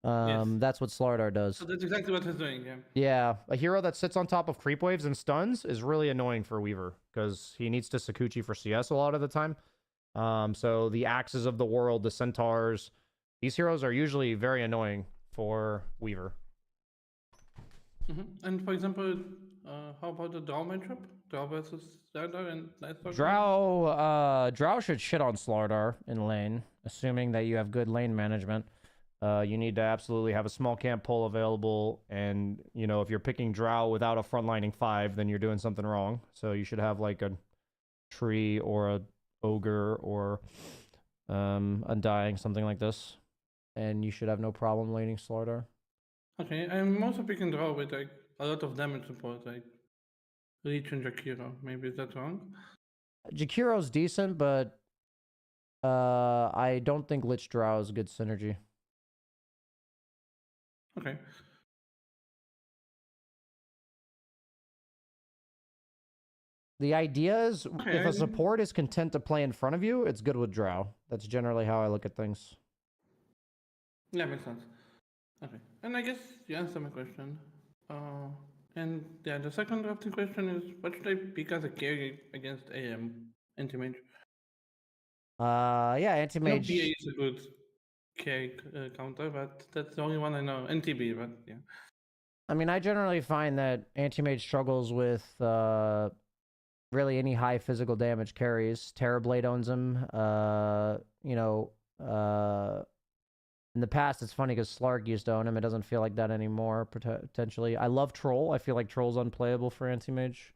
that's what Slardar does. So that's exactly what he's doing, yeah. Yeah, a hero that sits on top of creep waves and stuns is really annoying for Weaver because he needs to Sakuchi for CS a lot of the time. So the Axes of the world, the Centaurs, these heroes are usually very annoying for Weaver. And for example, how about the draw matchup? Drow versus Slardar and Night Stalker? Drow should shit on Slardar in lane, assuming that you have good lane management. You need to absolutely have a small camp pull available, and you know if you're picking Drow without a frontlining 5, then you're doing something wrong. So you should have like a tree or a ogre or undying, something like this, and you should have no problem laning Slardar. Okay, I'm also picking Drow with like a lot of damage support, like Leech and Jakiro. Maybe is that wrong? Jakiro's decent, but I don't think Lich Drow is good synergy. Okay. The idea is, if a support is content to play in front of you, it's good with Drow. That's generally how I look at things. Yeah, makes sense. Okay, and I guess you answered my question. And yeah, the second drafting question is, what should I pick as a carry against AM anti-mage? Yeah, anti-mage. PA is a good carry counter, but that's the only one I know. NTB, but yeah. I mean, I generally find that anti-mage struggles with really any high physical damage carries. Terrorblade owns him. You know, in the past, it's funny because Slark used to own him. It doesn't feel like that anymore, potentially. I love Troll. I feel like Troll's unplayable for anti-mage.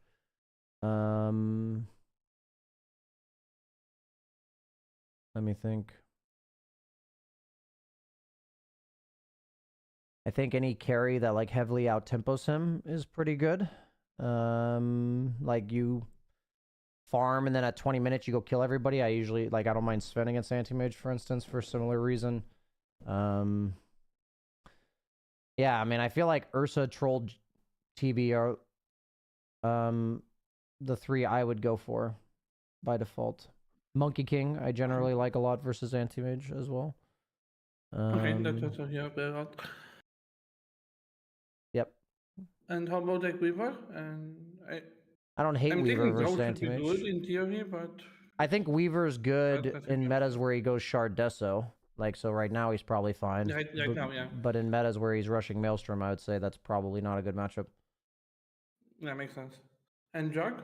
Let me think. I think any carry that like heavily out-tempos him is pretty good. Like you farm and then at 20 minutes you go kill everybody. I don't mind Sven against anti-mage, for instance, for a similar reason. Yeah, I mean, I feel like Ursa, Troll, TB are the 3 I would go for by default. Monkey King I generally like a lot versus anti-mage as well. Okay, that's also here a lot. Yep. And how about like Weaver? And I don't hate Weaver versus Good anti-mage. in theory, but I think Weaver's good in metas where he goes Shard Deso. Like, so right now he's probably fine. Now, yeah. But in metas where he's rushing Maelstrom, I would say that's probably not a good matchup. That makes sense. And Jug?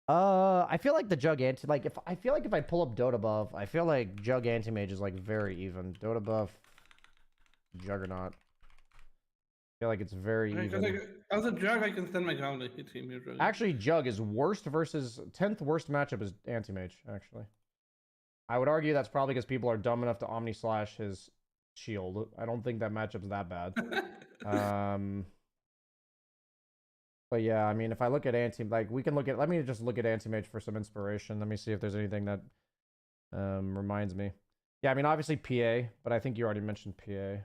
I feel like the Jug anti, like if I pull up Dota buff, I feel like Jug anti-mage is like very even. Dota buff, Juggernaut. I feel like it's very even. Like, as a Jug, I can stand my ground and hit him usually. Actually, Jug is worst versus 10th worst matchup is anti-mage. Actually, I would argue that's probably because people are dumb enough to Omni Slash his shield. I don't think that matchup's that bad. But yeah, I mean, if I look at we can look at, let me just look at anti-mage for some inspiration. Let me see if there's anything that reminds me. Yeah, I mean, obviously PA, but I think you already mentioned PA.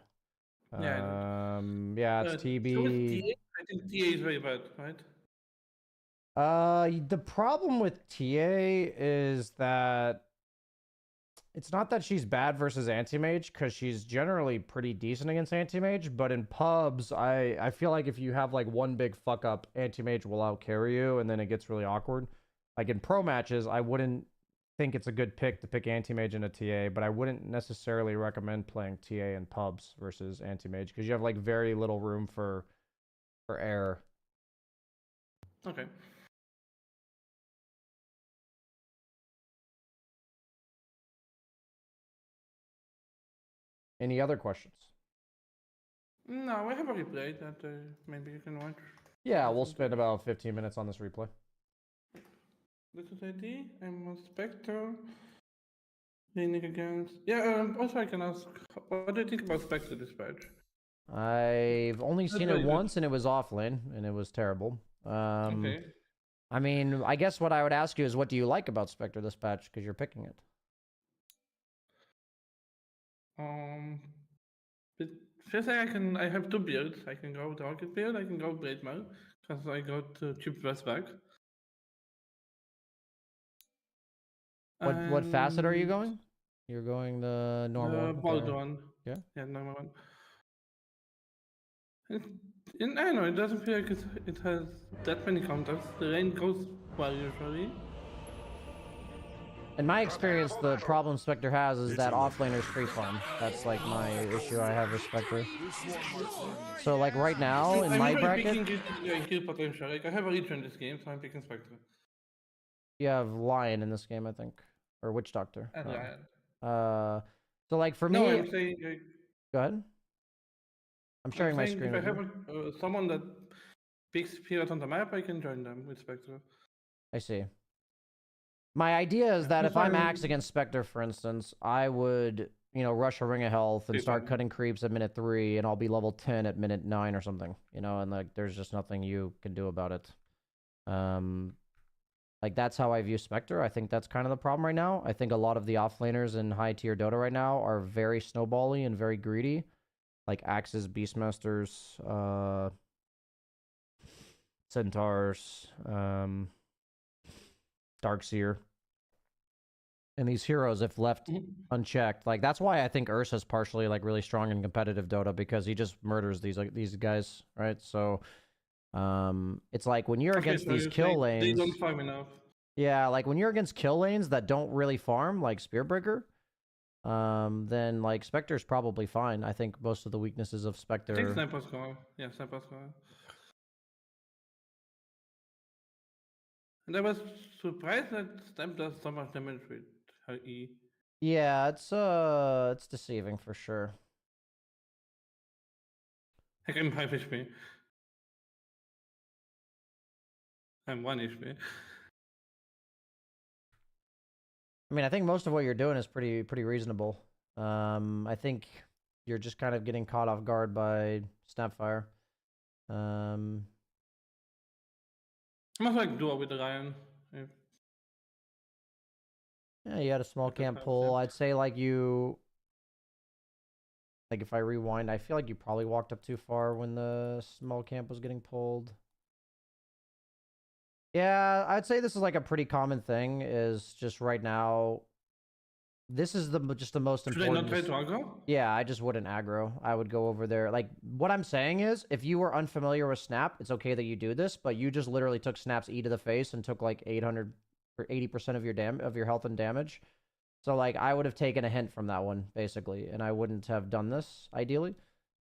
Yeah, it's TB. So TA, I think TA is very bad, right? The problem with TA is that it's not that she's bad versus anti-mage, because she's generally pretty decent against anti-mage, but in pubs, I feel like if you have like one big fuck up, anti-mage will out-carry you, and then it gets really awkward. Like in pro matches, I wouldn't think it's a good pick to pick anti-mage in a TA, but I wouldn't necessarily recommend playing TA in pubs versus anti-mage, because you have like very little room for error. Okay. Any other questions? No, I have a replay that maybe you can watch. Yeah, we'll spend about 15 minutes on this replay. This is ID. I'm a Spectre. Leaning against. Yeah, also I can ask, what do you think about Spectre Dispatch? I've only seen it once, and it was offlane, and it was terrible. Okay. I mean, I guess what I would ask you is, what do you like about Spectre Dispatch, because you're picking it? But first I have 2 builds. I can go Rocket build, I can go Blade Mail, because I got cheap West back. What facet are you going? You're going the normal. Bold one. Yeah. Yeah, normal one. I don't know, it doesn't feel like it has that many counters. The lane goes well usually. In my experience, the problem Spectre has is that offlaner's free farm. That's like my issue I have with Spectre. So like right now in my bracket, kill potential. Like I have a lead in this game, so I'm picking Spectre. you have Lion in this game, I think, or Witch Doctor. And Lion. So like for me, no, I'm saying. Go ahead. I'm sharing my screen. If I have someone that picks heroes on the map, I can join them with Spectre. I see. My idea is that if I'm Axe against Spectre, for instance, I would, you know, rush a Ring of Health and start cutting creeps at minute 3, and I'll be level 10 at minute 9 or something, you know, and like there's just nothing you can do about it. Like that's how I view Spectre. I think that's kind of the problem right now. I think a lot of the offlaners in high tier Dota right now are very snowbally and very greedy, like Axes, Beastmasters, Centaurs, Darkseer. And these heroes, if left unchecked, like that's why I think Ursa's partially like really strong in competitive Dota, because he just murders these guys, right? So it's like when you're against these kill lanes, they don't farm enough. Yeah, like when you're against kill lanes that don't really farm, like Spearbreaker, then like Spectre's probably fine. I think most of the weaknesses of Spectre. I think Sniper Score. Yeah, Sniper Score. And I was surprised that Stamp does so much damage with her E. Yeah, it's deceiving for sure. Like I'm 5 HP. I'm 1 HP. I mean, I think most of what you're doing is pretty reasonable. I think you're just kind of getting caught off guard by Snapfire. I'm also like duo with the Lion. Yeah, you had a small camp pull. I'd say like you... Like if I rewind, I feel like you probably walked up too far when the small camp was getting pulled. Yeah, I'd say this is like a pretty common thing, is just right now, this is just the most important. Should I not try to aggro? Yeah, I just wouldn't aggro. I would go over there. Like, what I'm saying is, if you were unfamiliar with Snap, it's okay that you do this, but you just literally took Snap's E to the face and took like 800 or 80% of your health and damage. So like, I would have taken a hint from that one, basically, and I wouldn't have done this, ideally.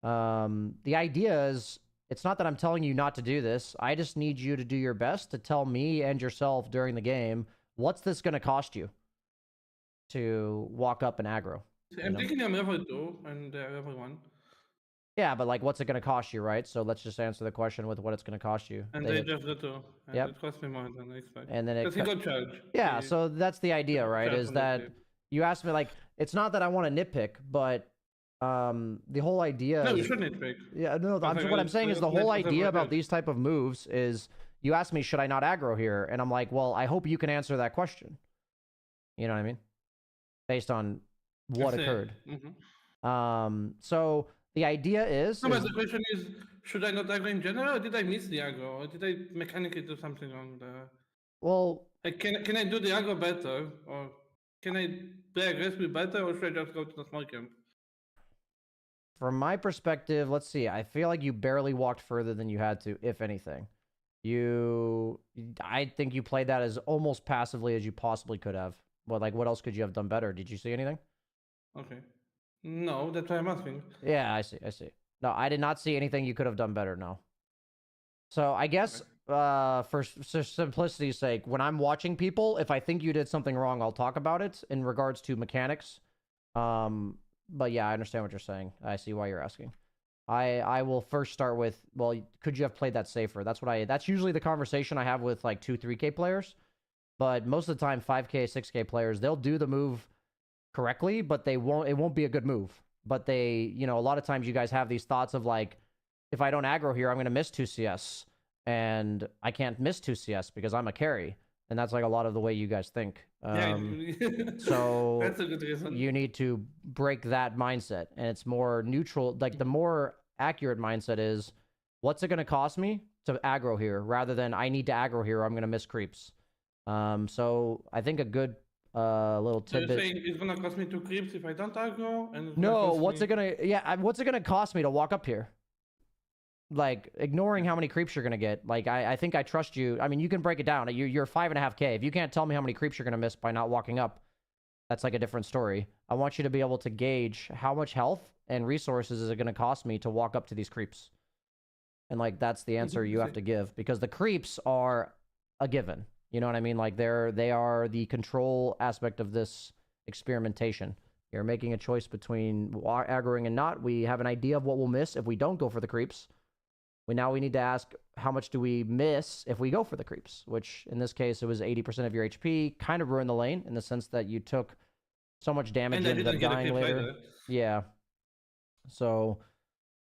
The idea is, it's not that I'm telling you not to do this. I just need you to do your best to tell me and yourself during the game, what's this going to cost you to walk up and aggro? I'm thinking I'm level 2 and level 1. Yeah, but like, what's it going to cost you, right? So let's just answer the question with what it's going to cost you. And they just got 2. And yep. It cost me more than I expected. And then he got charged. Yeah, so that's the idea, right? Is that you asked me, like, it's not that I want to nitpick, but the whole idea... No, you shouldn't nitpick. Yeah, no, what I'm saying is the whole idea about these type of moves is, you asked me, should I not aggro here? And I'm like, well, I hope you can answer that question. You know what I mean? Based on what occurred. So the idea is... No, but the question is, should I not aggro in general, or did I miss the aggro? Or did I mechanically do something wrong there? Well... Like, can I do the aggro better? Or can I play aggressively better, or should I just go to the small camp? From my perspective, let's see. I feel like you barely walked further than you had to, if anything. I think you played that as almost passively as you possibly could have. But like, what else could you have done better? Did you see anything? Okay. No, that's why I'm asking. Yeah, I see. No, I did not see anything you could have done better, no. So I guess, for simplicity's sake, when I'm watching people, if I think you did something wrong, I'll talk about it in regards to mechanics. But yeah, I understand what you're saying. I see why you're asking. I will first start with, well, could you have played that safer? That's usually the conversation I have with like 2-3K players. But most of the time, 5K, 6K players, they'll do the move correctly, but it won't be a good move. But a lot of times you guys have these thoughts of like, if I don't aggro here, I'm going to miss 2 CS. And I can't miss 2 CS because I'm a carry. And that's like a lot of the way you guys think. So that's a good reason. You need to break that mindset, and it's more neutral. Like the more accurate mindset is, what's it going to cost me to aggro here, rather than I need to aggro here or I'm going to miss creeps. So I think a good little tidbit. So you're saying it's going to cost me 2 creeps if I don't aggro? And no, what's it going to cost me to walk up here? like ignoring how many creeps you're gonna get. Like I think I trust you. I mean, you can break it down. You're 5.5K. If you can't tell me how many creeps you're gonna miss by not walking up, that's like a different story. I want you to be able to gauge how much health and resources is it gonna cost me to walk up to these creeps. And like that's the answer you have to give, because the creeps are a given. You know what I mean? Like they are the control aspect of this experimentation. You're making a choice between aggroing and not. We have an idea of what we'll miss if we don't go for the creeps. We need to ask how much do we miss if we go for the creeps, which in this case it was 80% of your HP. Kind of ruined the lane in the sense that you took so much damage and ended up dying later. Yeah. So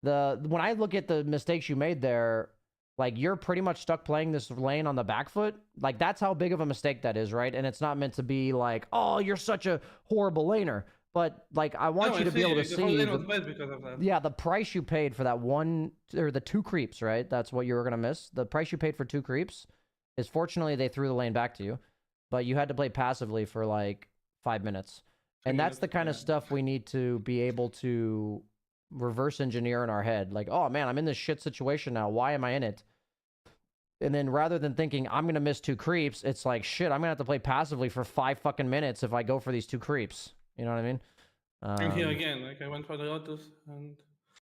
when I look at the mistakes you made there, like you're pretty much stuck playing this lane on the back foot. Like that's how big of a mistake that is, right? And it's not meant to be like, oh, you're such a horrible laner. But like I want you to be able to see the price you paid for that one or the 2 creeps, right? That's what you were gonna miss. The price you paid for 2 creeps is fortunately they threw the lane back to you, but you had to play passively for like 5 minutes. And that's the kind of stuff we need to be able to reverse engineer in our head. Like, oh man, I'm in this shit situation now. Why am I in it? And then rather than thinking I'm gonna miss 2 creeps, it's like shit, I'm gonna have to play passively for 5 fucking minutes if I go for these 2 creeps. You know what I mean? And here again, like I went for the Lotus and...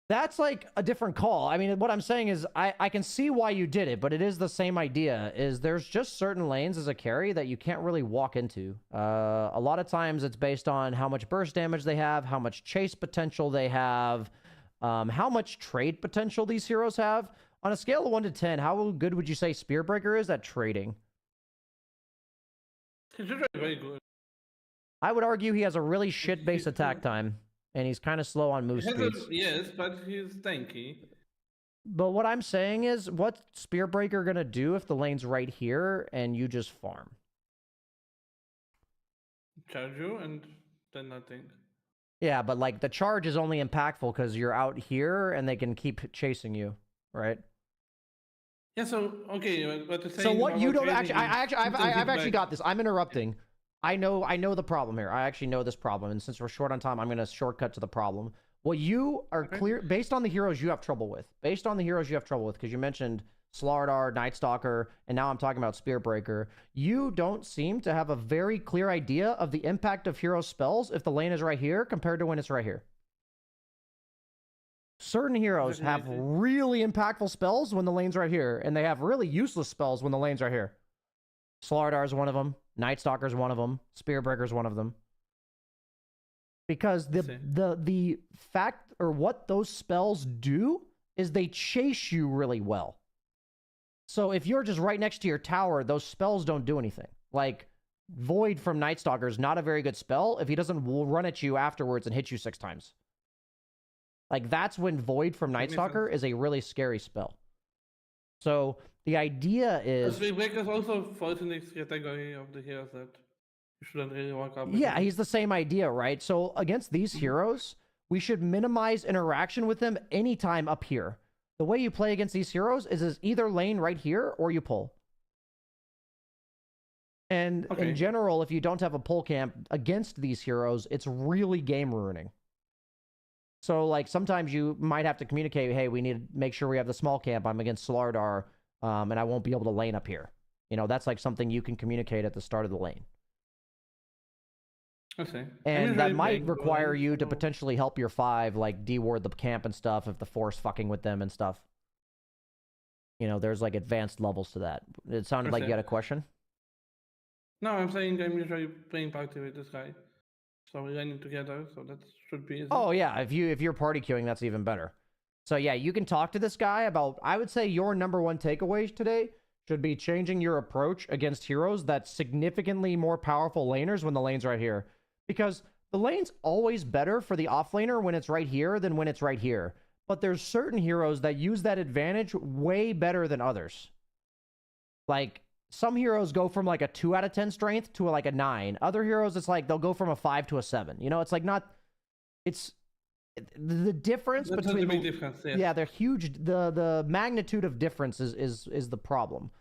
That's like a different call. I mean, what I'm saying is I can see why you did it, but it is the same idea. Is there's just certain lanes as a carry that you can't really walk into. A lot of times it's based on how much burst damage they have, how much chase potential they have, how much trade potential these heroes have. On a scale of 1 to 10, how good would you say Spearbreaker is at trading? He's very good. I would argue he has a really shit base attack time, and he's kind of slow on move speeds. Yes, but he's tanky. But what I'm saying is, what's Spearbreaker gonna do if the lane's right here and you just farm? Charge you and then nothing. Yeah, but like the charge is only impactful because you're out here and they can keep chasing you, right? Yeah. So okay, but so what you don't actually, I've actually got this. I'm interrupting. I know the problem here. I actually know this problem, and since we're short on time, I'm going to shortcut to the problem. What you are clear, based on the heroes you have trouble with, because you mentioned Slardar, Nightstalker, and now I'm talking about Spearbreaker, you don't seem to have a very clear idea of the impact of hero spells if the lane is right here compared to when it's right here. Certain heroes have really impactful spells when the lane's right here, and they have really useless spells when the lane's right here. Slardar is one of them. Nightstalker is one of them. Spearbreaker is one of them. Because the fact or what those spells do is they chase you really well. So if you're just right next to your tower, those spells don't do anything. Like Void from Nightstalker is not a very good spell if he doesn't run at you afterwards and hit you 6 times. Like that's when Void from Nightstalker is a really scary spell. So the idea is... Spearbreaker also falls in this category of the heroes that you shouldn't really walk up with. Yeah, he's the same idea, right? So against these heroes, we should minimize interaction with them anytime up here. The way you play against these heroes is either lane right here or you pull. And in general, if you don't have a pull camp against these heroes, it's really game ruining. So like sometimes you might have to communicate, hey, we need to make sure we have the small camp. I'm against Slardar. And I won't be able to lane up here. You know, that's like something you can communicate at the start of the lane. Okay. And that might require you to potentially help your 5, like deward the camp and stuff if the force fucking with them and stuff. You know, there's like advanced levels to that. It sounded like you had a question. No, I'm saying I'm usually playing party with this guy. So we're laning together, so that should be easy. Oh yeah, if you're party queuing, that's even better. So yeah, you can talk to this guy about, I would say your number 1 takeaway today should be changing your approach against heroes that's significantly more powerful laners when the lane's right here. Because the lane's always better for the offlaner when it's right here than when it's right here. But there's certain heroes that use that advantage way better than others. Like, some heroes go from like a 2 out of 10 strength to like a 9. Other heroes, it's like they'll go from a 5 to a 7. You know, it's like not... It's... The difference between... a big difference, yes. Yeah, they're huge. The magnitude of difference is the problem.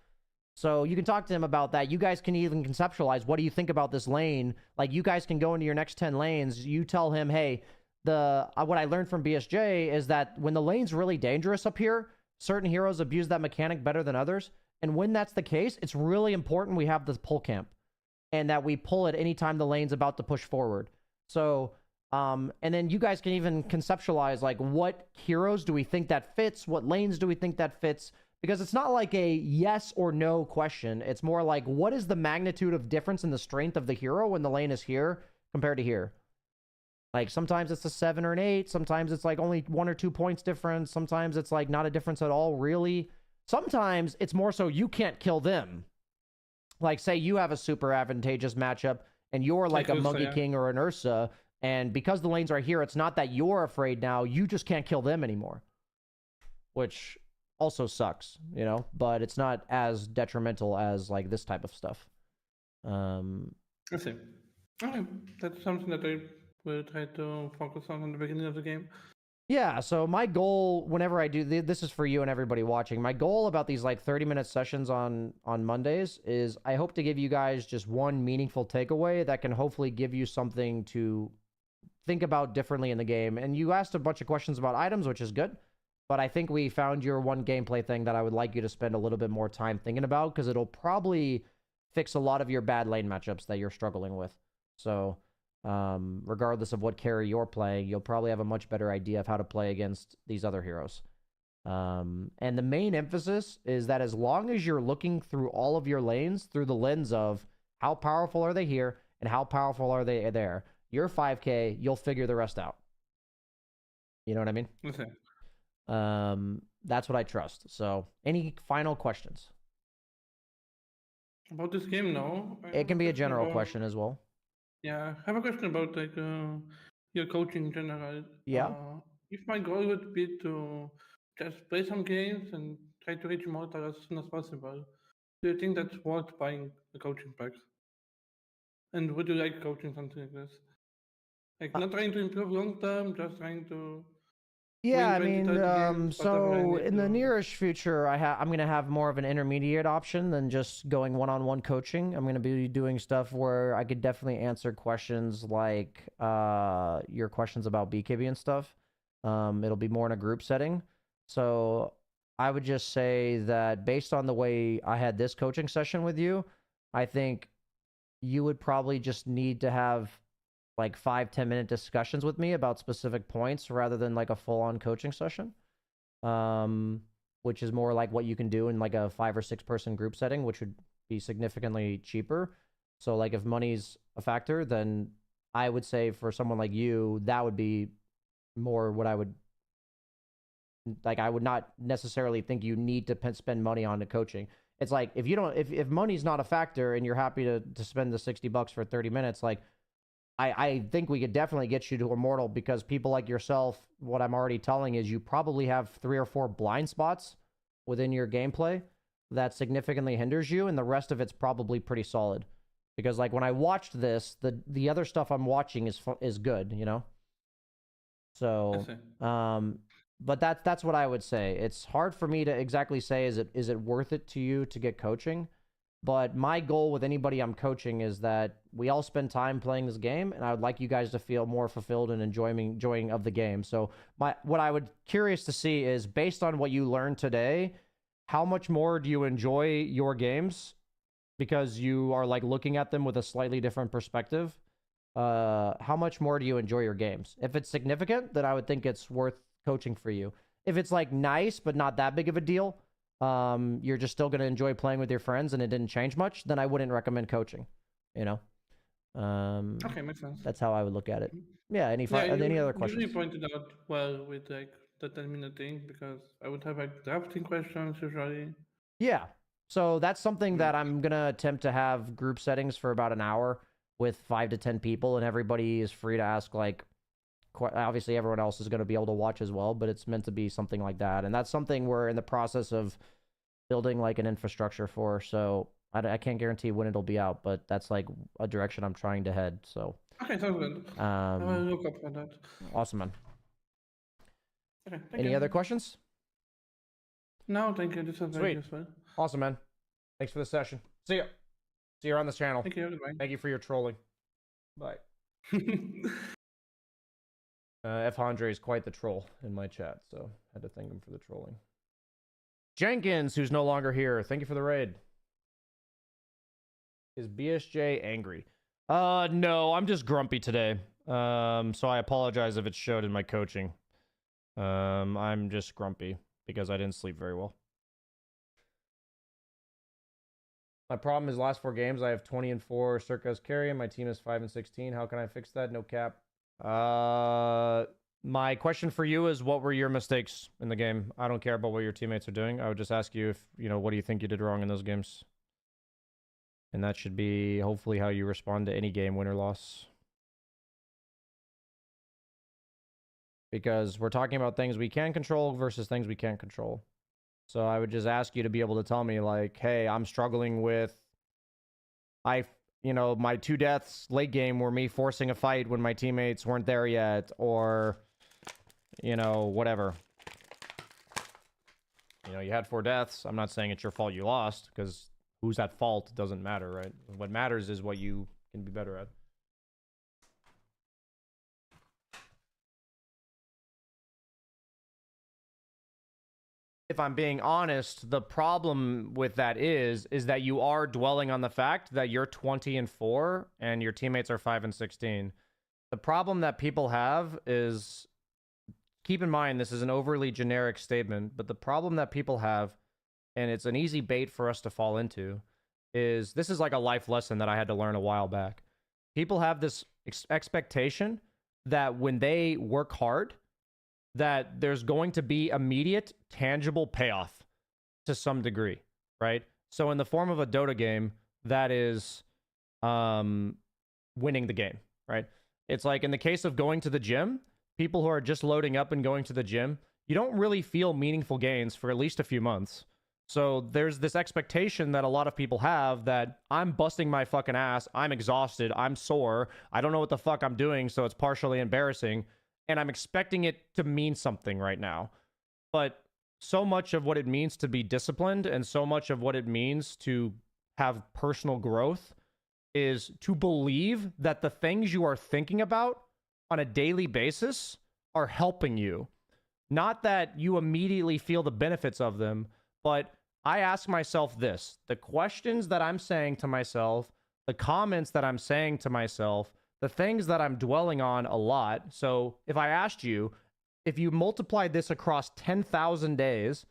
So you can talk to him about that. You guys can even conceptualize, what do you think about this lane? Like, you guys can go into your next 10 lanes. You tell him, hey, what I learned from BSJ is that when the lane's really dangerous up here, certain heroes abuse that mechanic better than others. And when that's the case, it's really important we have this pull camp and that we pull it anytime the lane's about to push forward. So, and then you guys can even conceptualize like what heroes do we think that fits? What lanes do we think that fits? Because it's not like a yes or no question. It's more like, what is the magnitude of difference in the strength of the hero when the lane is here compared to here? Like, sometimes it's a 7 or an 8. Sometimes it's like only 1 or 2 points difference. Sometimes it's like not a difference at all, really. Sometimes it's more so you can't kill them. Like, say you have a super advantageous matchup and you're like a Monkey King or an Ursa. And because the lanes are here, it's not that you're afraid now. You just can't kill them anymore. Which also sucks, you know, but it's not as detrimental as like this type of stuff. I see. Okay, that's something that I will try to focus on the beginning of the game. Yeah, so my goal whenever I do this is for you and everybody watching. My goal about these like 30-minute sessions on Mondays is I hope to give you guys just one meaningful takeaway that can hopefully give you something to think about differently in the game. And you asked a bunch of questions about items, which is good. But I think we found your one gameplay thing that I would like you to spend a little bit more time thinking about, because it'll probably fix a lot of your bad lane matchups that you're struggling with. So, regardless of what carry you're playing, you'll probably have a much better idea of how to play against these other heroes. And the main emphasis is that as long as you're looking through all of your lanes through the lens of how powerful are they here and how powerful are they there, you're 5K, you'll figure the rest out. You know what I mean? Okay. That's what I trust. So, any final questions? About this game, no. It can be a general question as well. Yeah, I have a question about like your coaching in general. Yeah. If my goal would be to just play some games and try to reach Immortal as soon as possible, do you think that's worth buying a coaching pack? And would you like coaching something like this? Like not trying to improve long term, just trying to Yeah, I win 20, mean, 30 games, whatever I so need in the to- nearest future, I'm going to have more of an intermediate option than just going one-on-one coaching. I'm going to be doing stuff where I could definitely answer questions like your questions about BKB and stuff. It'll be more in a group setting. So I would just say that based on the way I had this coaching session with you, I think you would probably just need to have like 5-10 minute discussions with me about specific points rather than like a full-on coaching session, which is more like what you can do in like a 5 or 6 person group setting, which would be significantly cheaper. So like if money's a factor, then I would say for someone like you, that would be more what I would like. I would not necessarily think you need to spend money on the coaching. It's like if you don't, if money's not a factor and you're happy to spend the $60 for 30 minutes, like I think we could definitely get you to Immortal, because people like yourself, what I'm already telling is you probably have 3 or 4 blind spots within your gameplay that significantly hinders you, and the rest of it's probably pretty solid. Because like when I watched this, the other stuff I'm watching is good, you know? So, but that's what I would say. It's hard for me to exactly say, is it worth it to you to get coaching? But my goal with anybody I'm coaching is that we all spend time playing this game, and I would like you guys to feel more fulfilled and enjoying of the game. So what I would curious to see is, based on what you learned today, how much more do you enjoy your games because you are like looking at them with a slightly different perspective? How much more do you enjoy your games? If it's significant, then I would think it's worth coaching for you. If it's like nice but not that big of a deal, you're just still going to enjoy playing with your friends and it didn't change much, then I wouldn't recommend coaching, you know? Okay, makes sense. That's how I would look at it. Yeah, any other questions? You pointed out well with like the 10-minute thing, because I would have like drafting questions usually. Yeah, so that's something that I'm going to attempt to have group settings for about an hour with 5 to 10 people, and everybody is free to ask, like, obviously everyone else is going to be able to watch as well, but it's meant to be something like that. And that's something we're in the process of building like an infrastructure for. So I can't guarantee when it'll be out, but that's like a direction I'm trying to head. So okay, sounds good. I will look up for that. Awesome, man. Okay, Any other questions? No, thank you. This was very useful. Awesome, man. Thanks for the session. See ya. See you on this channel. Thank you. Goodbye. Thank you for your trolling. Bye. F. Andre is quite the troll in my chat, so I had to thank him for the trolling. Jenkins, who's no longer here. Thank you for the raid. Is BSJ angry? No, I'm just grumpy today. So I apologize if it showed in my coaching. I'm just grumpy because I didn't sleep very well. My problem is last 4 games, I have 20-4 circa as carry, and my team is 5-16. How can I fix that? No cap. My question for you is, what were your mistakes in the game? I don't care about what your teammates are doing. I would just ask you if, what do you think you did wrong in those games? And that should be hopefully how you respond to any game, win or loss. Because we're talking about things we can control versus things we can't control. So I would just ask you to be able to tell me, like, hey, I'm struggling with, my 2 deaths late game were me forcing a fight when my teammates weren't there yet, or, whatever. You had 4 deaths. I'm not saying it's your fault you lost, because who's at fault doesn't matter, right? What matters is what you can be better at. If I'm being honest, the problem with that is that you are dwelling on the fact that you're 20-4 and your teammates are 5-16. The problem that people have is, keep in mind, this is an overly generic statement, but the problem that people have, and it's an easy bait for us to fall into, is this is like a life lesson that I had to learn a while back. People have this expectation that when they work hard, that there's going to be immediate, tangible payoff to some degree, right? So in the form of a Dota game, that is winning the game, right? It's like in the case of going to the gym, people who are just loading up and going to the gym, you don't really feel meaningful gains for at least a few months. So there's this expectation that a lot of people have that I'm busting my fucking ass, I'm exhausted, I'm sore, I don't know what the fuck I'm doing, so it's partially embarrassing. And I'm expecting it to mean something right now. But so much of what it means to be disciplined and so much of what it means to have personal growth is to believe that the things you are thinking about on a daily basis are helping you. Not that you immediately feel the benefits of them, but I ask myself this. The questions that I'm saying to myself, the comments that I'm saying to myself, the things that I'm dwelling on a lot. So if I asked you, if you multiplied this across 10,000 days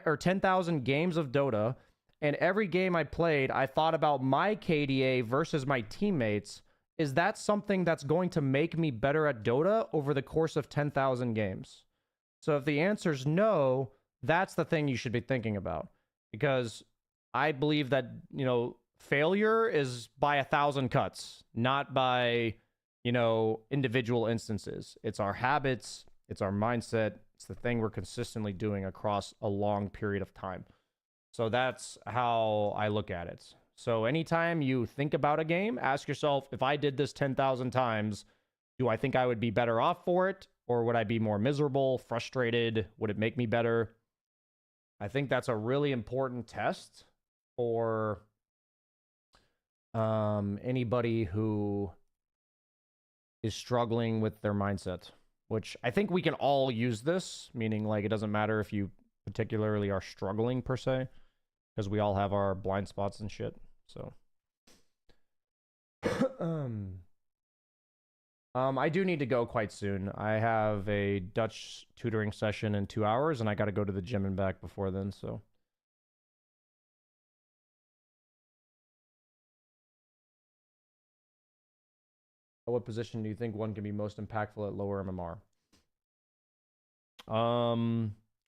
or 10,000 games of Dota, and every game I played, I thought about my KDA versus my teammates, is that something that's going to make me better at Dota over the course of 10,000 games? So if the answer is no, that's the thing you should be thinking about. Because I believe that, failure is by 1,000 cuts, not by, individual instances. It's our habits, it's our mindset, it's the thing we're consistently doing across a long period of time. So that's how I look at it. So anytime you think about a game, ask yourself, if I did this 10,000 times, do I think I would be better off for it? Or would I be more miserable, frustrated? Would it make me better? I think that's a really important test for anybody who is struggling with their mindset, which I think we can all use this, meaning like it doesn't matter if you particularly are struggling per se, because we all have our blind spots and shit. So I do need to go quite soon. I have a Dutch tutoring session in 2 hours and I got to go to the gym and back before then, so what position do you think one can be most impactful at lower MMR?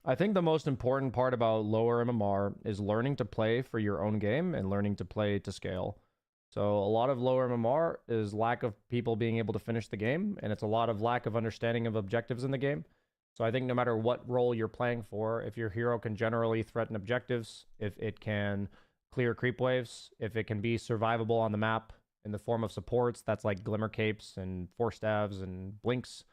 I think the most important part about lower MMR is learning to play for your own game and learning to play to scale. So a lot of lower MMR is lack of people being able to finish the game, and it's a lot of lack of understanding of objectives in the game. So I think no matter what role you're playing for, if your hero can generally threaten objectives, if it can clear creep waves, if it can be survivable on the map in the form of supports, that's like Glimmer Capes and Force Stabs and Blinks.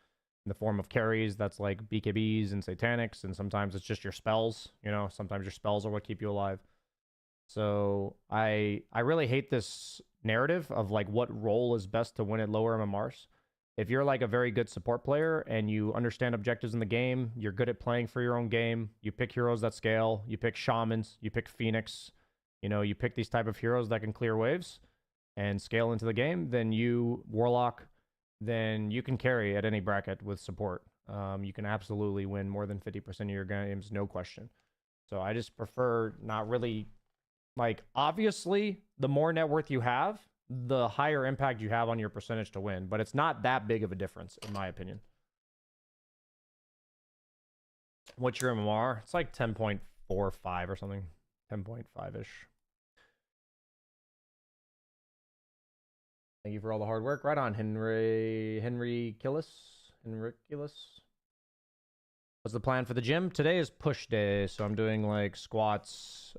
In the form of carries, that's like BKBs and Satanics, and sometimes it's just your spells. Sometimes your spells are what keep you alive. So I really hate this narrative of like what role is best to win at lower MMRs. if you're like a very good support player and you understand objectives in the game, you're good at playing for your own game, you pick heroes that scale, you pick shamans, you pick Phoenix, you know, you pick these type of heroes that can clear waves and scale into the game, then you, Warlock, then you can carry at any bracket with support. You can absolutely win more than 50% of your games, no question. So I just prefer not really, like, obviously, the more net worth you have, the higher impact you have on your percentage to win. But it's not that big of a difference, in my opinion. What's your MMR? It's like 10.45 or something. 10.5-ish. Thank you for all the hard work. Right on, Henry Killis. What's the plan for the gym? Today is push day, so I'm doing like squats,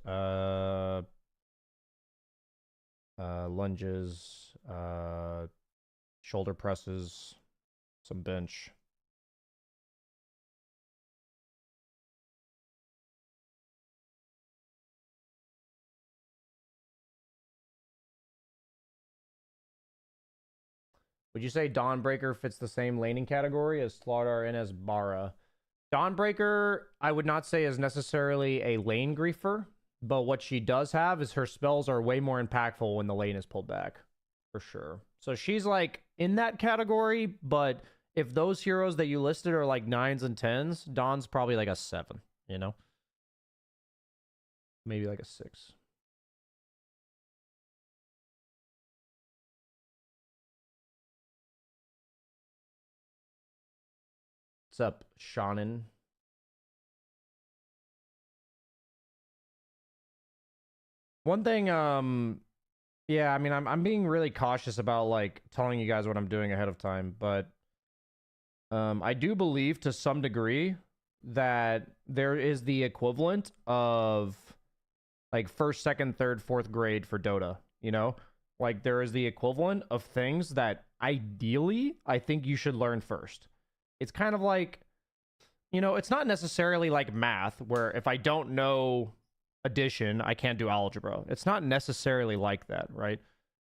lunges, shoulder presses, some bench. Would you say Dawnbreaker fits the same laning category as Slardar and as Bara? Dawnbreaker, I would not say is necessarily a lane griefer, but what she does have is her spells are way more impactful when the lane is pulled back, for sure. So she's like in that category, but if those heroes that you listed are like 9s and 10s, Dawn's probably like a 7, you know? Maybe like a 6. What's up, Shannon? One thing, yeah, I mean, I'm being really cautious about like telling you guys what I'm doing ahead of time, but I do believe to some degree that there is the equivalent of like first, second, third, fourth grade for Dota, you know? Like there is the equivalent of things that ideally I think you should learn first. It's kind of like, you know, it's not necessarily like math where if I don't know addition, I can't do algebra. It's not necessarily like that, right?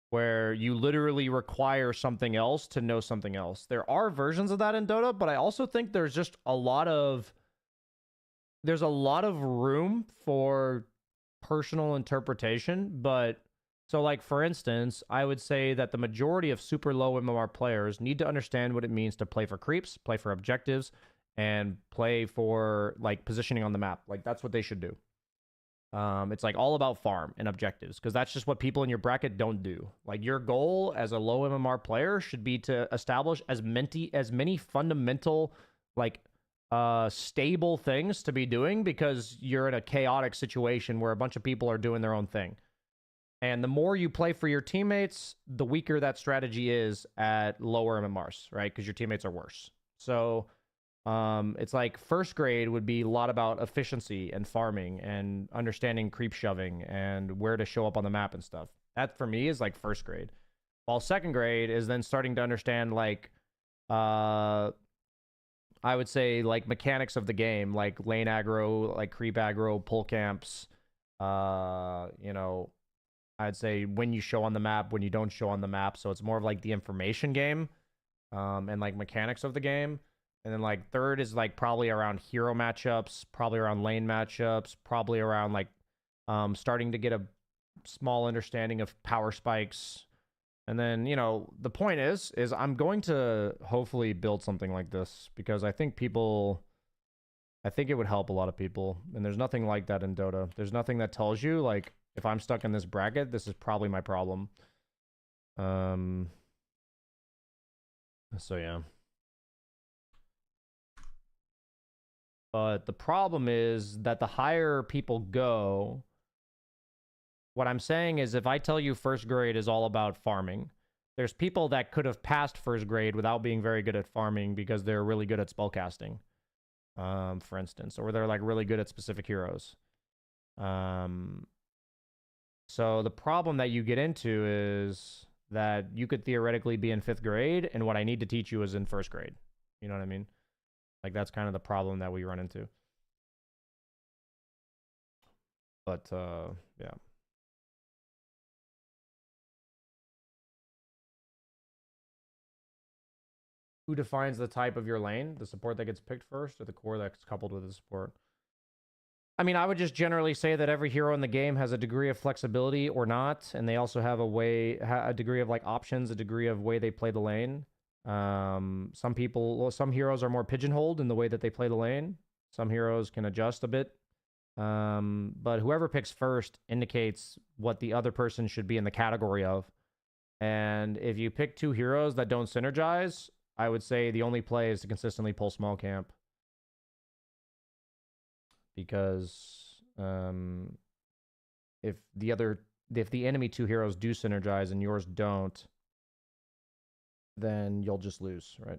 Where you literally require something else to know something else. There are versions of that in Dota, but I also think there's just a lot of room for personal interpretation. But so like for instance, I would say that the majority of super low MMR players need to understand what it means to play for creeps, play for objectives, and play for like positioning on the map. Like that's what they should do. It's like all about farm and objectives because that's just what people in your bracket don't do. Like your goal as a low MMR player should be to establish as many fundamental like stable things to be doing because you're in a chaotic situation where a bunch of people are doing their own thing. And the more you play for your teammates, the weaker that strategy is at lower MMRs, right? Because your teammates are worse. So it's like first grade would be a lot about efficiency and farming and understanding creep shoving and where to show up on the map and stuff. That for me is like first grade. While second grade is then starting to understand like I would say like mechanics of the game, like lane aggro, like creep aggro, pull camps, you know, I'd say when you show on the map, when you don't show on the map. So it's more of like the information game and like mechanics of the game. And then like third is like probably around hero matchups, probably around lane matchups, probably around like starting to get a small understanding of power spikes. And then, you know, the point is I'm going to hopefully build something like this because I think it would help a lot of people. And there's nothing like that in Dota. There's nothing that tells you like, if I'm stuck in this bracket, this is probably my problem. So yeah. But the problem is that the higher people go, what I'm saying is if I tell you first grade is all about farming, there's people that could have passed first grade without being very good at farming because they're really good at spellcasting, for instance, or they're like really good at specific heroes. So the problem that you get into is that you could theoretically be in 5th grade, and what I need to teach you is in 1st grade. You know what I mean? Like, that's kind of the problem that we run into. But, yeah. who defines the type of your lane? The support that gets picked first, or the core that's coupled with the support? I mean, I would just generally say that every hero in the game has a degree of flexibility or not, and they also have a degree of like options, a degree of way they play the lane. Some heroes are more pigeonholed in the way that they play the lane. Some heroes can adjust a bit. But whoever picks first indicates what the other person should be in the category of. And if you pick two heroes that don't synergize, I would say the only play is to consistently pull small camp. Because if the enemy two heroes do synergize and yours don't, then you'll just lose, right?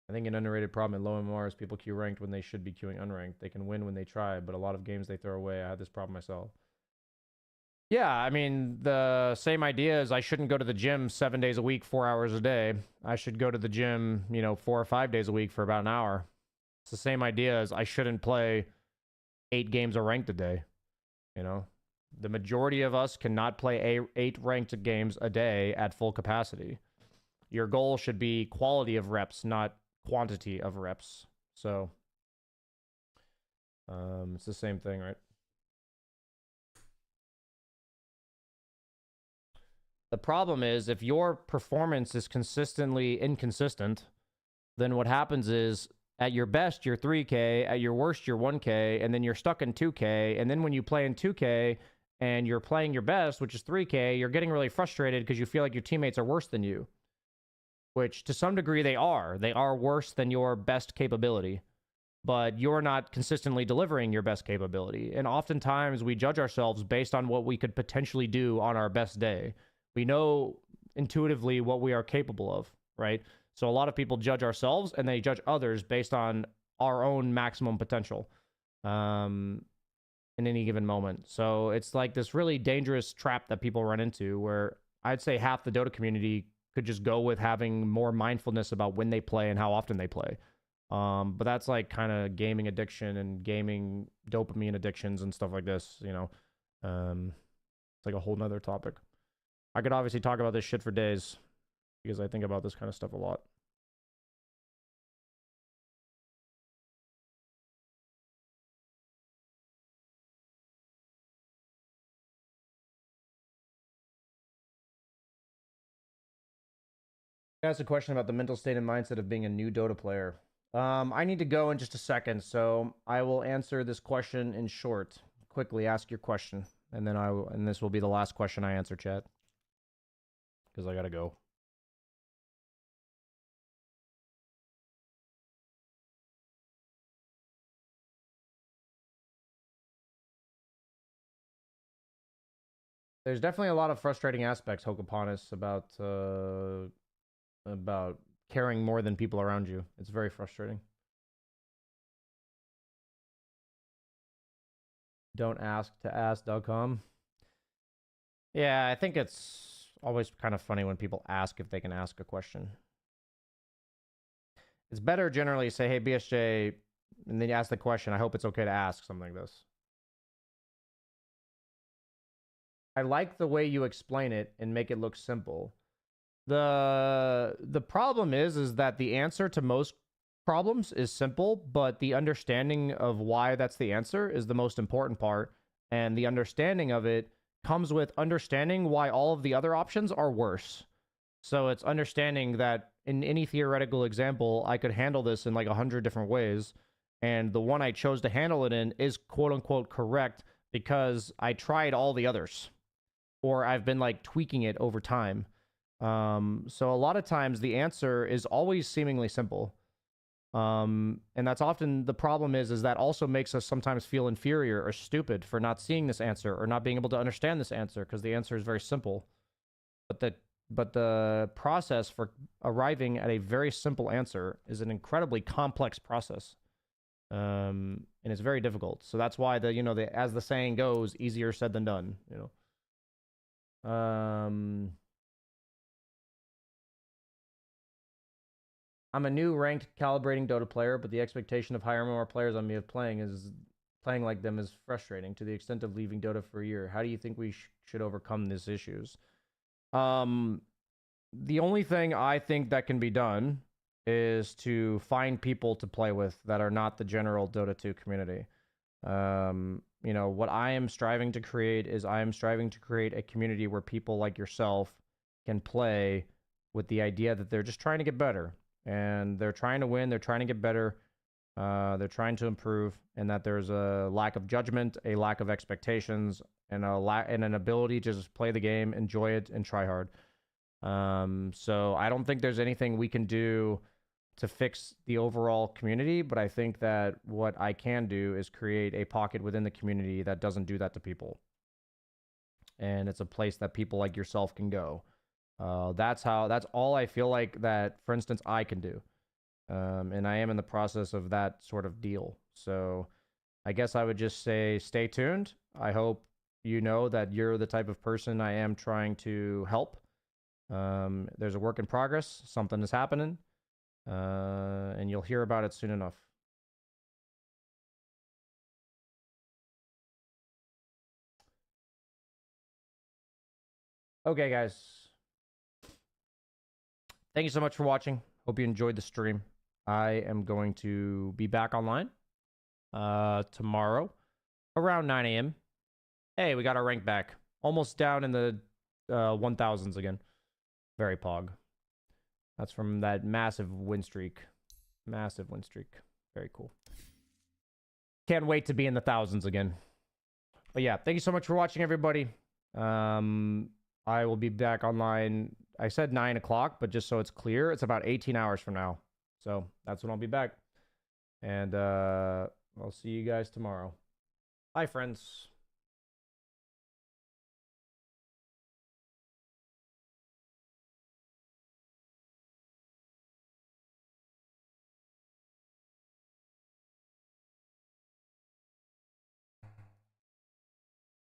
I think an underrated problem in low MMR is people queue ranked when they should be queuing unranked. They can win when they try, but a lot of games they throw away. I had this problem myself. Yeah, I mean, the same idea is I shouldn't go to the gym 7 days a week, 4 hours a day. I should go to the gym, 4 or 5 days a week for about an hour. It's the same idea as I shouldn't play 8 games of ranked a day. The majority of us cannot play 8 ranked games a day at full capacity. Your goal should be quality of reps, not quantity of reps. So, it's the same thing, right? The problem is if your performance is consistently inconsistent, then what happens is at your best, you're 3K, at your worst, you're 1K, and then you're stuck in 2K. And then when you play in 2K and you're playing your best, which is 3K, you're getting really frustrated because you feel like your teammates are worse than you, which to some degree they are. They are worse than your best capability, but you're not consistently delivering your best capability. And oftentimes we judge ourselves based on what we could potentially do on our best day. We know intuitively what we are capable of, right? So a lot of people judge ourselves and they judge others based on our own maximum potential in any given moment. So it's like this really dangerous trap that people run into where I'd say half the Dota community could just go with having more mindfulness about when they play and how often they play. But that's like kind of gaming addiction and gaming dopamine addictions and stuff like this, It's like a whole nother topic. I could obviously talk about this shit for days because I think about this kind of stuff a lot. I asked a question about the mental state and mindset of being a new Dota player. I need to go in just a second, so I will answer this question in short. Quickly ask your question, and then and this will be the last question I answer, chat. Because I gotta go. There's definitely a lot of frustrating aspects, Hokaponis, about caring more than people around you. It's very frustrating. Don't ask to ask.com. Yeah, I think it's always kind of funny when people ask if they can ask a question. It's better generally say, hey, BSJ, and then you ask the question. I hope it's okay to ask something like this. I like the way you explain it and make it look simple. The problem is that the answer to most problems is simple, but the understanding of why that's the answer is the most important part. And the understanding of it comes with understanding why all of the other options are worse. So it's understanding that in any theoretical example, I could handle this in like 100 different ways. And the one I chose to handle it in is quote unquote correct because I tried all the others. Or I've been like tweaking it over time. So a lot of times the answer is always seemingly simple. And that's often the problem is that also makes us sometimes feel inferior or stupid for not seeing this answer or not being able to understand this answer because the answer is very simple. But the process for arriving at a very simple answer is an incredibly complex process. And it's very difficult. So that's why as the saying goes, easier said than done, I'm a new ranked calibrating Dota player, but the expectation of higher and more players on me of playing is playing like them is frustrating to the extent of leaving Dota for a year. How do you think we should overcome these issues? The only thing I think that can be done is to find people to play with that are not the general Dota 2 community. You know, what I am striving to create is I am striving to create a community where people like yourself can play with the idea that they're just trying to get better. And they're trying to win, they're trying to get better, they're trying to improve, and that there's a lack of judgment, a lack of expectations, and an ability to just play the game, enjoy it, and try hard. So I don't think there's anything we can do to fix the overall community, but I think that what I can do is create a pocket within the community that doesn't do that to people. And it's a place that people like yourself can go. That's all I feel like that, for instance, I can do. And I am in the process of that sort of deal. So I guess I would just say stay tuned. I hope you know that you're the type of person I am trying to help. There's a work in progress. Something is happening. And you'll hear about it soon enough. Okay, guys. Thank you so much for watching. Hope you enjoyed the stream. I am going to be back online tomorrow around 9 a.m. Hey, we got our rank back. Almost down in the 1000s again. Very pog. That's from that massive win streak. Massive win streak. Very cool. Can't wait to be in the thousands again. But yeah, thank you so much for watching, everybody. I will be back online. I said 9 o'clock, but just so it's clear, it's about 18 hours from now. So that's when I'll be back. And I'll see you guys tomorrow. Bye, friends.